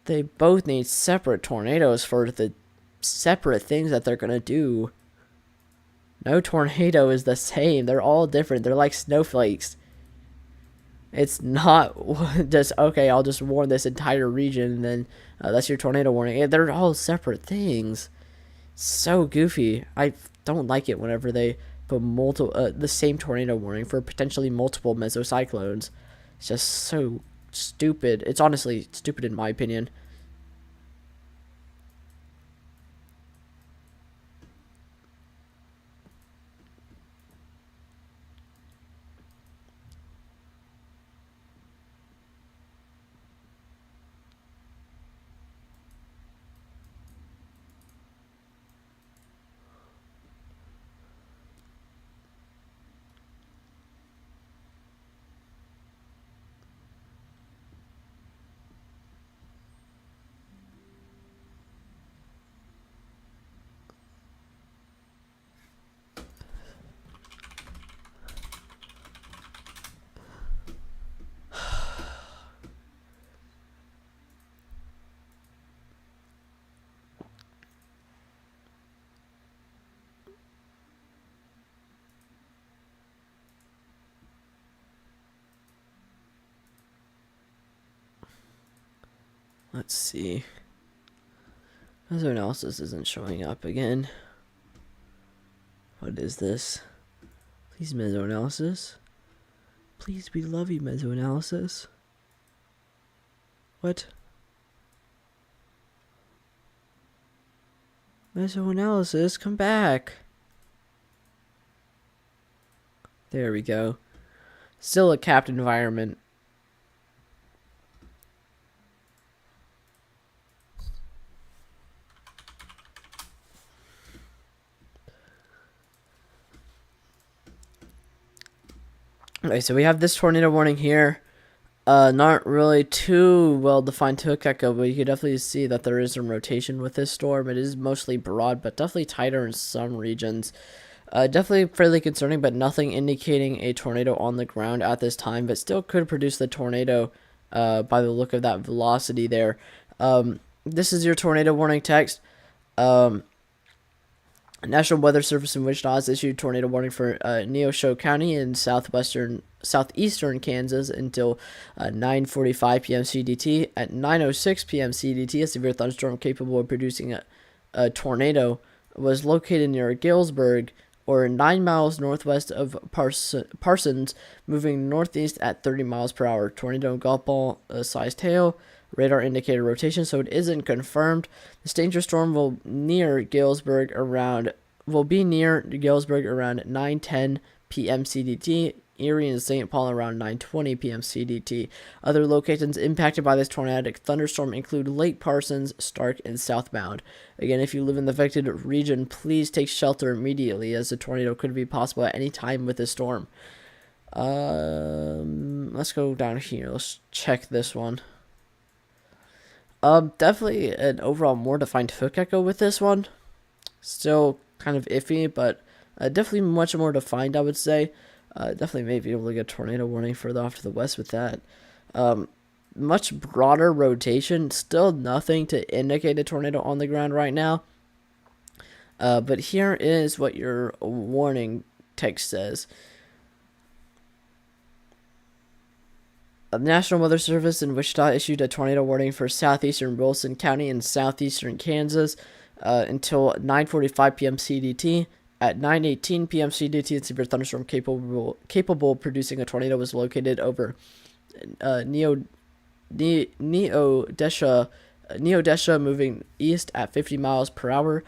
They both need separate tornadoes for the separate things that they're going to do. No tornado is the same. They're all different. They're like snowflakes. It's not just, okay, I'll just warn this entire region, and then that's your tornado warning. They're all separate things. So goofy. I don't like it whenever they put the same tornado warning for potentially multiple mesocyclones. It's just so stupid. It's honestly stupid in my opinion. Let's see. Weather analysis isn't showing up again. What is this? Please, meso analysis. Please, we love you, meso analysis. What? Mesoanalysis, come back. There we go. Still a capped environment. Okay, so we have this tornado warning here. Not really too well defined to a gecko, but you can definitely see that there is some rotation with this storm. It is mostly broad, but definitely tighter in some regions. Definitely fairly concerning, but nothing indicating a tornado on the ground at this time, but still could produce the tornado by the look of that velocity there. This is your tornado warning text. National Weather Service in Wichita has issued tornado warning for Neosho County in southeastern Kansas until 9:45 p.m. CDT. At 9:06 p.m. CDT, a severe thunderstorm capable of producing a tornado was located near Galesburg, or 9 miles northwest of Parsons, moving northeast at 30 miles per hour. Tornado golf ball sized hail. Radar indicated rotation, so it isn't confirmed. This dangerous storm will be near Galesburg around 9:10 p.m. CDT. Erie and St. Paul around 9:20 p.m. CDT. Other locations impacted by this tornadic thunderstorm include Lake Parsons, Stark, and southbound. Again, if you live in the affected region, please take shelter immediately, as a tornado could be possible at any time with this storm. Let's go down here. Let's check this one. Definitely an overall more defined hook echo with this one. Still kind of iffy, but definitely much more defined, I would say. Definitely may be able to get a tornado warning further off to the west with that. Much broader rotation. Still nothing to indicate a tornado on the ground right now. But here is what your warning text says. The National Weather Service in Wichita issued a tornado warning for southeastern Wilson County and southeastern Kansas until 9:45 p.m. CDT. At 9:18 p.m. CDT, a severe thunderstorm capable of producing a tornado was located over Neodesha, moving east at 50 miles per hour.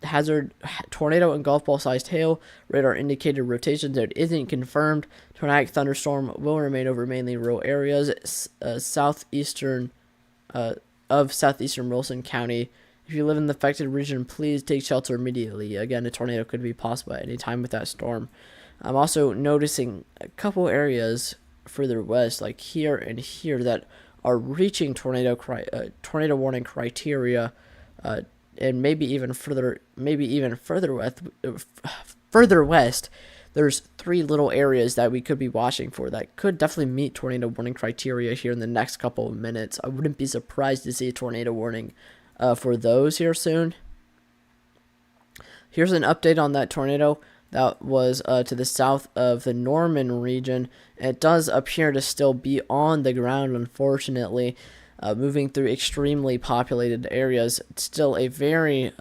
Hazard tornado and golf ball sized hail. Radar indicated rotation that isn't confirmed. Tornadic thunderstorm will remain over mainly rural areas southeastern Wilson County. If you live in the affected region, please take shelter immediately. Again, a tornado could be possible at any time with that storm. I'm also noticing a couple areas further west, like here and here, that are reaching tornado warning criteria. And maybe even further west, there's 3 little areas that we could be watching for that could definitely meet tornado warning criteria here in the next couple of minutes. I wouldn't be surprised to see a tornado warning for those here soon. Here's an update on that tornado that was to the south of the Norman region. It does appear to still be on the ground, unfortunately. Moving through extremely populated areas. It's still a very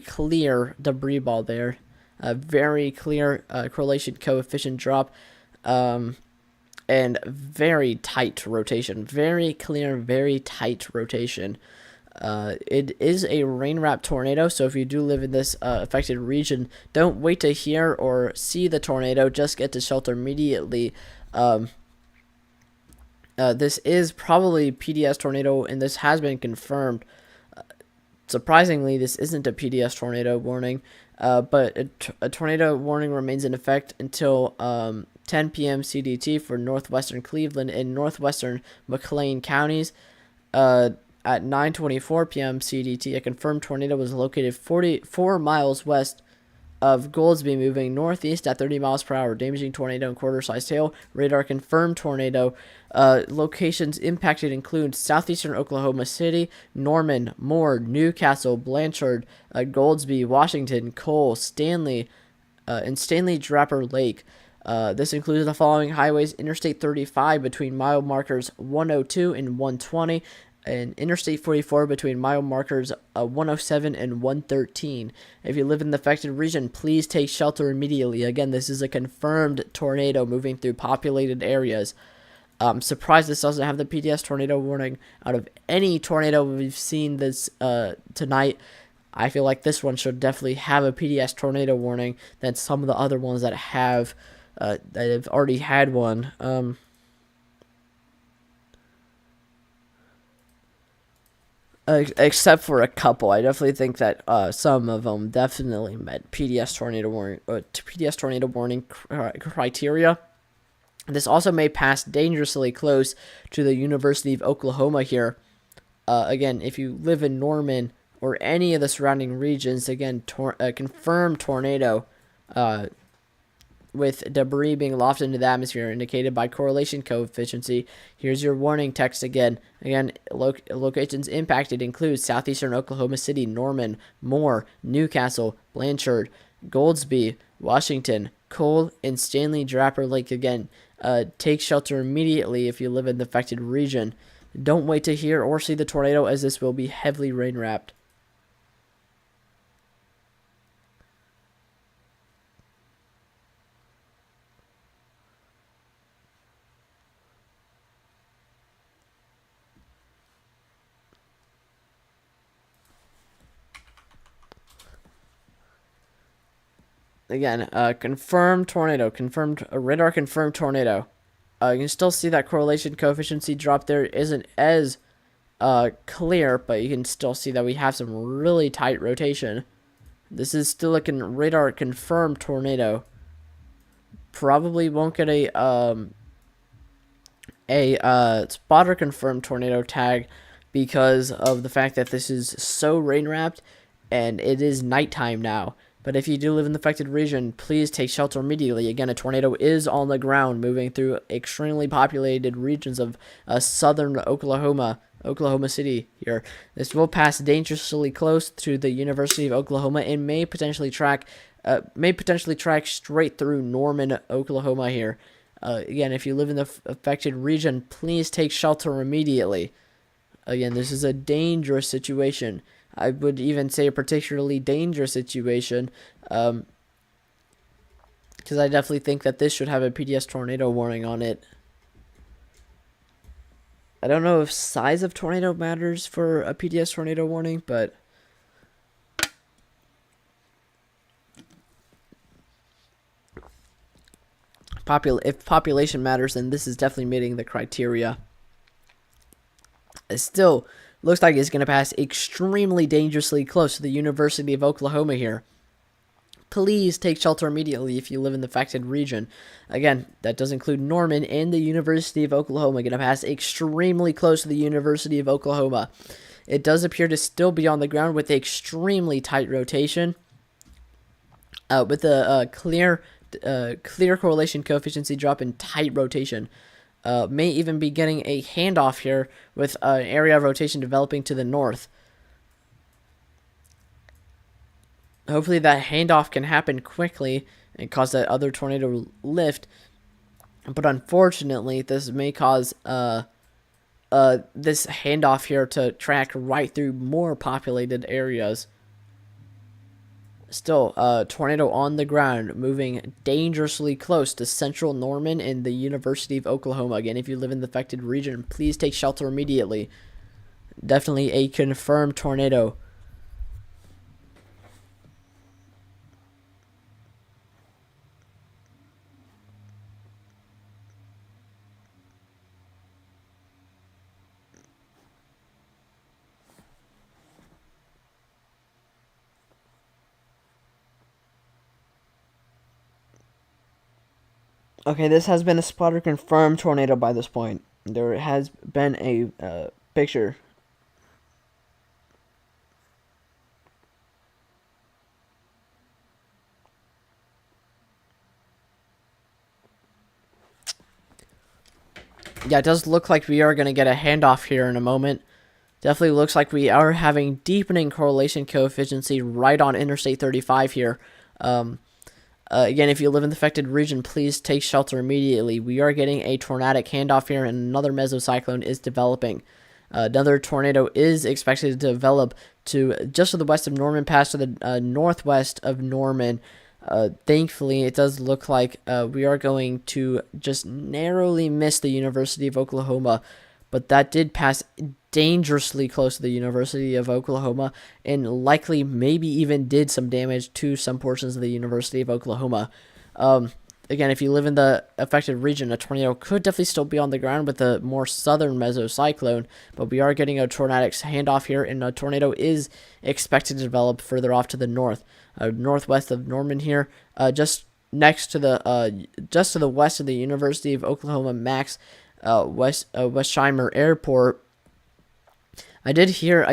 clear debris ball there. A very clear correlation coefficient drop. And very tight rotation. Very clear, very tight rotation. It is a rain-wrapped tornado, so if you do live in this affected region, don't wait to hear or see the tornado. Just get to shelter immediately. This is probably PDS tornado, and this has been confirmed. Surprisingly, this isn't a PDS tornado warning, but a tornado warning remains in effect until 10 p.m. CDT for northwestern Cleveland and northwestern McLean counties. At 9:24 p.m. CDT, a confirmed tornado was located 44 miles west of Goldsby, moving northeast at 30 miles per hour. Damaging tornado and quarter-sized hail. Radar confirmed tornado. Locations impacted include southeastern Oklahoma City, Norman, Moore, Newcastle, Blanchard, Goldsby, Washington, Cole, Stanley, and Stanley Draper Lake. This includes the following highways: Interstate 35 between mile markers 102 and 120, and Interstate 44 between mile markers 107 and 113. If you live in the affected region, please take shelter immediately. Again, this is a confirmed tornado moving through populated areas. I'm surprised this doesn't have the PDS tornado warning out of any tornado we've seen this tonight. I feel like this one should definitely have a PDS tornado warning than some of the other ones that have already had one. Except for a couple, I definitely think that some of them definitely met PDS tornado warning criteria. This also may pass dangerously close to the University of Oklahoma here. Again, if you live in Norman or any of the surrounding regions, again, confirmed tornado with debris being lofted into the atmosphere indicated by correlation coefficient. Here's your warning text again. Locations impacted include southeastern Oklahoma City, Norman, Moore, Newcastle, Blanchard, Goldsby, Washington, Cole, and Stanley Draper Lake. Again, take shelter immediately if you live in the affected region. Don't wait to hear or see the tornado, as this will be heavily rain-wrapped. Again, confirmed tornado, radar confirmed tornado. You can still see that correlation coefficient drop there isn't as clear, but you can still see that we have some really tight rotation. This is still like a radar confirmed tornado. Probably won't get a spotter confirmed tornado tag because of the fact that this is so rain wrapped and it is nighttime now. But if you do live in the affected region, please take shelter immediately. Again, a tornado is on the ground moving through extremely populated regions of southern Oklahoma City here. This will pass dangerously close to the University of Oklahoma and may potentially track straight through Norman, Oklahoma here. Again, if you live in the affected region, please take shelter immediately. Again, this is a dangerous situation. I would even say a particularly dangerous situation, because I definitely think that this should have a PDS tornado warning on it. I don't know if size of tornado matters for a PDS tornado warning, but if population matters, then this is definitely meeting the criteria. It still looks like it's going to pass extremely dangerously close to the University of Oklahoma here. Please take shelter immediately if you live in the affected region. Again, that does include Norman and the University of Oklahoma. Going to pass extremely close to the University of Oklahoma. It does appear to still be on the ground with extremely tight rotation. With a clear correlation coefficient drop and tight rotation. May even be getting a handoff here with an area of rotation developing to the north. Hopefully that handoff can happen quickly and cause that other tornado lift. But unfortunately, this may cause this handoff here to track right through more populated areas. Still, tornado on the ground, moving dangerously close to central Norman and the University of Oklahoma. Again, if you live in the affected region, please take shelter immediately. Definitely a confirmed tornado. Okay, this has been a spotter confirmed tornado by this point. There has been a picture. Yeah, it does look like we are going to get a handoff here in a moment. Definitely looks like we are having deepening correlation coefficient right on Interstate 35 here. Again, if you live in the affected region, please take shelter immediately. We are getting a tornadic handoff here, and another mesocyclone is developing. Another tornado is expected to develop to just to the west of Norman Pass, to the northwest of Norman. Thankfully, it does look like we are going to just narrowly miss the University of Oklahoma, but that did pass dangerously close to the University of Oklahoma, and likely maybe even did some damage to some portions of the University of Oklahoma. Again, if you live in the affected region, a tornado could definitely still be on the ground with a more southern mesocyclone, but we are getting a tornadic handoff here, and a tornado is expected to develop further off to the north, northwest of Norman here, just next to the just to the west of the University of Oklahoma Max Westheimer Airport. I did hear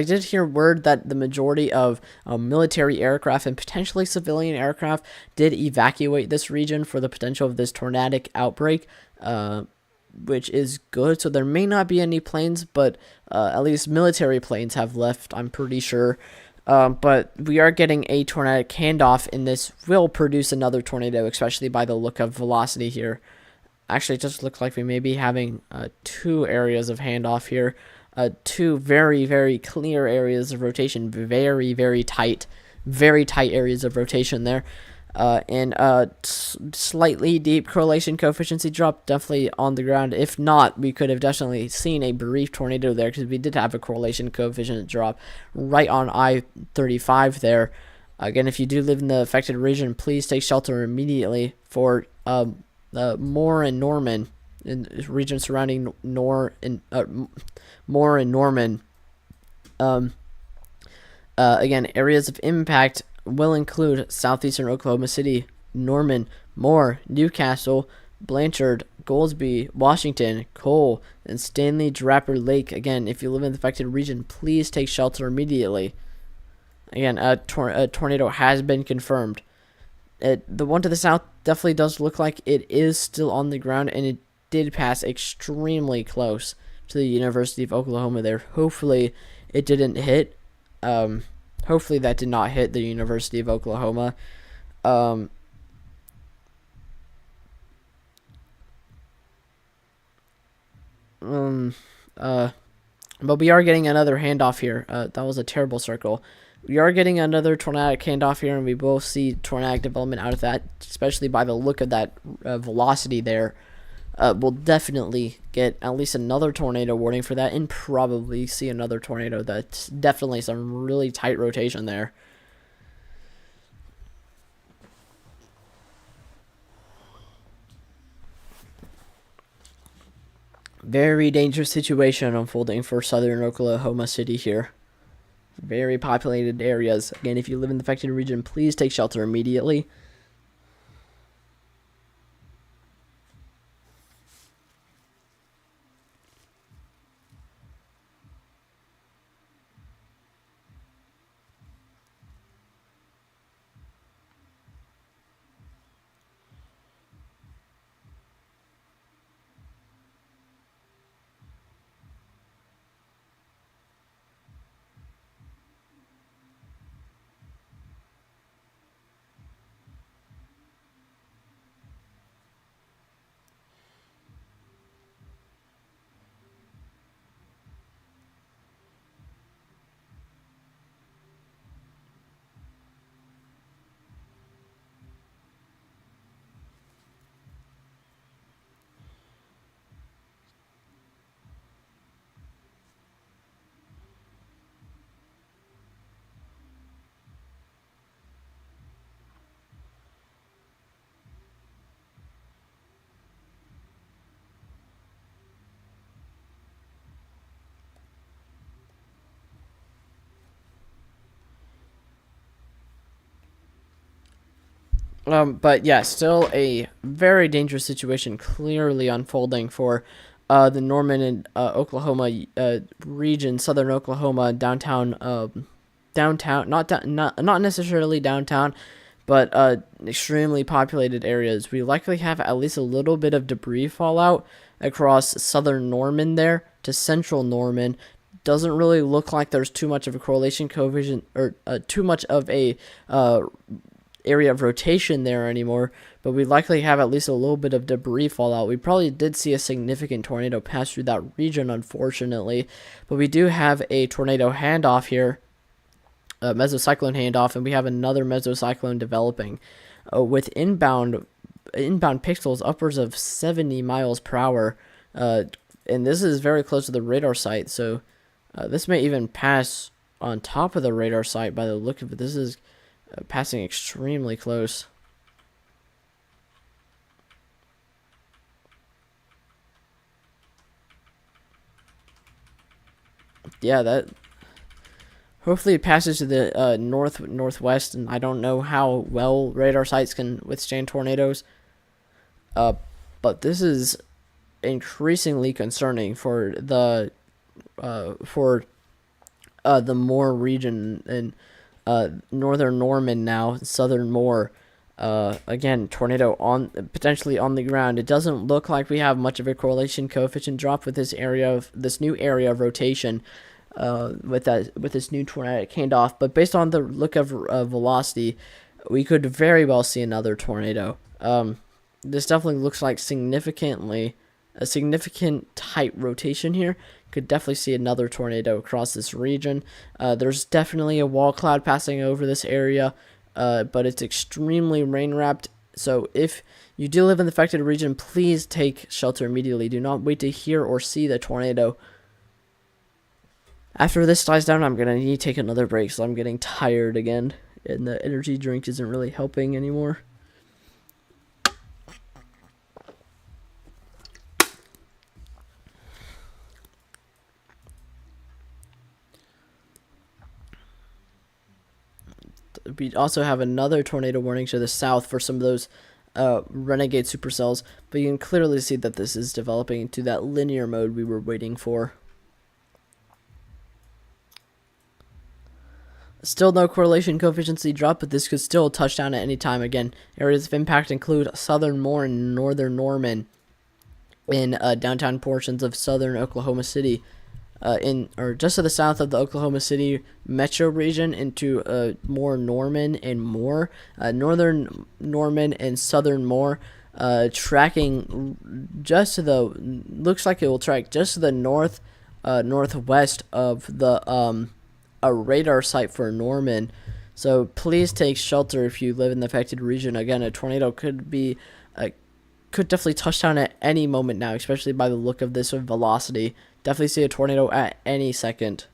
word that the majority of military aircraft and potentially civilian aircraft did evacuate this region for the potential of this tornadic outbreak, which is good. So there may not be any planes, but at least military planes have left, I'm pretty sure. But we are getting a tornadic handoff, and this will produce another tornado, especially by the look of velocity here. Actually, it just looks like we may be having 2 areas of handoff here. 2 very, very clear areas of rotation, very, very tight areas of rotation there, and slightly deep correlation coefficient drop definitely on the ground. If not, we could have definitely seen a brief tornado there, because we did have a correlation coefficient drop right on I-35 there. Again, if you do live in the affected region, please take shelter immediately. For Moore and Norman, in region surrounding Moore and Norman. Again, areas of impact will include southeastern Oklahoma City, Norman, Moore, Newcastle, Blanchard, Goldsby, Washington, Cole, and Stanley Draper Lake. Again, if you live in the affected region, please take shelter immediately. Again, a tornado has been confirmed. The one to the south definitely does look like it is still on the ground, and it did pass extremely close to the University of Oklahoma there. Hopefully it didn't hit. Hopefully that did not hit the University of Oklahoma. But we are getting another handoff here. That was a terrible circle. We are getting another tornadic handoff here, and we will see tornadic development out of that, especially by the look of that velocity there. We'll definitely get at least another tornado warning for that, and probably see another tornado. That's definitely some really tight rotation there. Very dangerous situation unfolding for southern Oklahoma City here. Very populated areas. Again, if you live in the affected region, please take shelter immediately. But yeah, still a very dangerous situation clearly unfolding for the Norman and Oklahoma region, southern Oklahoma, downtown, not necessarily downtown, but extremely populated areas. We likely have at least a little bit of debris fallout across southern Norman there to central Norman. Doesn't really look like there's too much of a correlation coefficient, or too much of a area of rotation there anymore, but we likely have at least a little bit of debris fallout. We probably did see a significant tornado pass through that region, unfortunately, but we do have a tornado handoff here, a mesocyclone handoff, and we have another mesocyclone developing with inbound pixels upwards of 70 miles per hour, and this is very close to the radar site, so this may even pass on top of the radar site by the look of it. This is passing extremely close. Yeah, that hopefully it passes to the northwest, and I don't know how well radar sites can withstand tornadoes. But this is increasingly concerning for the Moore region in northern Norman now, southern Moore. Again, tornado potentially on the ground. It doesn't look like we have much of a correlation coefficient drop with this new area of rotation, with this new tornadic handoff. But based on the look of velocity, we could very well see another tornado. This definitely looks like a significant tight rotation here. Could definitely see another tornado across this region. There's definitely a wall cloud passing over this area, but it's extremely rain wrapped. So if you do live in the affected region, please take shelter immediately. Do not wait to hear or see the tornado. After this dies down, I'm gonna need to take another break, so I'm getting tired again, and the energy drink isn't really helping anymore. We also have another tornado warning to the south for some of those renegade supercells, but you can clearly see that this is developing into that linear mode we were waiting for. Still no correlation coefficient drop, but this could still touch down at any time. Again, areas of impact include southern Moore and northern Norman, in downtown portions of southern Oklahoma City, just to the south of the Oklahoma City metro region into more Norman and Moore, northern Norman and southern Moore, tracking just to the, looks like it will track just to the northwest of the a radar site for Norman. So please take shelter if you live in the affected region. Again, a tornado could definitely touch down at any moment now, especially by the look of this velocity. Definitely see a tornado at any second.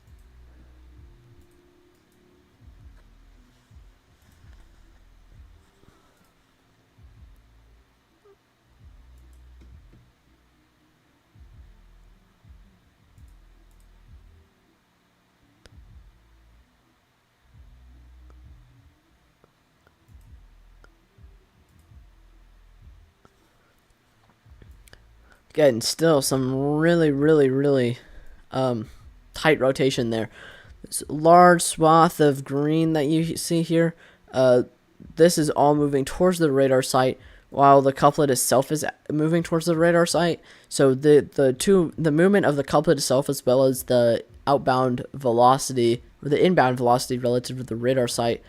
Again, still some really tight rotation there. This large swath of green that you see here, this is all moving towards the radar site, while the couplet itself is moving towards the radar site. So the movement of the couplet itself, as well as the outbound velocity or the inbound velocity relative to the radar site,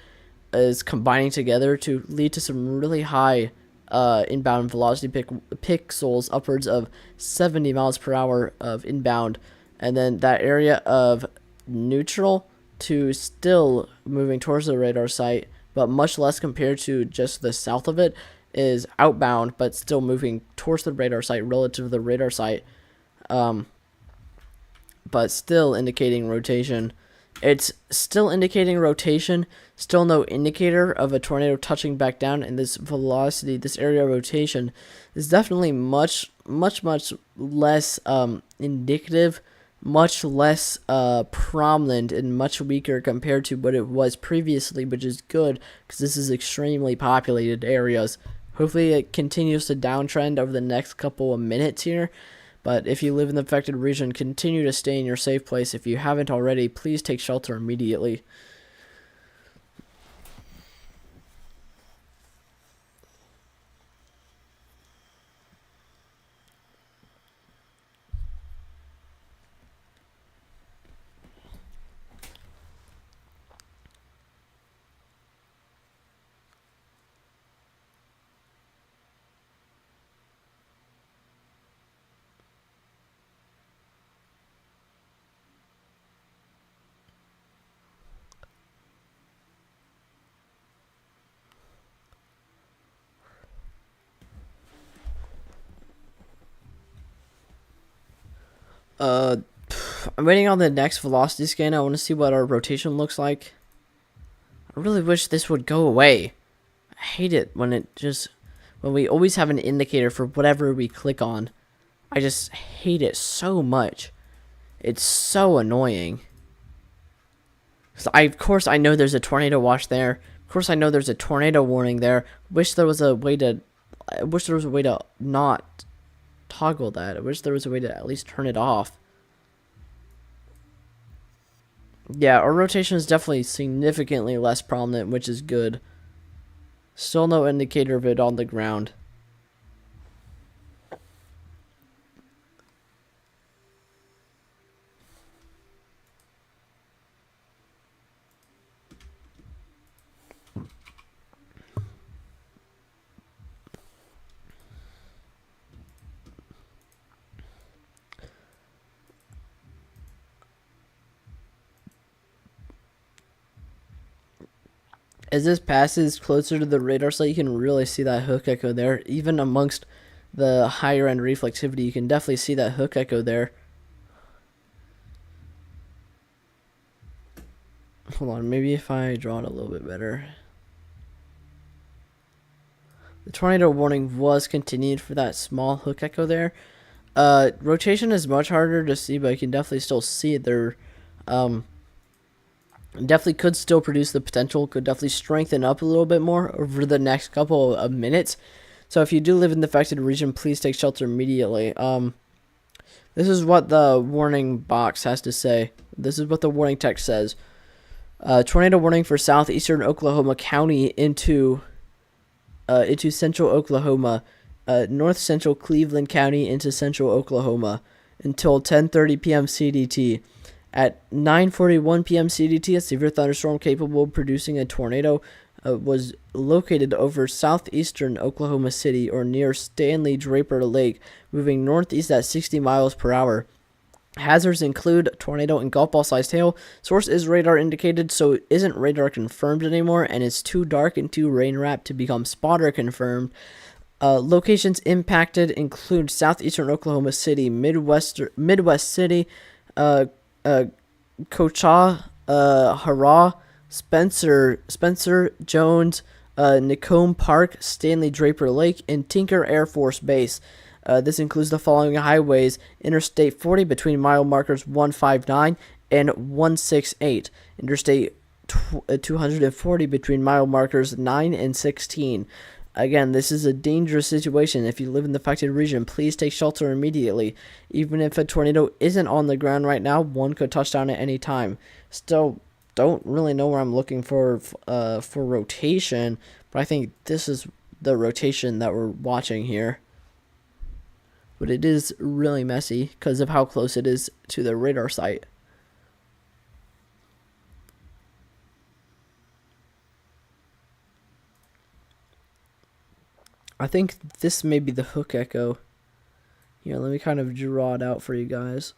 is combining together to lead to some really high inbound velocity pixels, upwards of 70 miles per hour of inbound, and then that area of neutral to still moving towards the radar site, but much less compared to just the south of it, is outbound, but still moving towards the radar site relative to the radar site, but still indicating rotation. It's still indicating rotation, still no indicator of a tornado touching back down, and this velocity, this area of rotation, is definitely much less indicative, much less prominent, and much weaker compared to what it was previously, which is good, because this is extremely populated areas. Hopefully it continues to downtrend over the next couple of minutes here. But if you live in the affected region, continue to stay in your safe place. If you haven't already, please take shelter immediately. I'm waiting on the next velocity scan. I want to see what our rotation looks like. I really wish this would go away. I hate it when we always have an indicator for whatever we click on. I just hate it so much. It's so annoying. So of course I know there's a tornado watch there. Of course I know there's a tornado warning there. I wish there was a way to not toggle that. I wish there was a way to at least turn it off. Yeah, our rotation is definitely significantly less prominent, which is good. Still no indicator of it on the ground. As this passes closer to the radar site, you can really see that hook echo there. Even amongst the higher end reflectivity, you can definitely see that hook echo there. Hold on, maybe if I draw it a little bit better. The tornado warning was continued for that small hook echo there. Rotation is much harder to see, but you can definitely still see it there. Definitely could still produce the potential, could definitely strengthen up a little bit more over the next couple of minutes. So if you do live in the affected region, please take shelter immediately. This is what the warning box has to say. This is what the warning text says. Tornado warning for southeastern Oklahoma County into central Oklahoma, north central Cleveland County into central Oklahoma until 10:30 p.m. CDT. At 9:41 p.m. CDT, a severe thunderstorm capable of producing a tornado was located over southeastern Oklahoma City or near Stanley Draper Lake, moving northeast at 60 miles per hour. Hazards include tornado and golf ball sized hail. Source is radar indicated, so it isn't radar confirmed anymore, and it's too dark and too rain wrapped to become spotter confirmed. Locations impacted include southeastern Oklahoma City, Midwest City, Cocha, Hurrah, Spencer, Jones, Nicome Park, Stanley Draper Lake, and Tinker Air Force Base. This includes the following highways: Interstate 40 between mile markers 159 and 168, Interstate 240 between mile markers 9 and 16. Again, this is a dangerous situation. If you live in the affected region, please take shelter immediately. Even if a tornado isn't on the ground right now, one could touch down at any time. Still, don't really know where I'm looking for rotation, but I think this is the rotation that we're watching here. But it is really messy because of how close it is to the radar site. I think this may be the hook echo. Here, let me kind of draw it out for you guys.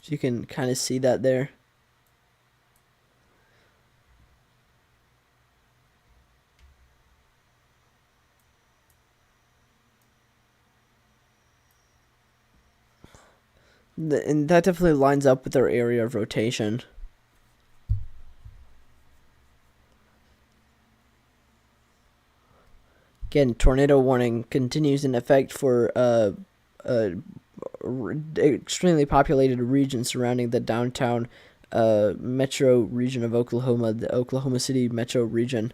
So you can kind of see that there. And that definitely lines up with our area of rotation. Again, tornado warning continues in effect for extremely populated region surrounding the downtown metro region of Oklahoma, the Oklahoma City metro region.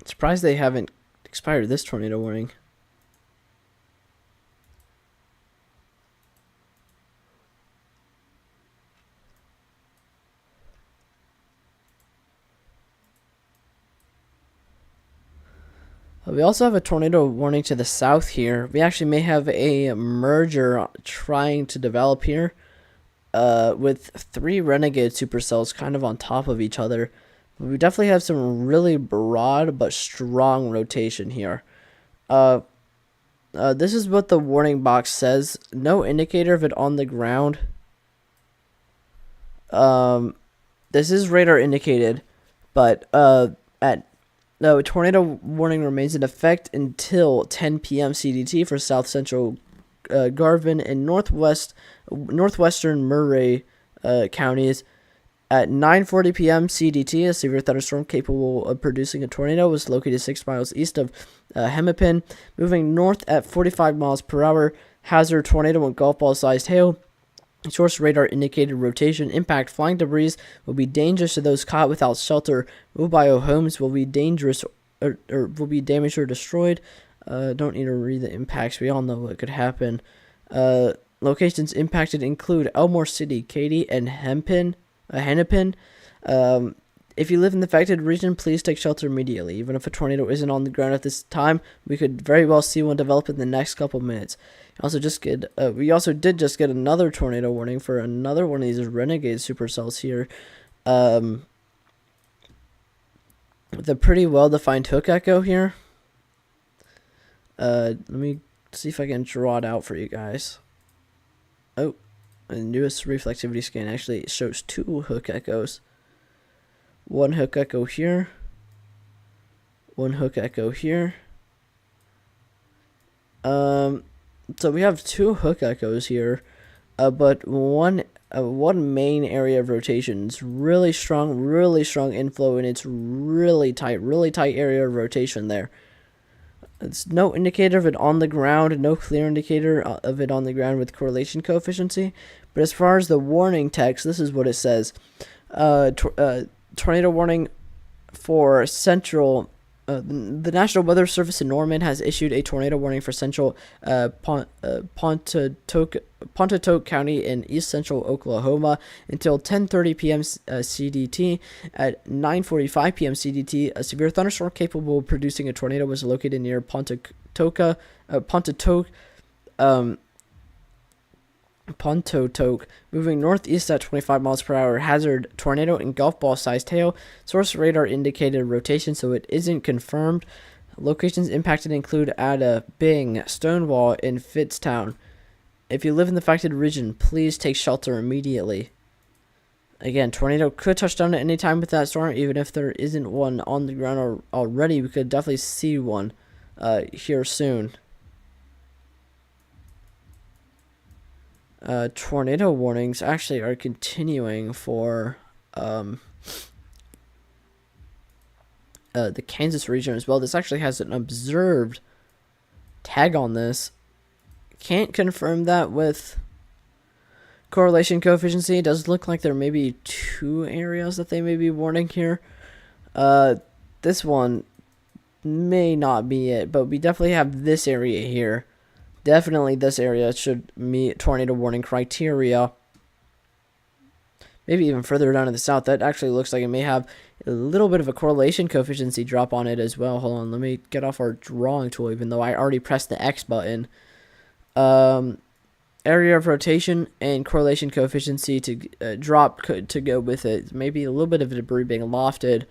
Surprised they haven't expired this tornado warning. We also have a tornado warning to the south here. We actually may have a merger trying to develop here with 3 renegade supercells kind of on top of each other. We definitely have some really broad but strong rotation here. This is what the warning box says. No indicator of it on the ground. This is radar indicated, but no, tornado warning remains in effect until 10 p.m. CDT for south central Garvin and northwestern Murray counties. At 9:40 p.m. CDT, a severe thunderstorm capable of producing a tornado was located 6 miles east of Hennepin, moving north at 45 miles per hour. Hazard tornado and golf ball-sized hail. Source radar indicated rotation. Impact flying debris will be dangerous to those caught without shelter. Mobile homes will be dangerous or will be damaged or destroyed. Don't need to read the impacts. We all know what could happen. Locations impacted include Elmore City, Katy, and Hennepin. If you live in the affected region, please take shelter immediately. Even if a tornado isn't on the ground at this time, we could very well see one develop in the next couple minutes. We also did just get another tornado warning for another one of these renegade supercells here. With a pretty well-defined hook echo here. Let me see if I can draw it out for you guys. Oh. The newest reflectivity scan actually shows 2 hook echoes. 1 hook echo here. 1 hook echo here. So we have 2 hook echoes here, but one main area of rotation is really strong inflow, and it's really tight area of rotation there. It's no indicator of it on the ground, no clear indicator of it on the ground with correlation coefficient. But as far as the warning text, this is what it says. Tornado warning for central. The National Weather Service in Norman has issued a tornado warning for central Pontotoc County in east central Oklahoma until 10:30 p.m. CDT. At 9:45 p.m. CDT, a severe thunderstorm capable of producing a tornado was located near Pontotoc, moving northeast at 25 miles per hour. Hazard tornado and golf ball sized hail. Source radar indicated rotation, so it isn't confirmed. Locations impacted include Ada, Bing, Stonewall, and Fittstown. If you live in the affected region, please take shelter immediately. Again, tornado could touch down at any time with that storm. Even if there isn't one on the ground already, we could definitely see one here soon. Tornado warnings actually are continuing for the Kansas region as well. This actually has an observed tag on this. Can't confirm that with correlation coefficient. It does look like there may be 2 areas that they may be warning here. This one may not be it, but we definitely have this area here. Definitely this area should meet tornado warning criteria. Maybe even further down to the south, that actually looks like it may have a little bit of a correlation coefficient drop on it as well. Hold on, let me get off our drawing tool, even though I already pressed the X button. Area of rotation and correlation coefficient to drop to go with it. Maybe a little bit of debris being lofted.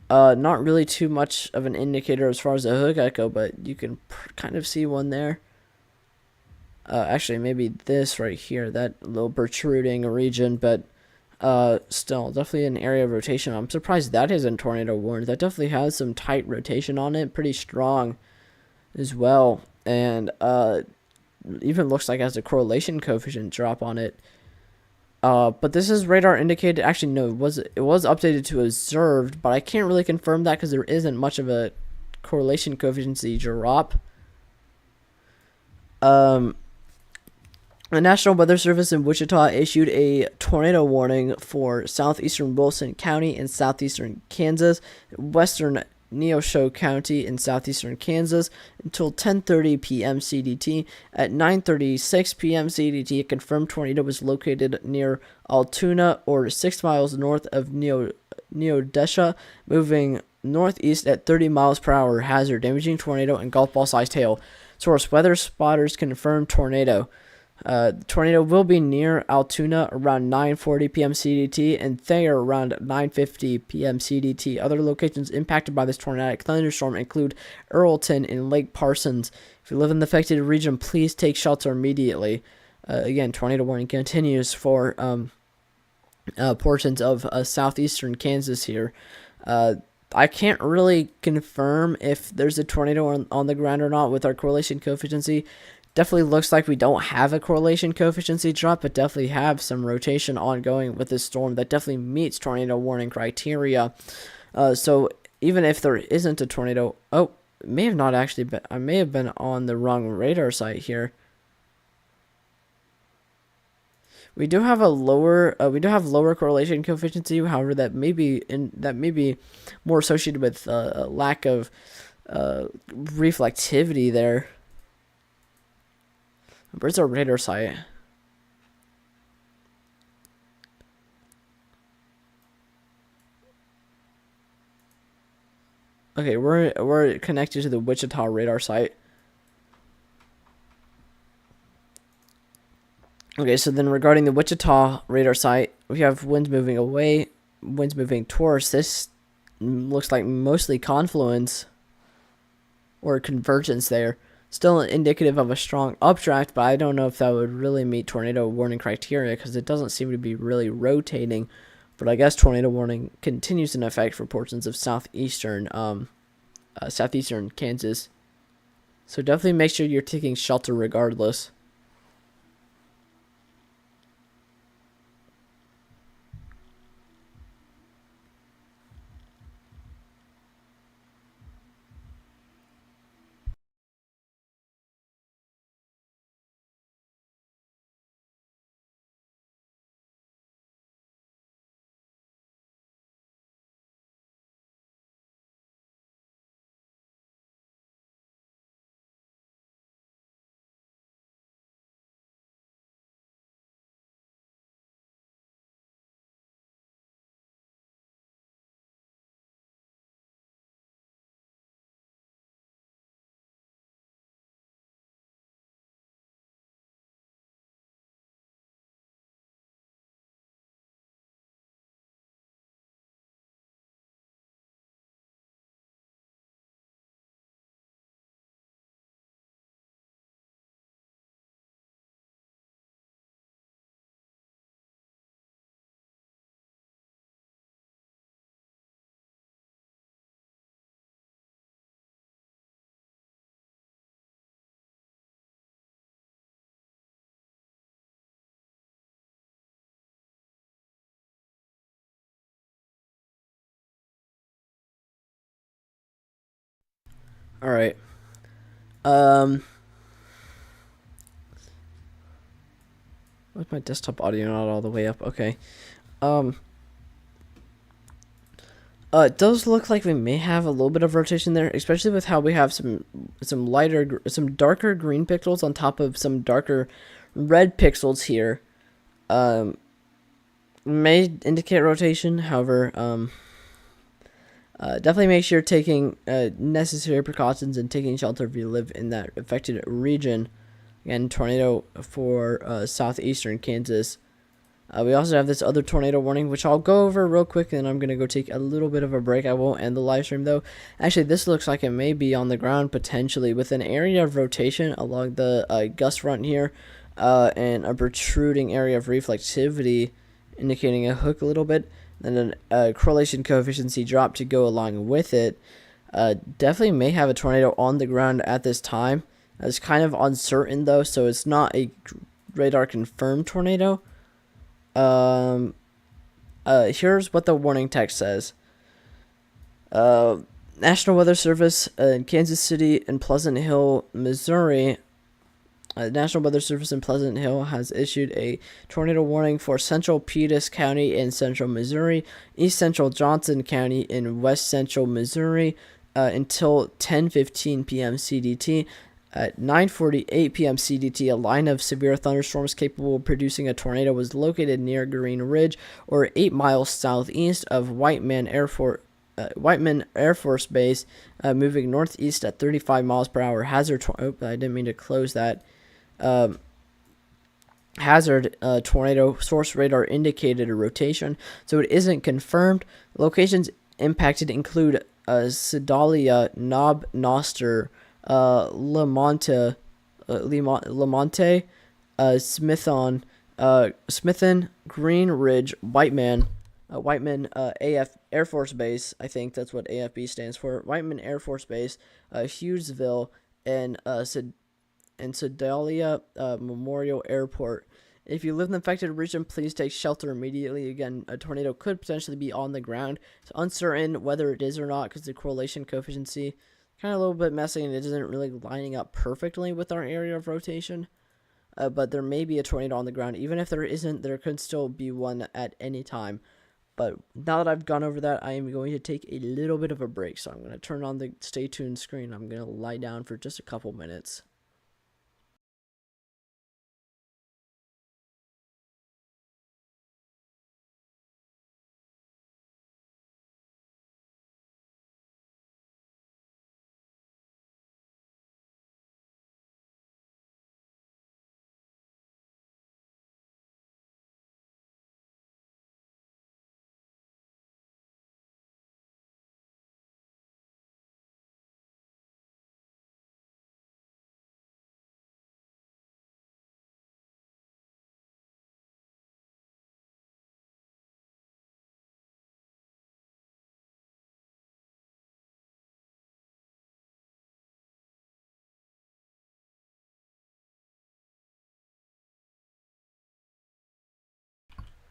Not really too much of an indicator as far as the hook echo, but you can kind of see one there. Actually, maybe this right here, that little protruding region, but still, definitely an area of rotation. I'm surprised that isn't tornado warned. That definitely has some tight rotation on it, pretty strong as well, and even looks like it has a correlation coefficient drop on it. But this is radar indicated. Actually, no, it was updated to observed, but I can't really confirm that because there isn't much of a correlation coefficient drop. The National Weather Service in Wichita issued a tornado warning for southeastern Wilson County and southeastern Kansas, western Neosho County in southeastern Kansas until 10:30 p.m. CDT. At 9:36 p.m. CDT, a confirmed tornado was located near Altoona, or 6 miles north of Neodesha, moving northeast at 30 miles per hour. Hazard damaging tornado and golf ball sized hail. Source weather spotters confirmed tornado. The tornado will be near Altoona around 9:40 p.m. CDT and Thayer around 9:50 p.m. CDT. Other locations impacted by this tornadic thunderstorm include Earlton and Lake Parsons. If you live in the affected region, please take shelter immediately. Again, tornado warning continues for portions of southeastern Kansas here. I can't really confirm if there's a tornado on the ground or not with our correlation coefficient. Definitely looks like we don't have a correlation coefficient drop, but definitely have some rotation ongoing with this storm that definitely meets tornado warning criteria. So even if there isn't a tornado, oh, it may have not actually been, I may have been on the wrong radar site here. We do have lower correlation coefficient. However, that may be more associated with a lack of reflectivity there. Where's our radar site? Okay, we're connected to the Wichita radar site. Okay, so then regarding the Wichita radar site, we have winds moving away, winds moving towards. This looks like mostly confluence or convergence there. Still indicative of a strong updraft, but I don't know if that would really meet tornado warning criteria because it doesn't seem to be really rotating. But I guess tornado warning continues in effect for portions of southeastern Kansas. So definitely make sure you're taking shelter regardless. All right. What's my desktop audio not all the way up? Okay. It does look like we may have a little bit of rotation there, especially with how we have some darker green pixels on top of some darker red pixels here. May indicate rotation. However, definitely make sure you're taking necessary precautions and taking shelter if you live in that affected region. Again, tornado for southeastern Kansas. We also have this other tornado warning, which I'll go over real quick, and I'm going to go take a little bit of a break. I won't end the live stream, though. Actually, this looks like it may be on the ground, potentially, with an area of rotation along the gust front here, and a protruding area of reflectivity, indicating a hook a little bit, and a correlation coefficient drop to go along with it. Definitely may have a tornado on the ground at this time. It's kind of uncertain, though, so it's not a radar-confirmed tornado. Here's what the warning text says. National Weather Service in Kansas City and Pleasant Hill, Missouri. National Weather Service in Pleasant Hill has issued a tornado warning for central Pettis County in central Missouri, east central Johnson County in west central Missouri until 10:15 p.m. CDT. At 9:48 p.m. CDT, a line of severe thunderstorms capable of producing a tornado was located near Green Ridge, or 8 miles southeast of Whiteman Air Force Base, moving northeast at 35 miles per hour. Hazard. I didn't mean to close that. hazard tornado source radar indicated a rotation, so it isn't confirmed. Locations impacted include Sedalia, Knob Noster, Lamonte, Smithon, Green Ridge, Whiteman AF Air Force Base. I think that's what AFB stands for. Whiteman Air Force Base, Hughesville, and Sedalia Memorial Airport. If you live in the affected region, please take shelter immediately. Again, a tornado could potentially be on the ground. It's uncertain whether it is or not because the correlation coefficient kind of a little bit messy and it isn't really lining up perfectly with our area of rotation. But there may be a tornado on the ground. Even if there isn't, there could still be one at any time. But now that I've gone over that, I am going to take a little bit of a break. So I'm going to turn on the stay tuned screen. I'm going to lie down for just a couple minutes.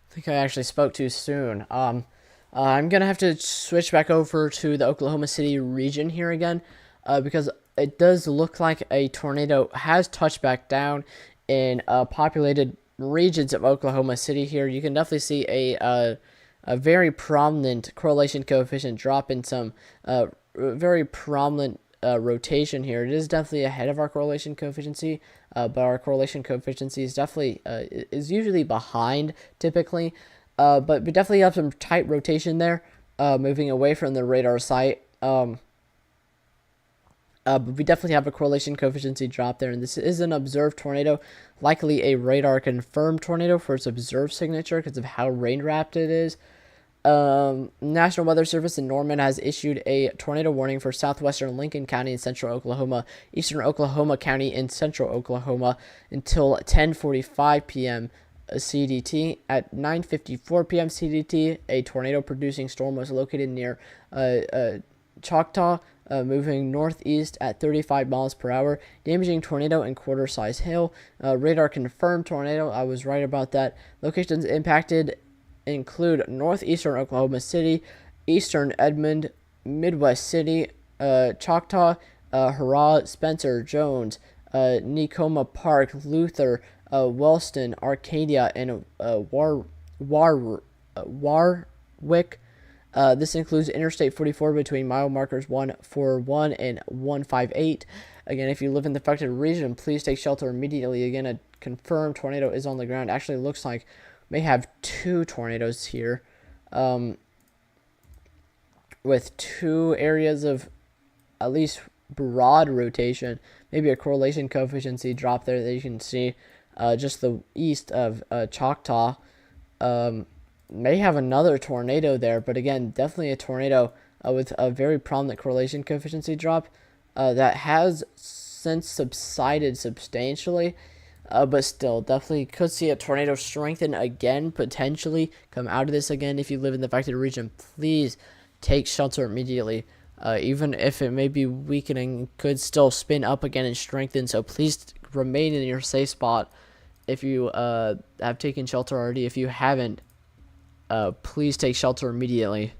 I think I actually spoke too soon. I'm gonna have to switch back over to the Oklahoma City region here again, because it does look like a tornado has touched back down in populated regions of Oklahoma City. Here, you can definitely see a very prominent correlation coefficient drop in some very prominent rotation here. It is definitely ahead of our correlation coefficient, but our correlation coefficient is definitely is usually behind typically. But we definitely have some tight rotation there, moving away from the radar site. But we definitely have a correlation coefficient drop there, and this is an observed tornado, likely a radar confirmed tornado for its observed signature because of how rain wrapped it is. National Weather Service in Norman has issued a tornado warning for southwestern Lincoln County in central Oklahoma, eastern Oklahoma County in central Oklahoma until 10:45 p.m. CDT. At 9:54 p.m. CDT, a tornado-producing storm was located near Choctaw, moving northeast at 35 miles per hour, damaging tornado and quarter-size hail. Radar confirmed tornado. I was right about that. Locations impacted include northeastern Oklahoma City, eastern Edmond, Midwest City, Choctaw, Hurrah, Spencer, Jones, Nicoma Park, Luther, Wellston, Arcadia, and Warwick. This includes Interstate 44 between mile markers 141 and 158. Again, if you live in the affected region, please take shelter immediately. Again, a confirmed tornado is on the ground. Actually, looks like may have two tornadoes here, with two areas of at least broad rotation. Maybe a correlation coefficient drop there that you can see. Just the east of Choctaw. May have another tornado there, but again, definitely a tornado with a very prominent correlation coefficient drop that has since subsided substantially. But still, definitely could see a tornado strengthen again, potentially come out of this again. If you live in the affected region, please take shelter immediately. Even if it may be weakening, could still spin up again and strengthen. So please remain in your safe spot. If you have taken shelter already, if you haven't, please take shelter immediately.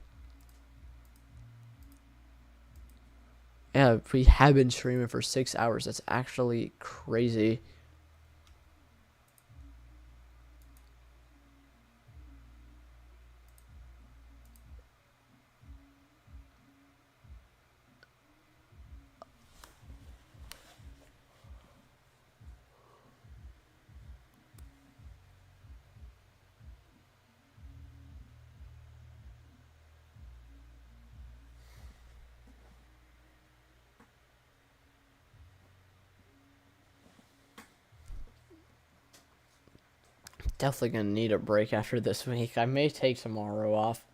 Yeah, we have been streaming for 6 hours. That's actually crazy. Definitely gonna need a break after this week. I may take tomorrow off,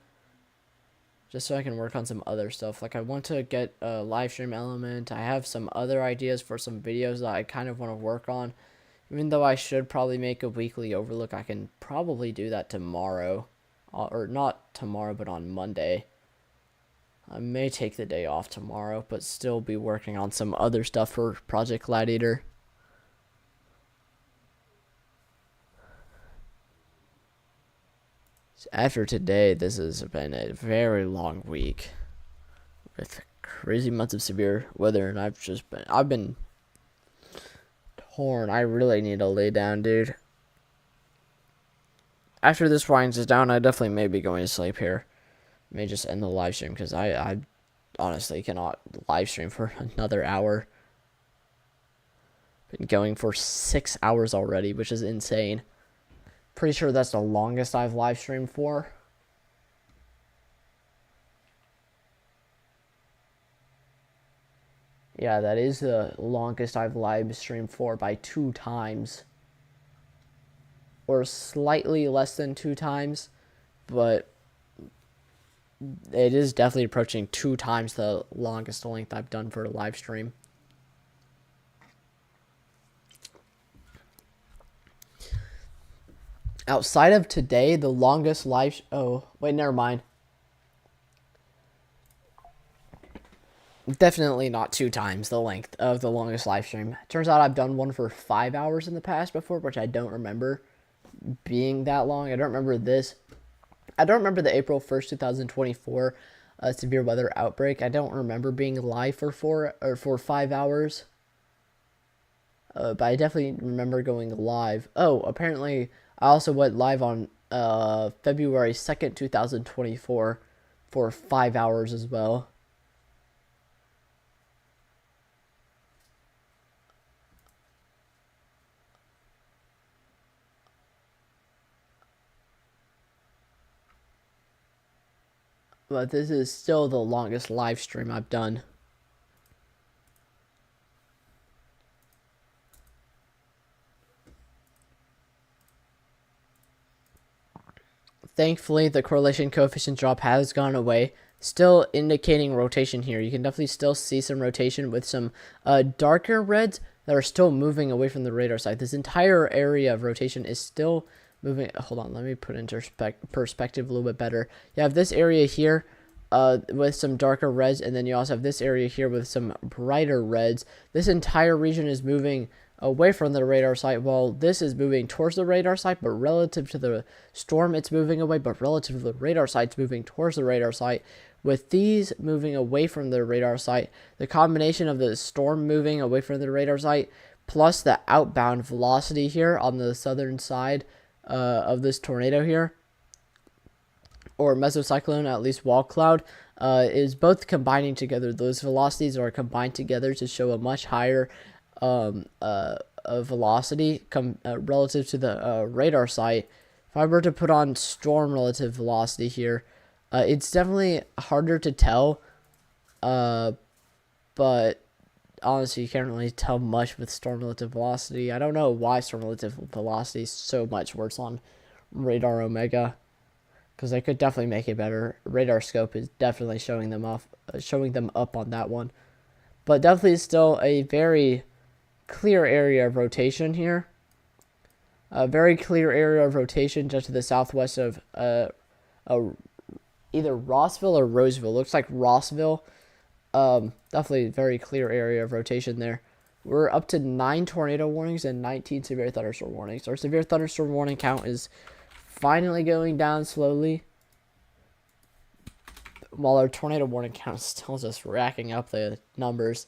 just so I can work on some other stuff. Like, I want to get a live stream element. I have some other ideas for some videos that I kind of want to work on. Even though I should probably make a weekly overlook, I can probably do that tomorrow. Or not tomorrow, but on Monday. I may take the day off tomorrow, but still be working on some other stuff for Project Gladiator. After today, this has been a very long week with crazy months of severe weather, and I've been torn. I really need to lay down, dude. After this winds down, I definitely may be going to sleep here. May just end the live stream because I honestly cannot live stream for another hour. Been going for 6 hours already, which is insane. Pretty sure that's the longest I've live streamed for. Yeah, that is the longest I've live streamed for by 2 times. Or slightly less than 2 times. But it is definitely approaching 2 times the longest length I've done for a live stream. Outside of today, the longest live... Oh, wait, never mind. Definitely not 2 times the length of the longest live stream. Turns out I've done one for 5 hours in the past before, which I don't remember being that long. I don't remember this. I don't remember the April 1st, 2024 severe weather outbreak. I don't remember being live for 5 hours. But I definitely remember going live. Oh, apparently I also went live on February 2nd, 2024 for 5 hours as well. But this is still the longest live stream I've done. Thankfully, the correlation coefficient drop has gone away. Still indicating rotation here. You can definitely still see some rotation with some darker reds that are still moving away from the radar site. This entire area of rotation is still moving. Hold on, let me put into perspective a little bit better. You have this area here with some darker reds, and then you also have this area here with some brighter reds. This entire region is moving away from the radar site, while this is moving towards the radar site, but relative to the storm, it's moving away, but relative to the radar site, it's moving towards the radar site. With these moving away from the radar site, the combination of the storm moving away from the radar site, plus the outbound velocity here on the southern side of this tornado here, or mesocyclone, at least wall cloud, is both combining together. Those velocities are combined together to show a much higher velocity relative to the radar site. If I were to put on storm relative velocity here, it's definitely harder to tell, but honestly, you can't really tell much with storm relative velocity. I don't know why storm relative velocity is so much worse on radar omega, because they could definitely make it better. Radar scope is definitely showing them up on that one, but definitely still a very clear area of rotation here. A very clear area of rotation just to the southwest of either Rossville or Roseville. Looks like Rossville. Definitely very clear area of rotation there. We're up to 9 tornado warnings and 19 severe thunderstorm warnings. Our severe thunderstorm warning count is finally going down slowly, while our tornado warning count is still just racking up the numbers.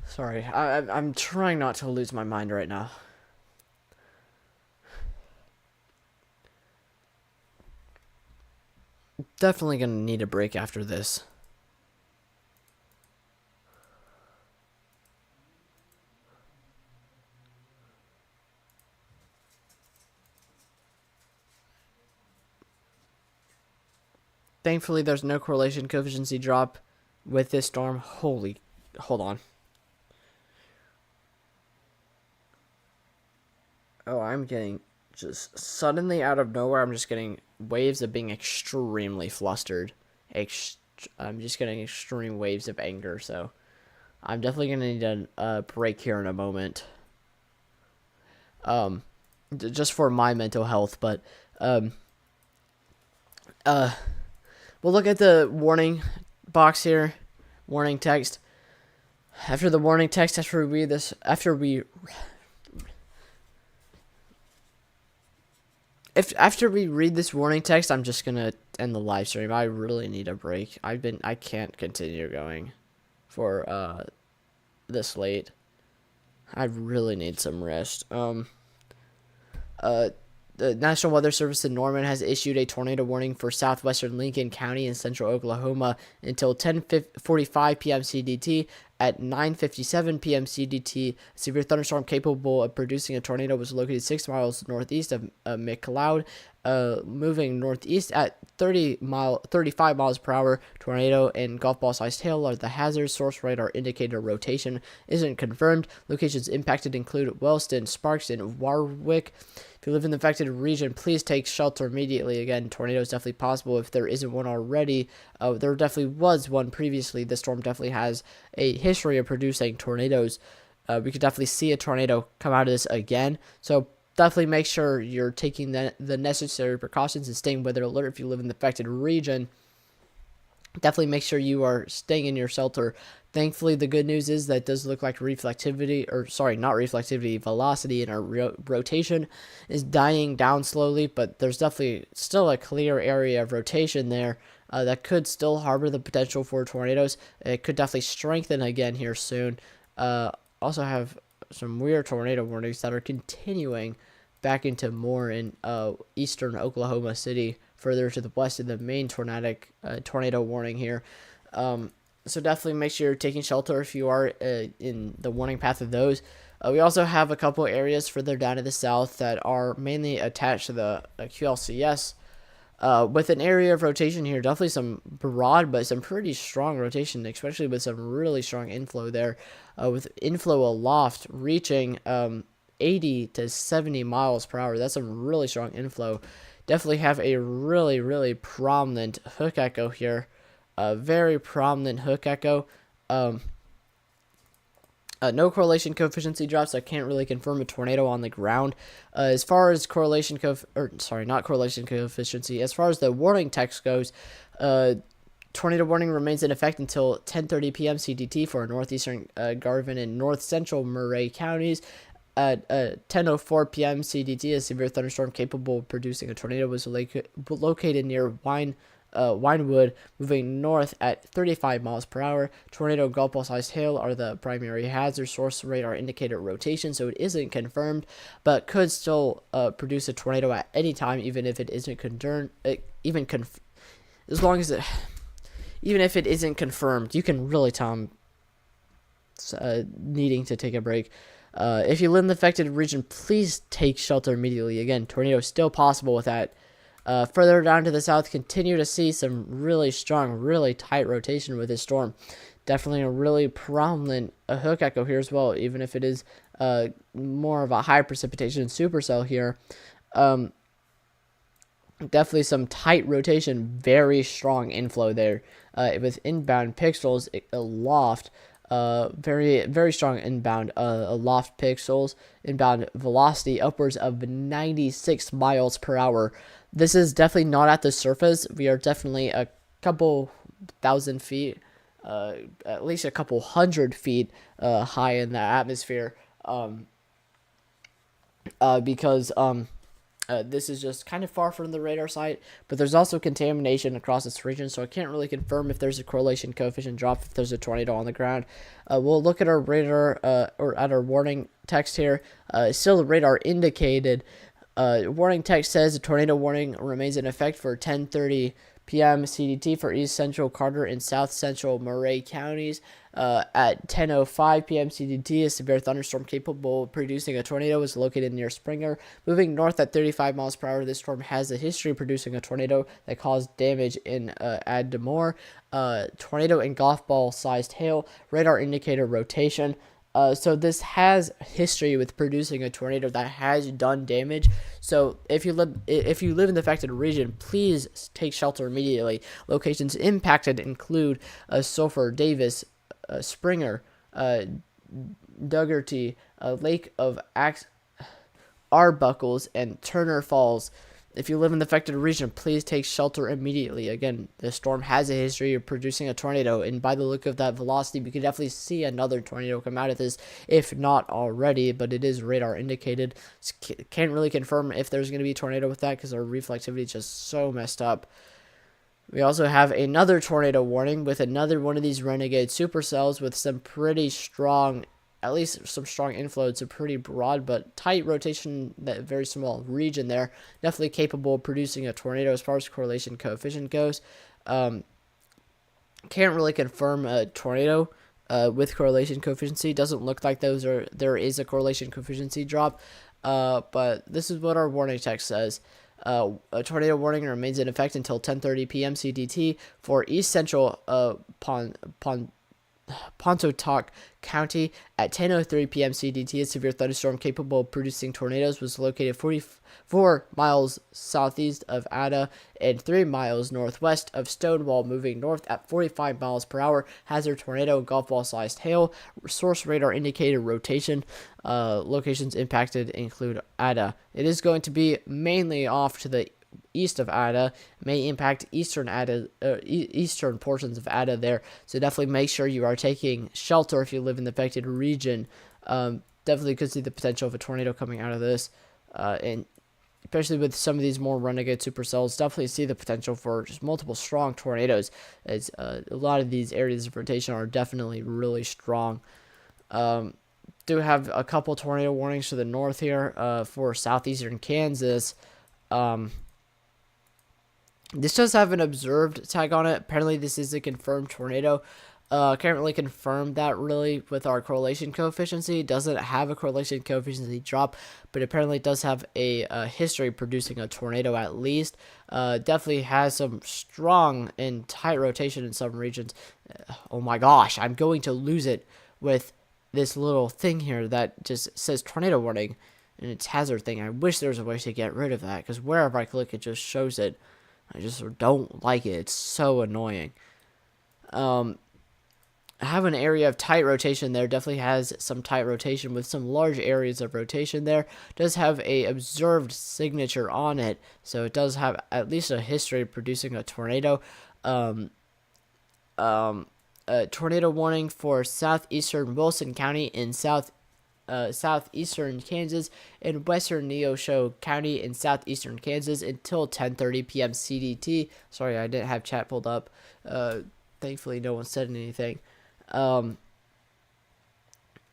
Sorry, I'm trying not to lose my mind right now. definitely going to need a break after this. Thankfully, there's no correlation coefficient drop with this storm. Hold on. Oh, I'm getting just suddenly out of nowhere. I'm just getting waves of being extremely flustered. I'm just getting extreme waves of anger. So I'm definitely gonna need a break here in a moment. Just for my mental health, but we'll look at the warning box here, warning text. After the warning text, after we read this, after we read this warning text, I'm just gonna end the live stream. I really need a break. I can't continue going for this late. I really need some rest. The National Weather Service in Norman has issued a tornado warning for southwestern Lincoln County and central Oklahoma until 10:45 p.m. CDT. At 9:57 p.m. CDT, a severe thunderstorm capable of producing a tornado was located 6 miles northeast of McLeod, moving northeast at 35 miles per hour. Tornado and golf ball sized hail are the hazards. Source radar indicator rotation isn't confirmed. Locations impacted include Wellston, Sparks, and Warwick. If you live in the affected region, please take shelter immediately. Again, tornado is definitely possible if there isn't one already. There definitely was one previously. The storm definitely has a history of producing tornadoes. We could definitely see a tornado come out of this again. So definitely make sure you're taking the necessary precautions and staying weather alert if you live in the affected region. Definitely make sure you are staying in your shelter. Thankfully, the good news is that it does look like velocity in our rotation is dying down slowly, but there's definitely still a clear area of rotation there that could still harbor the potential for tornadoes. It could definitely strengthen again here soon. Also have some weird tornado warnings that are continuing back into more in eastern Oklahoma City, further to the west of the main tornado warning here. So definitely make sure you're taking shelter if you are in the warning path of those. We also have a couple areas further down to the south that are mainly attached to the QLCS. With an area of rotation here, definitely some broad but some pretty strong rotation, especially with some really strong inflow there. With inflow aloft reaching 80 to 70 miles per hour. That's some really strong inflow. Definitely have a really, really prominent hook echo here. A very prominent hook echo. No correlation coefficient drops. So I can't really confirm a tornado on the ground. As far as not correlation coefficient. As far as the warning text goes, tornado warning remains in effect until 10:30 p.m. CDT for northeastern Garvin and north central Murray counties. At 10:04 p.m. CDT, a severe thunderstorm capable of producing a tornado was located near Winewood, moving north at 35 miles per hour. Tornado and golf ball sized hail are the primary hazards. Source radar indicator rotation, so it isn't confirmed, but could still produce a tornado at any time, even if it isn't confirmed. Even if it isn't confirmed, you can really tell I'm needing to take a break. If you live in the affected region, please take shelter immediately. Again, tornado is still possible with that. Further down to the south, continue to see some really strong, really tight rotation with this storm. Definitely a really prominent hook echo here as well, even if it is more of a high precipitation supercell here. Definitely some tight rotation, very strong inflow there with inbound pixels aloft. Very, very strong inbound aloft pixels, inbound velocity upwards of 96 miles per hour. This is definitely not at the surface. We are definitely a couple thousand feet, at least a couple hundred feet high in the atmosphere, because this is just kind of far from the radar site, but there's also contamination across this region, so I can't really confirm if there's a correlation coefficient drop if there's a tornado on the ground. We'll look at our radar, or at our warning text here. Still radar indicated. Warning text says a tornado warning remains in effect for 10:30 p.m. CDT for East Central Carter and South Central Murray counties. At 10:05 p.m. CDT, a severe thunderstorm capable of producing a tornado was located near Springer. Moving north at 35 miles per hour, this storm has a history of producing a tornado that caused damage in Adamore. Tornado and golf ball sized hail. Radar indicator rotation. So this has history with producing a tornado that has done damage. So if you live in the affected region, please take shelter immediately. Locations impacted include Sulphur, Davis, Springer, Dougherty, Lake of Arbuckles, and Turner Falls. If you live in the affected region, please take shelter immediately. Again, the storm has a history of producing a tornado, and by the look of that velocity, we could definitely see another tornado come out of this, if not already, but it is radar indicated. Can't really confirm if there's going to be a tornado with that because our reflectivity is just so messed up. We also have another tornado warning with another one of these renegade supercells with some pretty strong, at least some strong inflow. It's a pretty broad but tight rotation, that very small region there. Definitely capable of producing a tornado as far as correlation coefficient goes. Can't really confirm a tornado with correlation coefficient. Doesn't look like there is a correlation coefficient drop. But this is what our warning text says. A tornado warning remains in effect until 10:30 p.m. CDT for East Central Pontotoc County. At 10:03 p.m. CDT, a severe thunderstorm capable of producing tornadoes was located 44 miles southeast of Ada and 3 miles northwest of Stonewall, moving north at 45 miles per hour. Hazard tornado, golf ball sized hail. Source radar indicated rotation. Locations impacted include Ada. It is going to be mainly off to the east of Ada, may impact eastern Ada, eastern portions of Ada there. So definitely make sure you are taking shelter if you live in the affected region. Definitely could see the potential of a tornado coming out of this, and especially with some of these more renegade supercells, definitely see the potential for just multiple strong tornadoes. As a lot of these areas of rotation are definitely really strong. Do have a couple tornado warnings to the north here for southeastern Kansas. This does have an observed tag on it. Apparently, this is a confirmed tornado. Can't really confirm that really with our correlation coefficient. It doesn't have a correlation coefficient drop, but apparently it does have a history of producing a tornado at least. Definitely has some strong and tight rotation in some regions. Oh my gosh, I'm going to lose it with this little thing here that just says tornado warning and its hazard thing. I wish there was a way to get rid of that because wherever I click, it just shows it. I just don't like it. It's so annoying. I have an area of tight rotation there. Definitely has some tight rotation with some large areas of rotation there. Does have a observed signature on it, so it does have at least a history of producing a tornado. A tornado warning for southeastern Wilson County in southeastern Kansas and western Neosho County in southeastern Kansas until 10:30 p.m. CDT. Sorry, I didn't have chat pulled up. Thankfully, no one said anything.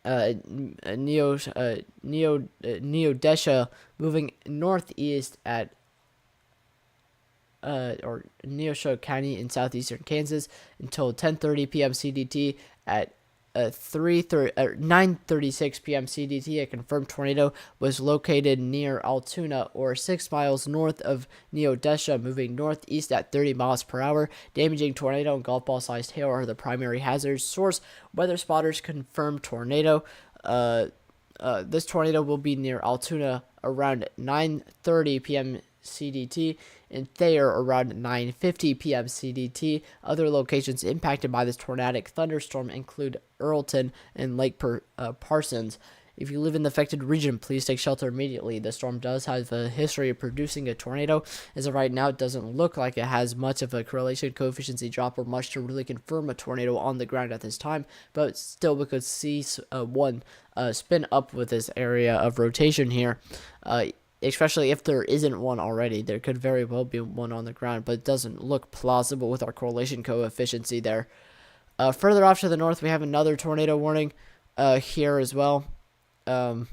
Neodesha moving northeast at or Neosho County in southeastern Kansas until 10:30 p.m. CDT. At 9:36 p.m. CDT, a confirmed tornado was located near Altoona, or 6 miles north of Neodesha, moving northeast at 30 miles per hour. Damaging tornado and golf ball sized hail are the primary hazards. Source: weather spotters confirmed tornado. This tornado will be near Altoona around 9:30 p.m. CDT and Thayer around 9:50 p.m. CDT. Other locations impacted by this tornadic thunderstorm include Earlton and Lake Parsons. If you live in the affected region, please take shelter immediately. The storm does have a history of producing a tornado. As of right now, it doesn't look like it has much of a correlation coefficient drop or much to really confirm a tornado on the ground at this time, but still we could see one spin up with this area of rotation here. Especially if there isn't one already. There could very well be one on the ground, but it doesn't look plausible with our correlation coefficient there. Further off to the north, we have another tornado warning here as well, with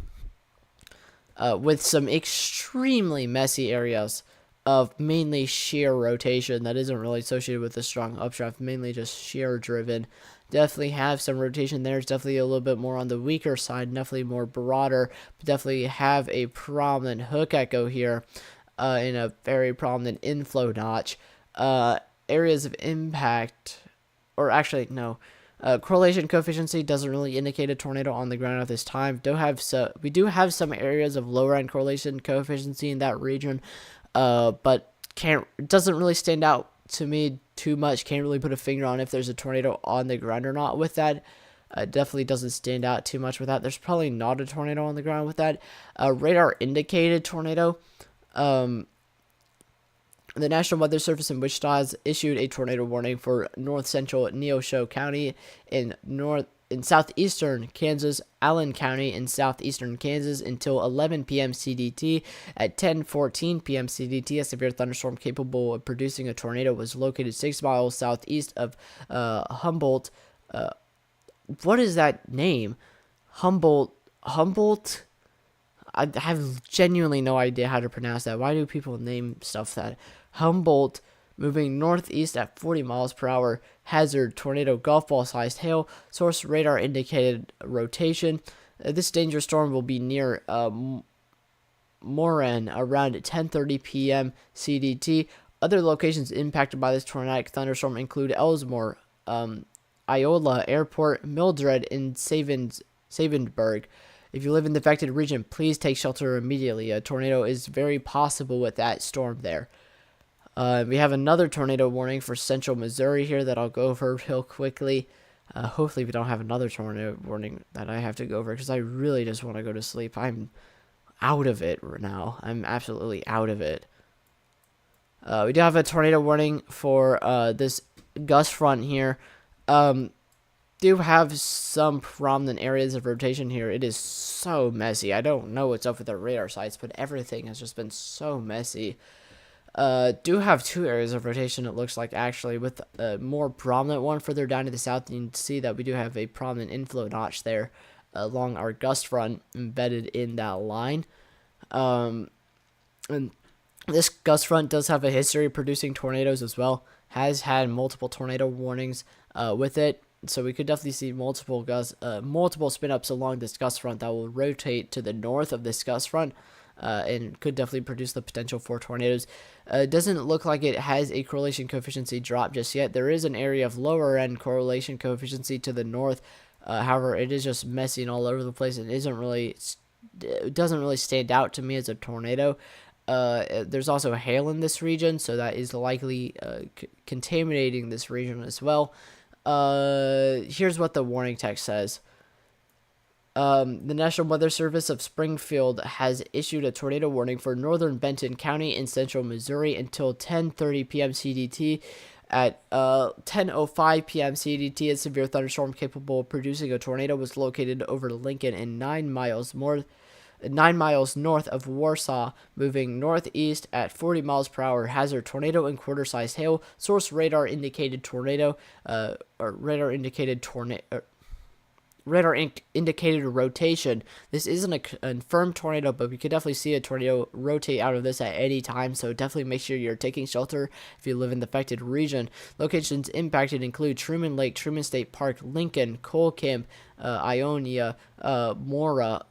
some extremely messy areas of mainly shear rotation that isn't really associated with a strong updraft, mainly just shear driven. Definitely have some rotation there. It's definitely a little bit more on the weaker side, definitely more broader, but definitely have a prominent hook echo here in a very prominent inflow notch. Areas of impact, or actually, no. Correlation coefficient doesn't really indicate a tornado on the ground at this time. We do have some areas of lower end correlation coefficient in that region, but it doesn't really stand out to me too much. Can't really put a finger on if there's a tornado on the ground or not with that. Definitely doesn't stand out too much with that. There's probably not a tornado on the ground with that. Radar indicated tornado. The National Weather Service in Wichita has issued a tornado warning for north central Neosho County in southeastern Kansas, Allen County in southeastern Kansas until 11 p.m. CDT. At 10:14 p.m. CDT, a severe thunderstorm capable of producing a tornado was located 6 miles southeast of Humboldt. What is that name? Humboldt? I have genuinely no idea how to pronounce that. Why do people name stuff that? Humboldt, moving northeast at 40 miles per hour. Hazard, tornado, golf ball sized hail. Source, radar indicated rotation. This dangerous storm will be near Moran around 10:30 p.m. CDT. Other locations impacted by this tornadic thunderstorm include Ellsmore, Iola Airport, Mildred, and Savenberg. If you live in the affected region, please take shelter immediately. A tornado is very possible with that storm there. We have another tornado warning for central Missouri here that I'll go over real quickly. Hopefully we don't have another tornado warning that I have to go over because I really just want to go to sleep. I'm out of it right now. I'm absolutely out of it. We do have a tornado warning for this gust front here. Do have some prominent areas of rotation here. It is so messy. I don't know what's up with the radar sites, but everything has just been so messy. Do have 2 areas of rotation, it looks like, actually, with a more prominent one further down to the south. You can see that we do have a prominent inflow notch there along our gust front embedded in that line. And this gust front does have a history of producing tornadoes as well. Has had multiple tornado warnings with it. So we could definitely see multiple spin ups along this gust front that will rotate to the north of this gust front, and could definitely produce the potential for tornadoes. It doesn't look like it has a correlation coefficient drop just yet. There is an area of lower end correlation coefficient to the north. However, it is just messy and all over the place. It doesn't really stand out to me as a tornado. There's also hail in this region, so that is likely contaminating this region as well. Here's what the warning text says. The National Weather Service of Springfield has issued a tornado warning for northern Benton County in central Missouri until 10:30 p.m. CDT. At 10:05 p.m. CDT, a severe thunderstorm capable of producing a tornado was located over Lincoln and 9 miles north of Warsaw, moving northeast at 40 miles per hour. Hazard, tornado and quarter-sized hail. Source, radar indicated tornado, radar indicated rotation. This isn't a confirmed tornado, but we could definitely see a tornado rotate out of this at any time, so definitely make sure you're taking shelter if you live in the affected region. Locations impacted include Truman Lake, Truman State Park, Lincoln, Cole Camp, Ionia, Mora,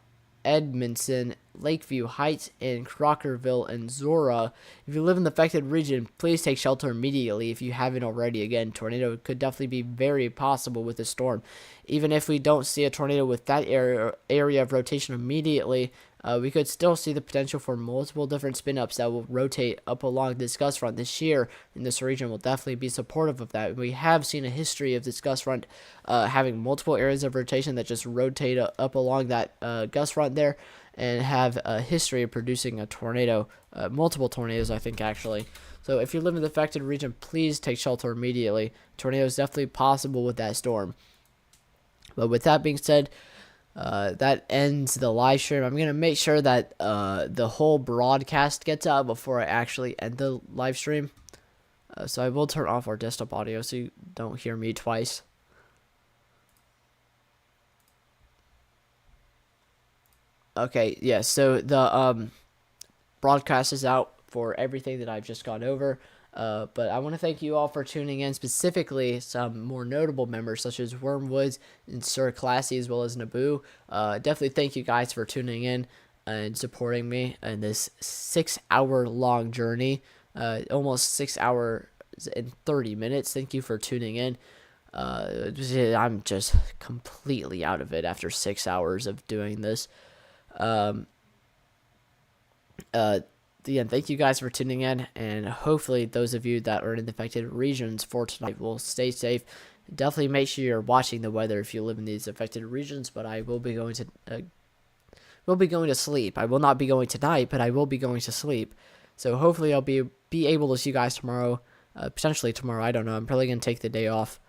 Edmondson, Lakeview Heights, and Crockerville and Zora. If you live in the affected region, please take shelter immediately if you haven't already. Again, tornado could definitely be very possible with the storm. Even if we don't see a tornado with that area of rotation immediately, we could still see the potential for multiple different spin-ups that will rotate up along this gust front. This shear in this region will definitely be supportive of that. We have seen a history of this gust front having multiple areas of rotation that just rotate up along that gust front there, and have a history of producing a tornado, multiple tornadoes, I think, actually. So if you live in the affected region, please take shelter immediately. Tornado is definitely possible with that storm. But with that being said, that ends the live stream. I'm going to make sure that the whole broadcast gets out before I actually end the live stream. So I will turn off our desktop audio so you don't hear me twice. Okay, yeah, so the broadcast is out for everything that I've just gone over. But I want to thank you all for tuning in, specifically some more notable members such as Wormwoods and Sir Classy, as well as Naboo. Definitely thank you guys for tuning in and supporting me in this 6-hour long journey, almost 6 hours and 30 minutes. Thank you for tuning in. I'm just completely out of it after 6 hours of doing this. Again, thank you guys for tuning in, and hopefully those of you that are in the affected regions for tonight will stay safe. Definitely make sure you're watching the weather if you live in these affected regions. But I will be going to sleep. I will not be going tonight, but I will be going to sleep. So hopefully I'll be able to see you guys tomorrow, potentially tomorrow. I don't know. I'm probably gonna take the day off